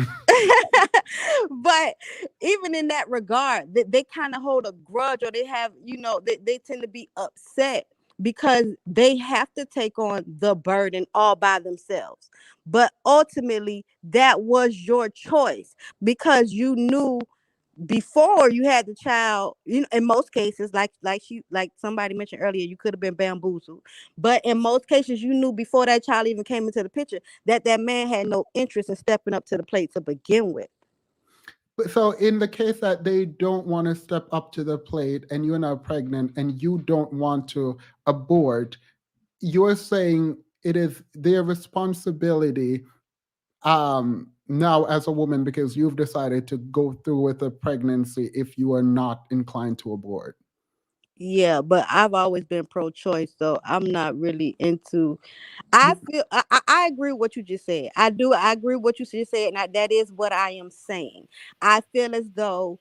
Speaker 19: But even in that regard, they kind of hold a grudge, or they have, they tend to be upset because they have to take on the burden all by themselves. But ultimately, that was your choice, because you knew before you had the child, in most cases, like somebody mentioned earlier, you could have been bamboozled. But in most cases, you knew before that child even came into the picture that man had no interest in stepping up to the plate to begin with.
Speaker 2: So in the case that they don't want to step up to the plate and you're now pregnant and you don't want to abort, you're saying it is their responsibility now as a woman, because you've decided to go through with a pregnancy if you are not inclined to abort.
Speaker 19: Yeah, but I've always been pro-choice, so I'm not really into. I feel I agree with what you just said. I do. I agree with what you just said, and that is what I am saying. I feel as though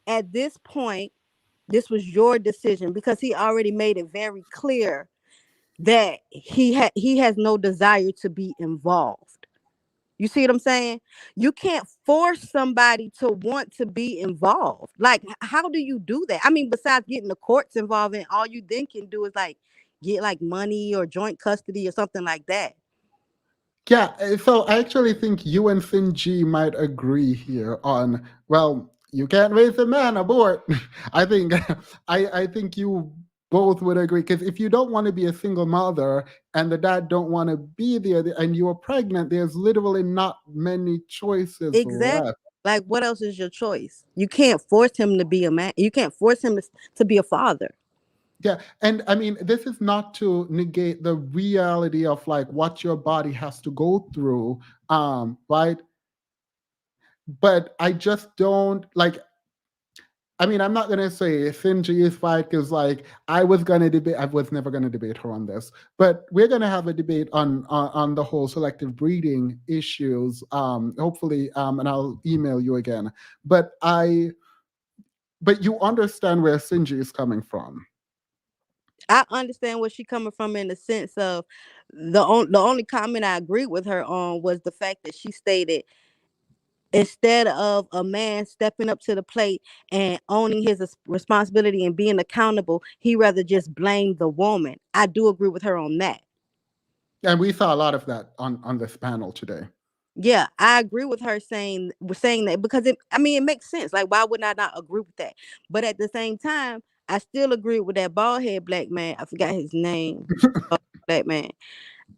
Speaker 19: at this point, this was your decision, because he already made it very clear that he has no desire to be involved. You see what I'm saying? You can't force somebody to want to be involved. Like, how do you do that? I mean, besides getting the courts involved, and all you then can do is like get like money or joint custody or something like that.
Speaker 2: Yeah, so I actually think you and Finji might agree here on, well, you can't raise a man, abort. I think I think you both would agree, because if you don't want to be a single mother and the dad don't want to be there and you're pregnant, there's literally not many choices
Speaker 19: Exactly.
Speaker 2: left.
Speaker 19: Like, what else is your choice? You can't force him to be a man. You can't force him to be a father.
Speaker 2: Yeah, and I mean, this is not to negate the reality of like what your body has to go through, right? But I just don't like. I mean, I'm not gonna say Finji is right, because like I was gonna debate. I was never gonna debate her on this, but we're gonna have a debate on the whole selective breeding issues. Hopefully, and I'll email you again. But you understand where Sinji is coming from.
Speaker 19: I understand where she coming from in the sense of the only comment I agree with her on was the fact that she stated instead of a man stepping up to the plate and owning his responsibility and being accountable, he rather just blame the woman. I do agree with her on that.
Speaker 2: And we saw a lot of that on this panel today.
Speaker 19: Yeah, I agree with her saying that because it makes sense. Like, why would I not agree with that? But at the same time, I still agree with that bald head black man. I forgot his name. Black man.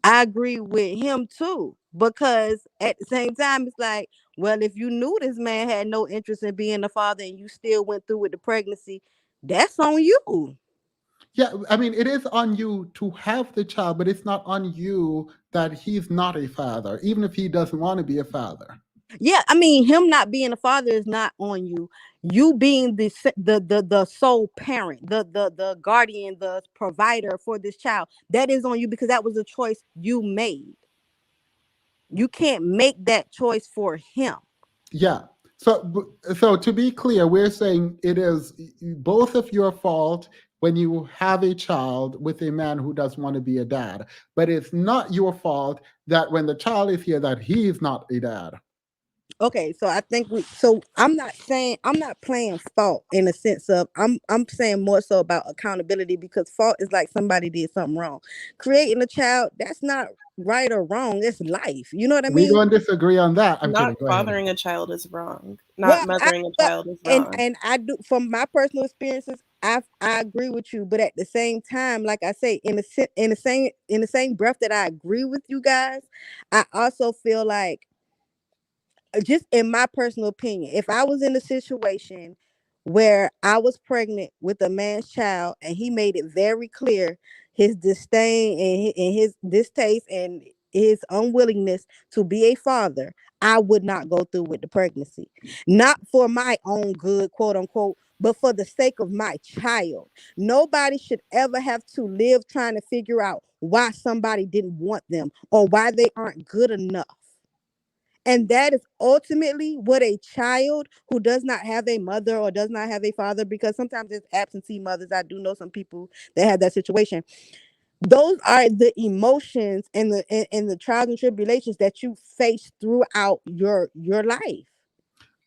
Speaker 19: I agree with him too. Because at the same time, it's like, well, if you knew this man had no interest in being a father and you still went through with the pregnancy, that's on you.
Speaker 2: Yeah, I mean, it is on you to have the child, but it's not on you that he's not a father, even if he doesn't want to be a father.
Speaker 19: Yeah, I mean, him not being a father is not on you. You being the sole parent, the guardian, the provider for this child, that is on you because that was a choice you made. You can't make that choice for him.
Speaker 2: Yeah. So to be clear, we're saying it is both of your fault when you have a child with a man who doesn't want to be a dad, but it's not your fault that when the child is here that he's not a dad.
Speaker 19: Okay, so I think I'm not playing fault in the sense of I'm saying more so about accountability because fault is like somebody did something wrong. Creating a child, that's not right or wrong. It's life. You know what I
Speaker 2: We're
Speaker 19: mean?
Speaker 2: going to disagree on that. I'm
Speaker 17: Not
Speaker 2: kidding. Go ahead.
Speaker 17: fathering a child is wrong.
Speaker 19: Well,
Speaker 17: Not mothering a child is wrong.
Speaker 19: and I do from my personal experiences, I agree with you, but at the same time, like I say, in the same breath that I agree with you guys, I also feel like just in my personal opinion, if I was in a situation where I was pregnant with a man's child and he made it very clear his disdain and his distaste and his unwillingness to be a father, I would not go through with the pregnancy. Not for my own good, quote unquote, but for the sake of my child. Nobody should ever have to live trying to figure out why somebody didn't want them or why they aren't good enough. And that is ultimately what a child who does not have a mother or does not have a father, because sometimes it's absentee mothers. I do know some people that have that situation. Those are the emotions and the trials and tribulations that you face throughout your life.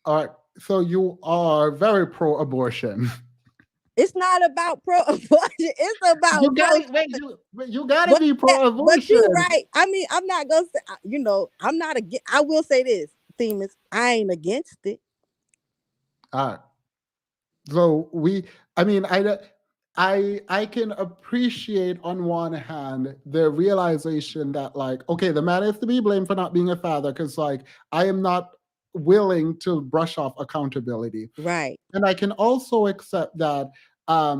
Speaker 2: All right. So you are very pro-abortion.
Speaker 19: It's not about pro-abortion. It's about
Speaker 2: You gotta you gotta be pro-abortion.
Speaker 19: But you're right. I mean, I'm not gonna say, I'm not against. I will say this, Themis, I ain't against it.
Speaker 2: All right. So I can appreciate on one hand the realization that like, okay, the man is to be blamed for not being a father because like I am not willing to brush off accountability.
Speaker 19: Right.
Speaker 2: And I can also accept that I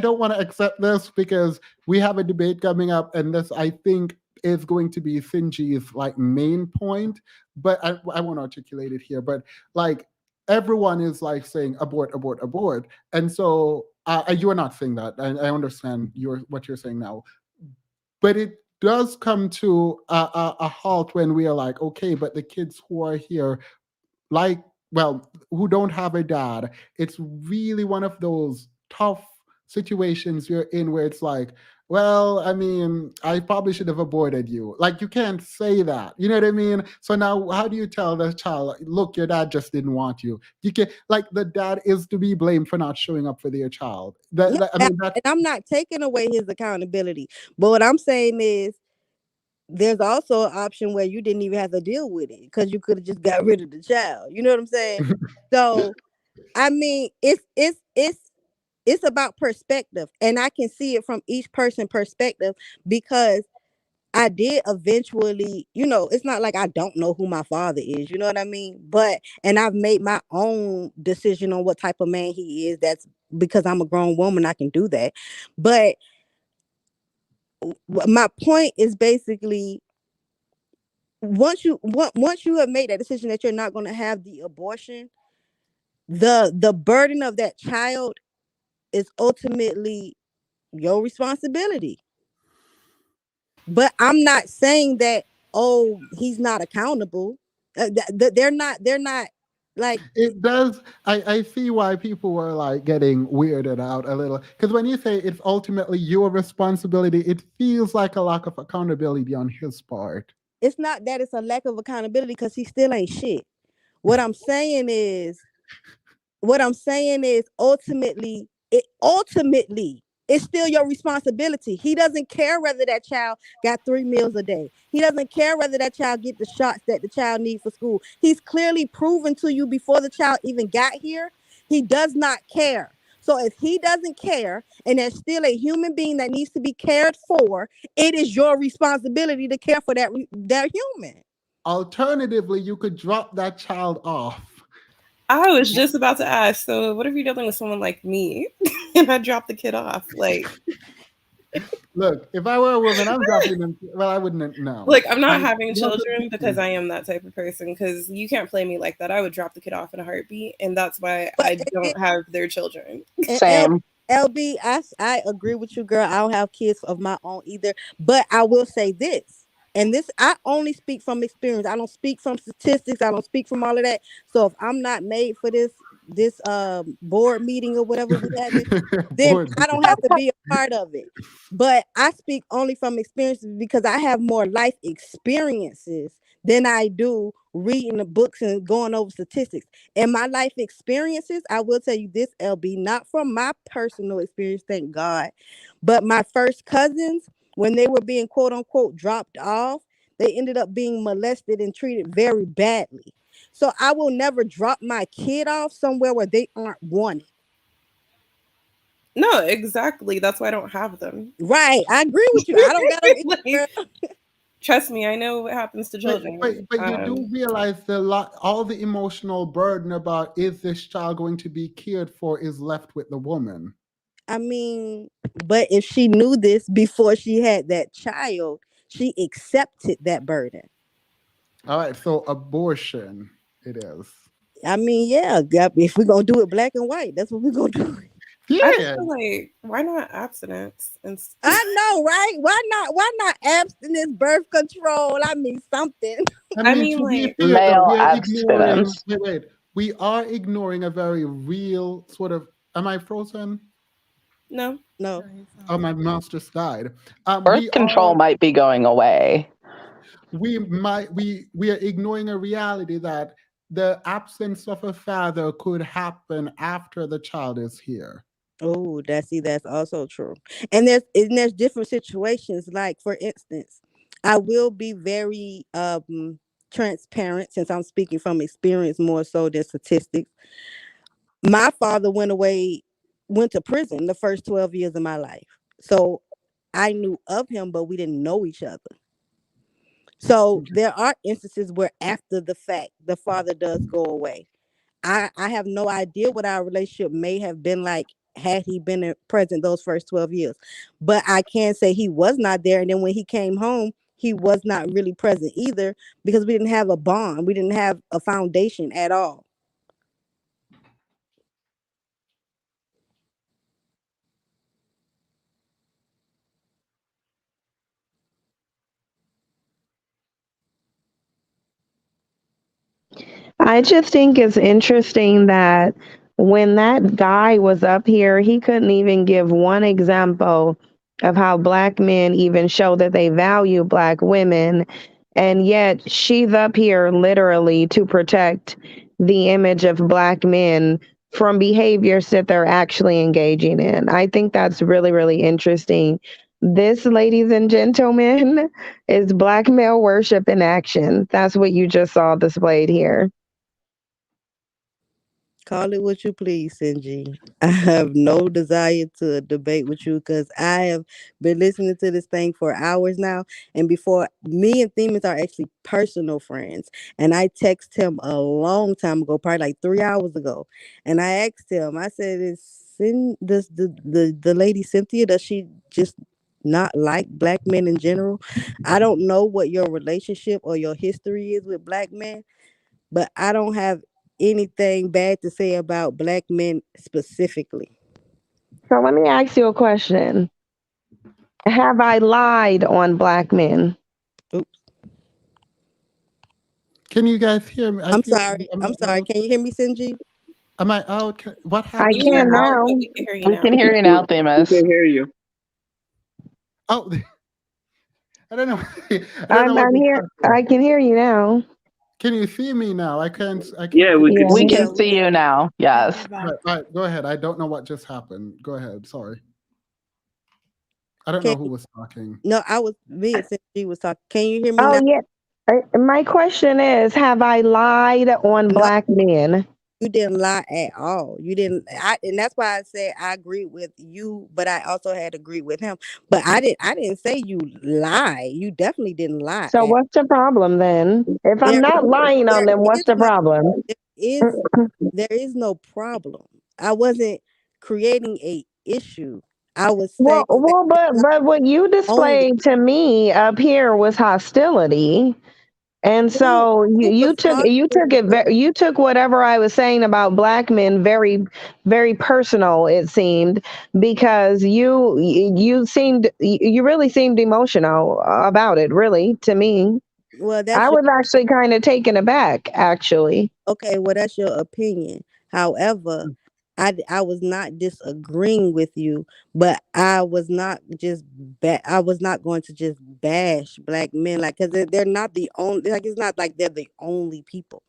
Speaker 2: don't want to accept this because we have a debate coming up and this I think is going to be Finji's like main point, but I won't articulate it here, but like everyone is like saying abort, abort, abort. And so you're not saying that. I understand what you're saying now. But it does come to a halt when we are like, okay, but the kids who are here, like, well, who don't have a dad, it's really one of those tough situations you're in where it's like, well, I mean, I probably should have aborted you. Like, you can't say that. You know what I mean? So now, how do you tell the child, look, your dad just didn't want you? You can like the dad is to be blamed for not showing up for their child.
Speaker 19: And I'm not taking away his accountability, but what I'm saying is there's also an option where you didn't even have to deal with it because you could have just got rid of the child. You know what I'm saying? So, I mean, it's about perspective, and I can see it from each person's perspective because I did eventually, it's not like I don't know who my father is, you know what I mean? And I've made my own decision on what type of man he is. That's because I'm a grown woman, I can do that. But my point is basically once you have made that decision that you're not going to have the abortion, the burden of that child is ultimately your responsibility. But I'm not saying that, oh, he's not accountable. They're not Like,
Speaker 2: it does. I see why people were like getting weirded out a little. Because when you say it's ultimately your responsibility, it feels like a lack of accountability on his part.
Speaker 19: it's not that it's a lack of accountability because he still ain't shit. What I'm saying is ultimately it's still your responsibility. He doesn't care whether that child got 3 meals a day. He doesn't care whether that child get the shots that the child needs for school. He's clearly proven to you before the child even got here, he does not care. So if he doesn't care and there's still a human being that needs to be cared for, it is your responsibility to care for that human.
Speaker 2: Alternatively, you could drop that child off.
Speaker 17: I was just about to ask, so what if you're dealing with someone like me and I drop the kid off? Like,
Speaker 2: look, if I were a woman, I'm dropping them. Well, I wouldn't know.
Speaker 17: Like, I'm not having children because I am that type of person, because you can't play me like that. I would drop the kid off in a heartbeat, and that's why I don't have their children.
Speaker 19: And LB, I agree with you, girl. I don't have kids of my own either. But I will say this, and this I only speak from experience. I don't speak from statistics. I don't speak from all of that. So if I'm not made for this board meeting or whatever we having, then I don't have to be a part of it. But I speak only from experiences because I have more life experiences than I do reading the books and going over statistics. And my life experiences, I will tell you this, LB, not from my personal experience, thank God, but my first cousins, when they were being quote unquote dropped off, they ended up being molested and treated very badly. So I will never drop my kid off somewhere where they aren't wanted.
Speaker 17: No, exactly. That's why I don't have them.
Speaker 19: Right. I agree with you. I don't got them.
Speaker 17: Like, trust me, I know what happens to children.
Speaker 2: But you do realize all the emotional burden about is this child going to be cared for is left with the woman.
Speaker 19: I mean, but if she knew this before she had that child, she accepted that burden.
Speaker 2: All right, so abortion it is.
Speaker 19: I mean, yeah, if we're gonna do it black and white, that's what we're gonna do.
Speaker 17: I just feel like, why not abstinence?
Speaker 19: I know, right? Why not abstinence, birth control? I mean something.
Speaker 2: I mean like male abstinence. Wait. We are ignoring a very real sort of. Am I frozen?
Speaker 17: No.
Speaker 2: Oh, my mouse just died.
Speaker 15: Birth control might be going away.
Speaker 2: We are ignoring a reality that the absence of a father could happen after the child is here.
Speaker 19: Oh, that's also true. And there's different situations. Like, for instance, I will be very transparent since I'm speaking from experience more so than statistics. My father went to prison the first 12 years of my life. So I knew of him, but we didn't know each other. So there are instances where after the fact, the father does go away. I have no idea what our relationship may have been like had he been present those first 12 years. But I can say he was not there. And then when he came home, he was not really present either because we didn't have a bond. We didn't have a foundation at all.
Speaker 6: I just think it's interesting that when that guy was up here, he couldn't even give one example of how Black men even show that they value Black women. And yet she's up here literally to protect the image of Black men from behaviors that they're actually engaging in. I think that's really, really interesting. This, ladies and gentlemen, is Black male worship in action. That's what you just saw displayed here.
Speaker 19: Call it what you please, Sinji. I have no desire to debate with you because I have been listening to this thing for hours now. And before, me and Themis are actually personal friends. And I texted him a long time ago, probably like 3 hours ago. And I asked him, I said, does the lady Cynthia, does she just not like Black men in general? I don't know what your relationship or your history is with Black men, but I don't have anything bad to say about Black men specifically.
Speaker 6: So let me ask you a question. Have I lied on Black men?
Speaker 19: Oops.
Speaker 2: Can you guys hear me? I
Speaker 19: I'm
Speaker 2: feel
Speaker 19: sorry.
Speaker 2: am
Speaker 19: I'm
Speaker 2: I
Speaker 19: sorry.
Speaker 2: out?
Speaker 19: Can you hear me, Sinji?
Speaker 2: Am I out? What
Speaker 6: I
Speaker 2: happened?
Speaker 7: You were
Speaker 6: can
Speaker 7: out,
Speaker 6: now.
Speaker 7: but we can hear you
Speaker 15: We
Speaker 7: now.
Speaker 15: can hear you now, Themis.
Speaker 18: hear you.
Speaker 2: Oh, I don't know. I don't know what
Speaker 6: I'm
Speaker 2: just
Speaker 6: here.
Speaker 2: happened.
Speaker 6: I can hear you now.
Speaker 2: Can you see me now? I can't.
Speaker 18: Yeah, we can
Speaker 6: Yeah.
Speaker 15: We
Speaker 18: see
Speaker 15: can
Speaker 18: you.
Speaker 15: see you now. Yes.
Speaker 2: All right, go ahead. I don't know what just happened. Go ahead. Sorry. I don't
Speaker 19: Can
Speaker 2: know who was talking.
Speaker 19: No, I was me and Sinji was talking. Can you hear me
Speaker 6: Oh
Speaker 19: now?
Speaker 6: yeah. My question is, have I lied on
Speaker 19: No,
Speaker 6: black men?
Speaker 19: you didn't lie at all. You didn't. And that's why I said I agree with you, but I also had agreed with him. But I didn't. I didn't say you lie. You definitely didn't lie.
Speaker 6: So what's the problem then? If I'm
Speaker 19: There,
Speaker 6: not lying on
Speaker 19: there
Speaker 6: them, what's
Speaker 19: is
Speaker 6: the
Speaker 19: no.
Speaker 6: problem?
Speaker 19: There is. There is no problem. I wasn't creating a issue. I was saying that it's not
Speaker 6: But what you
Speaker 19: only.
Speaker 6: displayed to me up here was hostility. And so
Speaker 19: Who was
Speaker 6: you took it
Speaker 19: talking?
Speaker 6: you took whatever I was saying about black men very personal, it seemed, because you really seemed emotional about it, really, to me.
Speaker 19: Well,
Speaker 6: I
Speaker 19: that's your
Speaker 6: was actually kind of taken aback, actually.
Speaker 19: okay. Well, that's your opinion. However, I was not disagreeing with you, but I was not just I was not going to just bash black men like because they're not the only like it's not like they're the only people.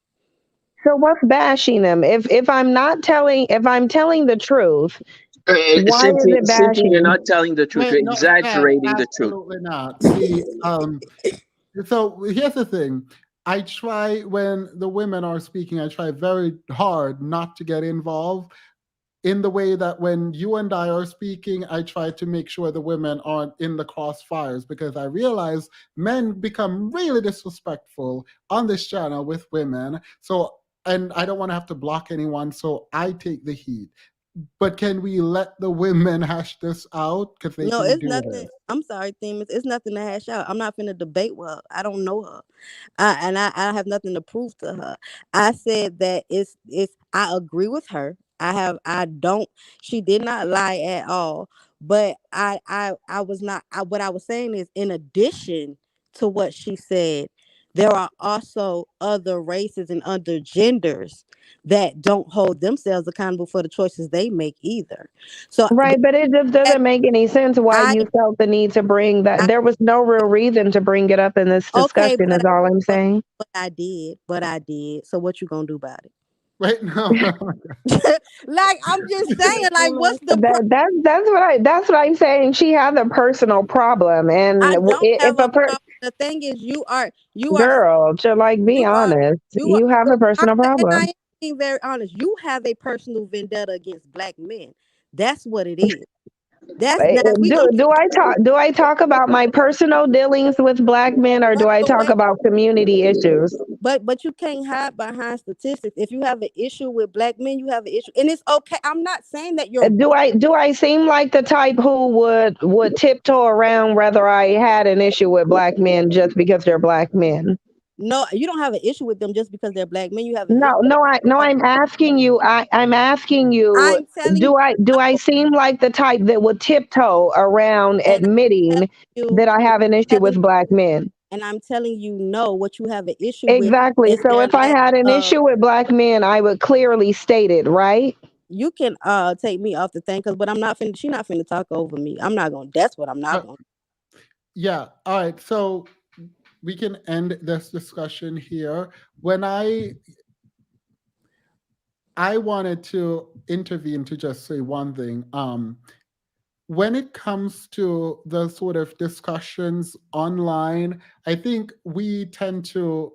Speaker 6: So what's bashing them? If I'm telling the truth, why is
Speaker 18: Cynthia,
Speaker 6: it
Speaker 18: Cynthia, you're
Speaker 6: bashing?
Speaker 18: not telling the truth.
Speaker 2: Wait,
Speaker 18: You're
Speaker 2: no, Dad,
Speaker 18: exaggerating the truth.
Speaker 2: absolutely not. See, so here's the thing. I try when the women are speaking, I try very hard not to get involved in the way that when you and I are speaking, I try to make sure the women aren't in the crossfires because I realize men become really disrespectful on this channel with women. So, and I don't want to have to block anyone, so I take the heat. But can we let the women hash this out? Because they
Speaker 19: No,
Speaker 2: can
Speaker 19: it's
Speaker 2: do
Speaker 19: nothing.
Speaker 2: this.
Speaker 19: I'm sorry, Themis. It's nothing to hash out. I'm not finna debate with her. I don't know her. I have nothing to prove to her. I said that it's I agree with her. I don't she did not lie at all. But I was not what I was saying is in addition to what she said, there are also other races and other genders that don't hold themselves accountable for the choices they make either. So
Speaker 6: Right, but it just doesn't make any sense why
Speaker 19: I
Speaker 6: you felt the need to bring that. There was no real reason to bring it up in this
Speaker 19: okay,
Speaker 6: discussion, is all I'm saying.
Speaker 19: but I did. But I did. So what you gonna do about it?
Speaker 2: Wait, no.
Speaker 19: Like I'm just saying, like what's the
Speaker 6: That's what I'm saying. She has a personal problem, and
Speaker 19: I don't have
Speaker 6: if
Speaker 19: a
Speaker 6: a
Speaker 19: problem. The thing is you are
Speaker 6: girl, to like be
Speaker 19: you are
Speaker 6: honest,
Speaker 19: you are
Speaker 6: you have a personal
Speaker 19: and I
Speaker 6: problem.
Speaker 19: am being very honest. You have a personal vendetta against black men. That's what it is. That's now we gonna
Speaker 6: Do I talk about my personal dealings with black men, or do I
Speaker 19: but
Speaker 6: talk
Speaker 19: wait,
Speaker 6: about community issues?
Speaker 19: but you can't hide behind statistics. If you have an issue with black men, you have an issue, and it's okay. I'm not saying that you're
Speaker 6: Do I seem like the type who would tiptoe around whether I had an issue with black men just because they're black men?
Speaker 19: no, you don't have an issue with them just because they're black men. You have an issue.
Speaker 6: No, I'm asking you. I'm asking you.
Speaker 19: I'm telling you,
Speaker 6: Do I seem like the type that would tiptoe around
Speaker 19: and I'm
Speaker 6: admitting
Speaker 19: telling
Speaker 6: that I have an issue
Speaker 19: you,
Speaker 6: with black men?
Speaker 19: and I'm telling you, no, what you have an issue with
Speaker 6: Exactly.
Speaker 19: is
Speaker 6: So
Speaker 19: their
Speaker 6: if I
Speaker 19: lack
Speaker 6: had an
Speaker 19: of.
Speaker 6: issue with black men, I would clearly state it, right?
Speaker 19: You can take me off the thing, because but I'm not finna. She not finna talk over me. I'm not gonna. That's what I'm not gonna.
Speaker 2: Yeah. All right. So we can end this discussion here. When I wanted to intervene to just say one thing. When it comes to the sort of discussions online, I think we tend to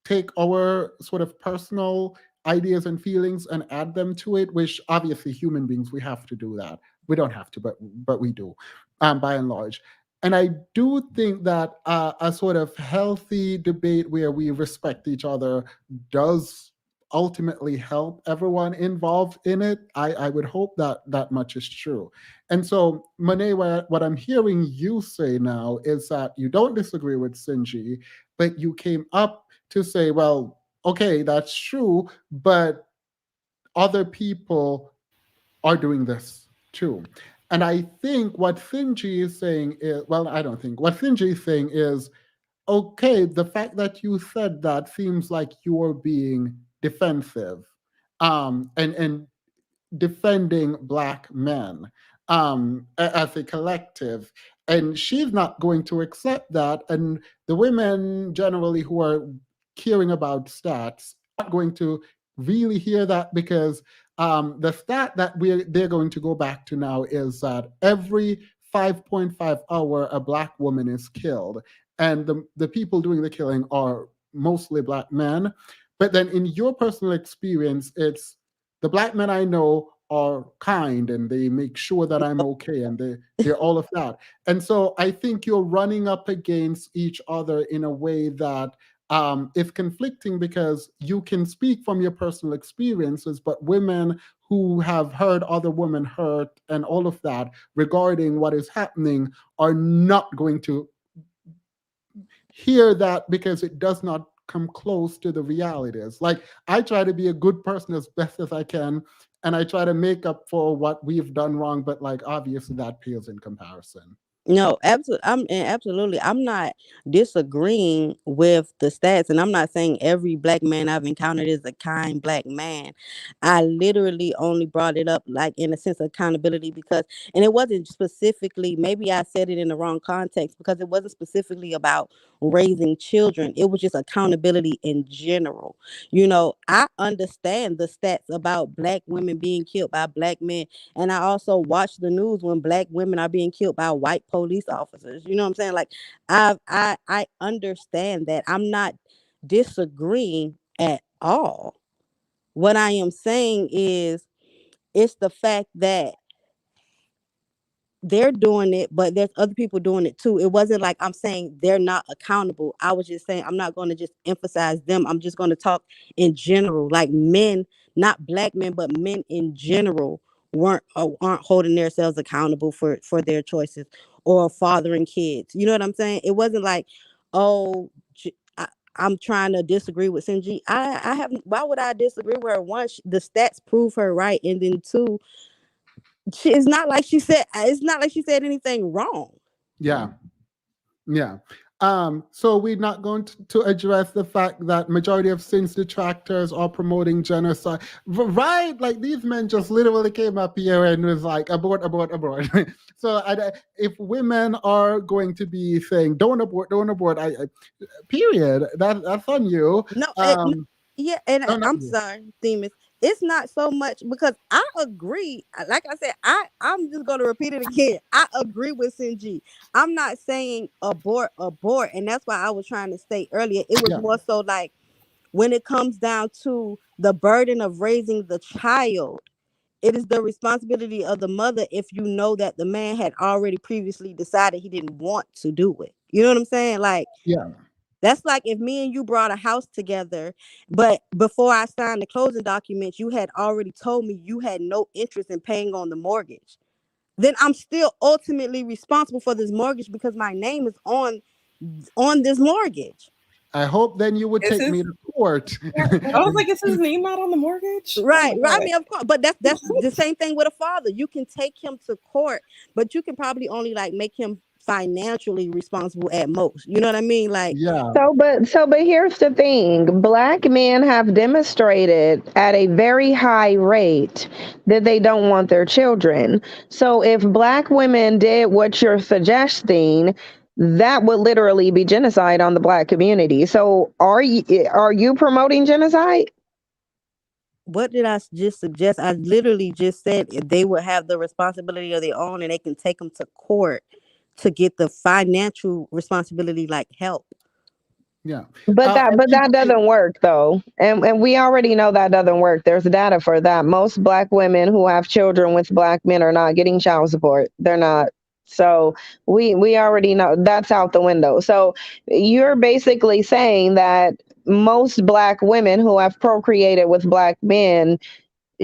Speaker 2: take our sort of personal ideas and feelings and add them to it, which obviously human beings, we have to do that. We don't have to, but we do, by and large. And I do think that a sort of healthy debate where we respect each other does ultimately help everyone involved in it. I would hope that that much is true. And so, Monet, what I'm hearing you say now is that you don't disagree with Sinji, but you came up to say, well, okay, that's true, but other people are doing this too. And I think what Sinji is saying is, well, I don't think, what Sinji is saying is Okay, the fact that you said that seems like you're being defensive, and defending black men, as a collective, and she's not going to accept that. And the women generally who are caring about stats are not going to really hear that, because the stat that they're going to go back to now is that every 5.5 hour a black woman is killed, and the people doing the killing are mostly black men. But then in your personal experience, it's the black men I know are kind and they make sure that I'm okay, and they're all of that. And so I think you're running up against each other in a way that is conflicting, because you can speak from your personal experiences, but women who have heard other women hurt and all of that regarding what is happening are not going to hear that, because it does not come close to the realities. Like, I try to be a good person as best as I can, and I try to make up for what we've done wrong, but like obviously that pales in comparison.
Speaker 19: No, absolutely. I'm not disagreeing with the stats, and I'm not saying every black man I've encountered is a kind black man. I literally only brought it up like in a sense of accountability, because, and it wasn't specifically, maybe I said it in the wrong context, because it wasn't specifically about raising children. It was just accountability in general. I understand the stats about black women being killed by black men, and I also watch the news when black women are being killed by white police officers. You know what I'm saying? Like, I understand that. I'm not disagreeing at all. What I am saying is, it's the fact that they're doing it, but there's other people doing it too. It wasn't like I'm saying they're not accountable. I was just saying I'm not going to just emphasize them. I'm just going to talk in general, like men, not black men, but men in general aren't holding themselves accountable for their choices or fathering kids. You know what I'm saying? It wasn't like, oh, I'm trying to disagree with Sinji. I have. Why would I disagree with her? One, the stats prove her right, and then two, it's not like she said. It's not like she said anything wrong.
Speaker 2: Yeah. Yeah. So we're not going to address the fact that majority of Sin's detractors are promoting genocide. Right? Like, these men just literally came up here and was like, abort, abort, abort. So if women are going to be saying, don't abort, period, that's on you.
Speaker 19: No, yeah, and
Speaker 2: No, not
Speaker 19: I'm
Speaker 2: you.
Speaker 19: sorry, Themis. It's not so much because I agree. Like I said, I'm just gonna repeat it again. I agree with Sinji. I'm not saying abort, and that's why I was trying to say earlier. It was
Speaker 2: Yeah.
Speaker 19: more so like when it comes down to the burden of raising the child, it is the responsibility of the mother if you know that the man had already previously decided he didn't want to do it. You know what I'm saying? Like,
Speaker 2: Yeah.
Speaker 19: that's like if me and you brought a house together, but before I signed the closing documents, you had already told me you had no interest in paying on the mortgage. Then I'm still ultimately responsible for this mortgage because my name is on this mortgage.
Speaker 2: I hope then you would
Speaker 17: Is
Speaker 2: take
Speaker 17: his?
Speaker 2: me to court.
Speaker 17: I was like, is his name not on the mortgage? Oh
Speaker 19: Right,
Speaker 17: my
Speaker 19: right. I
Speaker 17: god.
Speaker 19: mean, of course, but that's the same thing with a father. You can take him to court, but you can probably only like make him financially responsible at most. You know what I mean? Like,
Speaker 2: Yeah.
Speaker 6: So but here's the thing. Black men have demonstrated at a very high rate that they don't want their children. So if black women did what you're suggesting, that would literally be genocide on the black community. So are you promoting genocide?
Speaker 19: what did I just suggest? I literally just said if they would have the responsibility of their own and they can take them to court to get the financial responsibility, like help.
Speaker 2: Yeah.
Speaker 6: But
Speaker 2: I
Speaker 6: that
Speaker 2: think
Speaker 6: doesn't work though. And we already know that doesn't work. There's data for that. Most black women who have children with black men are not getting child support. They're not. So we already know that's out the window. So you're basically saying that most black women who have procreated with black men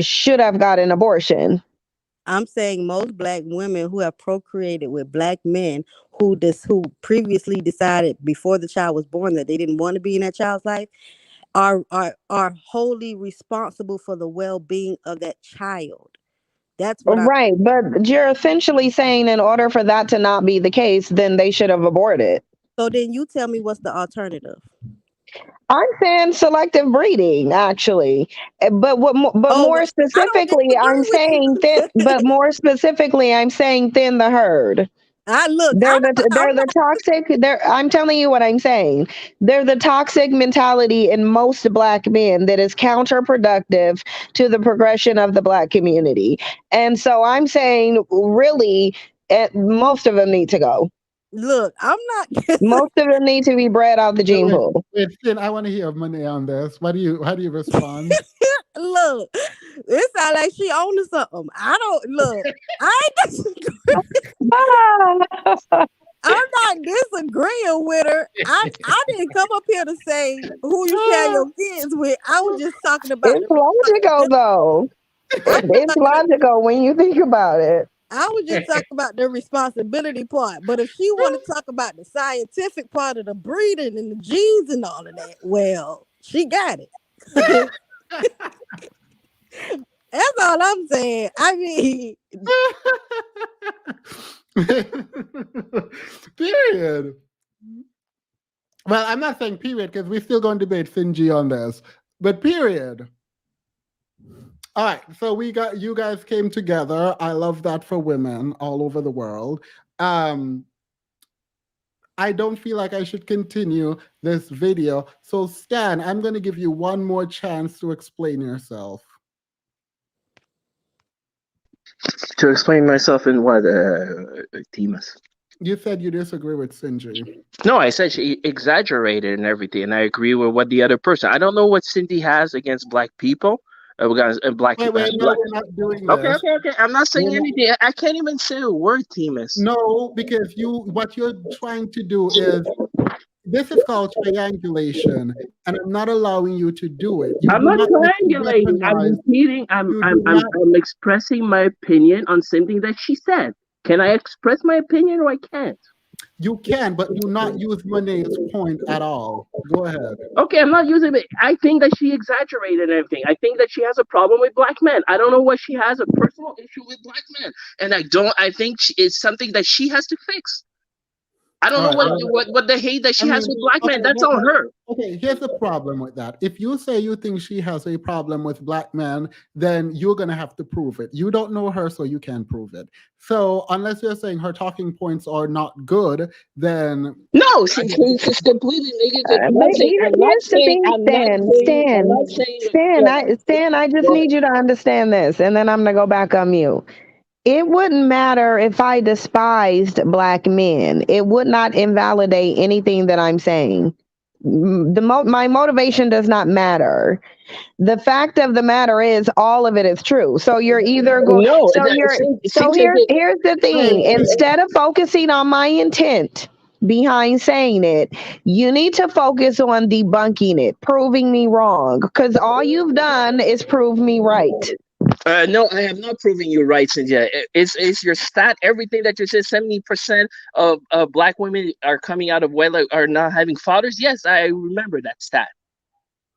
Speaker 6: should have got an abortion.
Speaker 19: I'm saying most black women who have procreated with black men who previously decided before the child was born that they didn't want to be in that child's life are wholly responsible for the well-being of that child. That's what I
Speaker 6: Right, but you're essentially saying in order for that to not be the case, then they should have aborted.
Speaker 19: So then you tell me what's the alternative.
Speaker 6: I'm saying selective breeding, actually, but more specifically, I'm saying thin. But more specifically, I'm saying thin the herd. They're the toxic. I'm telling you what I'm saying. They're the toxic mentality in most Black men that is counterproductive to the progression of the Black community. And so I'm saying, really, most of them need to go.
Speaker 19: Look, I'm not.
Speaker 6: Most of them need to be bred out the gene pool.
Speaker 2: Finn, I want to hear Money on this. How do you respond?
Speaker 19: Look, it sounds like she owns something. I don't look. I ain't I'm not disagreeing with her. I didn't come up here to say who you share your kids with. I was just talking about.
Speaker 6: It's logical, though. It's logical when you think about it.
Speaker 19: I was just talking about the responsibility part. But if she want to talk about the scientific part of the breeding and the genes and all of that, well, she got it. That's all I'm saying. I mean,
Speaker 2: period. Well, I'm not saying period because we're still going to debate Finji on this, but period. All right, so you guys came together. I love that for women all over the world. I don't feel like I should continue this video. So Stan, I'm going to give you one more chance to explain yourself.
Speaker 18: To explain myself in what, Timas?
Speaker 2: You said you disagree with Cindy.
Speaker 18: No, I said she exaggerated and everything, and I agree with what the other person. I don't know what Cindy has against Black people. Black.
Speaker 2: Wait,
Speaker 18: Black.
Speaker 2: no, we're not doing this.
Speaker 18: Okay. I'm not saying anything. I can't even say a word, Timas.
Speaker 2: No, because what you're trying to do is, this is called triangulation, and I'm not allowing you to do it.
Speaker 18: I'm not triangulating. I'm repeating. I'm expressing my opinion on something that she said. Can I express my opinion or I can't?
Speaker 2: You can, but do not use Mone's point at all. Go ahead.
Speaker 18: Okay, I'm not using it. I think that she exaggerated everything. I think that she has a problem with Black men. I don't know what she has a personal issue with Black men, and I think it's something that she has to fix. I don't know what the hate that she has with Black men. That's on her.
Speaker 2: Okay, here's the problem with that. If you say you think she has a problem with Black men, then you're going to have to prove it. You don't know her, so you can't prove it. So unless you're saying her talking points are not good, then...
Speaker 18: No, she's completely negative.
Speaker 6: Stan, I just need you to understand this, and then I'm going to go back on mute. It wouldn't matter if I despised Black men. It would not invalidate anything that I'm saying. My motivation does not matter. The fact of the matter is, all of it is true. So you're either going. Here's the thing. Instead of focusing on my intent behind saying it, you need to focus on debunking it, proving me wrong, because all you've done is prove me right.
Speaker 18: No, I have not proven you right, Cynthia. It's your stat. Everything that you said, 70% of Black women are coming out of wedlock, are not having fathers. Yes, I remember that stat.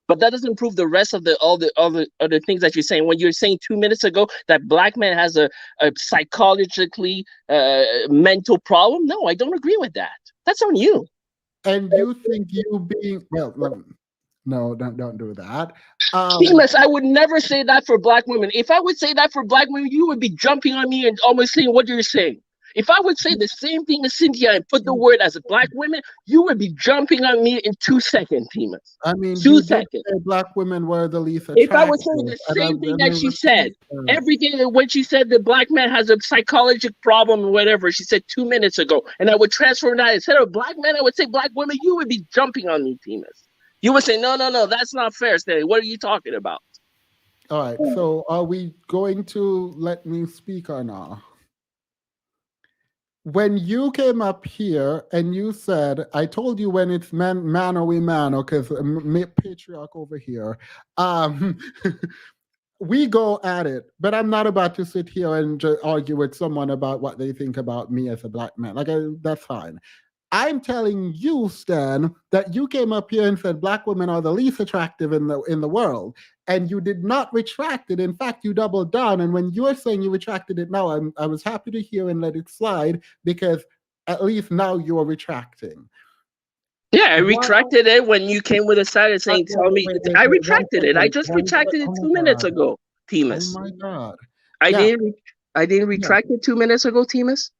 Speaker 18: But that doesn't prove the rest of all the other things that you're saying. When you're saying 2 minutes ago that Black man has a psychologically mental problem, no, I don't agree with that. That's on you.
Speaker 2: And you think you being no, don't do that.
Speaker 18: FeMaLeS, I would never say that for Black women. If I would say that for Black women, you would be jumping on me and almost saying what you're saying. If I would say the same thing as Cynthia and put the word as a Black woman, you would be jumping on me in 2 seconds, FeMaLeS.
Speaker 2: I mean,
Speaker 18: 2 seconds.
Speaker 2: Black women were the least attractive.
Speaker 18: If I would say the same thing that she said, everything that when she said the Black man has a psychological problem or whatever, she said 2 minutes ago, and I would transfer that instead of Black men, I would say Black women, you would be jumping on me, FeMaLeS. You would say, no, that's not fair, Stanley. What are you talking about?
Speaker 2: All right, so are we going to let me speak or not? When you came up here and you said, I told you when it's man or we man, because patriarch over here, we go at it, but I'm not about to sit here and argue with someone about what they think about me as a Black man. That's fine. I'm telling you, Stan, that you came up here and said Black women are the least attractive in the world, and you did not retract it. In fact, you doubled down. And when you're saying you retracted it now, I was happy to hear and let it slide, because at least now you're retracting.
Speaker 18: Yeah, I
Speaker 2: Why?
Speaker 18: retracted it when you came with a side saying,
Speaker 2: Wait,
Speaker 18: "Tell me." I
Speaker 2: wait, one
Speaker 18: retracted it. I
Speaker 2: second.
Speaker 18: just
Speaker 2: One sec.
Speaker 18: retracted it
Speaker 2: Oh
Speaker 18: 2 minutes
Speaker 2: my God.
Speaker 18: ago,
Speaker 2: Oh
Speaker 18: Timus.
Speaker 2: my God.
Speaker 18: I
Speaker 2: Yeah.
Speaker 18: didn't. I didn't
Speaker 2: Yeah.
Speaker 18: retract it 2 minutes ago, Timus.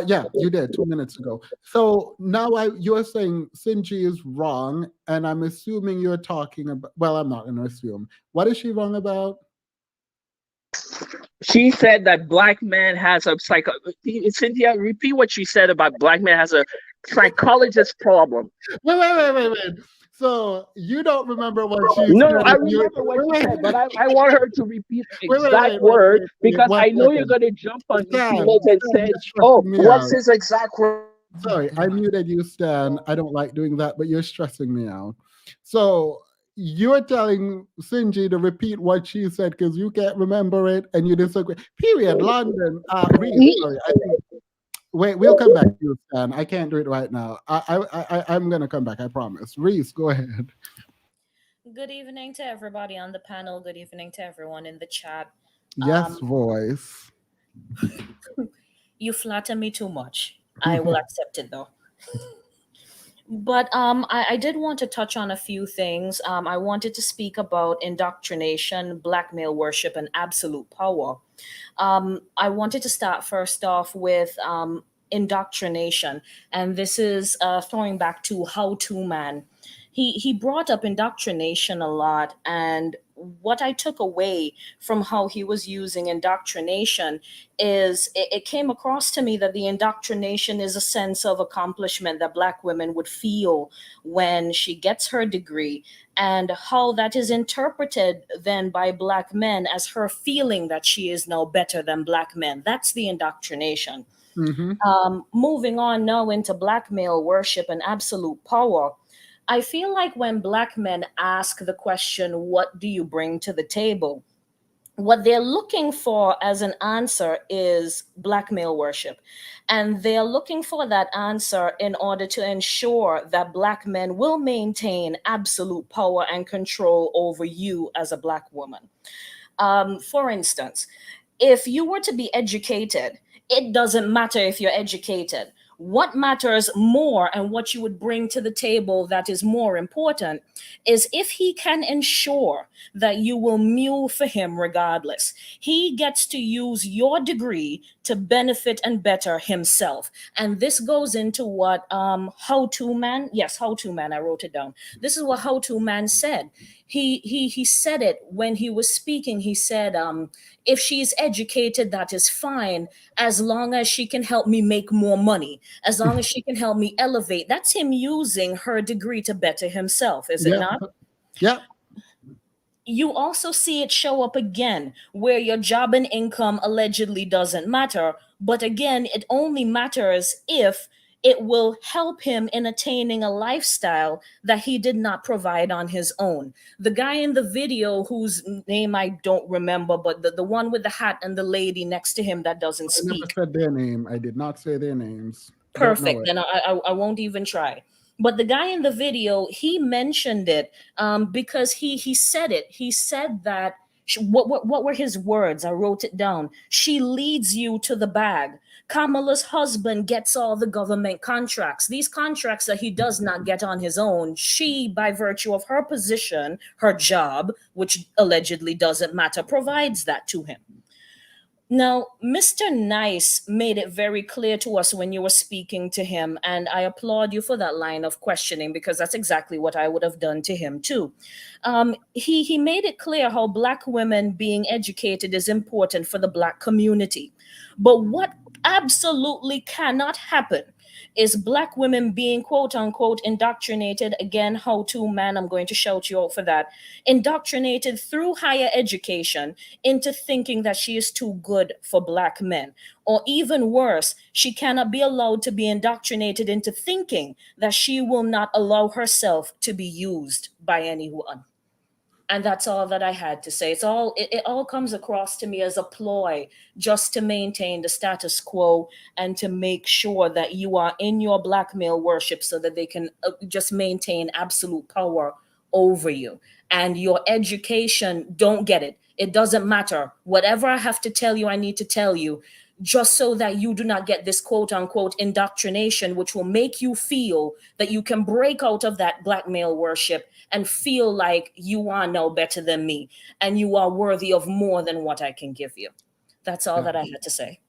Speaker 2: Yeah, you did 2 minutes ago. So now you're saying Sinji is wrong, and I'm assuming you're talking about. Well, I'm not going to assume. What is she wrong about?
Speaker 18: She said that black man has a psycho. Cynthia, repeat what she said about black man has a psychologist problem.
Speaker 2: Wait. So you don't remember what she
Speaker 18: No,
Speaker 2: said?
Speaker 18: I remember what she said, but I want her to repeat the exact word because
Speaker 2: One
Speaker 18: I know you're
Speaker 2: second.
Speaker 18: gonna jump on me,
Speaker 2: Stan,
Speaker 18: Timus, and
Speaker 2: Stan,
Speaker 18: say,
Speaker 2: you're
Speaker 18: "Oh,
Speaker 2: stressing me
Speaker 18: what's
Speaker 2: out.
Speaker 18: his exact word?"
Speaker 2: Sorry, I muted you, Stan. I don't like doing that, but you're stressing me out. So you're telling Sinji to repeat what she said because you can't remember it and you disagree. Period. London. Reed, sorry. I think. Wait, we'll come back to you, Stan. I can't do it right now. I'm gonna come back. I promise. Reese, go ahead.
Speaker 20: Good evening to everybody on the panel. Good evening to everyone in the chat.
Speaker 2: Yes, voice.
Speaker 20: You flatter me too much. I will accept it though. But I did want to touch on a few things. I wanted to speak about indoctrination, blackmail worship, and absolute power. I wanted to start first off with indoctrination, and this is throwing back to How To Man. He brought up indoctrination a lot, and what I took away from how he was using indoctrination is it came across to me that the indoctrination is a sense of accomplishment that Black women would feel when she gets her degree, and how that is interpreted then by Black men as her feeling that she is now better than Black men. That's the indoctrination.
Speaker 2: Mm-hmm.
Speaker 20: Moving on now into blackmail worship and absolute power. I feel like when Black men ask the question, "What do you bring to the table?" what they're looking for as an answer is blackmail worship. And they're looking for that answer in order to ensure that Black men will maintain absolute power and control over you as a Black woman. For instance, if you were to be educated, it doesn't matter if you're educated. What matters more and what you would bring to the table that is more important is if he can ensure that you will mule for him regardless. He gets to use your degree to benefit and better himself. And this goes into what How To Man, yes, How To Man, I wrote it down. This is what How To Man said. He said it when he was speaking. He said, if she's educated, that is fine, as long as she can help me make more money, as long as she can help me elevate. That's him using her degree to better himself, is it not?
Speaker 2: Yeah.
Speaker 20: You also see it show up again where your job and income allegedly doesn't matter. But again, it only matters if it will help him in attaining a lifestyle that he did not provide on his own. The guy in the video, whose name I don't remember, but the one with the hat and the lady next to him that doesn't
Speaker 2: I never
Speaker 20: speak.
Speaker 2: said their name. I did not say their names.
Speaker 20: Perfect. Then I won't even try. But the guy in the video, he mentioned it because he said it. He said that what were his words? I wrote it down. She leads you to the bag. Kamala's husband gets all the government contracts. These contracts that he does not get on his own, she, by virtue of her position, her job, which allegedly doesn't matter, provides that to him. Now, Mr. Nice made it very clear to us when you were speaking to him, and I applaud you for that line of questioning because that's exactly what I would have done to him too. He made it clear how Black women being educated is important for the Black community. But what absolutely cannot happen is Black women being quote unquote indoctrinated. Again, How To Man, I'm going to shout you out for that. Indoctrinated through higher education into thinking that she is too good for Black men. Or even worse, she cannot be allowed to be indoctrinated into thinking that she will not allow herself to be used by anyone. And that's all that I had to say. It all comes across to me as a ploy just to maintain the status quo and to make sure that you are in your blackmail worship so that they can just maintain absolute power over you. And your education, don't get it. It doesn't matter. Whatever I have to tell you, I need to tell you. just so that you do not get this quote unquote indoctrination, which will make you feel that you can break out of that black male worship and feel like you are no better than me and you are worthy of more than what I can give you. That's all that I had to say.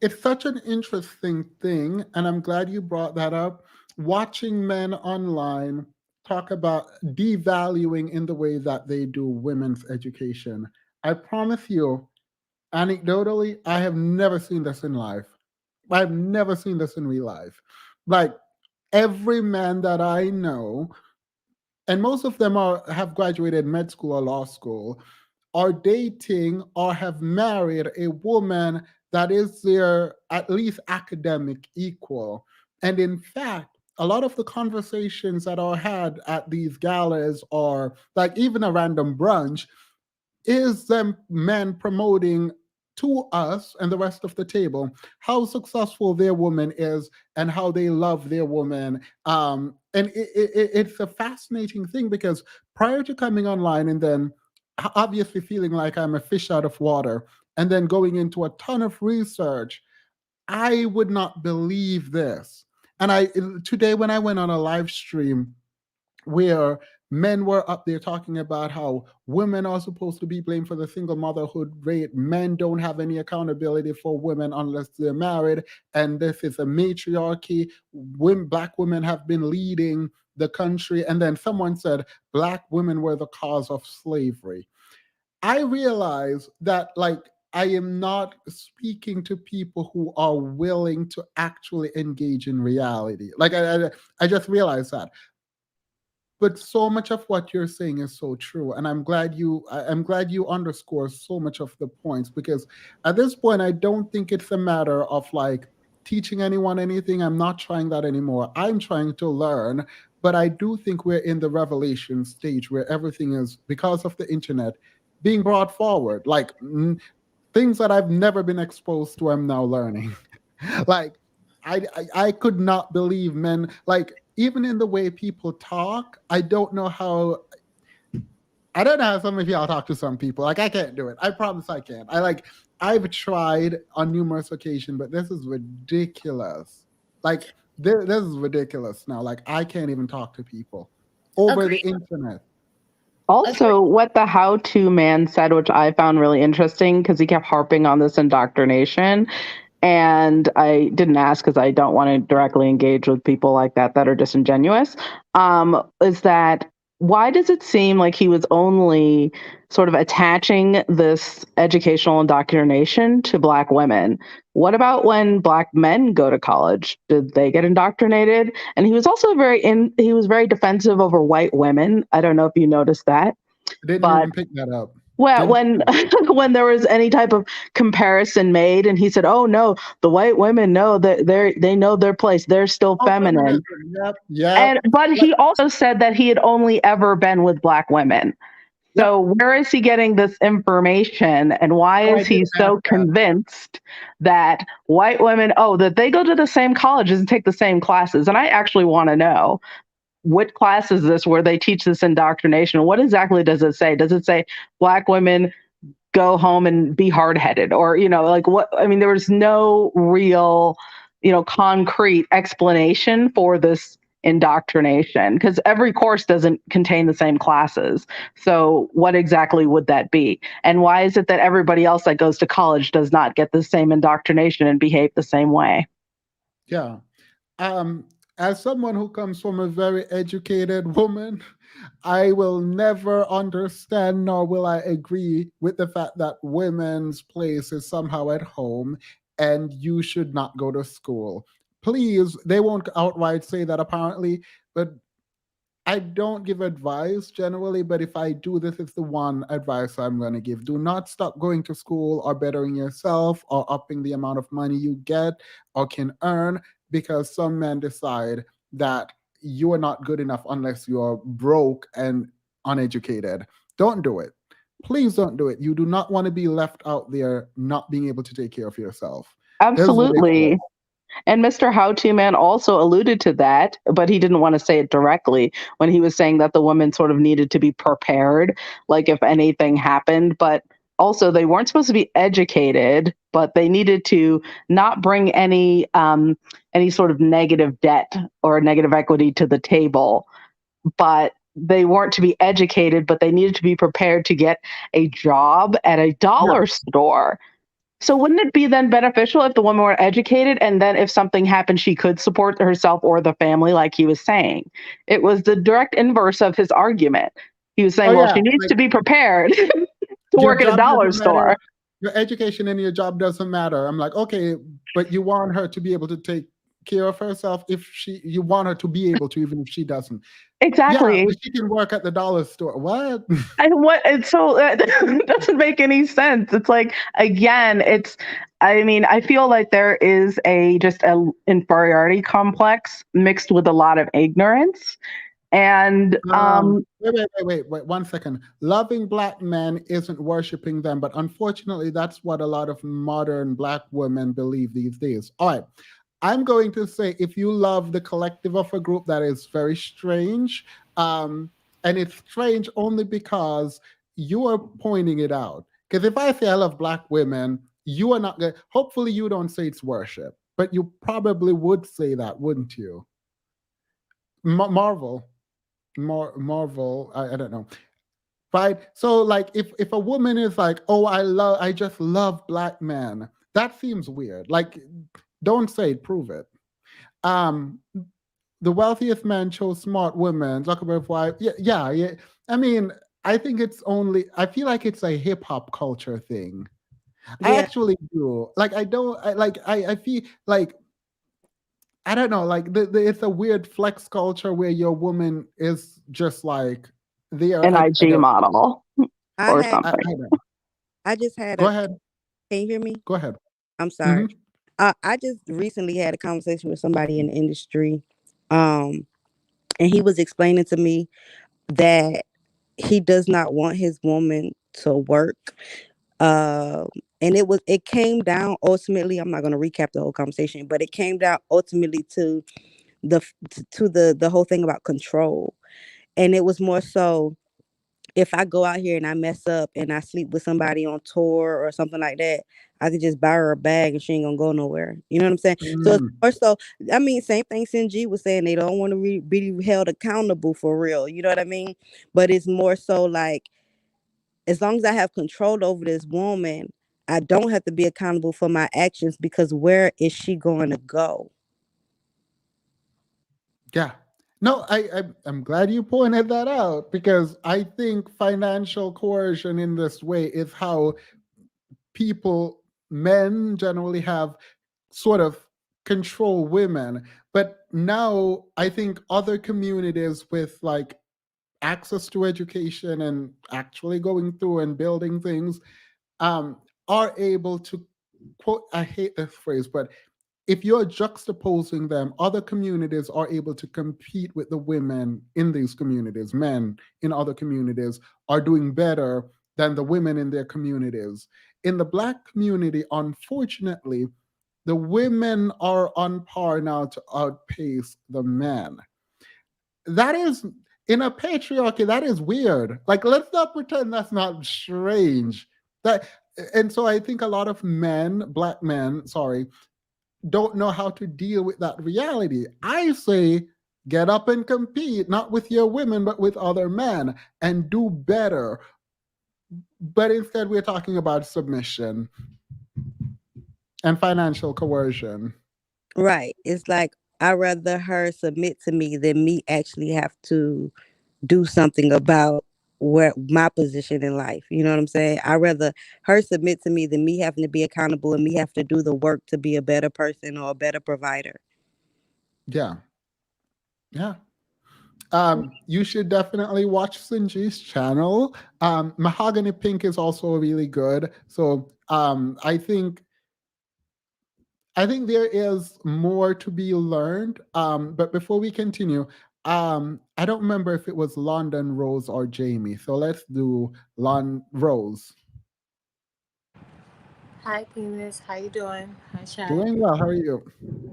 Speaker 2: It's such an interesting thing, and I'm glad you brought that up. Watching men online talk about devaluing in the way that they do women's education. I promise you, anecdotally, I have never seen this in life. I've never seen this in real life. Like every man that I know, and most of them have graduated med school or law school, are dating or have married a woman that is their at least academic equal. And in fact, a lot of the conversations that are had at these galas or like even a random brunch is them men promoting to us and the rest of the table how successful their woman is and how they love their woman. And it's a fascinating thing because prior to coming online and then obviously feeling like I'm a fish out of water and then going into a ton of research, I would not believe this. And today when I went on a live stream where men were up there talking about how women are supposed to be blamed for the single motherhood rate. Men don't have any accountability for women unless they're married. And this is a matriarchy. Black women have been leading the country. And then someone said Black women were the cause of slavery. I realize that, like, I am not speaking to people who are willing to actually engage in reality. Like, I just realized that. But so much of what you're saying is so true, and I'm glad you underscore so much of the points, because at this point I don't think it's a matter of like teaching anyone anything. I'm not trying that anymore. I'm trying to learn, but I do think we're in the revelation stage where everything is, because of the internet, being brought forward. Like things that I've never been exposed to, I'm now learning. Like I could not believe men, like even in the way people talk. I don't know how some of y'all talk to some people. Like I can't do it. I promise I can't. I've tried on numerous occasions, but this is ridiculous. Like this is ridiculous now. Like I can't even talk to people over the internet.
Speaker 15: Also, what the how-to man said, which I found really interesting because he kept harping on this indoctrination, and I didn't ask because I don't want to directly engage with people like that are disingenuous, is that why does it seem like he was only sort of attaching this educational indoctrination to Black women? What about when Black men go to college? Did they get indoctrinated? And he was also he was very defensive over white women. I don't know if you noticed that.
Speaker 2: Didn't even pick that up.
Speaker 15: Well, when there was any type of comparison made, and he said, "Oh no, the white women know that they know their place. They're still feminine."
Speaker 2: Yep.
Speaker 15: But he also said that he had only ever been with Black women. So where is he getting this information, and why is he so convinced that white women, that they go to the same colleges and take the same classes? And I actually want to know, what class is this where they teach this indoctrination? What exactly does it say? Does it say Black women go home and be hard-headed? Or, like what? I mean, there was no real, concrete explanation for this indoctrination because every course doesn't contain the same classes. So what exactly would that be? And why is it that everybody else that goes to college does not get the same indoctrination and behave the same way?
Speaker 2: Yeah. As someone who comes from a very educated woman, I will never understand nor will I agree with the fact that women's place is somehow at home and you should not go to school. Please, they won't outright say that apparently, but I don't give advice generally, but if I do, this is the one advice I'm going to give. Do not stop going to school or bettering yourself or upping the amount of money you get or can earn, because some men decide that you are not good enough unless you are broke and uneducated. Don't do it. Please don't do it. You do not want to be left out there not being able to take care of yourself.
Speaker 15: Absolutely. And Mr. How-To Man also alluded to that, but he didn't want to say it directly when he was saying that the woman sort of needed to be prepared, like if anything happened. But also they weren't supposed to be educated, but they needed to not bring any sort of negative debt or negative equity to the table. But they weren't to be educated, but they needed to be prepared to get a job at a dollar store. So wouldn't it be then beneficial if the women were educated, and then if something happened, she could support herself or the family, like he was saying? It was the direct inverse of his argument. He was saying,
Speaker 2: Oh
Speaker 15: well,
Speaker 2: yeah,
Speaker 15: she needs
Speaker 2: like
Speaker 15: to be prepared to
Speaker 2: your
Speaker 15: work at a
Speaker 2: job
Speaker 15: dollar
Speaker 2: doesn't matter.
Speaker 15: store.
Speaker 2: Your education and your job doesn't matter. I'm like, okay, but you want her to be able to take care of herself you want her to be able to, even if she doesn't. Yeah,
Speaker 15: Exactly.
Speaker 2: but she can work at the dollar store. What?
Speaker 15: And so that doesn't make any sense. It's like, again, I feel like there is just a inferiority complex mixed with a lot of ignorance. And
Speaker 2: Wait, 1 second. Loving Black men isn't worshiping them, but unfortunately, that's what a lot of modern Black women believe these days. All right. I'm going to say, if you love the collective of a group, that is very strange. And it's strange only because you are pointing it out. Because if I say I love Black women, you are not going to, hopefully you don't say it's worship, but you probably would say that, wouldn't you? Marvel, I don't know. Right? So like if a woman is like, oh, I just love Black men, that seems weird. Like, don't say it, prove it. The wealthiest men chose smart women. Zuckerberg's wife. Yeah. I mean, I think I feel like it's a hip hop culture thing. I actually do. Like, I feel like, I don't know, like it's a weird flex culture where your woman is just like there.
Speaker 15: An IG model or something.
Speaker 19: I just had
Speaker 2: Go ahead.
Speaker 19: Can you hear me?
Speaker 2: Go ahead.
Speaker 19: I'm sorry. I just recently had a conversation with somebody in the industry, and he was explaining to me that he does not want his woman to work. And it came down ultimately. I'm not going to recap the whole conversation, but it came down ultimately to the whole thing about control. And it was more so, if I go out here and I mess up and I sleep with somebody on tour or something like that, I could just buy her a bag and she ain't gonna go nowhere. You know what I'm saying? So it's more so, I mean, same thing Sinji was saying, they don't want to be held accountable for real. You know what I mean? But it's more so like, as long as I have control over this woman, I don't have to be accountable for my actions, because where is she going to go?
Speaker 2: Yeah. No, I'm glad you pointed that out, because I think financial coercion in this way is how men generally have sort of control women. But now I think other communities with like access to education and actually going through and building things are able to, quote, I hate this phrase, but if you're juxtaposing them, other communities are able to compete with the women in these communities. Men in other communities are doing better than the women in their communities. In the Black community, unfortunately, the women are on par now to outpace the men. That is, in a patriarchy, that is weird. Like, let's not pretend that's not strange. And so I think a lot of Black men, don't know how to deal with that reality. I say, get up and compete, not with your women, but with other men, and do better. But instead, we're talking about submission and financial coercion.
Speaker 19: Right. It's like, I'd rather her submit to me than me actually have to do something about where my position in life. You know what I'm saying? I'd rather her submit to me than me having to be accountable and me have to do the work to be a better person or a better provider.
Speaker 2: Yeah. You should definitely watch Sinji's channel. Mahogany Pink is also really good. So I think there is more to be learned. But before we continue, I don't remember if it was London, Rose, or Jamie. So let's do Rose.
Speaker 21: Hi, Penis. How you doing? Hi, chat.
Speaker 2: Doing well. How are you?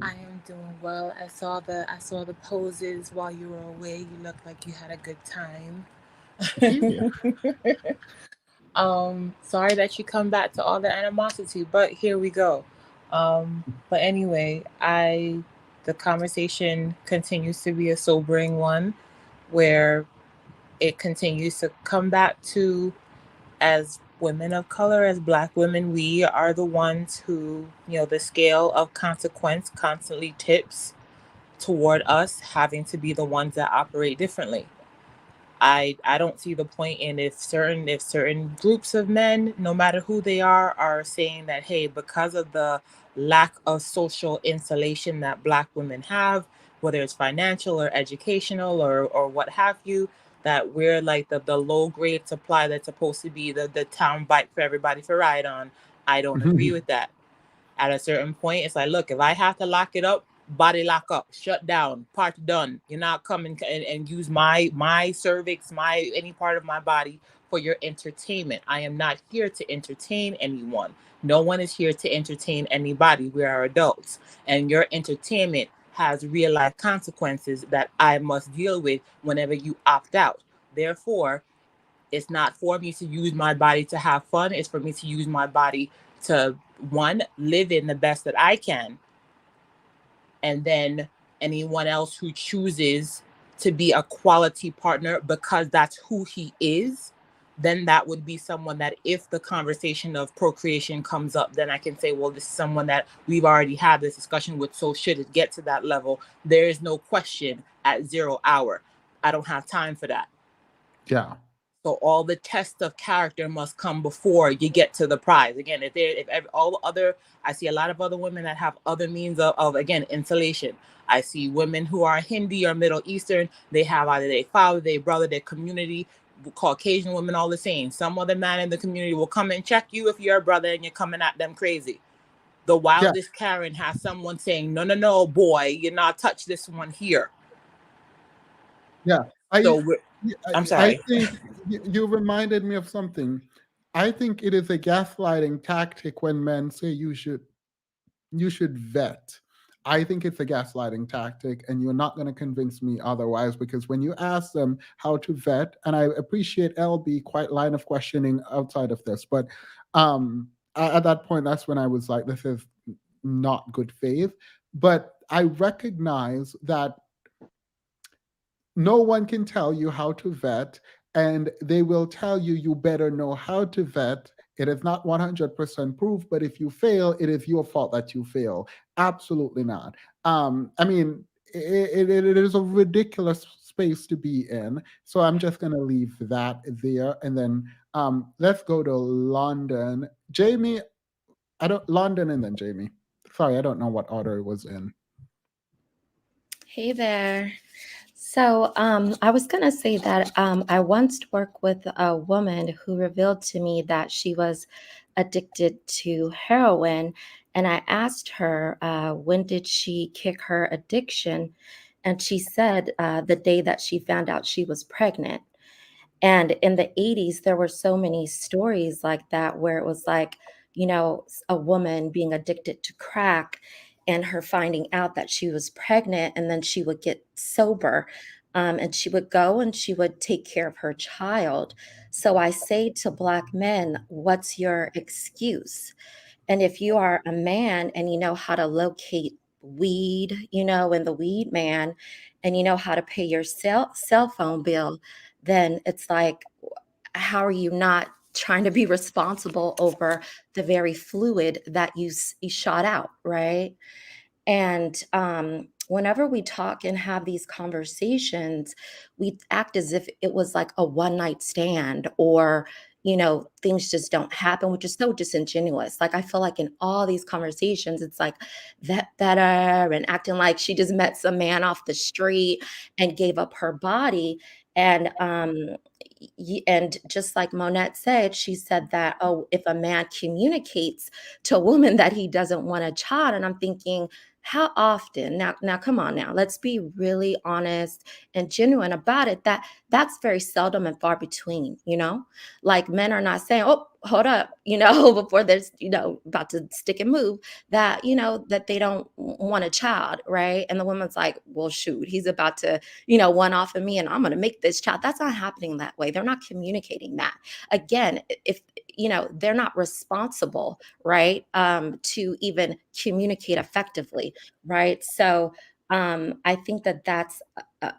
Speaker 21: I am doing well. I saw the poses while you were away. You looked like you had a good time. Sorry that you come back to all the animosity, but here we go. But anyway, the conversation continues to be a sobering one where it continues to come back to, as women of color, as Black women, we are the ones who, the scale of consequence constantly tips toward us having to be the ones that operate differently. I don't see the point in if certain groups of men, no matter who they are saying that, hey, because of the lack of social insulation that Black women have, whether it's financial or educational or what have you, that we're like the low grade supply that's supposed to be the town bike for everybody to ride on. I don't agree with that. At a certain point, it's like, look, if I have to lock it up, body lock up, shut down, part done. You're not coming and use my cervix, any part of my body for your entertainment. I am not here to entertain anyone. No one is here to entertain anybody. We are adults, and your entertainment has real life consequences that I must deal with whenever you opt out. Therefore, it's not for me to use my body to have fun. It's for me to use my body to, one, live in the best that I can. And then anyone else who chooses to be a quality partner because that's who he is, then that would be someone that, if the conversation of procreation comes up, then I can say, well, this is someone that we've already had this discussion with. So should it get to that level, there is no question at 0 hour. I don't have time for that.
Speaker 2: Yeah.
Speaker 21: So all the tests of character must come before you get to the prize. Again, I see a lot of other women that have other means of again, insulation. I see women who are Hindi or Middle Eastern. They have either their father, their brother, their community. Caucasian women, all the same. Some other man in the community will come and check you if you're a brother and you're coming at them crazy. The wildest Karen has someone saying, no, boy, you're not touch this one here.
Speaker 2: Yeah.
Speaker 21: I'm sorry.
Speaker 2: I think you reminded me of something. I think it is a gaslighting tactic when men say you should vet. I think it's a gaslighting tactic, and you're not going to convince me otherwise, because when you ask them how to vet, and I appreciate LB quite line of questioning outside of this, but at that point, that's when I was like, this is not good faith. But I recognize that no one can tell you how to vet, and they will tell you you better know how to vet. It is not 100% proof, but if you fail, it is your fault that you fail. Absolutely not. I mean, it is a ridiculous space to be in. So I'm just going to leave that there. And then let's go to London. Jamie, London and then Jamie. Sorry, I don't know what order it was in.
Speaker 4: Hey there. So I was going to say that I once worked with a woman who revealed to me that she was addicted to heroin. And I asked her, when did she kick her addiction? And she said the day that she found out she was pregnant. And in the 80s, there were so many stories like that where it was like, a woman being addicted to crack and her finding out that she was pregnant, and then she would get sober, and she would go and she would take care of her child. So I say to Black men, what's your excuse? And if you are a man and you know how to locate weed, and the weed man, and you know how to pay your cell phone bill, then it's like, how are you not trying to be responsible over the very fluid that you shot out, right? And whenever we talk and have these conversations, we act as if it was like a one night stand, or, things just don't happen, which is so disingenuous. Like, I feel like in all these conversations, it's like that better, and acting like she just met some man off the street and gave up her body. And and just like Monette said, she said that, oh, if a man communicates to a woman that he doesn't want a child, and I'm thinking, how often? Now, come on, now, let's be really honest and genuine about it. That's very seldom and far between. Like, men are not saying, oh, hold up, before there's, about to stick and move, that, that they don't want a child, right? And the woman's like, well, shoot, he's about to, one off of me and I'm going to make this child. That's not happening that way. They're not communicating that. Again, if, they're not responsible, right? To even communicate effectively, right? So, I think that that's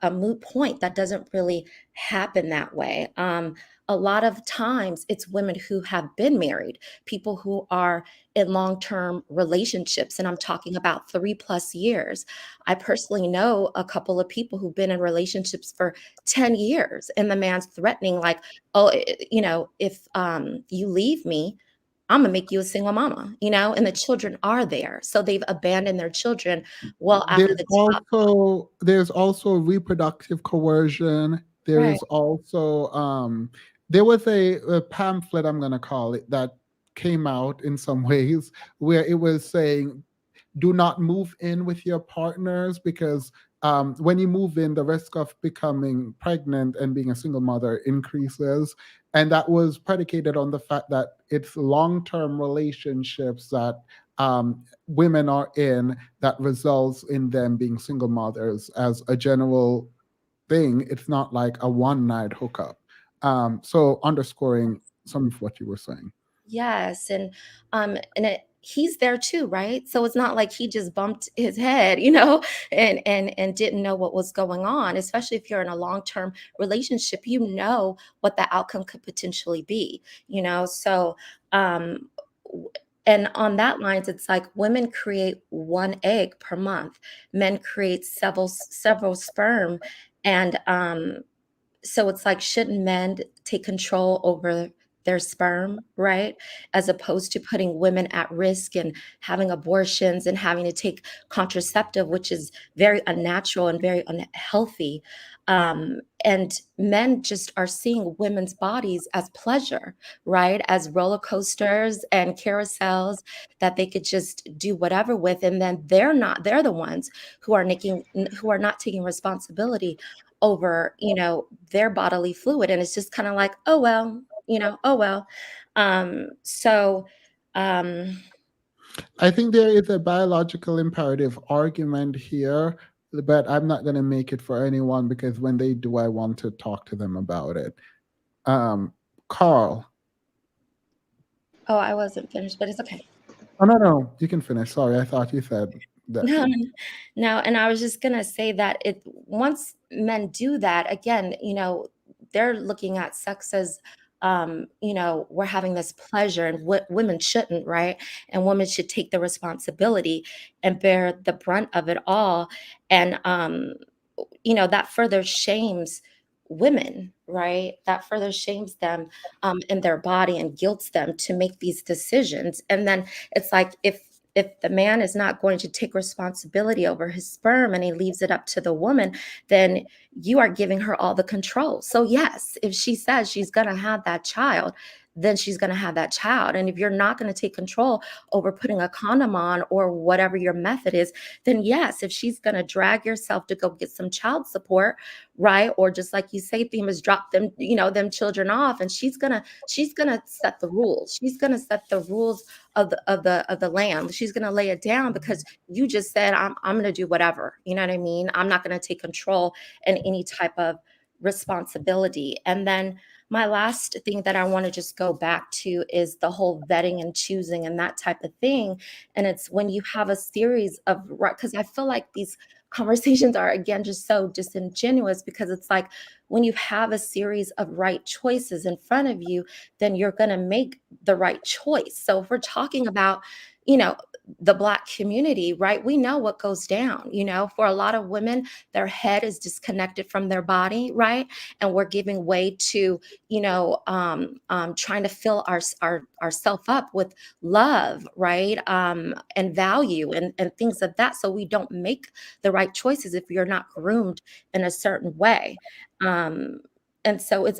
Speaker 4: a moot point. That doesn't really happen that way. A lot of times it's women who have been married, people who are in long-term relationships, and I'm talking about 3+ years. I personally know a couple of people who've been in relationships for 10 years, and the man's threatening, like, oh, if you leave me, I'm gonna make you a single mama, and the children are there. So they've abandoned their children well after
Speaker 2: There's
Speaker 4: the child.
Speaker 2: also reproductive coercion. There
Speaker 4: Right.
Speaker 2: is also there was a pamphlet, I'm gonna call it, that came out in some ways where it was saying, do not move in with your partners, because when you move in, the risk of becoming pregnant and being a single mother increases. And that was predicated on the fact that it's long-term relationships that women are in that results in them being single mothers as a general thing. It's not like a one-night hookup. So underscoring some of what you were saying.
Speaker 4: Yes, he's there too, right? So it's not like he just bumped his head, and didn't know what was going on. Especially if you're in a long-term relationship, what the outcome could potentially be. So, w- and on that lines, it's like women create one egg per month, men create several sperm, and so it's like, shouldn't men take control over their sperm, right? As opposed to putting women at risk and having abortions and having to take contraceptive, which is very unnatural and very unhealthy. And men just are seeing women's bodies as pleasure, right? As roller coasters and carousels that they could just do whatever with. And then they're the ones who are not taking responsibility over, their bodily fluid. And it's just kind of like, oh well, oh well. So um
Speaker 2: I think there is a biological imperative argument here, but I'm not going to make it for anyone, because when they do, I want to talk to them about it. Carl.
Speaker 4: oh, I wasn't finished, but it's okay.
Speaker 2: Oh, no, you can finish. Sorry, I thought you said that.
Speaker 4: No, no, and I was just gonna say that once men do that, again, they're looking at sex as, we're having this pleasure, and what women shouldn't, right? And women should take the responsibility and bear the brunt of it all. And that further shames women, right? That further shames them in their body and guilts them to make these decisions. And then it's like, if the man is not going to take responsibility over his sperm and he leaves it up to the woman, then you are giving her all the control. So yes, if she says she's going to have that child, then she's going to have that child. And if you're not going to take control over putting a condom on or whatever your method is, then yes, if she's going to drag yourself to go get some child support, right? Or just like you say, FEMA's drop them, them children off, and she's going to set the rules. She's going to set the rules of the land. She's going to lay it down because you just said, I'm going to do whatever. You know what I mean? I'm not going to take control and any type of responsibility. And then my last thing that I want to just go back to is the whole vetting and choosing and that type of thing. And it's when you have a series of, because I feel like these conversations are, again, just so disingenuous, because it's like, when you have a series of right choices in front of you, then you're going to make the right choice. So if we're talking about, the Black community, right? We know what goes down, for a lot of women, their head is disconnected from their body, right? And we're giving way to, trying to fill ourself up with love, right? And value and things of that. So we don't make the right choices if you're not groomed in a certain way. And so it's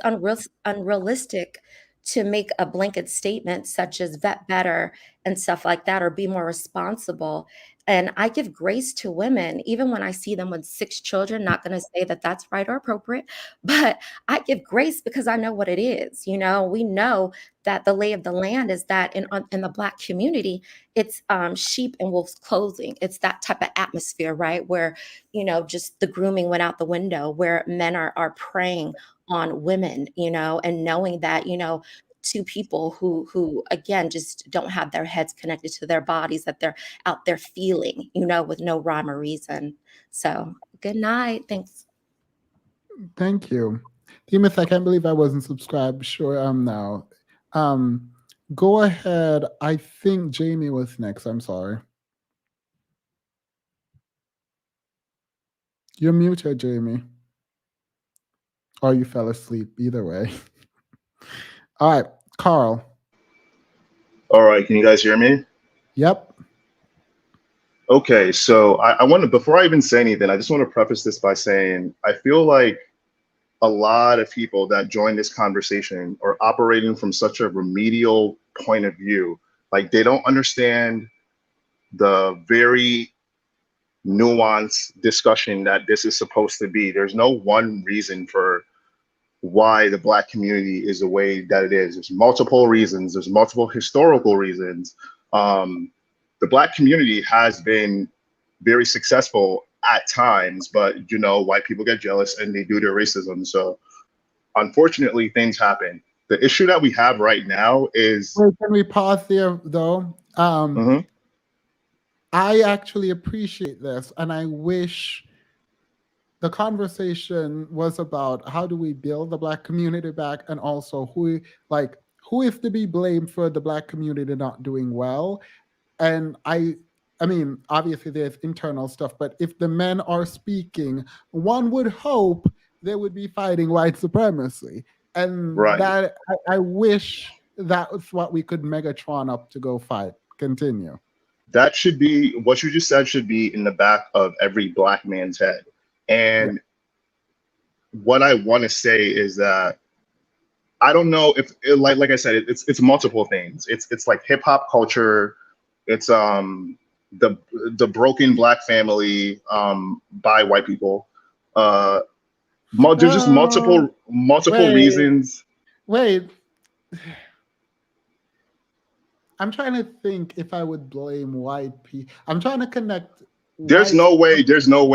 Speaker 4: unrealistic to make a blanket statement such as vet better and stuff like that, or be more responsible. And I give grace to women, even when I see them with 6 children. Not going to say that that's right or appropriate, but I give grace because I know what it is. You know, we know that the lay of the land is that in the Black community, it's sheep in wolf's clothing. It's that type of atmosphere, right? Where, you know, just the grooming went out the window, where men are preying on women, you know, and knowing that, you know, two people who again just don't have their heads connected to their bodies, that they're out there feeling, you know, with no rhyme or reason. So good night. Thanks.
Speaker 2: Thank you. Demus, I can't believe I wasn't subscribed. Sure am now. Go ahead. I think Jamie was next. I'm sorry. You're muted, Jamie. Or you fell asleep. Either way. All right, Carl.
Speaker 8: All right, can you guys hear me?
Speaker 2: Yep.
Speaker 8: Okay, so I want to, before I even say anything, I just want to preface this by saying I feel like a lot of people that join this conversation are operating from such a remedial point of view. Like they don't understand the very nuanced discussion that this is supposed to be. There's no one reason for why the Black community is the way that it is. There's multiple reasons. There's multiple historical reasons. The Black community has been very successful at times, but you know, white people get jealous and they do their racism. So unfortunately, things happen. The issue that we have right now is—
Speaker 2: Wait, can we pause there though? I actually appreciate this, and I wish the conversation was about how do we build the Black community back, and also who is to be blamed for the Black community not doing well. And I mean, obviously there's internal stuff, but if the men are speaking, one would hope they would be fighting white supremacy. And
Speaker 8: Right.
Speaker 2: that I wish that was what we could Megatron up to go fight. Continue.
Speaker 8: That should be, what you just said should be in the back of every Black man's head. And what I want to say is that I don't know if, like I said, it's multiple things. It's like hip hop culture. It's the broken Black family by white people. There's just multiple reasons.
Speaker 2: Wait. I'm trying to think if I would blame white people. I'm trying to connect.
Speaker 8: There's no way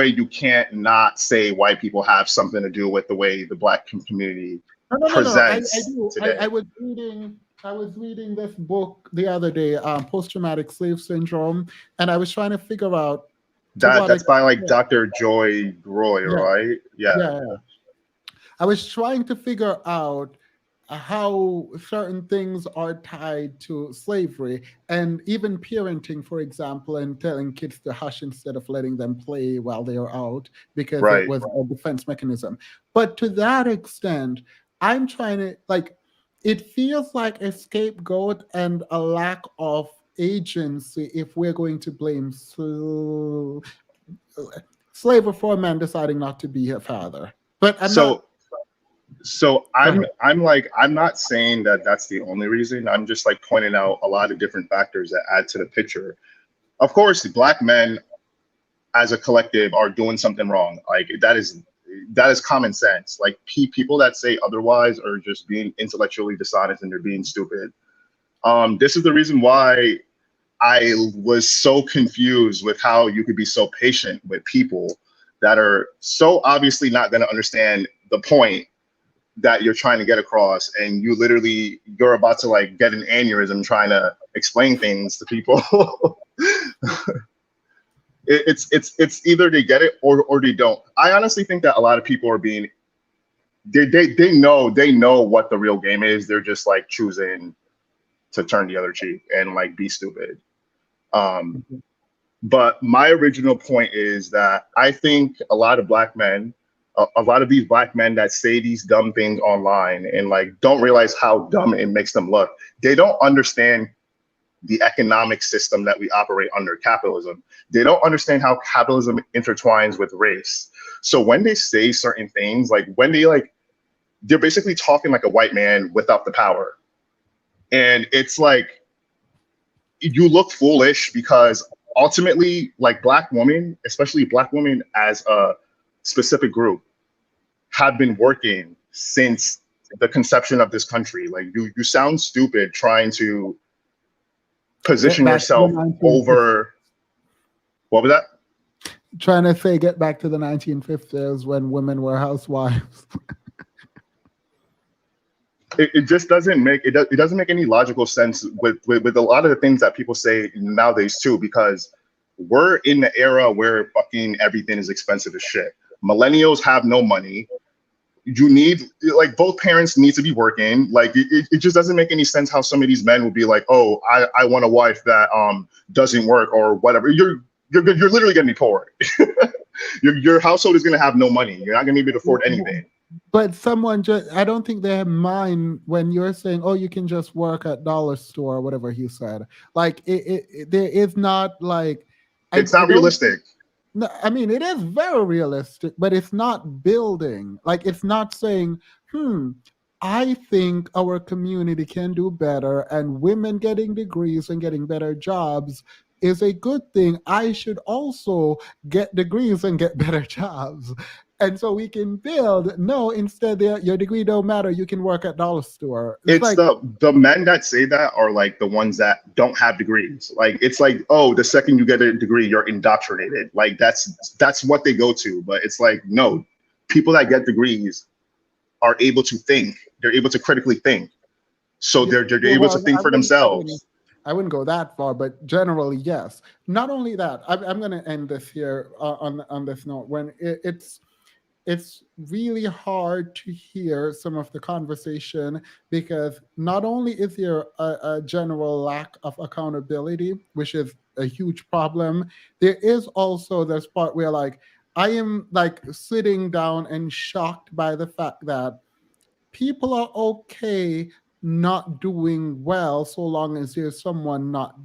Speaker 8: you can't not say white people have something to do with the way the Black community presents today.
Speaker 2: I was reading this book the other day, Post-Traumatic Slave Syndrome, and I was trying to figure out
Speaker 8: that's by like Dr. Joy Roy, right? Yeah.
Speaker 2: I was trying to figure out how certain things are tied to slavery, and even parenting, for example, and telling kids to hush instead of letting them play while they are out because it was a defense mechanism. But to that extent, I'm trying to, like, it feels like a scapegoat and a lack of agency if we're going to blame slavery for a man deciding not to be a father. But
Speaker 8: I'm not saying that that's the only reason. I'm just like pointing out a lot of different factors that add to the picture. Of course, Black men as a collective are doing something wrong. Like that is common sense. Like people that say otherwise are just being intellectually dishonest and they're being stupid. This is the reason why I was so confused with how you could be so patient with people that are so obviously not going to understand the point that you're trying to get across, and you're about to like get an aneurysm trying to explain things to people. It's either they get it or they don't. I honestly think that a lot of people are being they know what the real game is. They're just like choosing to turn the other cheek and like be stupid. But my original point is that I think a lot of Black men, a lot of these Black men that say these dumb things online and like don't realize how dumb it makes them look. They don't understand the economic system that we operate under, capitalism. They don't understand how capitalism intertwines with race. So when they say certain things, like when they're basically talking like a white man without the power. And it's like, you look foolish because ultimately, like Black women, especially Black women as a specific group, have been working since the conception of this country. Like you sound stupid trying to
Speaker 2: Get
Speaker 8: position
Speaker 2: back to the
Speaker 8: yourself
Speaker 2: 1950s.
Speaker 8: over. What was that?
Speaker 2: Trying to say get back to the 1950s when women were housewives.
Speaker 8: It just doesn't make it doesn't make any logical sense with a lot of the things that people say nowadays too, because we're in the era where fucking everything is expensive as shit. Millennials have no money. You need, like, both parents need to be working. Like it just doesn't make any sense how some of these men will be like, oh, I want a wife that doesn't work or whatever. You're literally gonna be poor. Your household is gonna have no money. You're not gonna be able to afford anything.
Speaker 2: But someone just, I don't think they mind when you're saying, oh, you can just work at dollar store or whatever he said. Like there is not like,
Speaker 8: It's not realistic.
Speaker 2: No, I mean, it is very realistic, but it's not building. Like, it's not saying, I think our community can do better, and women getting degrees and getting better jobs is a good thing. I should also get degrees and get better jobs. And so we can build. No, instead, your degree don't matter. You can work at dollar store.
Speaker 8: It's
Speaker 2: like
Speaker 8: the men that say that are like the ones that don't have degrees. Like it's like, oh, the second you get a degree, you're indoctrinated. Like that's what they go to. But it's like, no, people that get degrees are able to think. They're able to critically think. So they're able to think for themselves.
Speaker 2: I wouldn't go that far, but generally, yes. Not only that, I'm going to end this here on this note. When it's really hard to hear some of the conversation, because not only is there a general lack of accountability, which is a huge problem, there is also this part where, like, I am like sitting down and shocked by the fact that people are okay not doing well so long as there's someone not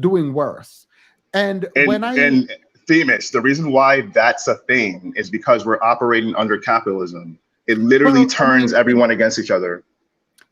Speaker 2: doing worse. And when
Speaker 8: and FeMaLES, the reason why that's a thing is because we're operating under capitalism. It literally turns everyone against each other.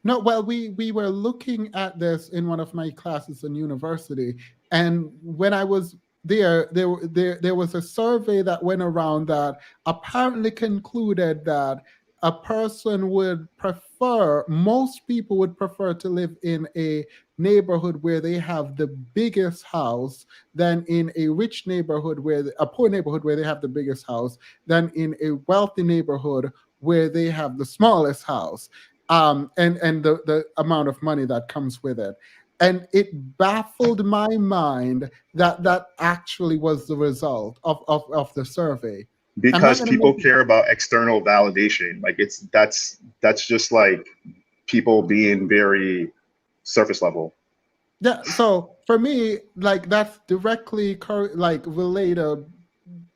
Speaker 2: No, well, we were looking at this in one of my classes in university, and when I was there was a survey that went around that apparently concluded that a person would prefer, most people would prefer to live in a neighborhood where they have the biggest house than in a rich neighborhood a poor neighborhood where they have the biggest house, than in a wealthy neighborhood where they have the smallest house. And the amount of money that comes with it. And it baffled my mind that actually was the result of the survey.
Speaker 8: Because people care about external validation. Like that's just like people being very surface level.
Speaker 2: Yeah. So for me, like, that's directly related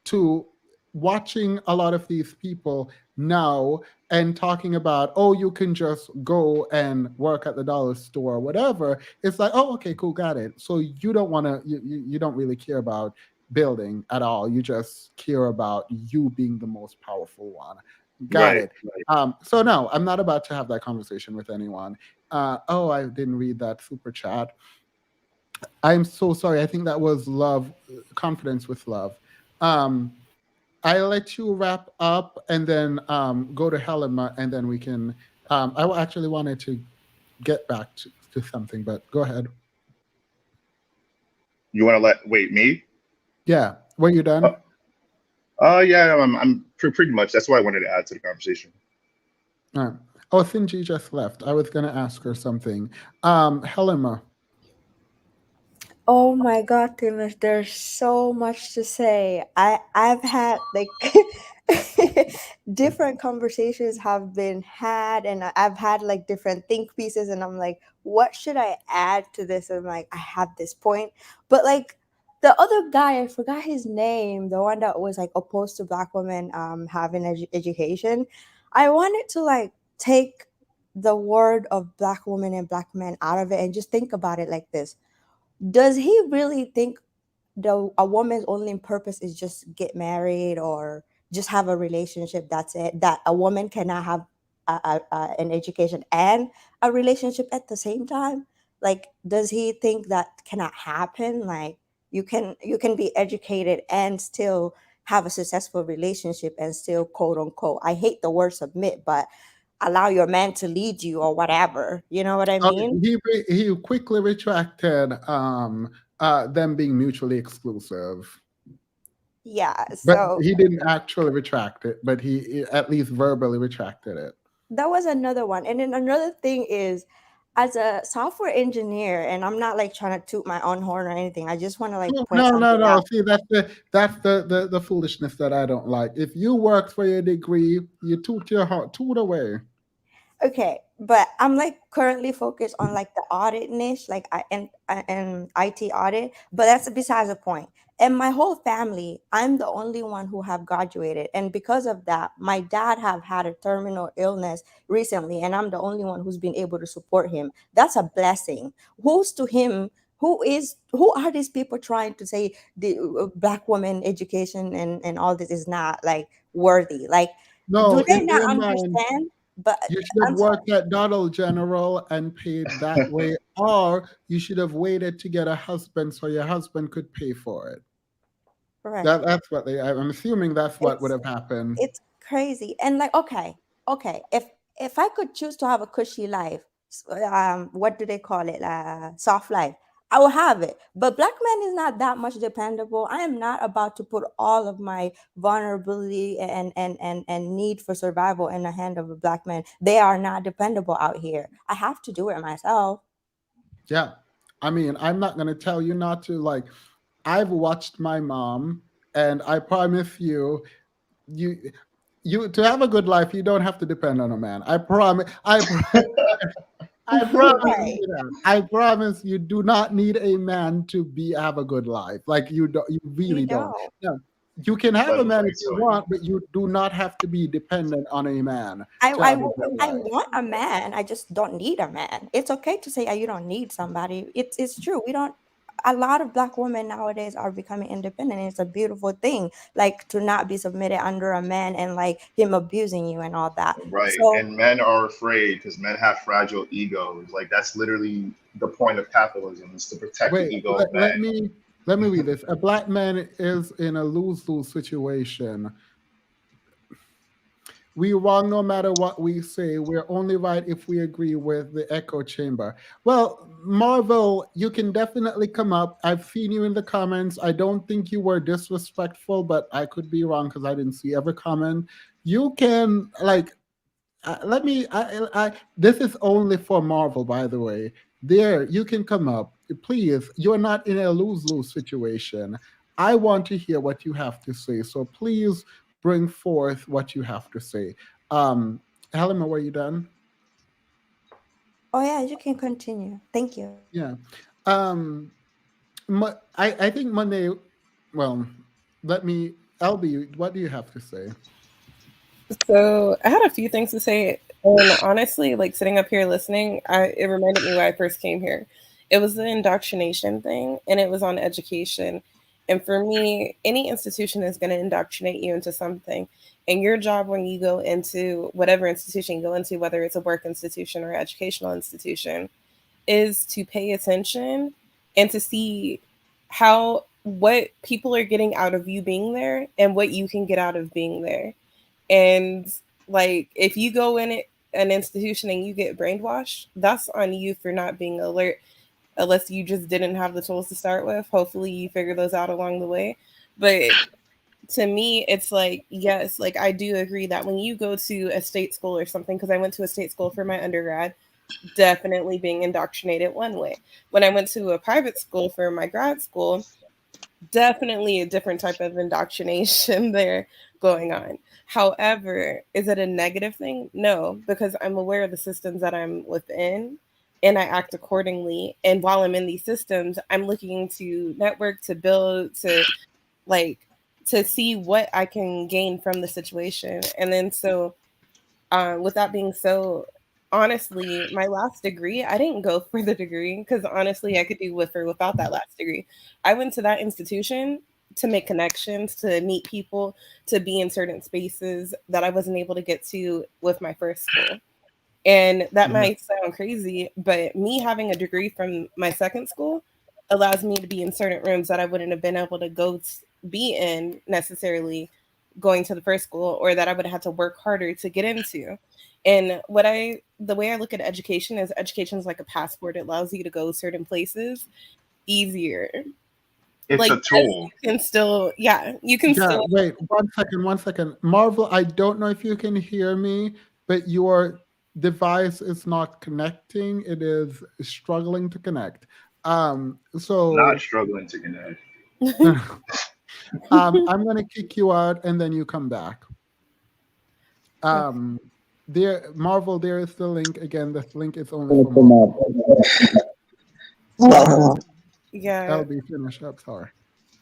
Speaker 2: to watching a lot of these people now and talking about, oh, you can just go and work at the dollar store or whatever. It's like, oh, okay, cool, got it. So you don't want to, you don't really care about building at all. You just care about you being the most powerful one. Got it. So no, I'm not about to have that conversation with anyone. Oh, I didn't read that super chat. I'm so sorry. I think that was love, confidence with love. I'll let you wrap up and then go to Helena, and then we can. I actually wanted to get back to something, but go ahead.
Speaker 8: You want to wait me?
Speaker 2: Yeah. Were you done?
Speaker 8: Yeah, I'm pretty much. That's what I wanted to add to the conversation.
Speaker 2: All right. Oh, Thinji just left. I was going to ask her something. Helena.
Speaker 9: Oh my God, Timish, there's so much to say. I've had like different conversations have been had, and I've had like different think pieces, and I'm like, what should I add to this? And I'm like, I have this point, but like the other guy, I forgot his name, the one that was like opposed to Black women having education. I wanted to like take the word of Black woman and Black men out of it and just think about it like this. Does he really think a woman's only purpose is just get married or just have a relationship? That's it. That a woman cannot have an education and a relationship at the same time. Like, does he think that cannot happen? Like, You can be educated and still have a successful relationship and still quote unquote, I hate the word submit, but allow your man to lead you or whatever. You know what I mean?
Speaker 2: He quickly retracted them being mutually exclusive.
Speaker 9: Yeah.
Speaker 2: But
Speaker 9: So
Speaker 2: he didn't actually retract it, but he at least verbally retracted it.
Speaker 9: that was another one. And then another thing is, as a software engineer, and I'm not like trying to toot my own horn or anything. I just want to like point something out.
Speaker 2: See, that's the foolishness that I don't like. If you worked for your degree, you toot your heart, toot away.
Speaker 9: Okay, but I'm like currently focused on like the audit niche, like and IT audit, but that's besides the point. And my whole family, I'm the only one who have graduated, and because of that, my dad have had a terminal illness recently, and I'm the only one who's been able to support him. That's a blessing. Who's to him? Who are these people trying to say the black woman education and all this is not like worthy? Like,
Speaker 2: No,
Speaker 9: do they
Speaker 2: in
Speaker 9: not
Speaker 2: their mind,
Speaker 9: understand? But
Speaker 2: you should have
Speaker 9: I'm sorry.
Speaker 2: worked at Donald General and paid that way, or you should have waited to get a husband so your husband could pay for it.
Speaker 9: Right.
Speaker 2: That's what I'm assuming that's what would have happened.
Speaker 9: It's crazy. And like, okay, if I could choose to have a cushy life, what do they call it? Soft life. I will have it. But black man is not that much dependable. I am not about to put all of my vulnerability and need for survival in the hand of a black man. They are not dependable out here. I have to do it myself.
Speaker 2: Yeah. I mean, I'm not going to tell you not to. Like, I've watched my mom, and I promise you, you to have a good life, you don't have to depend on a man. I promise. I promise
Speaker 9: Right.
Speaker 2: you that. I promise you do not need a man to have a good life. Like you don't. You really don't.
Speaker 9: don't.
Speaker 2: Yeah. You can have
Speaker 8: Let
Speaker 2: a
Speaker 8: me
Speaker 2: man
Speaker 8: let me
Speaker 2: if you
Speaker 8: tell you.
Speaker 2: want, but you do not have to be dependent on a man
Speaker 9: I,
Speaker 2: to
Speaker 9: I,
Speaker 2: have a good
Speaker 9: I
Speaker 2: life.
Speaker 9: want a man. I just don't need a man. It's okay to say you don't need somebody. It's true. We don't. A lot of black women nowadays are becoming independent. And it's a beautiful thing, like to not be submitted under a man and like him abusing you and all that.
Speaker 8: Right.
Speaker 9: So
Speaker 8: And men are afraid because men have fragile egos. Like that's literally the point of capitalism is to protect the
Speaker 2: Wait,
Speaker 8: ego
Speaker 2: let,
Speaker 8: of
Speaker 2: let
Speaker 8: men.
Speaker 2: me let me read this. A black man is in a lose-lose situation. We wrong no matter what we say. We're only right if we agree with the echo chamber. Well, Marvel, you can definitely come up. I've seen you in the comments. I don't think you were disrespectful, but I could be wrong because I didn't see every comment. You can like let me this is only for Marvel, by the way. There, you can come up. Please, you're not in a lose-lose situation. I want to hear what you have to say. So please bring forth what you have to say. Helena, were you done?
Speaker 9: oh yeah, you can continue. Thank you.
Speaker 2: Yeah. Um I think Monday, well, let me LB, what do you have to say?
Speaker 17: So I had a few things to say, and honestly, like sitting up here listening, it reminded me why I first came here. It was the indoctrination thing, and it was on education. And for me, any institution is going to indoctrinate you into something. And your job when you go into whatever institution you go into, whether it's a work institution or educational institution, is to pay attention and to see what people are getting out of you being there and what you can get out of being there. And like if you go in an institution and you get brainwashed, that's on you for not being alert, unless you just didn't have the tools to start with. Hopefully you figure those out along the way. But to me, it's like, yes, like I do agree that when you go to a state school or something, because I went to a state school for my undergrad, definitely being indoctrinated one way. When I went to a private school for my grad school, definitely a different type of indoctrination there going on. However, is it a negative thing? No, because I'm aware of the systems that I'm within and I act accordingly. And while I'm in these systems, I'm looking to network, to build, to like to see what I can gain from the situation. And then so with that being so, honestly, my last degree, I didn't go for the degree because honestly, I could do with or without that last degree. I went to that institution to make connections, to meet people, to be in certain spaces that I wasn't able to get to with my first school. And that might sound crazy, but me having a degree from my second school allows me to be in certain rooms that I wouldn't have been able to be in necessarily going to the first school, or that I would have had to work harder to get into. And the way I look at education is like a passport. It allows you to go certain places easier.
Speaker 8: It's
Speaker 17: Like,
Speaker 8: a tool.
Speaker 17: you can still, you can
Speaker 2: Yeah,
Speaker 17: still.
Speaker 2: wait, 1 second. Marvel, I don't know if you can hear me, but your device is not connecting. It is struggling to connect. So
Speaker 8: Not struggling to connect.
Speaker 2: I'm gonna kick you out and then you come back. There, Marvel, there is the link again. The link is only for Marvel.
Speaker 17: Yeah.
Speaker 2: LB, finish up. Sorry.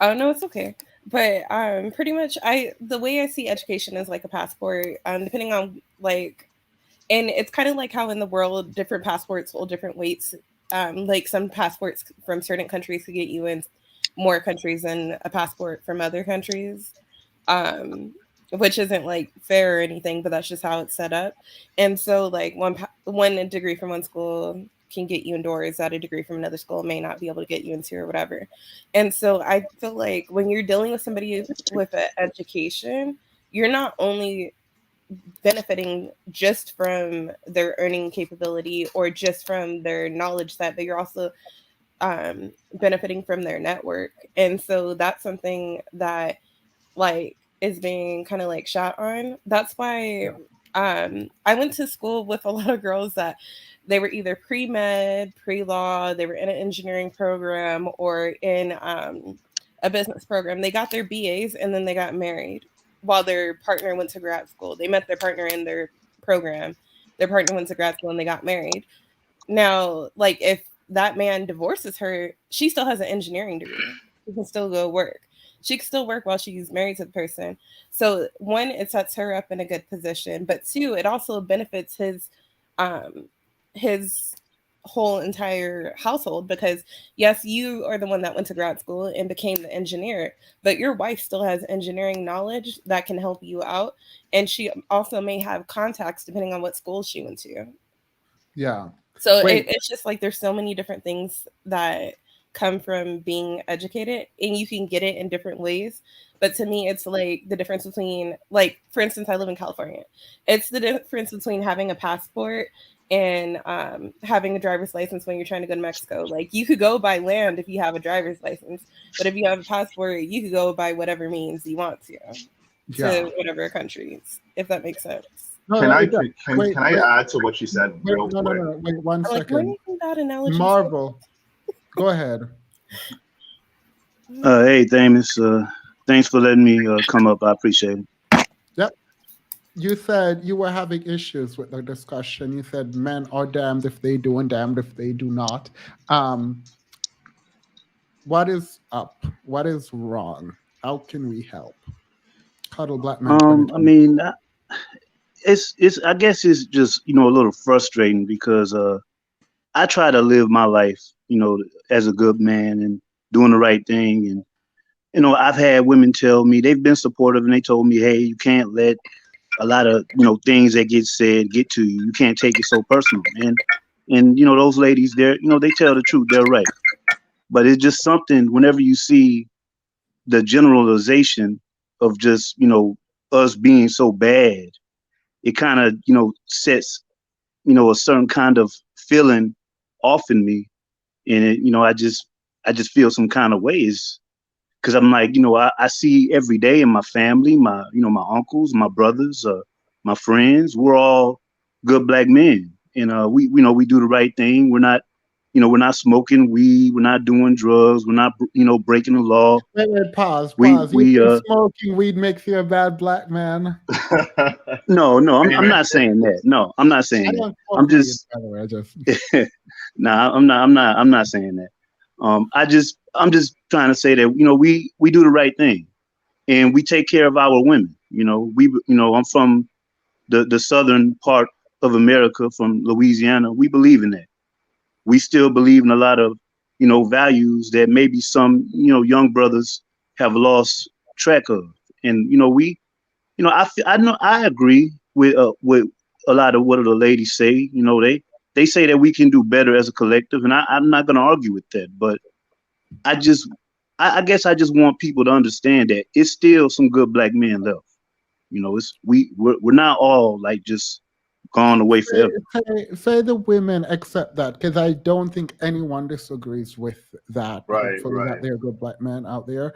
Speaker 17: Oh no, it's okay. But pretty much the way I see education is like a passport. Depending on like, and it's kind of like how in the world different passports hold different weights. Like some passports from certain countries could get you in more countries than a passport from other countries. Which isn't like fair or anything, but that's just how it's set up. And so like one degree from one school can get you indoors that a degree from another school may not be able to get you into or whatever. And so I feel like when you're dealing with somebody with an education, you're not only benefiting just from their earning capability or just from their knowledge set, but you're also benefiting from their network. And so that's something that like is being kind of like shot on. That's why I went to school with a lot of girls that they were either pre-med, pre-law, they were in an engineering program or in a business program. They got their BAs and then they got married while their partner went to grad school. They met their partner in their program. Their partner went to grad school and they got married. Now, like if that man divorces her, she still has an engineering degree. She can still go work. She can still work while she's married to the person. So one, it sets her up in a good position, but two, it also benefits his whole entire household because yes, you are the one that went to grad school and became the engineer, but your wife still has engineering knowledge that can help you out. And she also may have contacts depending on what school she went to.
Speaker 2: Yeah.
Speaker 17: So it's just like there's so many different things that come from being educated and you can get it in different ways. But to me, it's like the difference between, like, for instance, I live in California. It's the difference between having a passport and having a driver's license when you're trying to go to Mexico. Like you could go by land if you have a driver's license, but if you have a passport, you could go by whatever means you want to whatever countries, if that makes sense.
Speaker 2: No,
Speaker 8: Can I
Speaker 2: wait,
Speaker 8: add to what she said real quick?
Speaker 2: Wait 1
Speaker 17: Like,
Speaker 2: second.
Speaker 17: where do you think that analogy?
Speaker 2: Marvel, go ahead.
Speaker 1: Hey, Thamus. Thanks for letting me come up. I appreciate it.
Speaker 2: Yep. You said you were having issues with the discussion. You said men are damned if they do and damned if they do not. What is up? What is wrong? How can we help? Cuddle Black Man.
Speaker 1: I mean, it's I guess it's just a little frustrating because I try to live my life as a good man and doing the right thing, and I've had women tell me they've been supportive and they told me, hey, you can't let a lot of things that get said get to you. You can't take it so personal, and those ladies, they tell the truth, they're right, but it's just something whenever you see the generalization of just us being so bad, it kind of sets a certain kind of feeling off in me, and I just feel some kind of ways because I'm like I see every day in my family, my my uncles, my brothers, my friends, we're all good black men, and we we do the right thing. We're not we're not smoking weed, we're not doing drugs, we're not breaking the law.
Speaker 2: Wait, pause.
Speaker 1: We
Speaker 2: You think smoking weed makes you a bad black man?
Speaker 1: No, I'm not saying that. No, I'm not saying that. I'm just nah, I'm not saying that. I'm just trying to say that we do the right thing and we take care of our women. I'm from the southern part of America, from Louisiana. We believe in that. We still believe in a lot of values that maybe some young brothers have lost track of, and I agree with a lot of what the ladies say. They say that we can do better as a collective, and I'm not going to argue with that. But I just, I guess I just want people to understand that it's still some good black men left. You know, we're not all like just gone away forever.
Speaker 2: Say the women accept that, because I don't think anyone disagrees with that.
Speaker 8: Right,
Speaker 2: Hopefully, that
Speaker 8: right.
Speaker 2: there are good black men out there.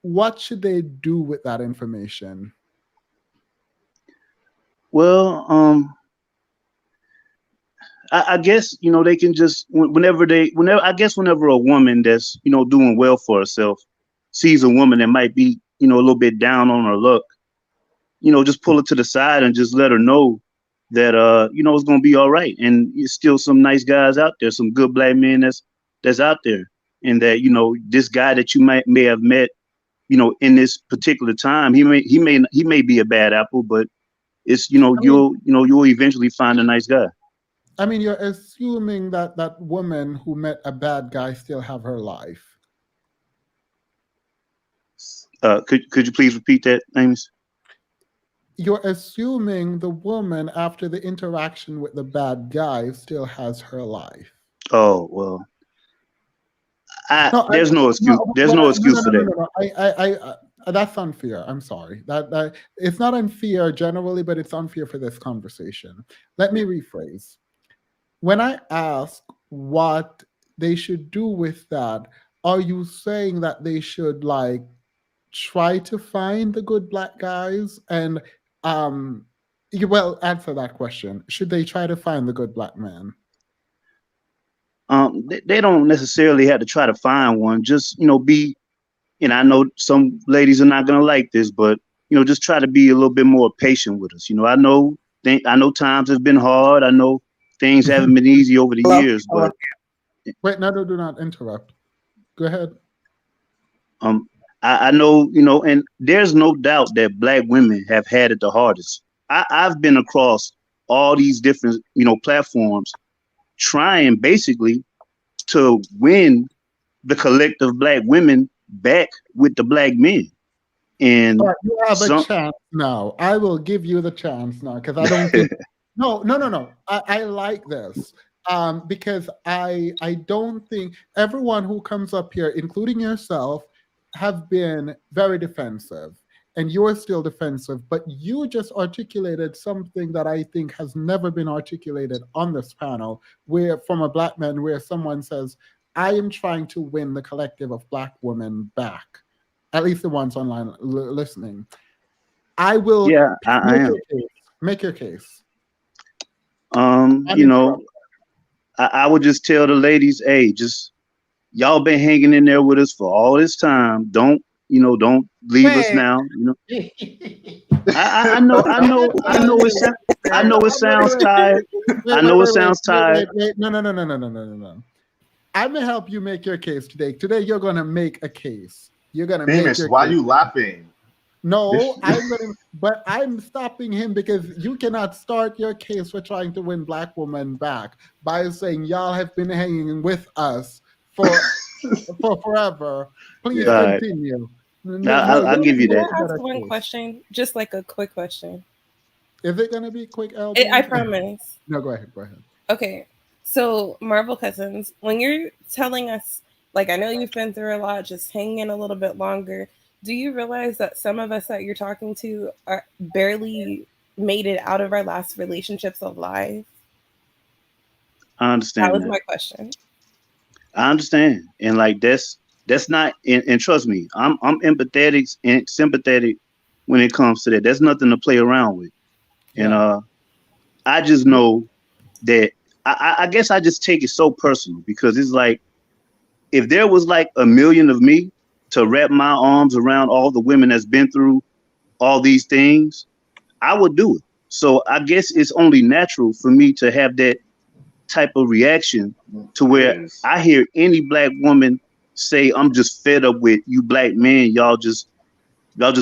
Speaker 2: What should they do with that information?
Speaker 1: Well, I guess they can just whenever a woman that's doing well for herself sees a woman that might be a little bit down on her luck, just pull her to the side and just let her know that it's gonna be all right, and it's still some nice guys out there, some good black men that's out there, and that this guy that you may have met in this particular time, he may be a bad apple, but it's
Speaker 2: I mean,
Speaker 1: you'll eventually find a nice guy.
Speaker 2: I mean, you're assuming that that woman who met a bad guy still have her life.
Speaker 1: Could you please repeat that, Amos?
Speaker 2: You're assuming the woman, after the interaction with the bad guy, still has her life.
Speaker 1: Oh well,
Speaker 2: No,
Speaker 1: there's no excuse. There's no excuse for that.
Speaker 2: no. That's unfair. I'm sorry. That it's not unfair generally, but it's unfair for this conversation. Let me rephrase. When I ask what they should do with that, are you saying that they should like try to find the good black guys and answer that question. Should they try to find the good black man?
Speaker 1: They don't necessarily have to try to find one. Just be, and I know some ladies are not gonna like this, but just try to be a little bit more patient with us. I know times have been hard. I know things haven't been easy over the years, but
Speaker 2: wait, no, do not interrupt. Go ahead.
Speaker 1: I know, and there's no doubt that black women have had it the hardest. I've been across all these different, platforms trying basically to win the collective black women back with the black men. And
Speaker 2: you have a chance now. I will give you the chance now, because I don't think no. I like this. Because I don't think everyone who comes up here, including yourself, have been very defensive, and you're still defensive, but you just articulated something that I think has never been articulated on this panel, where from a black man, where someone says, I am trying to win the collective of black women back, at least the ones online listening. I will
Speaker 1: I am.
Speaker 2: Make your case.
Speaker 1: I would just tell the ladies, hey, just y'all been hanging in there with us for all this time. Don't leave us now. I know it sounds tired. I know it sounds tired.
Speaker 2: No. I'm gonna help you make your case today. Today you're gonna make a case. You're gonna
Speaker 8: Famous,
Speaker 2: make your
Speaker 8: why
Speaker 2: case.
Speaker 8: are you laughing?
Speaker 2: No, but I'm stopping him, because you cannot start your case for trying to win black women back by saying y'all have been hanging with us for forever. Please continue.
Speaker 1: I'll give you that.
Speaker 17: Can I ask one question? Just like a quick question.
Speaker 2: Is it gonna be quick, LB?
Speaker 17: I promise.
Speaker 2: No, go ahead.
Speaker 17: Okay. So, Marvel Cousins, when you're telling us, like, I know you've been through a lot, just hang in a little bit longer. Do you realize that some of us that you're talking to are barely made it out of our last relationships alive?
Speaker 1: I understand.
Speaker 17: That was my question.
Speaker 1: I understand, and like that's not. And trust me, I'm empathetic and sympathetic when it comes to that. There's nothing to play around with, and I just know that I guess I just take it so personal, because it's like, if there was like a million of me to wrap my arms around all the women that's been through all these things, I would do it. So I guess it's only natural for me to have that type of reaction, to where I hear any black woman say, I'm just fed up with you black men. Y'all just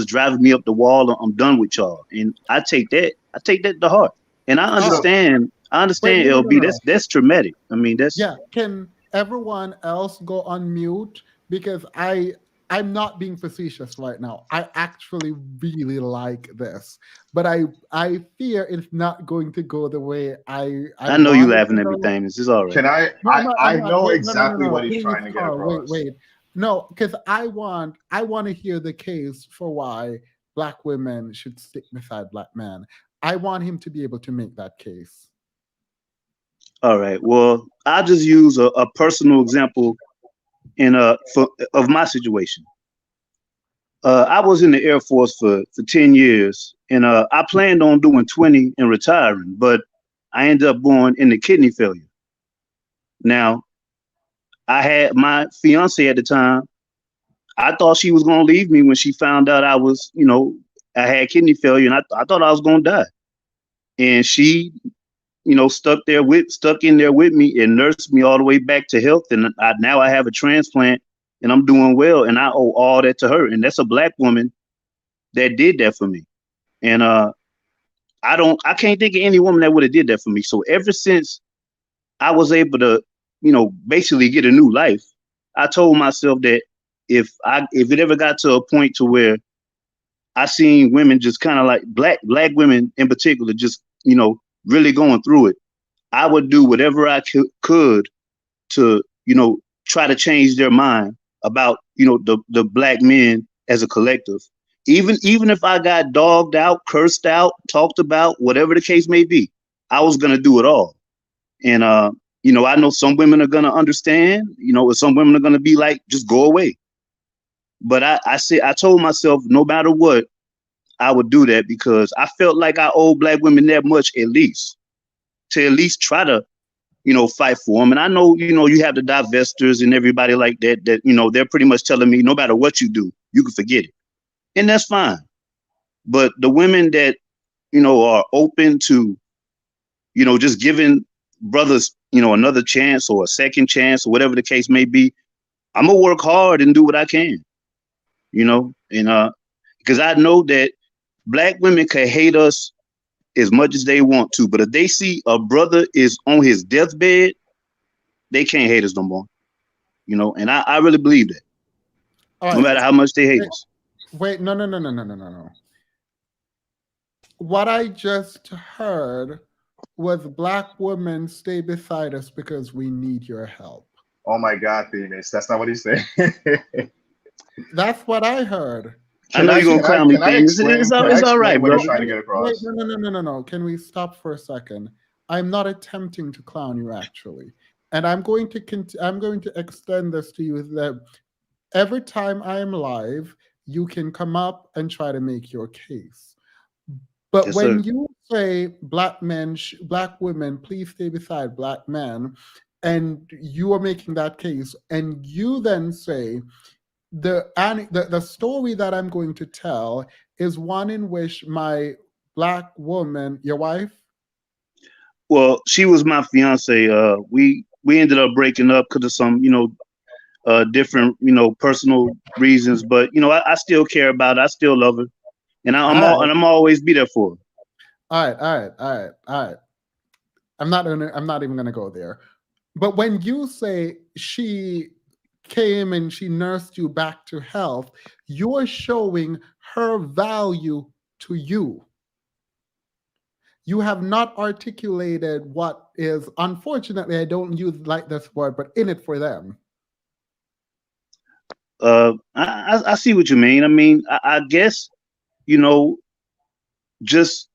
Speaker 1: driving me up the wall. I'm done with y'all. And I take that to heart. And I understand, LB, that's traumatic. I mean, that's
Speaker 2: Can everyone else go on mute? Because I I'm not being facetious right now. I actually really like this, but I fear it's not going to go the way I
Speaker 1: I know you
Speaker 2: want it to
Speaker 1: laughing at me,
Speaker 2: go.
Speaker 1: Thames. It's all right.
Speaker 8: Can I?
Speaker 2: No,
Speaker 8: I
Speaker 2: I'm not.
Speaker 8: know
Speaker 2: Wait, no, no, no,
Speaker 8: exactly
Speaker 2: no.
Speaker 8: what he's
Speaker 2: Please,
Speaker 8: trying to get
Speaker 2: Carl, wait,
Speaker 8: across.
Speaker 2: wait. No, because I want to hear the case for why black women should stick beside black men. I want him to be able to make that case.
Speaker 1: All right. Well, I'll just use a personal example of my situation. I was in the Air Force for 10 years, and I planned on doing 20 and retiring, but I ended up going into kidney failure. Now, I had my fiance at the time. I thought she was going to leave me when she found out I had kidney failure, and I thought I was going to die. And she, stuck in there with me and nursed me all the way back to health. And now I have a transplant, and I'm doing well, and I owe all that to her. And that's a black woman that did that for me. And I can't think of any woman that would have did that for me. So ever since I was able to, basically get a new life, I told myself that if it ever got to a point to where I seen women just kind of like black women in particular, just really going through it, I would do whatever I could to try to change their mind about the black men as a collective. Even if I got dogged out, cursed out, talked about, whatever the case may be, I was gonna do it all. And I know some women are gonna understand, or some women are gonna be like, just go away. But I told myself no matter what, I would do that because I felt like I owed black women that much to at least try to fight for them. And I know, you have the divestors and everybody like that, they're pretty much telling me no matter what you do, you can forget it. And that's fine. But the women that, are open to, just giving brothers, another chance or a second chance or whatever the case may be, I'm gonna work hard and do what I can, and because I know that black women can hate us as much as they want to, but if they see a brother is on his deathbed, they can't hate us no more, and I really believe that.
Speaker 2: All
Speaker 1: No
Speaker 2: right.
Speaker 1: matter how much they hate us.
Speaker 2: Wait, no, no, no, no, no, no, no, no. What I just heard was black women stay beside us because we need your help.
Speaker 8: Oh my God, FeMaLeS, that's not what he's saying.
Speaker 2: That's what I heard.
Speaker 1: I know you're gonna clown me, famous. It's all right,
Speaker 8: what he's
Speaker 1: brother.
Speaker 8: trying to get across?
Speaker 2: Wait, no. Can we stop for a second? I'm not attempting to clown you, actually, and I'm going to extend this to you that every time I am live, you can come up and try to make your case. But
Speaker 1: Yes,
Speaker 2: when
Speaker 1: sir.
Speaker 2: you say black women, please stay beside black men, and you are making that case, and you then say the story that I'm going to tell is one in which my black woman, your wife.
Speaker 1: Well, she was my fiance. We ended up breaking up because of some different personal reasons. But I still care about her. I still love her, and I'm always be there for her.
Speaker 2: All right. I'm not even gonna go there. But when you say she came and she nursed you back to health, you're showing her value to you. You have not articulated what is, unfortunately, I don't use like this word, but in it for them.
Speaker 1: I see what you mean. I mean, I guess just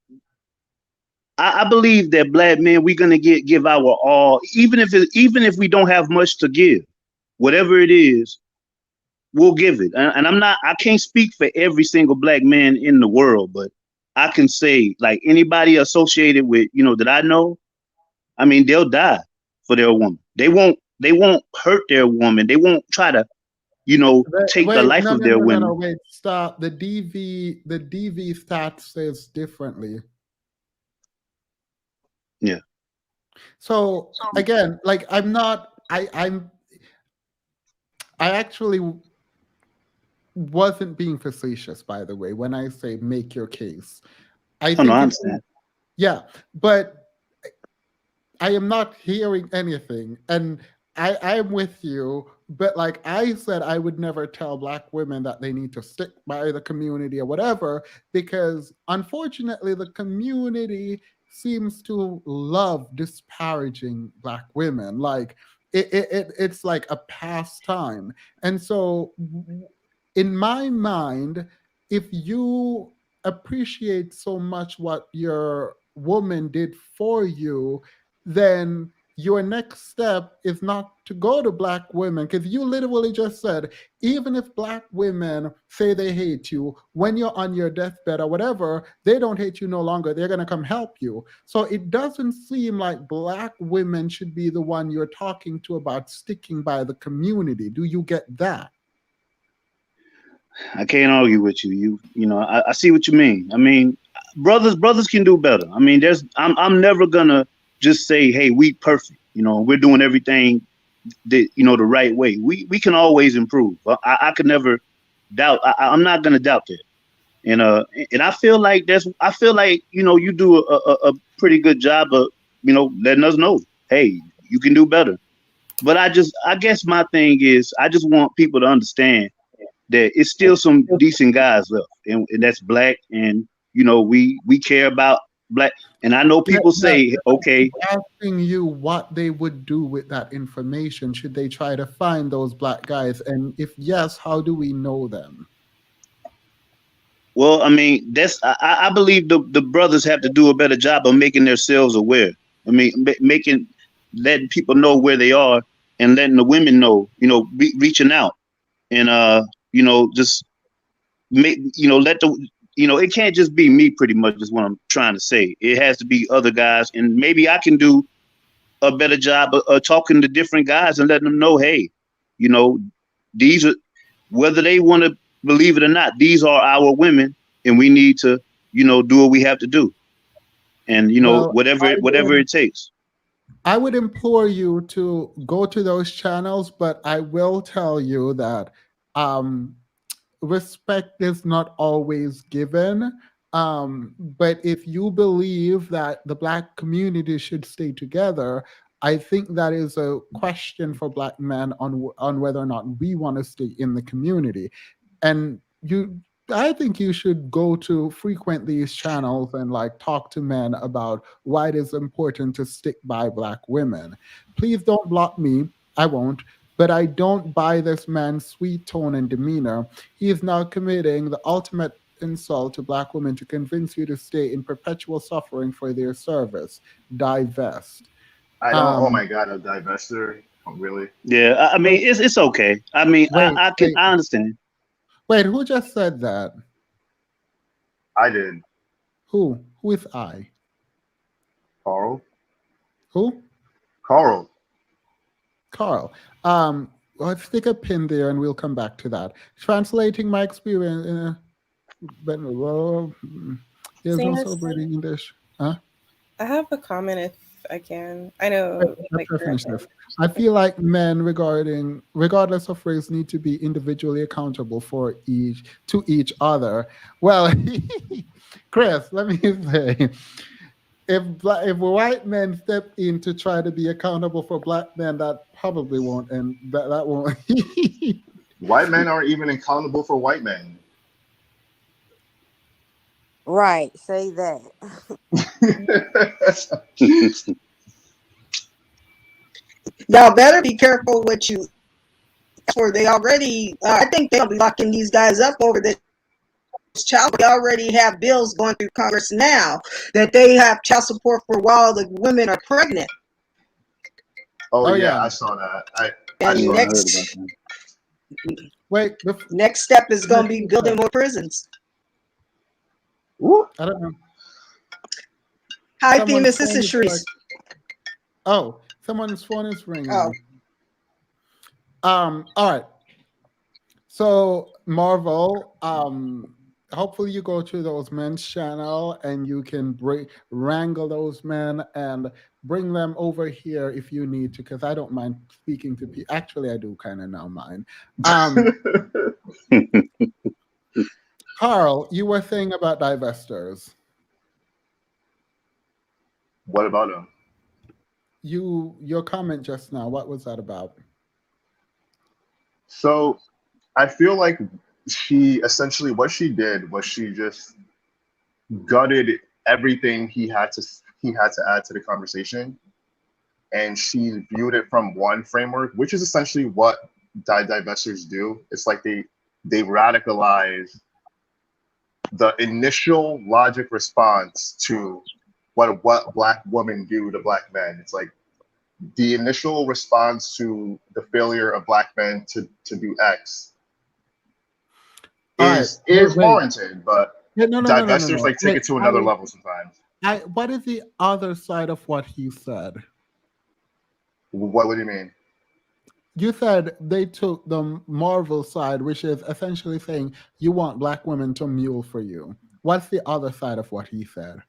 Speaker 1: I believe that black men, we're gonna give our all, even if we don't have much to give, whatever it is, we'll give it. And I can't speak for every single black man in the world, but I can say like anybody associated with that I know, I mean, they'll die for their woman. They won't hurt their woman. They won't try to take the
Speaker 2: Wait,
Speaker 1: life of their
Speaker 2: no,
Speaker 1: women.
Speaker 2: wait, stop. The DV stat says differently.
Speaker 1: Yeah.
Speaker 2: So again, like I actually wasn't being facetious, by the way, when I say make your case. I
Speaker 1: Oh, no, I
Speaker 2: think
Speaker 1: understand.
Speaker 2: yeah, but I am not hearing anything, and I am with you but like I said, I would never tell Black women that they need to stick by the community or whatever, because unfortunately, the community seems to love disparaging Black women. Like it's like a pastime. And so, in my mind, if you appreciate so much what your woman did for you, then your next step is not to go to Black women, because you literally just said, even if Black women say they hate you, when you're on your deathbed or whatever, they don't hate you no longer. They're going to come help you. So it doesn't seem like Black women should be the one you're talking to about sticking by the community. Do you get that?
Speaker 1: I can't argue with you. I see what you mean. I mean, brothers can do better. I mean, I'm never gonna just say, hey, we perfect. We're doing everything the right way. We can always improve. I could never doubt. I'm not gonna doubt that. And and I feel like you do a pretty good job of letting us know, hey, you can do better. But I guess my thing is, I just want people to understand that it's still some decent guys left, and that's Black, and we care about Black. And I know
Speaker 2: Yeah,
Speaker 1: people
Speaker 2: yeah.
Speaker 1: say, okay,
Speaker 2: I'm asking you what they would do with that information. Should they try to find those Black guys? And if yes, how do we know them?
Speaker 1: well, I mean, I believe the brothers have to do a better job of making themselves aware. I mean, letting people know where they are, and letting the women know, reaching out, and just make let the it can't just be me. Pretty much is what I'm trying to say. It has to be other guys, and maybe I can do a better job of talking to different guys and letting them know, hey, you know, these are, whether they want to believe it or not, these are our women, and we need to do what we have to do, and
Speaker 2: Well,
Speaker 1: whatever it takes.
Speaker 2: I would implore you to go to those channels, but I will tell you that um, respect is not always given. But if you believe that the Black community should stay together, I think that is a question for Black men on whether or not we want to stay in the community. And I think you should go to frequent these channels and like talk to men about why it is important to stick by Black women. Please don't block me. I won't. But I don't buy this man's sweet tone and demeanor. He is now committing the ultimate insult to Black women to convince you to stay in perpetual suffering for their service. Divest.
Speaker 8: I don't. Oh
Speaker 2: Um,
Speaker 8: my God, a divester. Oh, really?
Speaker 1: Yeah, I mean,
Speaker 2: wait,
Speaker 1: it's okay. I mean,
Speaker 2: wait, wait,
Speaker 1: I understand.
Speaker 2: wait. Who just said that?
Speaker 8: I did.
Speaker 2: Who? Who is I?
Speaker 8: Carl.
Speaker 2: Who?
Speaker 8: Carl.
Speaker 2: Carl. Let's stick a pin there and we'll come back to that. Translating my experience. There's no
Speaker 17: Singers,
Speaker 2: celebrating English. Huh?
Speaker 17: I have a comment if I can. I
Speaker 2: Wait,
Speaker 17: know,
Speaker 2: let
Speaker 17: like,
Speaker 2: me finish this. I feel like men, regardless of race, need to be individually accountable to each other. Well, Chris, let me say, if white men step in to try to be accountable for Black men, that probably won't, and that won't.
Speaker 8: White men aren't even accountable for white men.
Speaker 19: Right, say that.
Speaker 10: Y'all better be careful what you ask for. They already, I think they'll be locking these guys up over this child. They already have bills going through Congress now that they have child support for while the women are pregnant.
Speaker 8: Oh,
Speaker 2: Oh
Speaker 8: yeah,
Speaker 2: yeah.
Speaker 8: I saw that. I
Speaker 10: And
Speaker 8: saw
Speaker 1: Yeah, I heard
Speaker 10: next
Speaker 1: about that.
Speaker 2: Wait,
Speaker 10: next step is going to be building more prisons.
Speaker 2: I don't know.
Speaker 10: Hi,
Speaker 2: Someone's
Speaker 10: FeMaLeS. This
Speaker 2: phone
Speaker 10: is
Speaker 2: is
Speaker 10: Sharice.
Speaker 2: like, oh, someone's phone is ringing.
Speaker 10: Oh,
Speaker 2: All right. So Marvel, hopefully you go to those men's channel and you can wrangle those men and bring them over here if you need to, because I don't mind speaking to people. Actually, I do kind of now mind. Carl, you were saying about divestors.
Speaker 8: What about them?
Speaker 2: Your comment just now, what was that about?
Speaker 8: So I feel like she essentially what she did was she just gutted everything he had to add to the conversation, and she viewed it from one framework, which is essentially what divestors do. It's like they radicalize the initial logic response to what black women do to black men. It's like the initial response to the failure of black men to do X
Speaker 2: All right.
Speaker 8: is
Speaker 2: Wait.
Speaker 8: warranted, but
Speaker 2: No.
Speaker 8: divestors like take
Speaker 2: Wait,
Speaker 8: it to another level sometimes.
Speaker 2: What is the other side of what he said?
Speaker 8: What do you mean?
Speaker 2: You said they took the Marvel side, which is essentially saying you want black women to mule for you. What's the other side of what he said?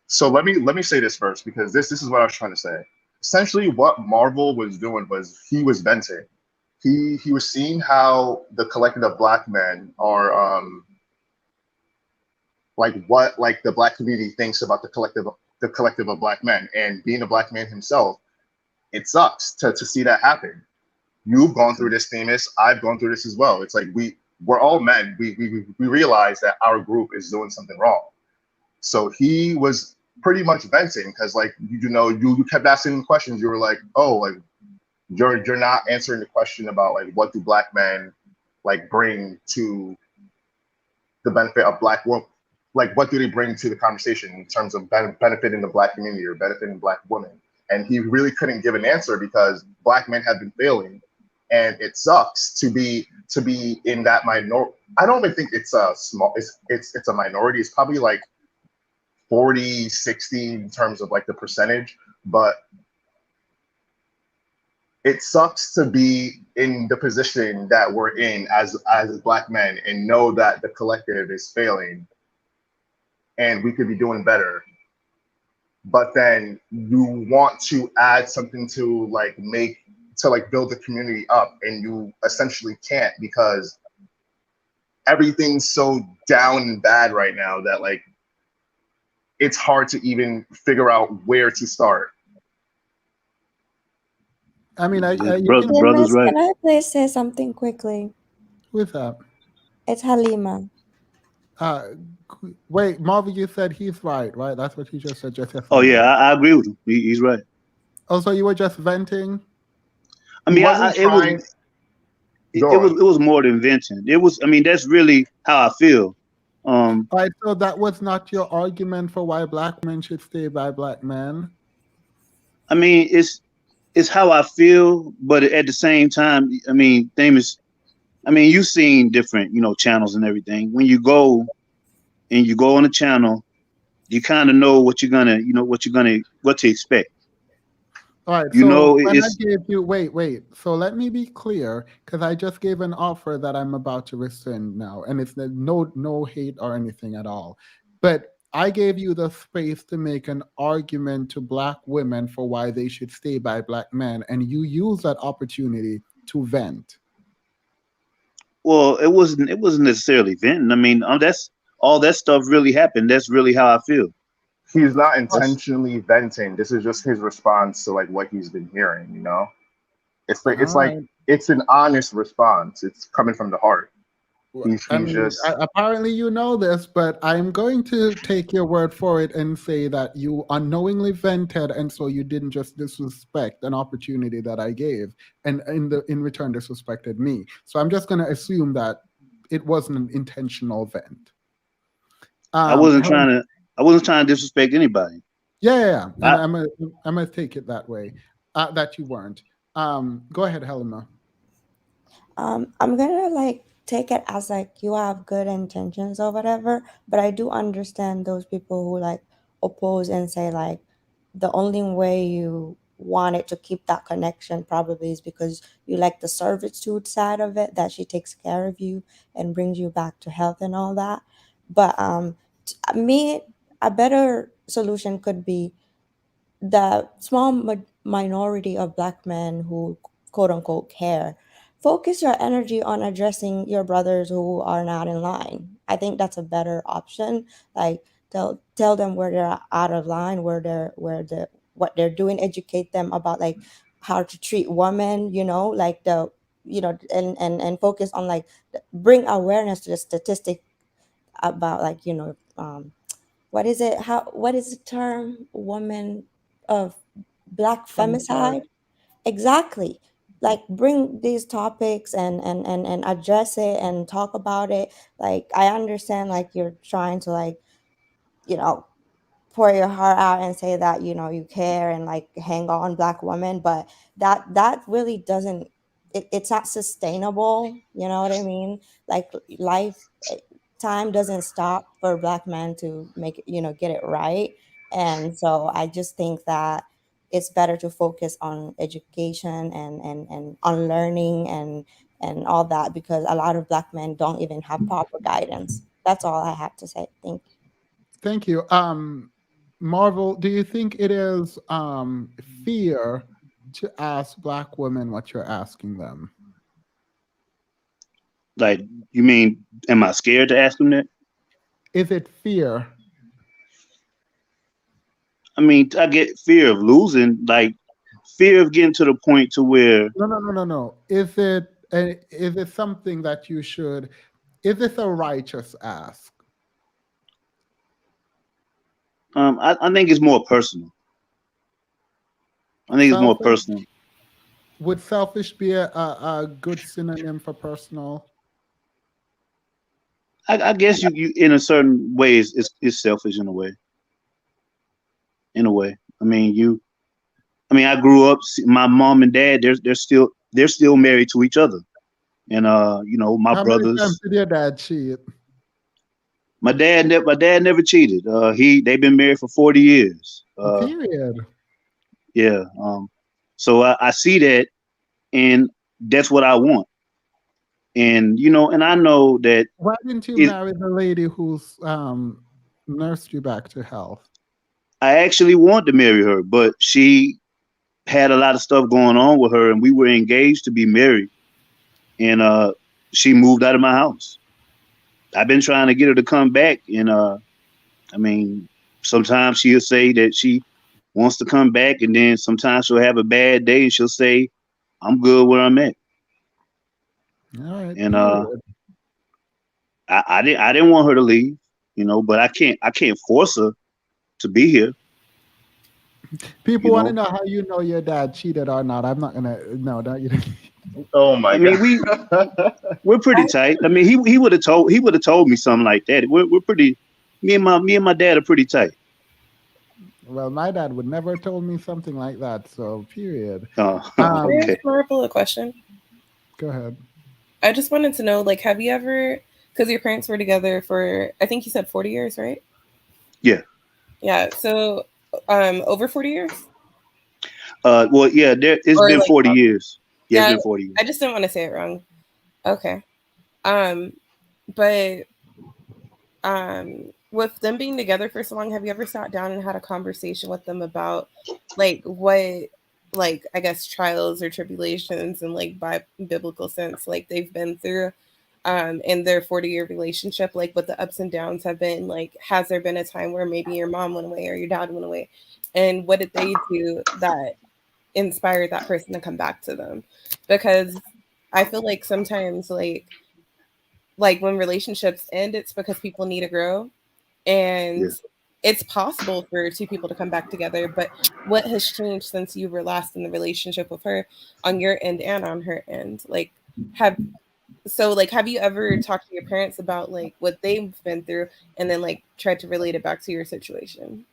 Speaker 8: So let me say this first, because this is what I was trying to say. Essentially, what Marvel was doing was he was venting. He was seeing how the collective of black men are like what like the black community thinks about the collective of black men, and being a black man himself, it sucks to see that happen. You've gone through this, famous. I've gone through this as well. It's like we're all men. We realize that our group is doing something wrong. So he was pretty much venting because, like, you kept asking him questions. You were like, oh, like you're not answering the question about like what do black men like bring to the benefit of black women. Like, what do they bring to the conversation in terms of benefiting the black community or benefiting black women? And he really couldn't give an answer because black men have been failing, and it sucks to be in that minority. I don't even think it's a small. It's a minority. It's probably like 40, 60 in terms of like the percentage, but it sucks to be in the position that we're in as black men and know that the collective is failing and we could be doing better. But then you want to add something to like build the community up, and you essentially can't because everything's so down and bad right now that like it's hard to even figure out where to start.
Speaker 2: I mean,
Speaker 1: brother's right.
Speaker 9: Can I please say something quickly?
Speaker 2: Who's that?
Speaker 9: It's Halima.
Speaker 2: Wait, Marvin, you said he's right? That's what he just said.
Speaker 1: Oh yeah, I agree with him. He's right.
Speaker 2: Oh, so you were just venting?
Speaker 1: I mean, it was more than venting. It was. I mean, that's really how I feel.
Speaker 2: Right. So that was not your argument for why black men should stay by black men.
Speaker 1: I mean, it's how I feel, but at the same time, I mean, you've seen different, channels and everything. When you go on a channel, you kind of know what you're gonna, what to expect.
Speaker 2: All right. So when I gave you, wait. So let me be clear, because I just gave an offer that I'm about to rescind now, and it's no hate or anything at all. But I gave you the space to make an argument to black women for why they should stay by black men, and you use that opportunity to vent.
Speaker 1: Well, it wasn't necessarily venting. I mean, that's all that stuff really happened. That's really how I feel.
Speaker 8: He's not intentionally venting. This is just his response to like what he's been hearing. It's an honest response. It's coming from the heart.
Speaker 2: Apparently you know this, but I'm going to take your word for it and say that you unknowingly vented, and so you didn't just disrespect an opportunity that I gave, and in return disrespected me. So I'm just going to assume that it wasn't an intentional vent.
Speaker 1: I wasn't trying to disrespect anybody.
Speaker 2: Yeah. And I'm gonna take it that way. That you weren't. Go ahead, Helena.
Speaker 9: I'm gonna take it as you have good intentions or whatever, but I do understand those people who oppose and say the only way you want it to keep that connection probably is because you like the servitude side of it, that she takes care of you and brings you back to health and all that. But me, a better solution could be the small minority of black men who quote unquote care. Focus your energy on addressing your brothers who are not in line. I think that's a better option. Tell them where they're out of line, what they're doing, educate them about how to treat women, like and focus on like bring awareness to the statistic about like what is it, what is the term, woman of black femicide. Exactly. Like bring these topics and address it and talk about it. Like I understand like you're trying to like you know pour your heart out and say that you care and like hang on black women, but that really doesn't, it's not sustainable, you know what I mean? Like life, time doesn't stop for black men to make it, get it right. And so I just think that it's better to focus on education and on learning and all that, because a lot of black men don't even have proper guidance. That's all I have to say. Thank you.
Speaker 2: Thank you. Marvel, do you think it is fear to ask black women what you're asking them?
Speaker 1: Like, you mean, am I scared to ask them that?
Speaker 2: Is it fear?
Speaker 1: I mean, I get fear of losing, like fear of getting to the point to where
Speaker 2: No. Is it something that you should? Is this a righteous ask?
Speaker 1: I think it's more personal. I think it's more personal.
Speaker 2: Would selfish be a good synonym for personal?
Speaker 1: I guess you in a certain way is selfish in a way. In a way, I mean I grew up. My mom and dad, they're still married to each other, and my
Speaker 2: How many times
Speaker 1: brothers.
Speaker 2: did your dad cheat?
Speaker 1: My dad never cheated. They've been married for 40 years.
Speaker 2: Period.
Speaker 1: Yeah. So I see that, and that's what I want. And and I know that.
Speaker 2: Why didn't you marry the lady who's nursed you back to health?
Speaker 1: I actually wanted to marry her, but she had a lot of stuff going on with her, and we were engaged to be married. And she moved out of my house. I've been trying to get her to come back, and I mean, sometimes she'll say that she wants to come back, and then sometimes she'll have a bad day, and she'll say, "I'm good where I'm at."
Speaker 2: All right.
Speaker 1: And I didn't want her to leave, but I can't force her to be here.
Speaker 2: People want to know how you know your dad cheated or not. I'm not gonna that you.
Speaker 8: Oh my
Speaker 1: God! I mean, we're pretty tight. I mean, he would have told me something like that. We're pretty. Me and my dad are pretty tight.
Speaker 2: Well, my dad would never told me something like that. So, period.
Speaker 17: Can I ask Marvel a question?
Speaker 2: Go ahead.
Speaker 17: I just wanted to know, like, have you ever, because your parents were together for, I think you said 40 years, right?
Speaker 1: Yeah.
Speaker 17: Yeah. So, over 40 years?
Speaker 1: Well, yeah, it's been 40 years. Yeah, it's been 40 years.
Speaker 17: I just didn't want to say it wrong. Okay. But with them being together for so long, have you ever sat down and had a conversation with them about like what, like, I guess trials or tribulations and like by biblical sense, like they've been through in their 40-year relationship, like what the ups and downs have been? Like, has there been a time where maybe your mom went away or your dad went away, and what did they do that inspired that person to come back to them? Because I feel like sometimes like when relationships end, it's because people need to grow, and it's possible for two people to come back together. But what has changed since you were last in the relationship with her on your end and on her end? Like, have you ever talked to your parents about like what they've been through and then like tried to relate it back to your situation?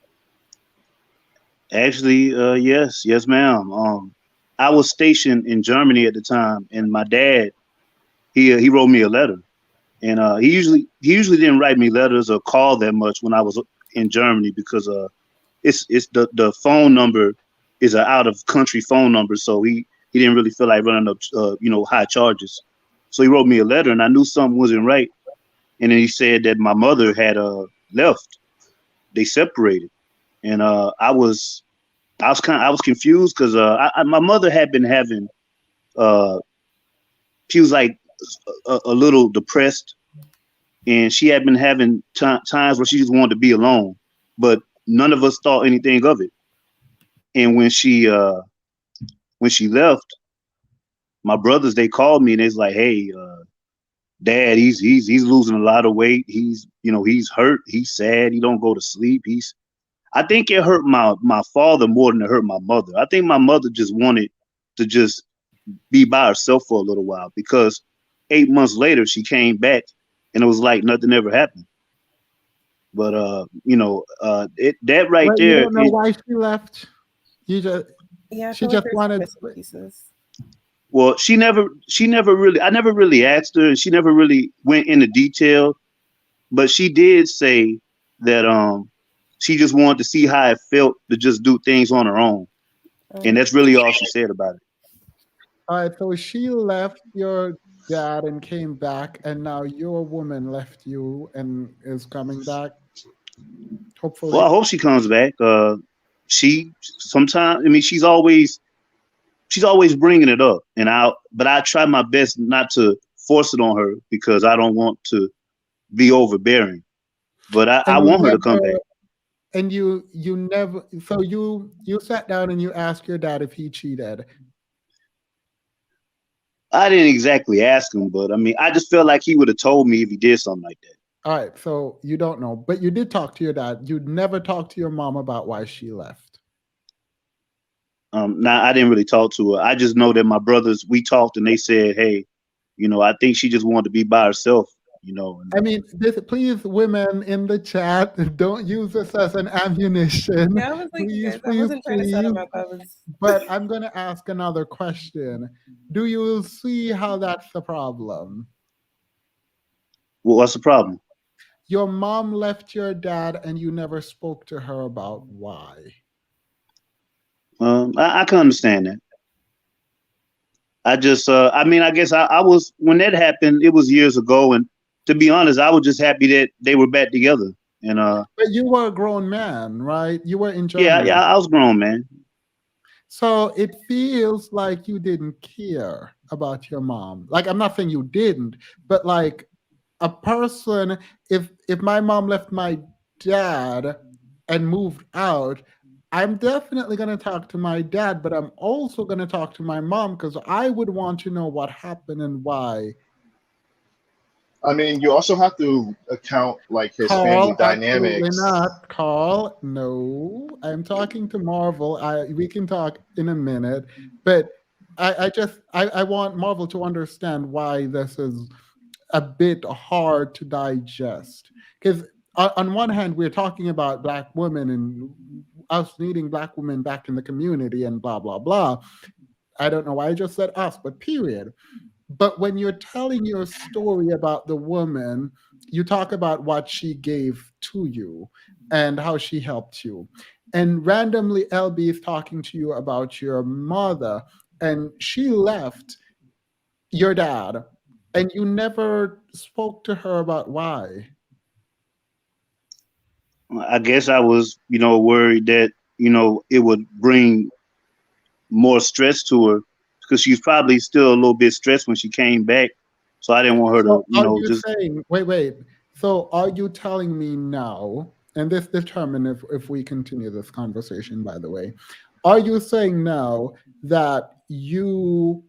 Speaker 1: Actually, yes, ma'am. I was stationed in Germany at the time, and my dad, he wrote me a letter, and he usually didn't write me letters or call that much when I was in Germany, because it's the phone number is an out of country phone number, so he didn't really feel like running up high charges. So he wrote me a letter, and I knew something wasn't right. And then he said that my mother had left. They separated, and I was confused because my mother had been having she was like a little depressed, and she had been having times where she just wanted to be alone, but none of us thought anything of it. And when she when she left, my brothers, they called me and it's like, hey, Dad, he's losing a lot of weight. He's, he's hurt. He's sad. He don't go to sleep. I think it hurt my father more than it hurt my mother. I think my mother just wanted to just be by herself for a little while, because 8 months later she came back and it was like nothing ever happened. But that right
Speaker 2: Well, you
Speaker 1: there,
Speaker 2: don't know why she left. You just
Speaker 17: Yeah, I
Speaker 2: she
Speaker 17: feel like
Speaker 2: just
Speaker 17: there's
Speaker 2: wanted.
Speaker 17: missing pieces.
Speaker 1: well, she never really, I never really asked her, and she never really went into detail. But she did say that she just wanted to see how it felt to just do things on her own, and that's really all she said about it.
Speaker 2: All right, so she left your dad and came back, and now your woman left you and is coming back.
Speaker 1: Well,
Speaker 2: Hopefully.
Speaker 1: I hope she comes back. She sometimes, I mean, she's always bringing it up, but I try my best not to force it on her because I don't want to be overbearing. But I
Speaker 2: And you
Speaker 1: want her to come
Speaker 2: never,
Speaker 1: back.
Speaker 2: and you never. So you sat down and you asked your dad if he cheated.
Speaker 1: I didn't exactly ask him, but I mean, I just felt like he would have told me if he did something like that.
Speaker 2: All right, so you don't know, but you did talk to your dad. You'd never talked to your mom about why she left.
Speaker 1: Now I didn't really talk to her. I just know that my brothers, we talked and they said, hey, I think she just wanted to be by herself.
Speaker 2: I mean, please, women in the chat, don't use this as an ammunition.
Speaker 17: Yeah, I was like, you
Speaker 2: Please,
Speaker 17: guys, I
Speaker 2: please,
Speaker 17: wasn't trying to set
Speaker 2: please.
Speaker 17: him up. I was.
Speaker 2: But I'm going to ask another question. Do you see how that's the problem?
Speaker 1: Well, what's the problem?
Speaker 2: Your mom left your dad and you never spoke to her about why.
Speaker 1: I can understand that. I just, I mean, I guess I was, when that happened, it was years ago. And to be honest, I was just happy that they were back together. And
Speaker 2: But you were a grown man, right? You were in Germany.
Speaker 1: yeah, I was grown, man.
Speaker 2: So it feels like you didn't care about your mom. Like, I'm not saying you didn't, but like a person, if my mom left my dad and moved out, I'm definitely going to talk to my dad, but I'm also going to talk to my mom because I would want to know what happened and why.
Speaker 8: I mean, you also have to account like his family
Speaker 2: Carl, absolutely
Speaker 8: dynamics.
Speaker 2: not. Carl, no. I'm talking to Marvel. We can talk in a minute, but I want Marvel to understand why this is a bit hard to digest. Because on one hand, we're talking about Black women and us needing Black women back in the community and blah, blah, blah. I don't know why I just said us, but period. But when you're telling your story about the woman, you talk about what she gave to you and how she helped you. And randomly, LB is talking to you about your mother, and she left your dad, and you never spoke to her about why.
Speaker 1: I guess I was, worried that, it would bring more stress to her because she's probably still a little bit stressed when she came back. So I didn't want her
Speaker 2: So
Speaker 1: to,
Speaker 2: are you
Speaker 1: just.
Speaker 2: saying, wait. So are you telling me now, and this determines if we continue this conversation, by the way, are you saying now that your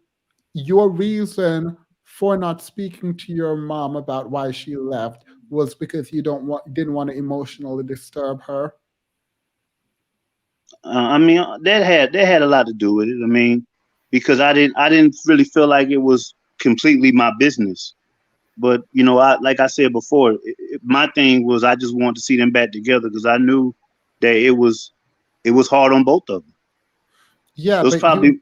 Speaker 2: reason for not speaking to your mom about why she left was because you didn't want to emotionally disturb her?
Speaker 1: I mean, that had a lot to do with it. I mean, because I didn't really feel like it was completely my business. But like I said before, my thing was I just wanted to see them back together because I knew that it was hard on both of them.
Speaker 2: Yeah,
Speaker 1: it was
Speaker 2: but
Speaker 1: probably.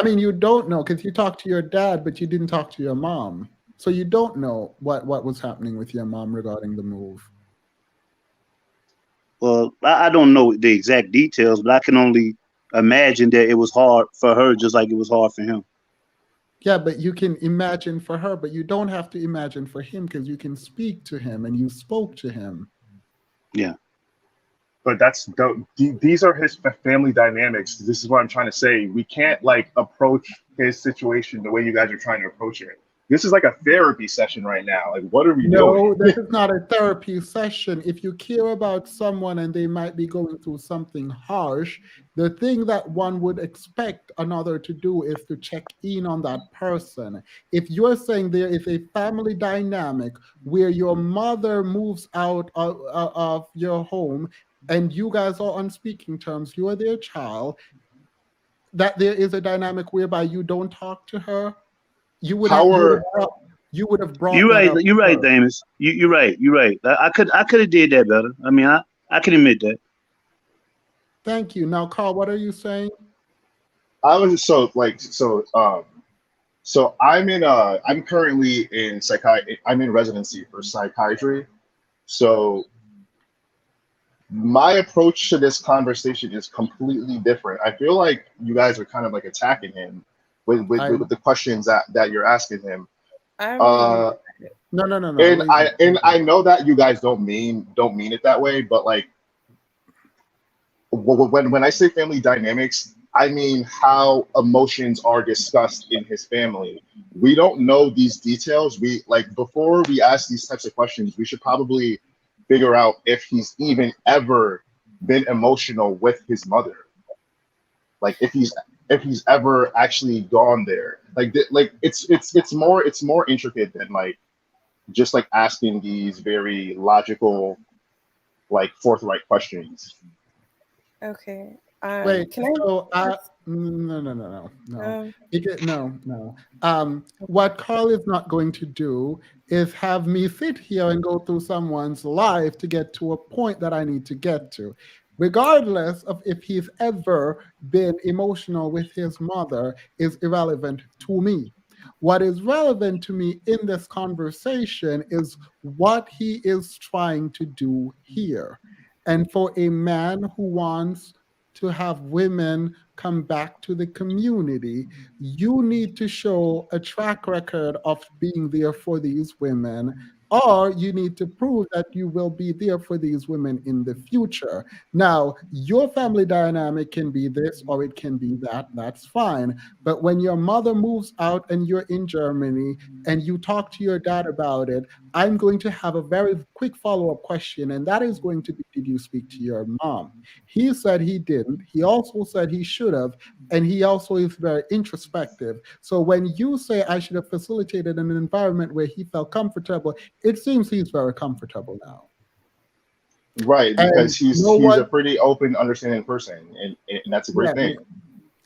Speaker 2: you don't know because you talked to your dad, but you didn't talk to your mom. So you don't know what was happening with your mom regarding the move.
Speaker 1: Well, I don't know the exact details, but I can only imagine that it was hard for her just like it was hard for him.
Speaker 2: Yeah, but you can imagine for her, but you don't have to imagine for him because you can speak to him and you spoke to him.
Speaker 1: Yeah.
Speaker 8: But these are his family dynamics. This is what I'm trying to say. We can't like approach his situation the way you guys are trying to approach it. This is like a therapy session right now. Like, what are we doing?
Speaker 2: No, this is not a therapy session. If you care about someone and they might be going through something harsh, the thing that one would expect another to do is to check in on that person. If you're saying there is a family dynamic where your mother moves out of your home and you guys are on speaking terms, you are their child, that there is a dynamic whereby you don't talk to her, you would have
Speaker 8: How
Speaker 2: you would
Speaker 8: are
Speaker 2: have brought, you would have brought
Speaker 1: You're
Speaker 2: that
Speaker 1: right.
Speaker 2: up
Speaker 1: You're right,
Speaker 2: first.
Speaker 1: Damus. You're right. You're right. I could have did that better. I mean, I can admit that.
Speaker 2: Thank you. Now, Carl, what are you saying?
Speaker 8: I was so I'm currently in psychiatry. I'm in residency for psychiatry. So my approach to this conversation is completely different. I feel like you guys are kind of like attacking him with the questions that you're asking him.
Speaker 17: I
Speaker 8: Uh,
Speaker 2: No.
Speaker 8: and I know that you guys don't mean it that way, but like when I say family dynamics, I mean how emotions are discussed in his family. We don't know these details. We like before we ask these types of questions, we should probably figure out if he's even ever been emotional with his mother. Like if he's ever actually gone there. Like it's more intricate than like just like asking these very logical, like forthright questions.
Speaker 17: Okay.
Speaker 2: Wait,
Speaker 17: Can I
Speaker 2: so
Speaker 17: ask?
Speaker 2: no. No. What Carl is not going to do is have me sit here and go through someone's life to get to a point that I need to get to. Regardless of if he's ever been emotional with his mother is irrelevant to me. What is relevant to me in this conversation is what he is trying to do here. And for a man who wants to have women come back to the community, you need to show a track record of being there for these women, or you need to prove that you will be there for these women in the future. Now, your family dynamic can be this or it can be that, that's fine. But when your mother moves out and you're in Germany and you talk to your dad about it, I'm going to have a very quick follow-up question, and that is going to be, did you speak to your mom? He said he didn't. He also said he should have, and he also is very introspective. So when you say I should have facilitated an environment where he felt comfortable, it seems he's very comfortable now.
Speaker 8: Right,
Speaker 2: And
Speaker 8: because
Speaker 2: no
Speaker 8: he's a
Speaker 2: one,
Speaker 8: pretty open, understanding person, and that's a great
Speaker 2: yeah,
Speaker 8: thing.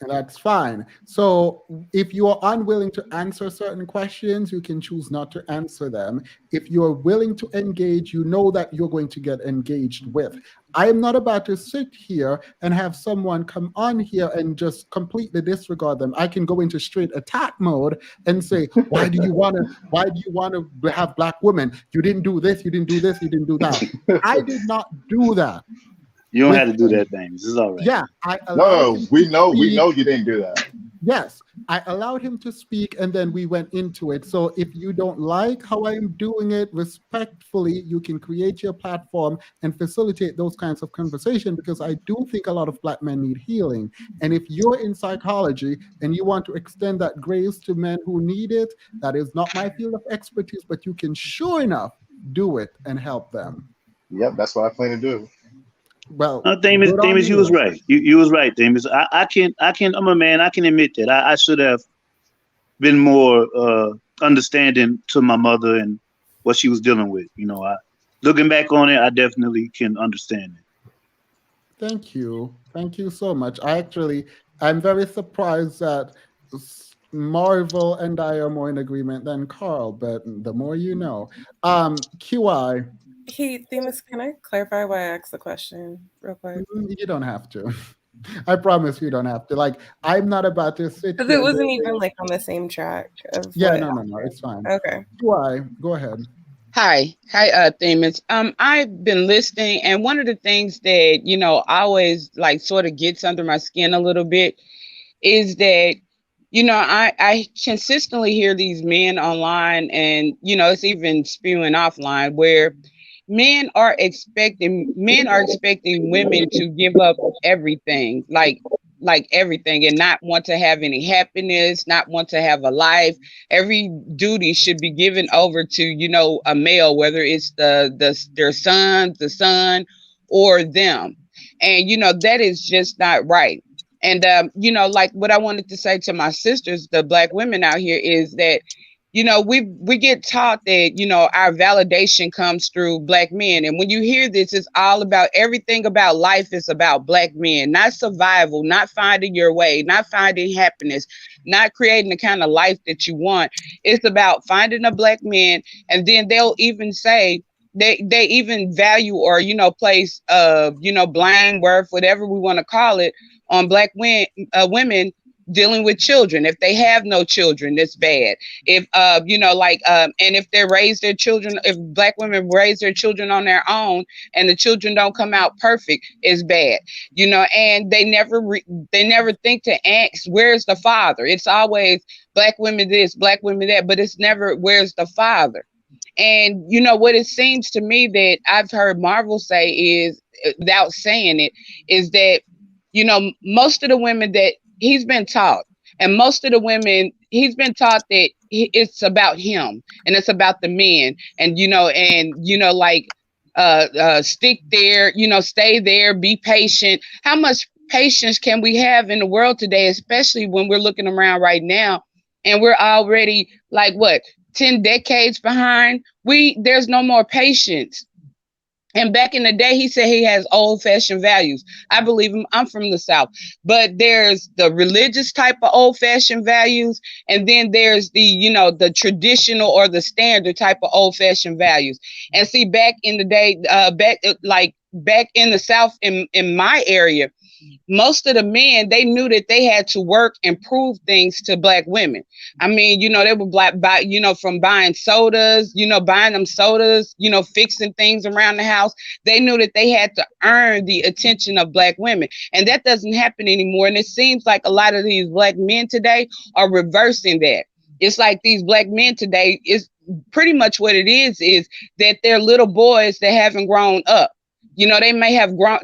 Speaker 2: and that's fine. So if you are unwilling to answer certain questions, you can choose not to answer them. If you're willing to engage, you know that you're going to get engaged with. I am not about to sit here and have someone come on here and just completely disregard them. I can go into straight attack mode and say, why do you want to have black women? You didn't do this, you didn't do this, you didn't do that. I did not do that.
Speaker 1: You don't have to do that, thing. This is all right.
Speaker 2: Yeah, I allowed
Speaker 8: No,
Speaker 2: him
Speaker 8: we
Speaker 2: to
Speaker 8: know
Speaker 2: speak.
Speaker 8: you didn't do that.
Speaker 2: Yes, I allowed him to speak and then we went into it. So if you don't like how I'm doing it respectfully, you can create your platform and facilitate those kinds of conversation, because I do think a lot of black men need healing. And if you're in psychology and you want to extend that grace to men who need it, that is not my field of expertise, but you can sure enough do it and help them.
Speaker 8: Yep, that's what I plan to do.
Speaker 2: Well,
Speaker 1: Damus,
Speaker 2: good on
Speaker 1: you was
Speaker 2: you.
Speaker 1: right. You was right, Damus. I can. I'm a man. I can admit that. I should have been more understanding to my mother and what she was dealing with. Looking back on it, I definitely can understand it.
Speaker 2: Thank you. Thank you so much. I'm very surprised that Marvel and I are more in agreement than Carl, but the more you know. QI.
Speaker 17: Hey, Themis, can I clarify why I asked the question real quick?
Speaker 2: You don't have to. I promise you don't have to. Like, I'm not about to sit
Speaker 17: Because
Speaker 2: here.
Speaker 17: it wasn't even like on the same track of
Speaker 2: Yeah,
Speaker 17: what.
Speaker 2: no, it's fine.
Speaker 17: Okay.
Speaker 2: QI, go ahead.
Speaker 12: Hi, Themis. I've been listening, and one of the things that always like sort of gets under my skin a little bit is that I consistently hear these men online, and it's even spewing offline where men are expecting women to give up everything, like like everything and not want to have any happiness, not want to have a life. Every duty should be given over to, you know, a male, whether it's their son, the son, or them. And you know, that is just not right. And you know, like what I wanted to say to my sisters, the Black women out here, is that, you know, we get taught that, you know, our validation comes through Black men. And when you hear this, it's all about, everything about life is about Black men, not survival, not finding your way, not finding happiness, not creating the kind of life that you want. It's about finding a Black man. And then they'll even say, they even value, or, you know, place you know, blame, worth, whatever we want to call it, on Black women dealing with children. If they have no children, it's bad. If you know, like and if they raise their children, if Black women raise their children on their own and the children don't come out perfect, it's bad. You know, and they never think to ask, where's the father? It's always Black women this, Black women that, but it's never, where's the father? And you know what it seems to me that I've heard Marvel say is, without saying it, is that, you know, most of the women that he's been taught, and most of the women, he's been taught that it's about him and it's about the men, and you know, like stick there, you know, stay there, be patient. How much patience can we have in the world today, especially when we're looking around right now and we're already like what, 10 decades behind? There's no more patience. And back in the day, he said he has old-fashioned values. I believe him. I'm from the South. But there's the religious type of old-fashioned values, and then there's the, you know, the traditional or the standard type of old-fashioned values. And see, back in the day, back in the South, in my area, most of the men, they knew that they had to work and prove things to Black women. I mean, you know, they were you know, from buying sodas, you know, buying them sodas, you know, fixing things around the house. They knew that they had to earn the attention of Black women. And that doesn't happen anymore. And it seems like a lot of these Black men today are reversing that. It's like these Black men today, is pretty much what it is that they're little boys that haven't grown up. You know, they may have grown,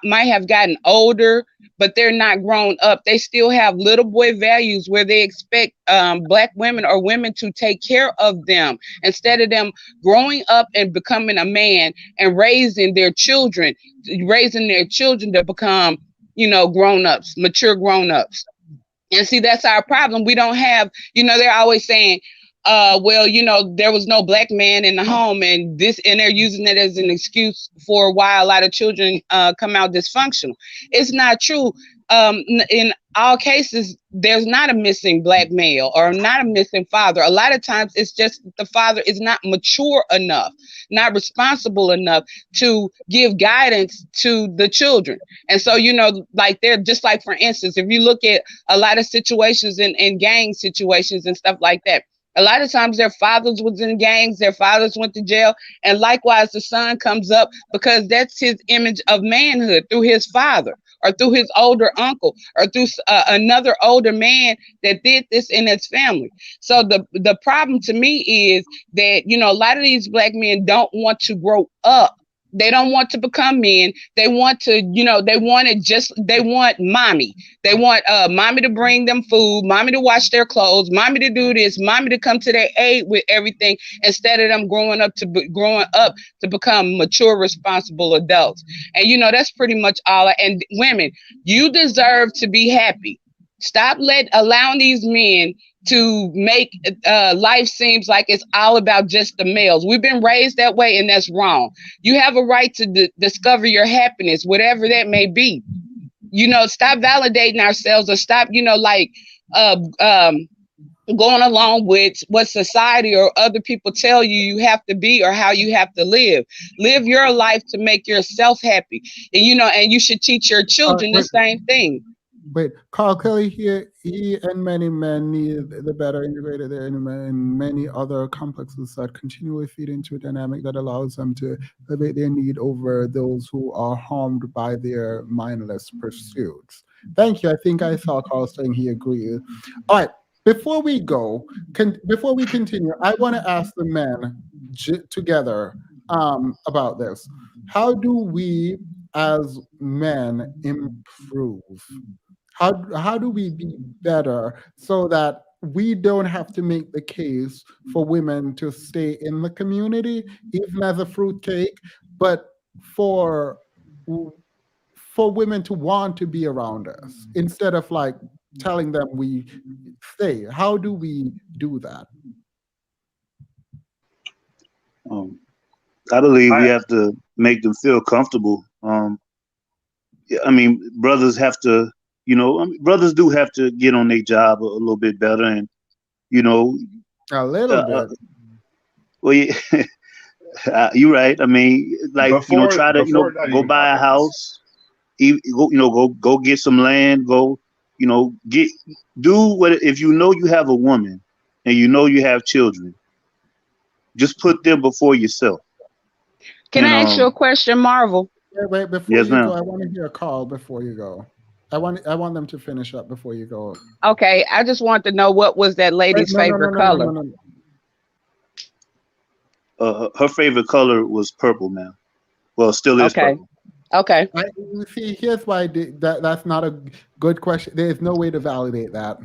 Speaker 12: might have gotten older, but they're not grown up. They still have little boy values where they expect Black women or women to take care of them instead of them growing up and becoming a man and raising their children to become, you know, grown-ups, mature grown-ups. And see, that's our problem. We don't have, you know, they're always saying, well, you know, there was no Black man in the home, and they're using it as an excuse for why a lot of children come out dysfunctional. It's not true. In all cases, there's not a missing Black male or not a missing father. A lot of times it's just the father is not mature enough, not responsible enough to give guidance to the children. And so, you know, like they're just like, for instance, if you look at a lot of situations in gang situations and stuff like that, a lot of times their fathers was in gangs, their fathers went to jail, and likewise the son comes up because that's his image of manhood through his father or through his older uncle or through another older man that did this in his family. So the problem to me is that, you know, a lot of these Black men don't want to grow up. They don't want to become men. They want to, you know, they want mommy. They want mommy to bring them food, mommy to wash their clothes, mommy to do this, mommy to come to their aid with everything, instead of them growing up to become mature, responsible adults. And, you know, that's pretty much all. And women, you deserve to be happy. Stop allowing these men to make life seems like it's all about just the males. We've been raised that way, and that's wrong. You have a right to discover your happiness, whatever that may be. You know, stop validating ourselves, or stop, you know, like going along with what society or other people tell you have to be or how you have to live. Live your life to make yourself happy. And, you know, and you should teach your children the same thing.
Speaker 2: Wait, Carl Kelly here, he and many men need the better integrated there and many other complexes that continually feed into a dynamic that allows them to elevate their need over those who are harmed by their mindless pursuits. Thank you. I think I saw Carl saying he agreed. All right, before we continue, I want to ask the men together about this. How do we as men improve? How do we be better so that we don't have to make the case for women to stay in the community, even as a fruitcake, but for women to want to be around us instead of like telling them we stay? How do we do that?
Speaker 1: I believe we have to make them feel comfortable. I mean, brothers have to, brothers do have to get on their job a little bit better, and you know,
Speaker 2: a little bit.
Speaker 1: Well, yeah, you're right. I mean, like try to go buy a house, go get some land, go, do what if you know you have a woman and you know you have children, just put them before yourself.
Speaker 12: Can I ask you a question, Marvel?
Speaker 2: Wait, before you go, I want to hear a call before you go. I want them to finish up before you go.
Speaker 12: Okay, I just want to know what was that lady's favorite color.
Speaker 1: Her favorite color was purple now. Well, still is purple.
Speaker 12: Okay.
Speaker 2: See, here's why that's not a good question. There is no way to validate that.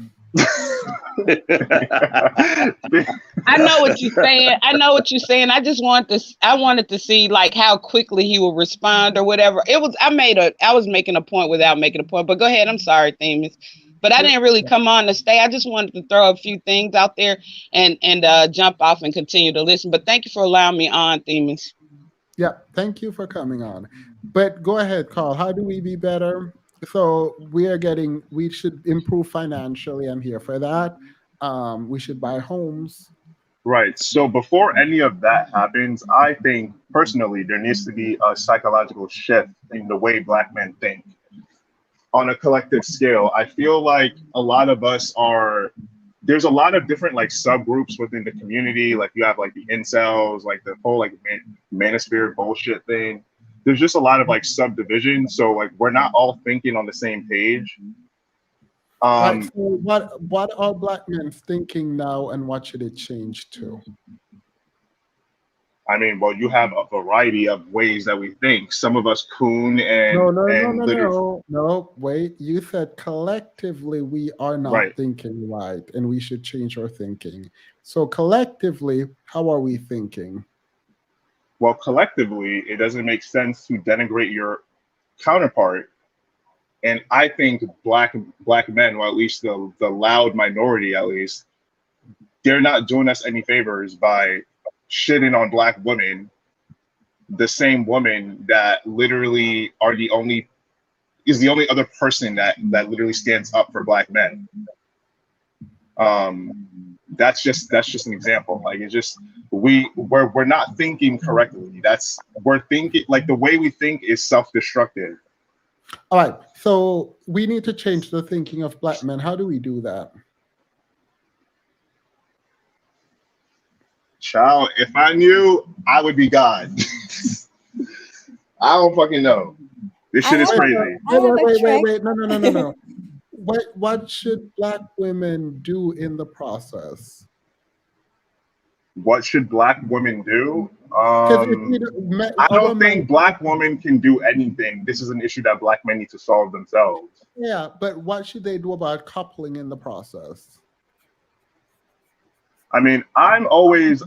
Speaker 12: I know what you're saying. I just wanted to see like how quickly he would respond or whatever. I was making a point without making a point. But go ahead. I'm sorry, Themis. But I didn't really come on to stay. I just wanted to throw a few things out there and jump off and continue to listen. But thank you for allowing me on, Themis.
Speaker 2: Yeah, thank you for coming on. But go ahead, Carl. How do we be better? So we should improve financially. I'm here for that. We should buy homes.
Speaker 8: Right. So before any of that happens, I think personally there needs to be a psychological shift in the way Black men think. On a collective scale, I feel like a lot of us there's a lot of different like subgroups within the community. Like you have like the incels, like the whole like manosphere bullshit thing. There's just a lot of like subdivisions. So like we're not all thinking on the same page.
Speaker 2: Right, so what are Black men thinking now, and what should it change to?
Speaker 8: I mean, well, you have a variety of ways that we think. Some of us coon and
Speaker 2: no. Wait, you said collectively we are not thinking right, and we should change our thinking. So collectively, how are we thinking?
Speaker 8: Well, collectively, it doesn't make sense to denigrate your counterpart. And I think black men, or at least the loud minority, at least, they're not doing us any favors by shitting on Black women, the same woman that literally is the only other person that literally stands up for Black men. That's just an example. Like it's just we're not thinking correctly. We're thinking like the way we think is self-destructive.
Speaker 2: All right, so we need to change the thinking of Black men. How do we do that?
Speaker 8: Child, if I knew, I would be God. I don't fucking know. This shit is crazy.
Speaker 2: Wait. No. What should Black women do in the process?
Speaker 8: What should Black women do? I don't think Black women can do anything. This is an issue that Black men need to solve themselves.
Speaker 2: Yeah, but what should they do about coupling in the process?
Speaker 8: I mean, I'm always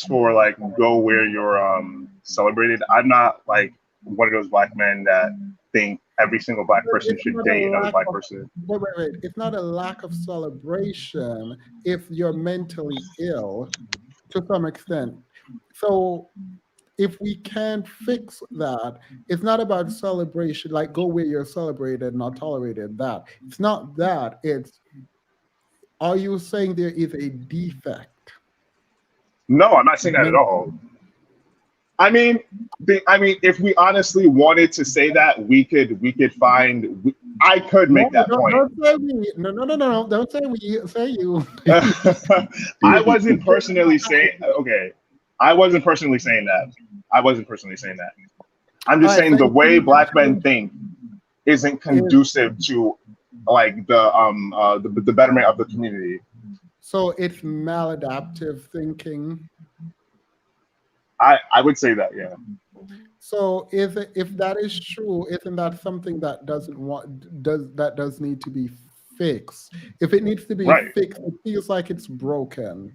Speaker 8: for like go where you're celebrated. I'm not like one of those Black men that think every single Black person should date another Black person.
Speaker 2: Wait. It's not a lack of celebration if you're mentally ill to some extent. So if we can't fix that, it's not about celebration, like go where you're celebrated, not tolerated. That it's not that. It's, are you saying there is a defect?
Speaker 8: No, I'm not saying that at all. I mean, if we honestly wanted to say that, we could find. I could make that point.
Speaker 2: Don't say we. No. Don't say we. Say you.
Speaker 8: I wasn't personally saying. Okay, I wasn't personally saying that. I'm just saying the way Black men think isn't conducive to like the betterment of the community.
Speaker 2: So it's maladaptive thinking.
Speaker 8: I would say that, yeah.
Speaker 2: So if that is true, isn't that something that does need to be fixed? If it needs to be
Speaker 8: Right.
Speaker 2: fixed, it feels like it's broken.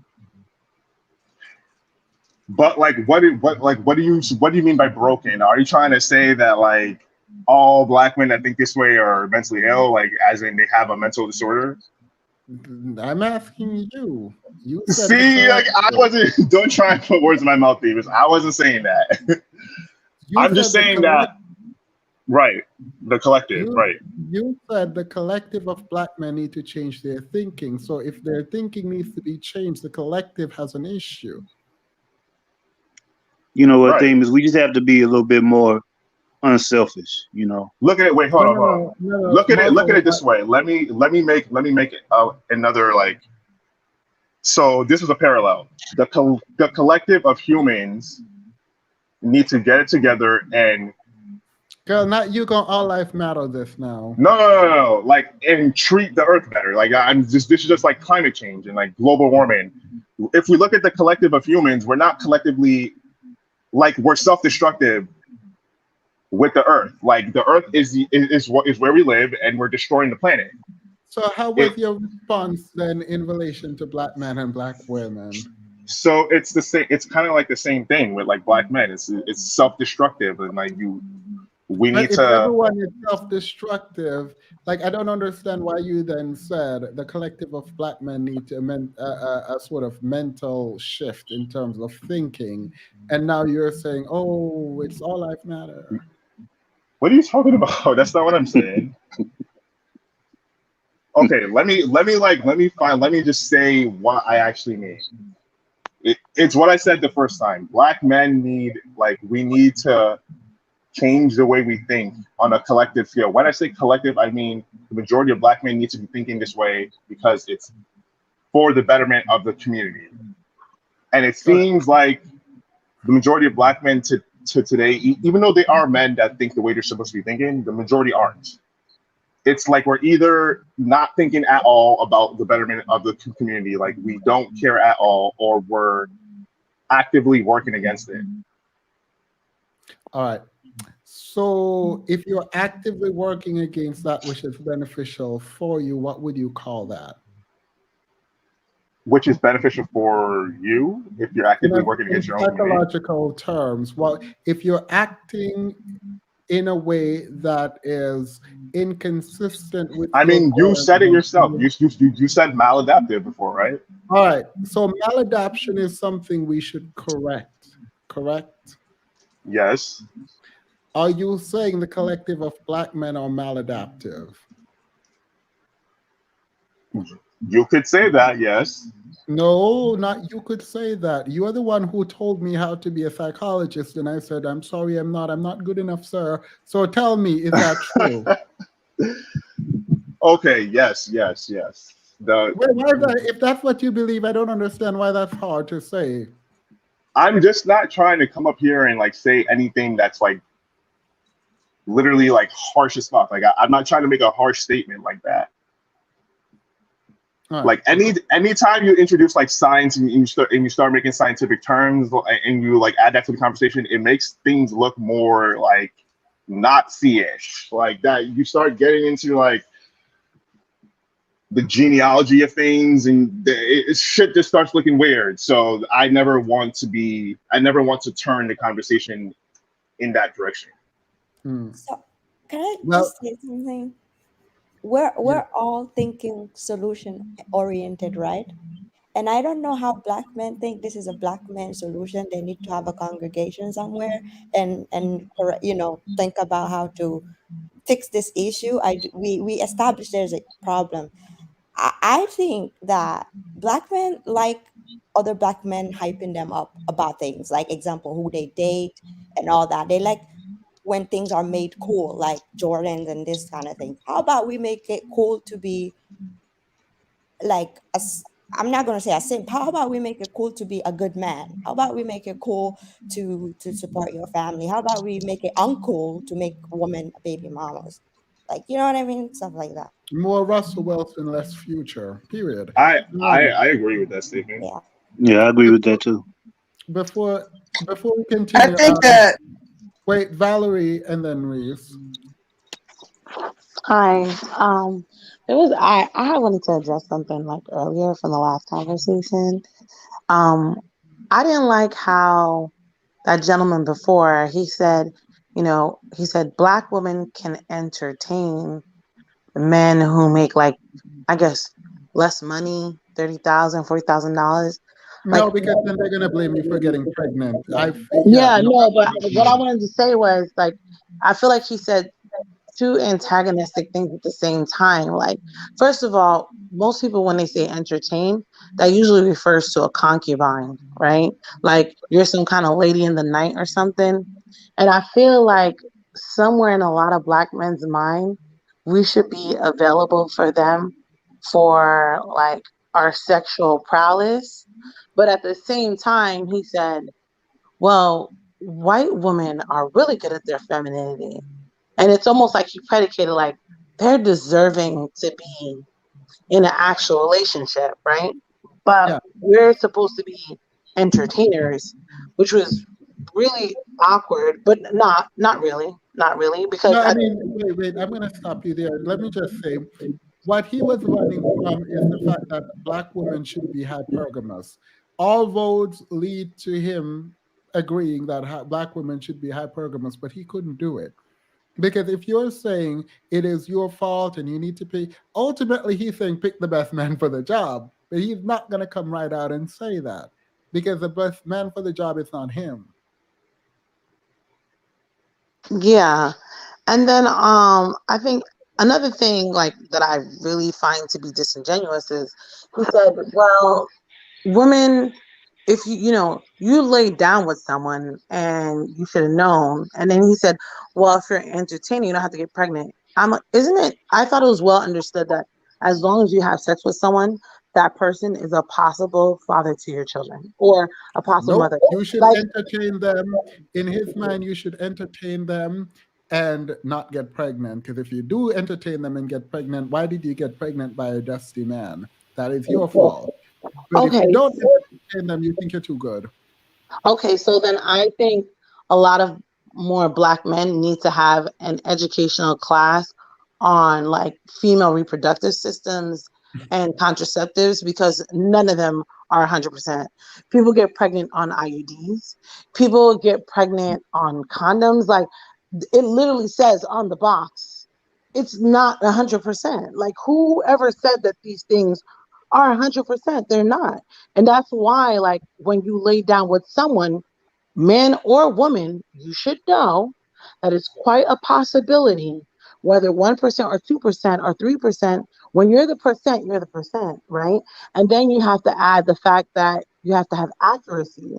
Speaker 8: But like, what do you mean by broken? Are you trying to say that like all black men that think this way are mentally ill, like as in they have a mental disorder?
Speaker 2: I'm asking you. You said the
Speaker 8: See, like I
Speaker 2: collective.
Speaker 8: wasn't. Don't try and put words in my mouth, Davis. I wasn't saying that. I'm just
Speaker 2: said the
Speaker 8: saying that. Right, the collective. Right.
Speaker 2: You said the collective of black men need to change their thinking. So if their thinking needs to be changed, the collective has an issue.
Speaker 1: You know what,
Speaker 8: Right.
Speaker 1: thing is, we just have to be a little bit more unselfish. You know.
Speaker 8: Look at it. Wait, hold on. Look at it this way. Let me make it another like. So this is a parallel. The collective of humans need to get it together and.
Speaker 2: Girl, not you gonna all life matter this now.
Speaker 8: No. Like, and treat the earth better. Like, this is just like climate change and like global warming. If we look at the collective of humans, we're not collectively, like, we're self-destructive with the earth. Like, the earth is where we live, and we're destroying the planet.
Speaker 2: So how was your response then in relation to black men and black women?
Speaker 8: So it's the same. It's kind of like the same thing with like black men. It's self-destructive, and like we need
Speaker 2: if
Speaker 8: to.
Speaker 2: everyone is self-destructive, like I don't understand why you then said the collective of black men need to a sort of mental shift in terms of thinking, and now you're saying, "Oh, it's all life matter."
Speaker 8: What are you talking about? That's not what I'm saying. Okay, let me just say what I actually mean. It's what I said the first time. Black men we need to change the way we think on a collective scale. When I say collective, I mean the majority of black men need to be thinking this way because it's for the betterment of the community. And it seems like the majority of black men to today, even though they are men that think the way they're supposed to be thinking, the majority aren't. It's like we're either not thinking at all about the betterment of the community, like we don't care at all, or we're actively working against it.
Speaker 2: All right. So if you're actively working against that which is beneficial for you, what would you call that?
Speaker 8: Which is beneficial for you if you're actively working against your own community?
Speaker 2: Psychological terms. Well, if you're acting in a way that is inconsistent with.
Speaker 8: I mean, you said it yourself. You said maladaptive before, right?
Speaker 2: All right. So maladaption is something we should correct. Correct?
Speaker 8: Yes.
Speaker 2: Are you saying the collective of black men are maladaptive?
Speaker 8: You could say that, yes.
Speaker 2: No, not you could say that. You are the one who told me how to be a psychologist, and I said, I'm sorry, I'm not good enough, sir. So tell me, is that true?
Speaker 8: Okay, yes.
Speaker 2: Why is that, if that's what you believe, I don't understand why that's hard to say.
Speaker 8: I'm just not trying to come up here and like say anything that's like literally like harsh as fuck. Like I'm not trying to make a harsh statement like that. Right. Like anytime you introduce like science and you start making scientific terms and you like add that to the conversation, it makes things look more like Nazi-ish. Like that you start getting into like the genealogy of things and shit just starts looking weird. So I never want to turn the conversation in that direction.
Speaker 9: So can I just say something? We're all thinking solution oriented, right? And I don't know how black men think this is a black man solution. They need to have a congregation somewhere and think about how to fix this issue. We established there's a problem. I think that black men like other black men hyping them up about things, like example who they date and all that. They like when things are made cool, like Jordans and this kind of thing. How about we make it cool to be like I'm not gonna say a simp. How about we make it cool to be a good man? How about we make it cool to support your family? How about we make it uncool to make women baby mamas? Like, you know what I mean? Stuff like that.
Speaker 2: More Russell Wilson, less Future. Period.
Speaker 8: I agree with that statement.
Speaker 1: Yeah, I agree with that too.
Speaker 2: Before we continue,
Speaker 10: I think that.
Speaker 2: Wait, Valerie and then Reese.
Speaker 11: Hi. It was I wanted to address something like earlier from the last conversation. Um, I didn't like how that gentleman before he said, he said black women can entertain men who make like, I guess, less money, $30,000, $40,000. Like,
Speaker 2: No, because then they're gonna blame you for getting pregnant. Yeah,
Speaker 11: yeah,
Speaker 2: no.
Speaker 11: no, but what I wanted to say was like, I feel like he said two antagonistic things at the same time. Like, first of all, most people when they say entertain, that usually refers to a concubine, right? Like you're some kind of lady in the night or something. And I feel like somewhere in a lot of black men's mind, we should be available for them for like our sexual prowess. But at the same time, he said, well, white women are really good at their femininity. And it's almost like he predicated like they're deserving to be in an actual relationship, right? But
Speaker 2: Yeah.
Speaker 11: we're supposed to be entertainers, which was really awkward, but not really, because
Speaker 2: No, I mean, wait, I'm gonna stop you there. Let me just say, what he was running from is the fact that black women should be hypergamous. All roads lead to him agreeing that black women should be hypergamous, but he couldn't do it. Because if you're saying it is your fault and you need to pay, ultimately he's saying pick the best man for the job. But he's not going to come right out and say that because the best man for the job is not him.
Speaker 11: yeah. And then I think another thing like that I really find to be disingenuous is he said, well, women, if you laid down with someone and you should have known. And then he said, well, if you're entertaining, you don't have to get pregnant. I'm like, isn't it? I thought it was well understood that as long as you have sex with someone, that person is a possible father to your children or a possible
Speaker 2: Nope.
Speaker 11: mother.
Speaker 2: You should
Speaker 11: Like,
Speaker 2: entertain them. In his mind, you should entertain them and not get pregnant. Because if you do entertain them and get pregnant, why did you get pregnant by a dusty man? That is your fault. But if you
Speaker 11: okay,
Speaker 2: don't entertain them, you think you're too good.
Speaker 11: Okay, so then I think a lot of more black men need to have an educational class on like female reproductive systems and contraceptives because none of them are 100%. People get pregnant on IUDs. People get pregnant on condoms. Like it literally says on the box, it's not 100%. Like whoever said that these things are 100%, they're not. And that's why, like, when you lay down with someone, man or woman, you should know that it's quite a possibility, whether 1% or 2% or 3%, when you're the percent, you're the percent, right? And then you have to add the fact that you have to have accuracy.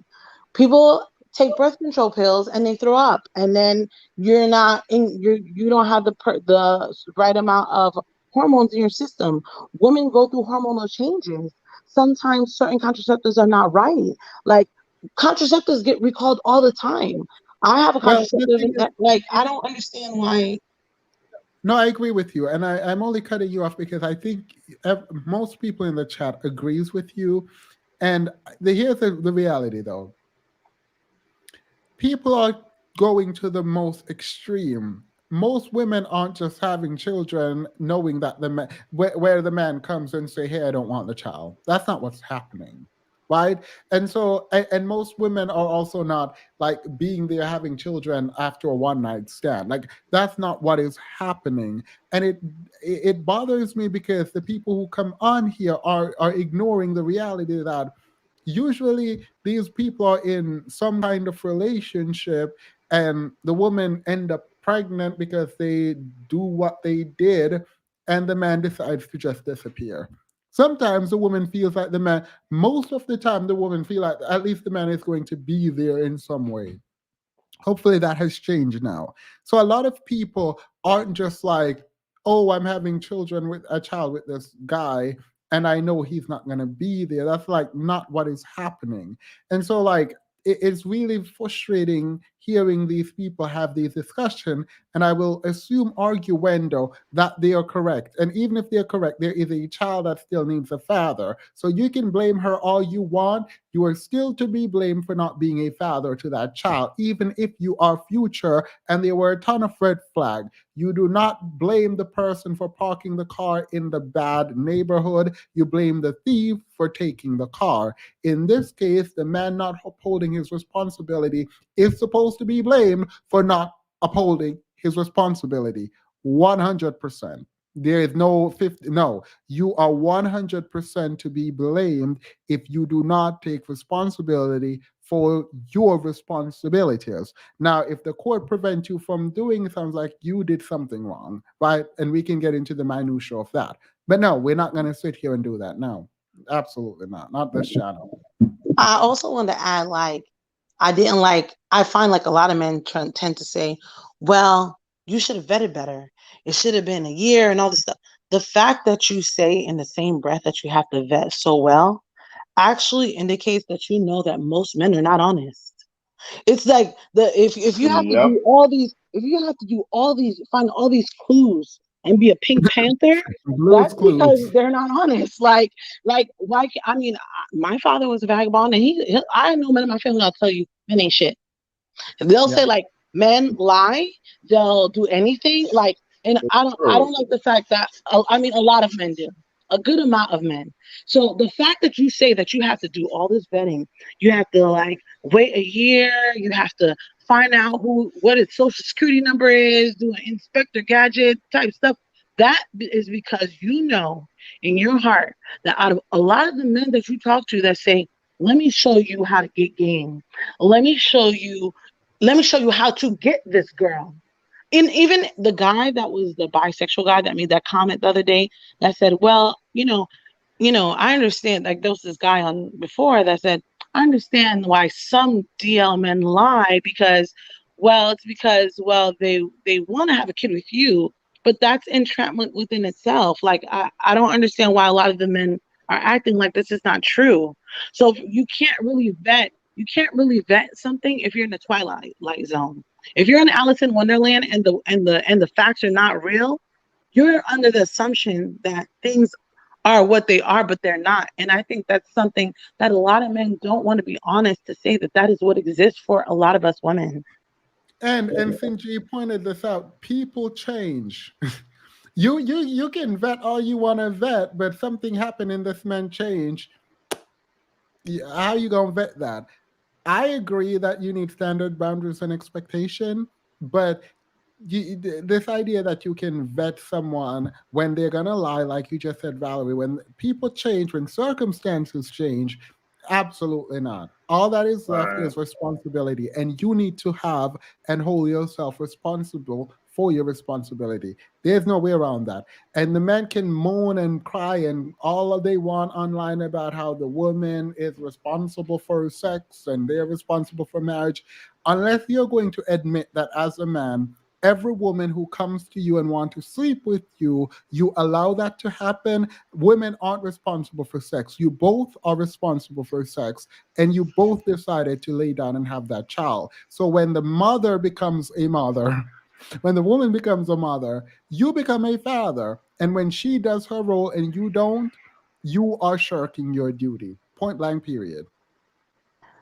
Speaker 11: People take birth control pills and they throw up, and then you don't have the right amount of hormones in your system. Women go through hormonal changes. Sometimes certain contraceptives are not right. Like contraceptives get recalled all the time. I have a
Speaker 2: Well, the
Speaker 11: contraceptive,
Speaker 2: thing is,
Speaker 11: and like I don't understand why.
Speaker 2: no, I agree with you, and I'm only cutting you off because I think most people in the chat agrees with you. And here's the reality, though. People are going to the most extreme. Most women aren't just having children knowing that where the man comes and say, hey, I don't want the child. That's not what's happening, right? And so and most women are also not like being there having children after a one night stand. Like that's not what is happening. And it bothers me because the people who come on here are ignoring the reality that usually these people are in some kind of relationship and the woman end up pregnant because they do what they did and the man decides to just disappear. Sometimes the woman feels like the man, most of the time the woman feel like at least the man is going to be there in some way. Hopefully that has changed now. So a lot of people aren't just like, oh, I'm having children with a child with this guy and I know he's not going to be there. That's like not what is happening. And so like it's really frustrating hearing these people have these discussions, and I will assume arguendo that they are correct. And even if they're correct, there is a child that still needs a father. So you can blame her all you want. You are still to be blamed for not being a father to that child, even if you are future and there were a ton of red flag. You do not blame the person for parking the car in the bad neighborhood. You blame the thief for taking the car. In this case, the man not upholding his responsibility is supposed to be blamed for not upholding his responsibility. 100%. There is no 50. No, you are 100% to be blamed if you do not take responsibility for your responsibilities. Now, if the court prevents you from doing something, like you did something wrong, right? And we can get into the minutia of that. But no, we're not going to sit here and do that. No, absolutely not. Not this channel.
Speaker 11: I also want to add, like, I find like a lot of men tend to say, well, you should have vetted better. It should have been a year and all this stuff. The fact that you say in the same breath that you have to vet so well actually indicates that you know that most men are not honest. It's like if you have to
Speaker 8: Yep.
Speaker 11: do all these, if you have to do all these, find all these clues and be a Pink Panther,
Speaker 2: Blue's
Speaker 11: that's because
Speaker 2: Clues.
Speaker 11: they're not honest. Like why? I mean, my father was a vagabond, and I know men in my family. I'll tell you, men ain't shit. They'll
Speaker 2: Yeah.
Speaker 11: say like men lie, they'll do anything. Like, and I don't like the fact that I mean a lot of men do. A good amount of men. So the fact that you say that you have to do all this vetting, you have to like wait a year, you have to find out what its social security number is, do an Inspector Gadget type stuff. That is because you know in your heart that out of a lot of the men that you talk to that say, let me show you how to get game. Let me show you how to get this girl. And even the guy that was the bisexual guy that made that comment the other day that said, well, I understand, like there was this guy on before that said, I understand why some DL men lie because, well, it's because, well, they want to have a kid with you, but that's entrapment within itself. Like I don't understand why a lot of the men are acting like this is not true. So you can't really vet something if you're in the twilight light zone. If you're in Alice in Wonderland and the facts are not real, you're under the assumption that things are what they are, but they're not. And I think that's something that a lot of men don't want to be honest to say that is what exists for a lot of us women.
Speaker 2: And since you pointed this out, people change. You can vet all you want to vet, but something happened and this man changed. How you gonna vet that? I agree that you need standard boundaries and expectation, but this idea that you can vet someone when they're gonna lie, like you just said, Valerie, when people change, when circumstances change, absolutely not. All that is left is responsibility, and you need to have and hold yourself responsible for your responsibility. There's no way around that. And the men can moan and cry and all they want online about how the woman is responsible for sex and they're responsible for marriage. Unless you're going to admit that as a man, every woman who comes to you and want to sleep with you, you allow that to happen. Women aren't responsible for sex. You both are responsible for sex, and you both decided to lay down and have that child. So when the mother becomes a mother, when the woman becomes a mother, you become a father. And when she does her role and you don't, you are shirking your duty. Point blank, period.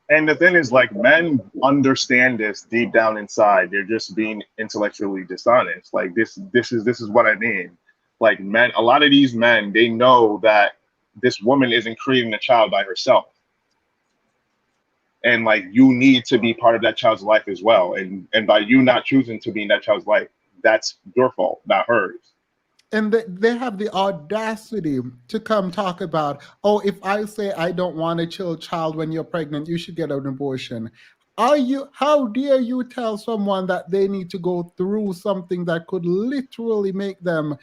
Speaker 8: And the thing is, like, men understand this deep down inside. They're just being intellectually dishonest. Like this is what I mean. Like men, a lot of these men, they know that this woman isn't creating a child by herself. And like you need to be part of that child's life as well. And by you not choosing to be in that child's life, that's your fault, not hers.
Speaker 2: And they have the audacity to come talk about, oh, if I say I don't want a child when you're pregnant, you should get an abortion. How dare you tell someone that they need to go through something that could literally make them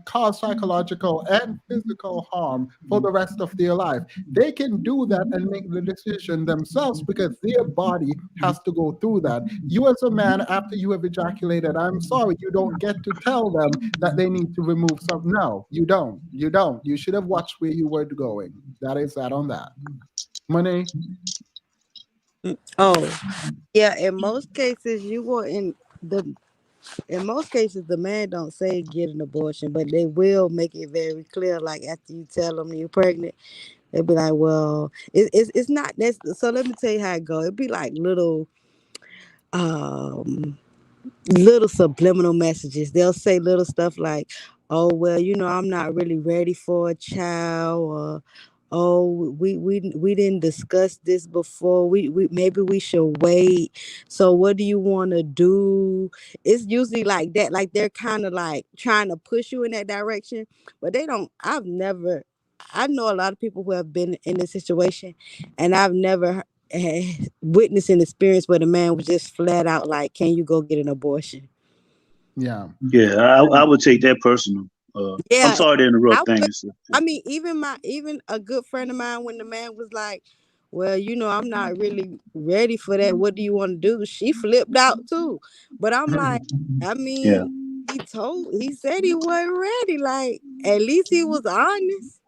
Speaker 2: cause psychological and physical harm for the rest of their life? They can do that and make the decision themselves because their body has to go through that. You as a man, after you have ejaculated, I'm sorry, you don't get to tell them that they need to remove something. No, you don't. You don't. You should have watched where you were going. That is that on that. Money.
Speaker 19: Oh, yeah. In most cases, in most cases, the man don't say get an abortion, but they will make it very clear. Like after you tell them you're pregnant, they'll be like, "Well, it's not." That's so. Let me tell you how it go. It'd be like um little subliminal messages. They'll say little stuff like, "Oh well, I'm not really ready for a child," or "Oh, we didn't discuss this before. We maybe we should wait. So what do you want to do?" It's usually like that. Like they're kind of like trying to push you in that direction, but they don't. I know a lot of people who have been in this situation, and I've never witnessed an experience where the man was just flat out like, "Can you go get an abortion?"
Speaker 2: Yeah.
Speaker 1: Yeah, I would take that personal. I'm
Speaker 19: Yeah,
Speaker 1: sorry to
Speaker 19: I
Speaker 1: interrupt
Speaker 19: would.
Speaker 1: things.
Speaker 19: I mean, even a good friend of mine, when the man was like, "Well, I'm not really ready for that. What do you want to do?" She flipped out too. But I'm like, I
Speaker 1: Yeah.
Speaker 19: mean, he said he wasn't ready. Like, at least he was honest.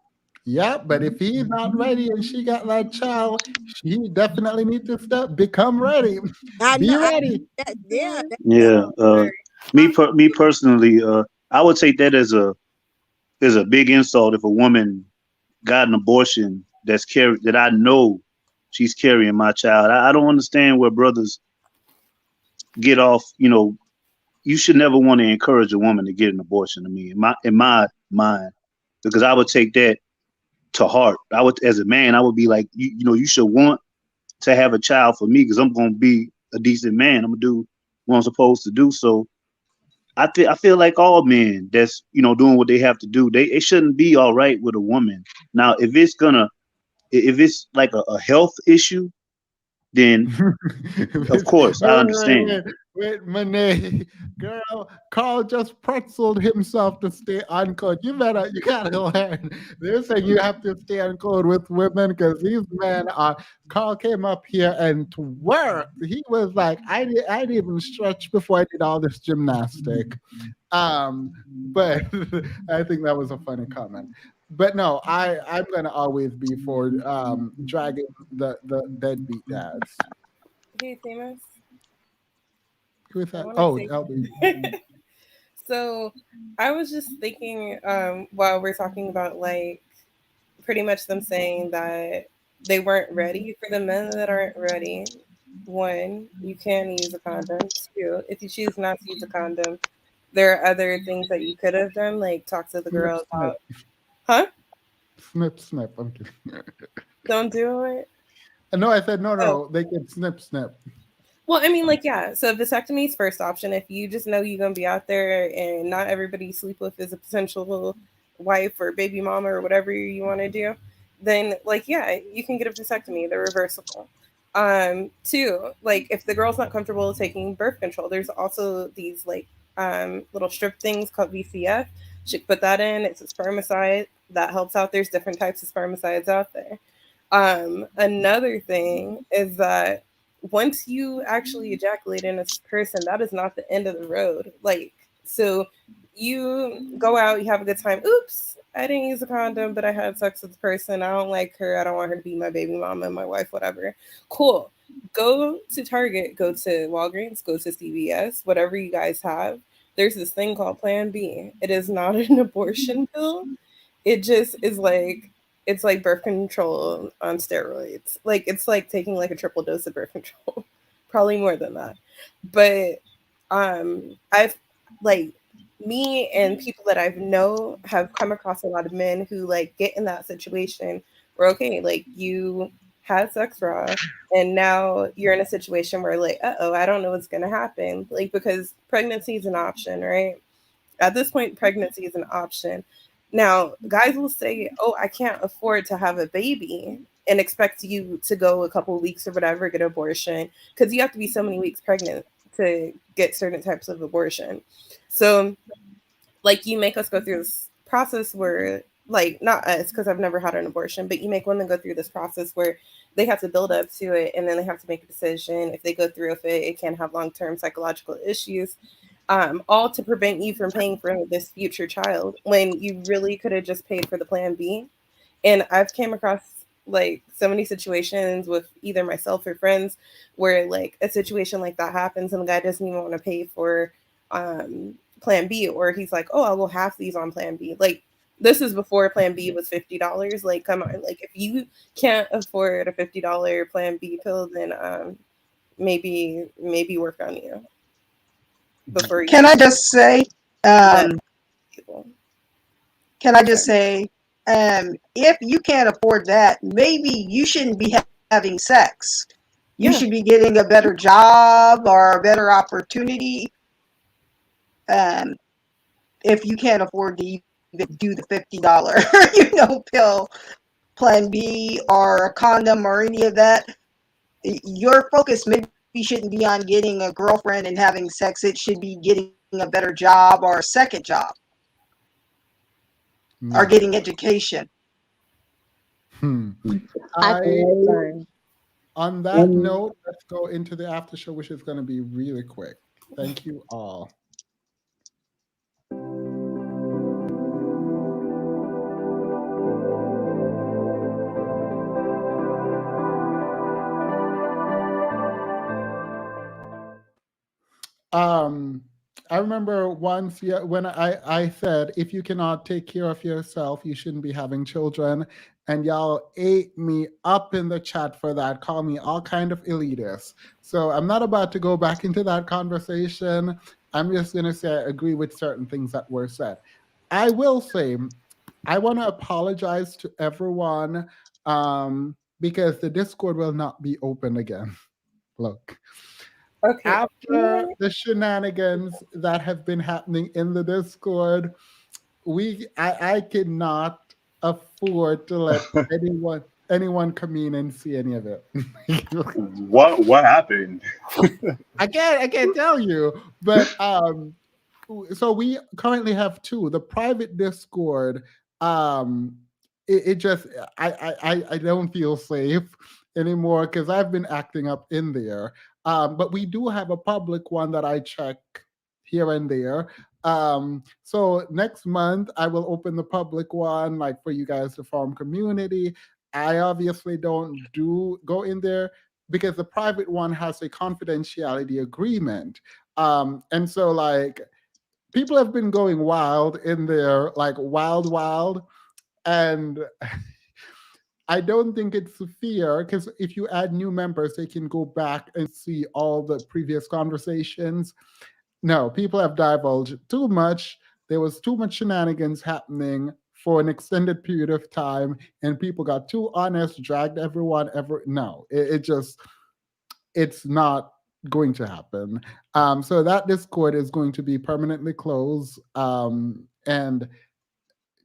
Speaker 2: Yeah, but if he's not ready and she got that child, she definitely needs to become ready.
Speaker 19: I know.
Speaker 2: Be ready.
Speaker 19: Yeah.
Speaker 1: Yeah. Me personally, I would take that as a big insult if a woman got an abortion that I know she's carrying my child. I don't understand where brothers get off. You should never want to encourage a woman to get an abortion. I mean, in my mind, because I would take that to heart. I would, as a man, I would be like, you should want to have a child for me because I'm gonna be a decent man. I'm gonna do what I'm supposed to do. So I feel like all men that's doing what they have to do, it shouldn't be all right with a woman. Now, if it's like a health issue, then of course I understand.
Speaker 2: Wait, Monet, girl, Carl just pretzeled himself to stay on code. You gotta learn. They're saying you have to stay on code with women because these men are. Carl came up here and to work. He was like, I didn't even stretch before I did all this gymnastic. But I think that was a funny comment. But no, I'm gonna always be for dragging the deadbeat dads.
Speaker 17: Hey, famous.
Speaker 2: Who is
Speaker 17: I
Speaker 2: that?
Speaker 17: want
Speaker 2: Oh,
Speaker 17: to
Speaker 2: LB.
Speaker 17: say. So, I was just thinking while we're talking about like pretty much them saying that they weren't ready for the men that aren't ready. One, you can use a condom. Two, if you choose not to use a condom, there are other things that you could have done, like talk to the
Speaker 2: Snip,
Speaker 17: girl
Speaker 2: snip.
Speaker 17: about, huh?
Speaker 2: Snip, snip. I'm kidding.
Speaker 17: Don't do it.
Speaker 2: No, I said no,
Speaker 17: Oh,
Speaker 2: no. They can snip, snip.
Speaker 17: well, I mean, like, yeah. So vasectomy is first option. If you just know you're gonna be out there and not everybody you sleep with is a potential wife or baby mama or whatever you want to do, then like, yeah, you can get a vasectomy. They're reversible. Two, like, if the girl's not comfortable taking birth control, there's also these like little strip things called VCF. She put that in. It's a spermicide that helps out. There's different types of spermicides out there. Another thing is that once you actually ejaculate in a person, that is not the end of the road. Like, so you go out, you have a good time. Oops, I didn't use a condom, but I had sex with the person. I don't like her. I don't want her to be my baby mama, my wife, whatever. Cool. Go to Target, go to Walgreens, go to CVS, whatever you guys have. There's this thing called Plan B. It is not an abortion pill. It just is like it's like birth control on steroids. Like it's like taking like a triple dose of birth control. Probably more than that. But I've like me and people that I've know have come across a lot of men who like get in that situation where okay, like you had sex raw and now you're in a situation where like, uh-oh, I don't know what's gonna happen. Like because pregnancy is an option, right? At this point, pregnancy is an option. Now, guys will say, "Oh, I can't afford to have a baby," and expect you to go a couple of weeks or whatever get an abortion because you have to be so many weeks pregnant to get certain types of abortion. So, like, you make us go through this process where, like, not us because I've never had an abortion, but you make women go through this process where they have to build up to it and then they have to make a decision. If they go through with it, it can have long term psychological issues all to prevent you from paying for this future child when you really could have just paid for the plan B. And I've came across like so many situations with either myself or friends where like a situation like that happens and the guy doesn't even want to pay for plan B, or he's like, oh, I'll go half these on plan B. Like this is before plan B was $50. Like come on, like if you can't afford a $50 plan B pill, then maybe work on you before you
Speaker 10: Can I just say,
Speaker 17: people.
Speaker 10: can I just say, if you can't afford that, maybe you shouldn't be having sex. You should be getting a better job or a better opportunity. If you can't afford to even do the $50, pill, plan B, or a condom or any of that, your focus maybe shouldn't be on getting a girlfriend and having sex. It should be getting a better job or a second job or getting education.
Speaker 2: On that note, let's go into the after show, which is going to be really quick. Thank you all. I remember once, when I said, if you cannot take care of yourself, you shouldn't be having children. And y'all ate me up in the chat for that, call me all kind of elitist. So I'm not about to go back into that conversation. I'm just going to say I agree with certain things that were said. I will say, I want to apologize to everyone because the Discord will not be open again. Look.
Speaker 17: Okay.
Speaker 2: After the shenanigans that have been happening in the Discord, I cannot afford to let anyone come in and see any of it.
Speaker 8: What happened?
Speaker 2: I can't tell you, but so we currently have two. The private Discord, it just I don't feel safe anymore because I've been acting up in there. But we do have a public one that I check here and there. So next month I will open the public one, like for you guys to form community. I obviously don't go in there because the private one has a confidentiality agreement. And so like people have been going wild in there, like wild. And I don't think it's fair because if you add new members, they can go back and see all the previous conversations. No, people have divulged too much. There was too much shenanigans happening for an extended period of time, and people got too honest, dragged everyone ever. No, it's not going to happen. So that Discord is going to be permanently closed. And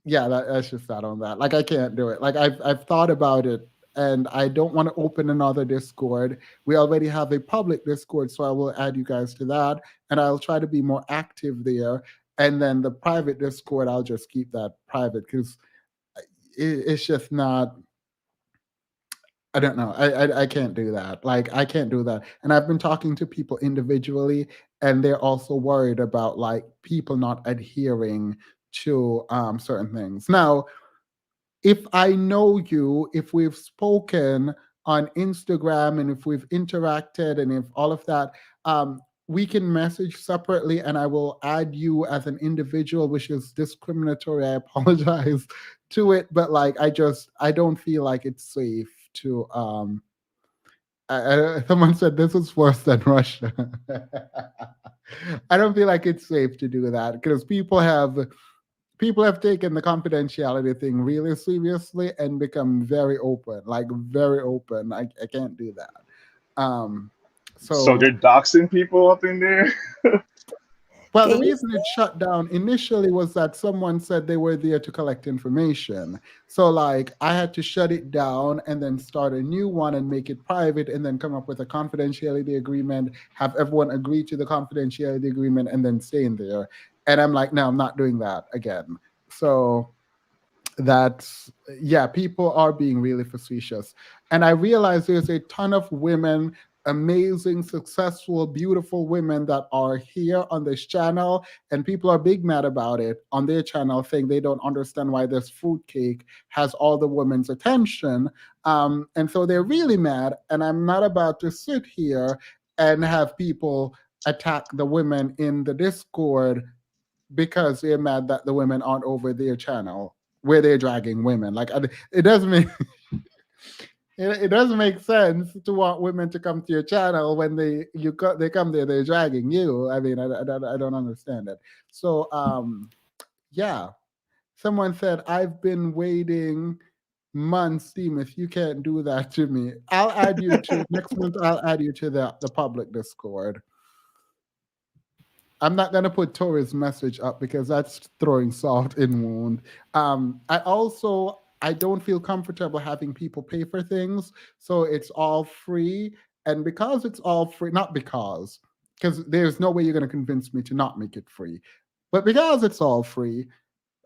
Speaker 2: yeah, that's just that on that. Like I can't do it. Like I've thought about it, and I don't want to open another Discord. We already have a public Discord, so I will add you guys to that, and I'll try to be more active there. And then the private Discord, I'll just keep that private because it's just not. I don't know. I can't do that. Like I can't do that. And I've been talking to people individually, and they're also worried about like people not adhering to certain things. Now, if I know you, if we've spoken on Instagram and if we've interacted and if all of that, we can message separately and I will add you as an individual, which is discriminatory. I apologize to it, but like I don't feel like it's safe to someone said this is worse than Russia. I don't feel like it's safe to do that because people have taken the confidentiality thing really seriously and become very open, like very open. I can't do that.
Speaker 8: So they're doxing people up in there?
Speaker 2: Well, the reason it shut down initially was that someone said they were there to collect information. So like I had to shut it down and then start a new one and make it private and then come up with a confidentiality agreement, have everyone agree to the confidentiality agreement and then stay in there. And I'm like, no, I'm not doing that again. So people are being really facetious. And I realize there's a ton of women amazing, successful, beautiful women that are here on this channel, and people are big mad about it on their channel, saying they don't understand why this fruitcake has all the women's attention. And so they're really mad, and I'm not about to sit here and have people attack the women in the Discord because they're mad that the women aren't over their channel where they're dragging women. Like, it doesn't make it doesn't make sense to want women to come to your channel when they come there, they're dragging you. I mean, I don't understand it. So yeah, someone said I've been waiting months, Demas. You can't do that to me. I'll add you to next month. I'll add you to the public Discord. I'm not gonna put Tori's message up because that's throwing salt in wound. I don't feel comfortable having people pay for things, so it's all free. And because it's all free, not because there's no way you're gonna convince me to not make it free, but because it's all free,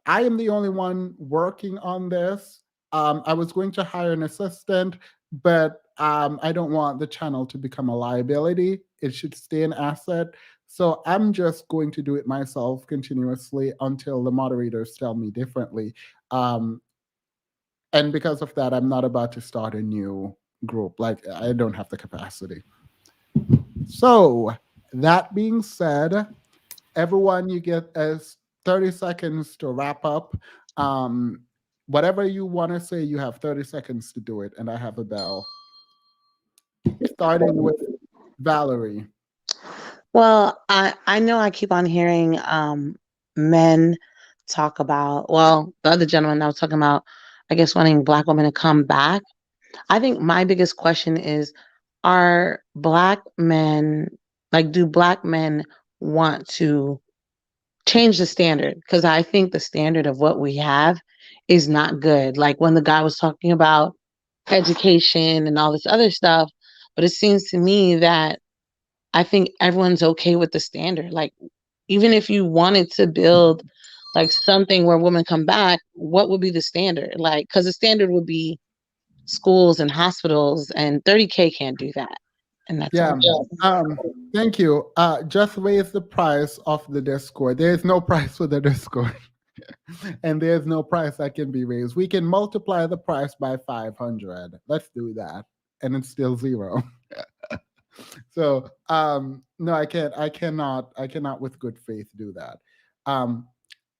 Speaker 2: I am the only one working on this. I was going to hire an assistant, but I don't want the channel to become a liability. It should stay an asset. So I'm just going to do it myself continuously until the moderators tell me differently. And because of that, I'm not about to start a new group. Like, I don't have the capacity. So that being said, everyone, you get 30 seconds to wrap up. Whatever you want to say, you have 30 seconds to do it. And I have a bell. Starting with Valerie.
Speaker 11: Well, I know I keep on hearing men talk about, well, the other gentleman that was talking about, I guess, wanting Black women to come back. I think my biggest question is, are Black men, like, do Black men want to change the standard? Because I think the standard of what we have is not good. Like when the guy was talking about education and all this other stuff, but it seems to me that I think everyone's okay with the standard. Like, even if you wanted to build like something where women come back, what would be the standard? Like, because the standard would be schools and hospitals, and 30K can't do that. And that's
Speaker 2: Yeah.
Speaker 11: all.
Speaker 2: Thank you. Just raise the price of the Discord. There is no price for the Discord. And there's no price that can be raised. We can multiply the price by 500. Let's do that. And it's still zero. So no, I cannot with good faith do that.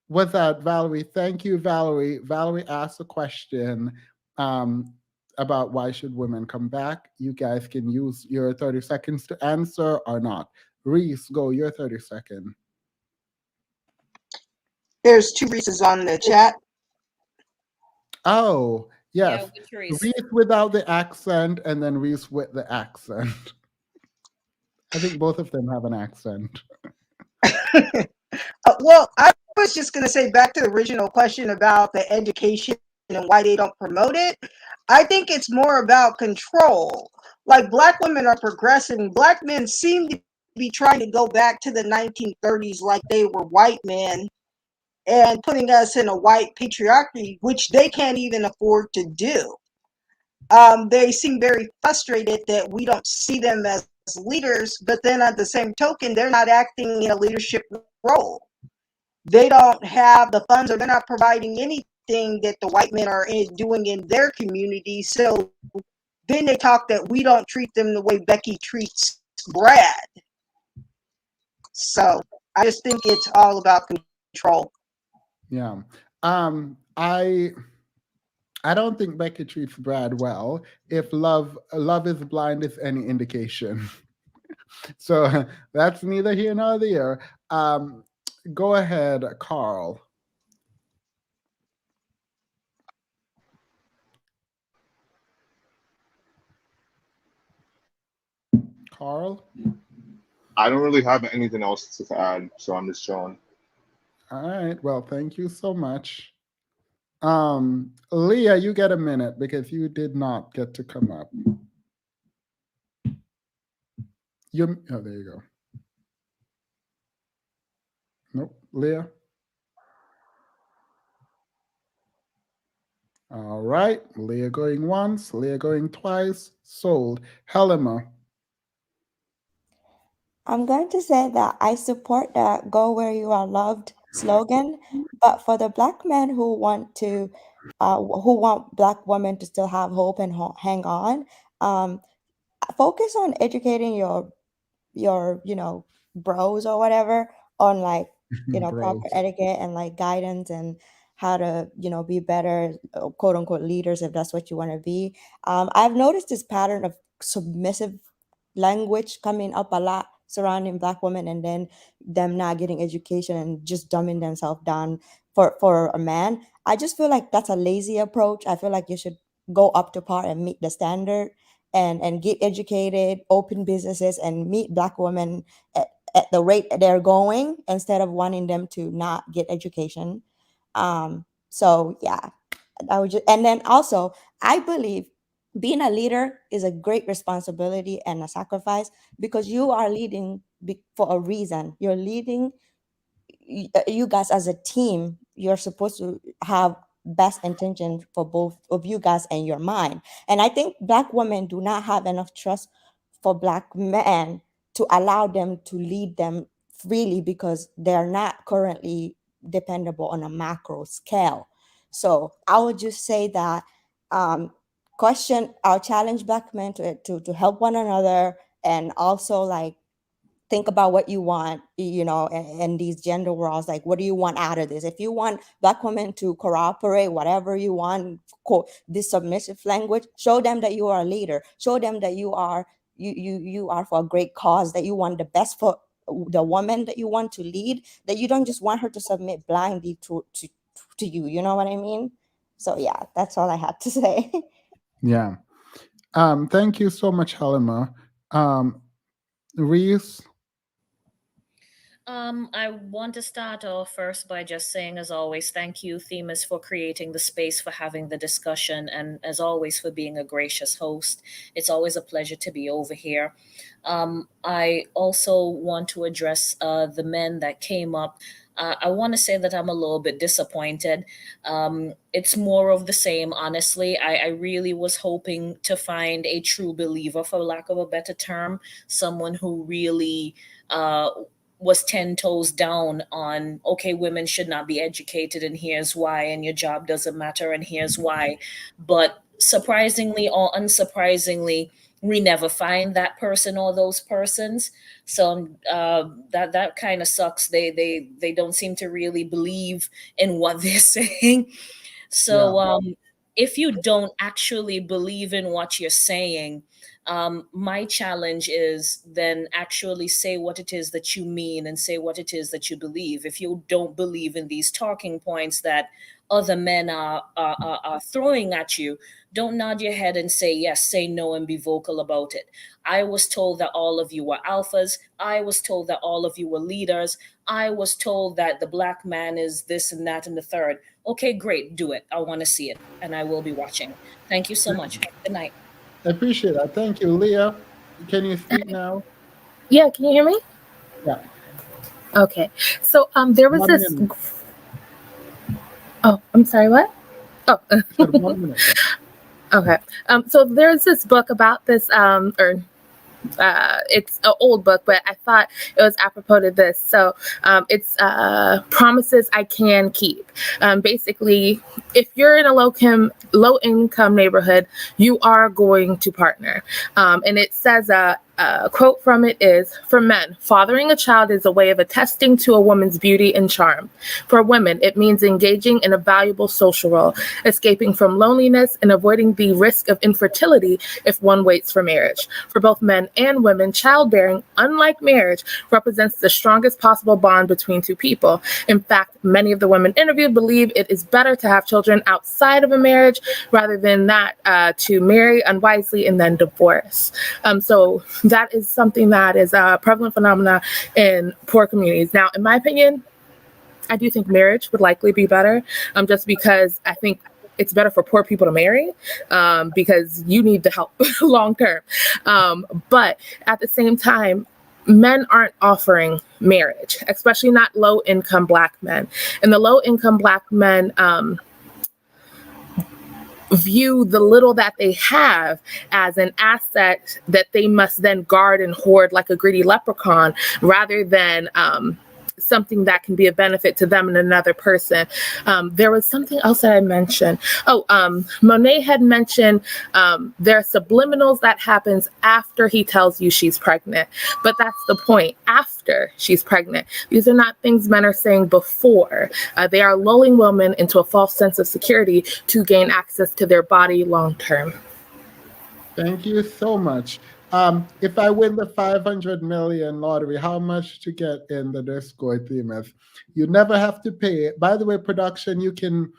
Speaker 2: With that, Valerie, thank you, Valerie. Valerie asked a question about why should women come back. You guys can use your 30 seconds to answer or not. Reese, go, your 30 seconds.
Speaker 10: There's two Reese's on the chat.
Speaker 2: Oh, yes.
Speaker 20: Yeah, which Reese?
Speaker 2: Reese without the accent and then Reese with the accent. I think both of them have an accent.
Speaker 10: Well, I was just going to say back to the original question about the education and why they don't promote it. I think it's more about control. Like Black women are progressing. Black men seem to be trying to go back to the 1930s like they were white men and putting us in a white patriarchy, which they can't even afford to do. They seem very frustrated that we don't see them as leaders, but then at the same token, they're not acting in a leadership role. They don't have the funds, or they're not providing anything that the white men are doing in their community. So then they talk that we don't treat them the way Becky treats Brad. So I just think it's all about control.
Speaker 2: Yeah. I don't think Becky treats Brad well. If love is blind is any indication. So that's neither here nor there. Go ahead, Carl. Carl?
Speaker 8: I don't really have anything else to add, so I'm just chilling.
Speaker 2: All right. Well, thank you so much. Leah, you get a minute because you did not get to come up. Oh, there you go. Nope, Leah. All right, Leah going once, Leah going twice, sold. Helena.
Speaker 9: I'm going to say that I support that "Go where you are loved" slogan, but for the Black men who want Black women to still have hope and hang on, um, focus on educating your bros or whatever on like proper
Speaker 2: Bros.
Speaker 9: etiquette and like guidance and how to be better quote unquote leaders if that's what you want to be. I've noticed this pattern of submissive language coming up a lot surrounding Black women, and then them not getting education and just dumbing themselves down for a man. I just feel like that's a lazy approach. I feel like you should go up to par and meet the standard and get educated, open businesses, and meet Black women at the rate they're going instead of wanting them to not get education. So yeah, I would just, and then also I believe being a leader is a great responsibility and a sacrifice, because you are leading for a reason. You're leading you guys as a team. You're supposed to have best intention for both of you guys and your mind. And I think Black women do not have enough trust for Black men to allow them to lead them freely, because they're not currently dependable on a macro scale. So I would just say that I'll challenge Black men to help one another, and also like think about what you want, and these gender roles, like what do you want out of this? If you want Black women to cooperate, whatever you want, this submissive language, show them that you are a leader, show them that you are for a great cause, that you want the best for the woman that you want to lead, that you don't just want her to submit blindly to you. You know what I mean? So yeah, that's all I had to say.
Speaker 2: Yeah. Thank you so much, Halima. Reese?
Speaker 20: I want to start off first by just saying, as always, thank you, Themis, for creating the space for having the discussion, and as always, for being a gracious host. It's always a pleasure to be over here. I also want to address the men that came up. I want to say that I'm a little bit disappointed. It's more of the same, honestly. I really was hoping to find a true believer, for lack of a better term, someone who really was 10 toes down on, okay, women should not be educated, and here's why, and your job doesn't matter, and here's why. But surprisingly or unsurprisingly, we never find that person or those persons. So that kind of sucks. They don't seem to really believe in what they're saying. So if you don't actually believe in what you're saying, my challenge is then actually say what it is that you mean and say what it is that you believe. If you don't believe in these talking points that other men are throwing at you, don't nod your head and say yes, say no, and be vocal about it. I was told that all of you were alphas. I was told that all of you were leaders. I was told that the Black man is this and that and the third. Okay, great, do it. I want to see it, and I will be watching. Thank you so much. Good night.
Speaker 2: I appreciate that. Thank you. Leah, can you speak now?
Speaker 16: Yeah, can you hear me?
Speaker 2: Yeah.
Speaker 16: Okay. So there was
Speaker 2: 1
Speaker 16: this.
Speaker 2: minute.
Speaker 16: Oh, I'm sorry, what? Oh.
Speaker 2: 1 minute.
Speaker 16: Okay. So there's this book about this, it's an old book, but I thought it was apropos to this. So it's Promises I Can Keep. Basically, if you're in a low income neighborhood, you are going to partner. And it says a quote from it is, for men, fathering a child is a way of attesting to a woman's beauty and charm. For women, it means engaging in a valuable social role, escaping from loneliness, and avoiding the risk of infertility if one waits for marriage. For both men and women, childbearing, unlike marriage, represents the strongest possible bond between two people. In fact, many of the women interviewed believe it is better to have children outside of a marriage rather than that to marry unwisely and then divorce. So that is something that is a prevalent phenomena in poor communities. Now, in my opinion, I do think marriage would likely be better, just because I think it's better for poor people to marry, because you need the help long term. But at the same time, men aren't offering marriage, especially not low income Black men. And the low income Black men,
Speaker 13: view the little that they have as an asset that they must then guard and hoard like a greedy leprechaun, rather than something that can be a benefit to them and another person. There was something else that I mentioned. Monet had mentioned there are subliminals that happens after he tells you she's pregnant, but that's the point. After she's pregnant, these are not things men are saying before. They are lulling women into a false sense of security to gain access to their body long term.
Speaker 2: Thank you so much. If I win the 500 million lottery, how much to get in the Discord, FeMaLeS? You never have to pay. By the way, production, you can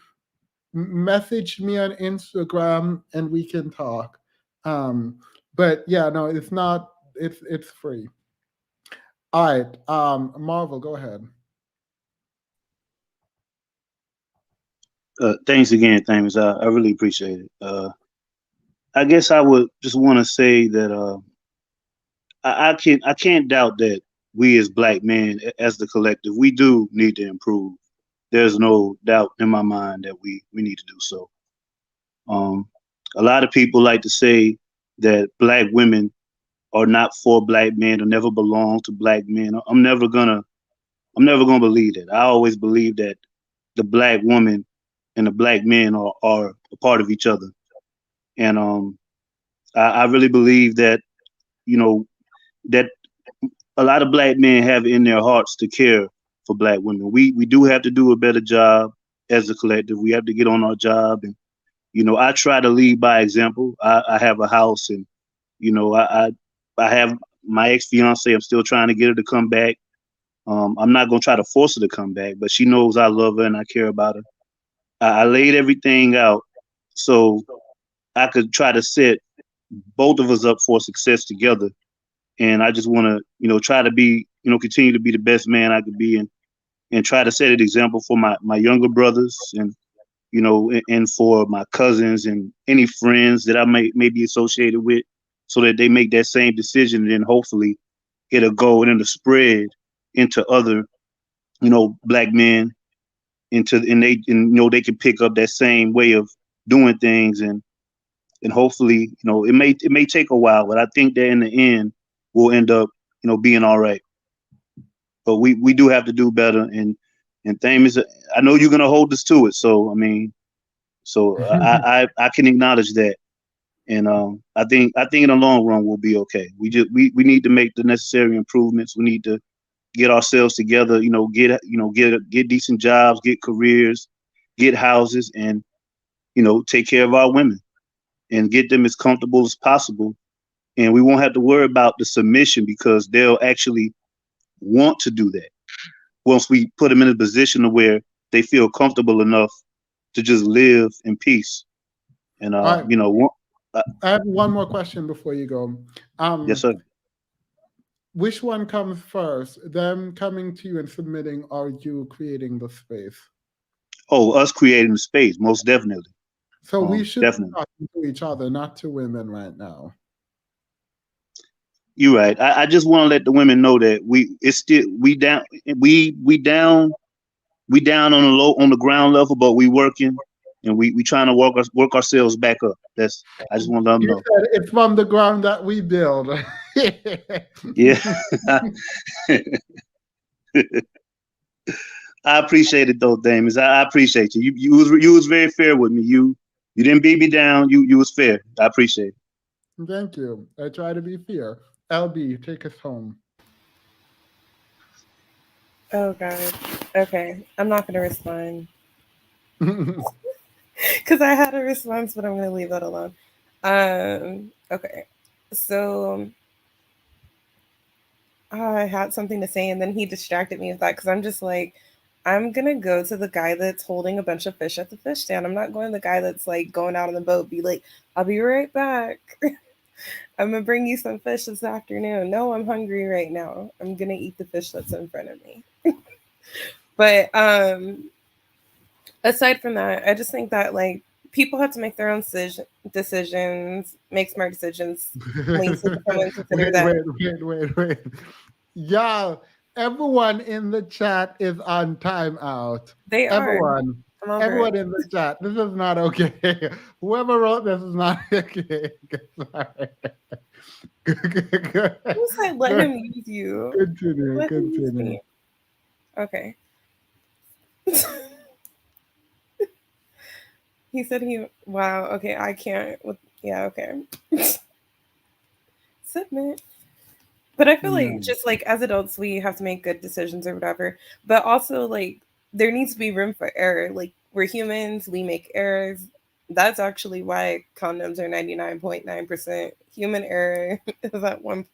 Speaker 2: message me on Instagram and we can talk. But yeah, no, it's not. It's free. All right, Marvel, go ahead.
Speaker 1: Thanks again, Thames. I really appreciate it. I guess I would just want to say that I can't doubt that we as black men, as the collective, we do need to improve. There's no doubt in my mind that we need to do so. A lot of people like to say that black women are not for black men or never belong to black men. I'm never gonna believe that. I always believe that the black woman and the black men are a part of each other. And I really believe that, you know, that a lot of black men have in their hearts to care for black women. We do have to do a better job as a collective. We have to get on our job, and I try to lead by example. I have a house, and I have my ex-fiance. I'm still trying to get her to come back. I'm not gonna try to force her to come back, but she knows I love her and I care about her. I laid everything out so I could try to set both of us up for success together. And I just want to, try to be, continue to be the best man I could be, and try to set an example for my younger brothers, and and for my cousins and any friends that I may be associated with, so that they make that same decision, and then hopefully it'll go and it'll spread into other, black men, they can pick up that same way of doing things, and hopefully, it may take a while, but I think that in the end we'll end up, being all right. But we do have to do better, and things. I know you're gonna hold us to it, so I mean, I can acknowledge that, and I think in the long run we'll be okay. We need to make the necessary improvements. We need to get ourselves together, get decent jobs, get careers, get houses, and take care of our women and get them as comfortable as possible. And we won't have to worry about the submission, because they'll actually want to do that once we put them in a position to where they feel comfortable enough to just live in peace. And
Speaker 2: I have one more question before you go.
Speaker 1: Yes, sir.
Speaker 2: Which one comes first, them coming to you and submitting, or you creating the space?
Speaker 1: Oh, us creating the space, most definitely.
Speaker 2: So we should be talking to each other, not to women right now.
Speaker 1: You're right. I just want to let the women know that we down on the ground level, but we working, and we trying to work ourselves back up. I just want to let them know.
Speaker 2: It's from the ground that we build.
Speaker 1: Yeah. I appreciate it though, Damus. I appreciate you. You was very fair with me. You didn't beat me down. You was fair. I appreciate it.
Speaker 2: Thank you. I try to be fair. LB, take us home.
Speaker 17: Oh God. Okay, I'm not gonna respond because I had a response, but I'm gonna leave that alone. Okay, so I had something to say, and then he distracted me with that, because I'm just like, I'm gonna go to the guy that's holding a bunch of fish at the fish stand. I'm not going to the guy that's like going out on the boat, be like, I'll be right back. I'm gonna bring you some fish this afternoon. No, I'm hungry right now. I'm gonna eat the fish that's in front of me. But aside from that, I just think that like people have to make their own decisions, make smart decisions.
Speaker 2: Wait. Y'all, everyone in the chat is on timeout.
Speaker 17: They are.
Speaker 2: Everyone.
Speaker 17: I'm over
Speaker 2: Everyone
Speaker 17: it.
Speaker 2: in the chat, this is not okay. Whoever wrote this is not okay. Sorry.
Speaker 17: Who said let him use you?
Speaker 2: Continue,
Speaker 17: Let him use
Speaker 2: continue.
Speaker 17: me. Okay. He said he. Wow. Okay, I can't. Yeah. Okay. Submit. But I feel like just like as adults, we have to make good decisions or whatever. But also, like, there needs to be room for error. Like, we're humans, we make errors. That's actually why condoms are 99.9%. Human error is that one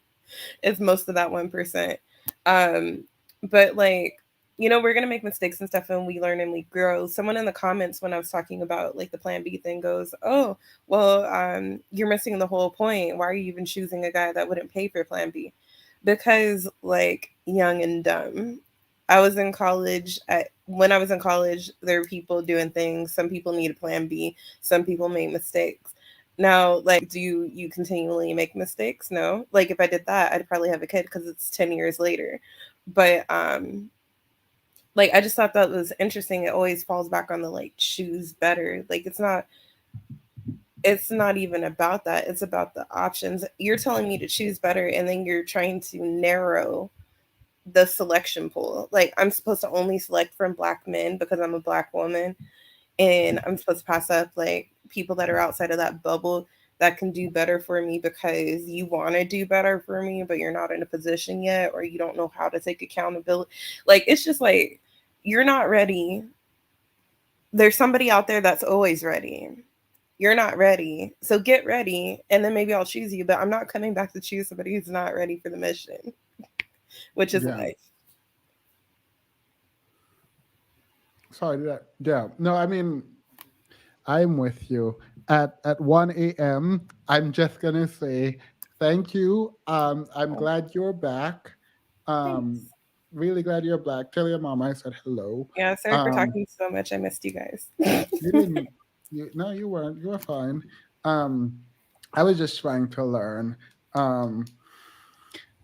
Speaker 17: is most of that 1%. Um, but like, we're gonna make mistakes and stuff, and we learn and we grow. Someone in the comments when I was talking about like the Plan B thing goes, "Oh, well, you're missing the whole point. Why are you even choosing a guy that wouldn't pay for Plan B?" Because like young and dumb. I was in college. When I was in college, there were people doing things. Some people need a Plan B. Some people made mistakes. Now, like, do you continually make mistakes? No. Like, if I did that, I'd probably have a kid because it's 10 years later. But like, I just thought that was interesting. It always falls back on the like choose better. Like, it's not even about that. It's about the options. You're telling me to choose better, and then you're trying to narrow the selection pool. Like, I'm supposed to only select from Black men because I'm a Black woman, and I'm supposed to pass up like people that are outside of that bubble that can do better for me because you want to do better for me, but you're not in a position yet, or you don't know how to take accountability. Like, it's just like you're not ready. There's somebody out there that's always ready. You're not ready. So get ready, and then maybe I'll choose you, but I'm not coming back to choose somebody who's not ready for the mission, which is life.
Speaker 2: Sorry, yeah. No, I mean, I'm with you. At 1 a.m., I'm just gonna say thank you. I'm glad you're back. Really glad you're back. Tell your mom I said hello.
Speaker 17: Yeah, sorry for talking so much. I missed you guys.
Speaker 2: You didn't. No, you weren't. You were fine. I was just trying to learn.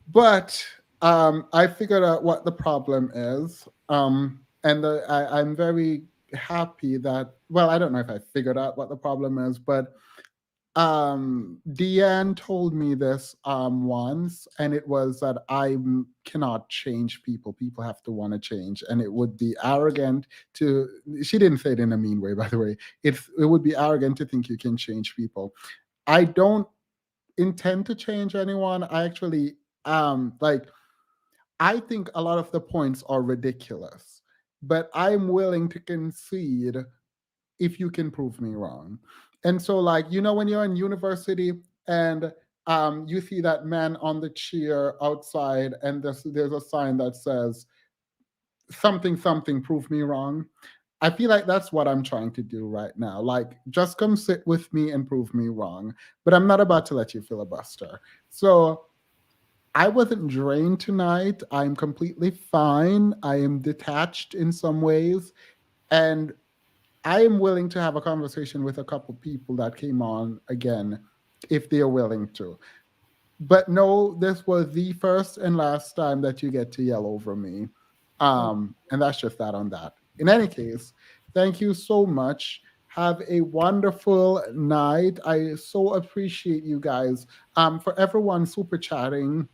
Speaker 2: But I figured out what the problem is. And I'm very happy that, well, I don't know if I figured out what the problem is, but Deanne told me this once, and it was that I cannot change people. People have to want to change, and it would be arrogant to. She didn't say it in a mean way, by the way. It would be arrogant to think you can change people. I don't intend to change anyone. I actually like. I think a lot of the points are ridiculous, but I'm willing to concede if you can prove me wrong. And so, like, when you're in university and you see that man on the chair outside, and there's a sign that says something, something, prove me wrong. I feel like that's what I'm trying to do right now. Like, just come sit with me and prove me wrong. But I'm not about to let you filibuster. So I wasn't drained tonight. I'm completely fine. I am detached in some ways. And I am willing to have a conversation with a couple people that came on again, if they're willing to. But no, this was the first and last time that you get to yell over me. And that's just that on that. In any case, thank you so much. Have a wonderful night. I so appreciate you guys. For everyone super chatting,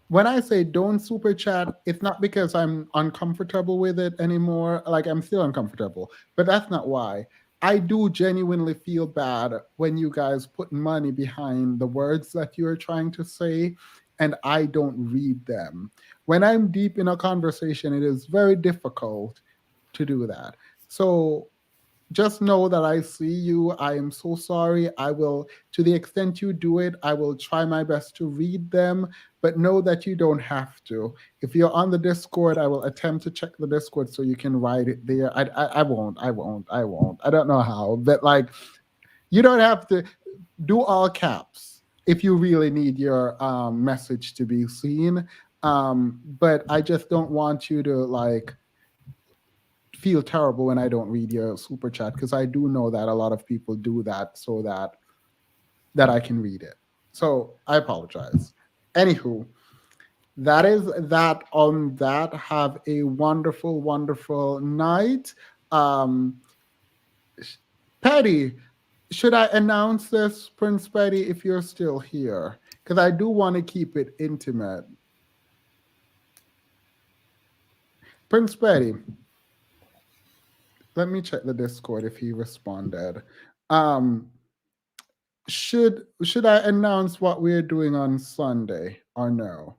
Speaker 2: when I say don't super chat, it's not because I'm uncomfortable with it anymore. Like, I'm still uncomfortable, but that's not why. I do genuinely feel bad when you guys put money behind the words that you're trying to say and I don't read them. When I'm deep in a conversation, it is very difficult to do that. So just know that I see you. I am so sorry. I will, to the extent you do it, I will try my best to read them, but know that you don't have to. If you're on the Discord, I will attempt to check the Discord so you can write it there. I won't. I don't know how, but like, you don't have to do all caps if you really need your message to be seen. But I just don't want you to like feel terrible when I don't read your super chat, because I do know that a lot of people do that so that I can read it. So I apologize. Anywho, that is that on that. Have a wonderful, wonderful night. Petty, should I announce this, Prince Petty, if you're still here? Because I do want to keep it intimate. Prince Petty, let me check the Discord if he responded. Should I announce what we're doing on Sunday or no?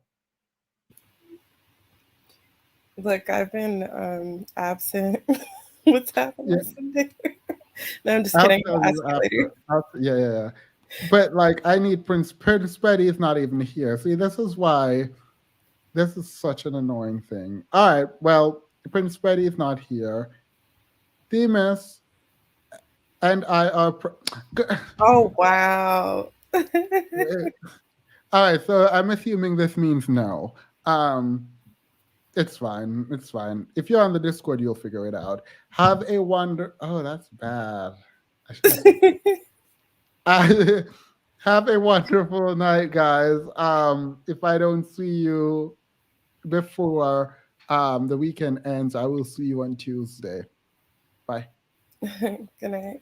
Speaker 17: Look, I've been absent. What's happening on Sunday? No, I'm just kidding. I'll ask you later.
Speaker 2: Yeah. But like, I need Prince Petty is not even here. See, this is why this is such an annoying thing. All right, well, Prince Petty is not here. Themis and I are.
Speaker 17: Oh wow!
Speaker 2: All right, so I'm assuming this means no. It's fine. It's fine. If you're on the Discord, you'll figure it out. Have a Oh, that's bad. Have a wonderful night, guys. If I don't see you before the weekend ends, I will see you on Tuesday. Bye.
Speaker 17: Good night.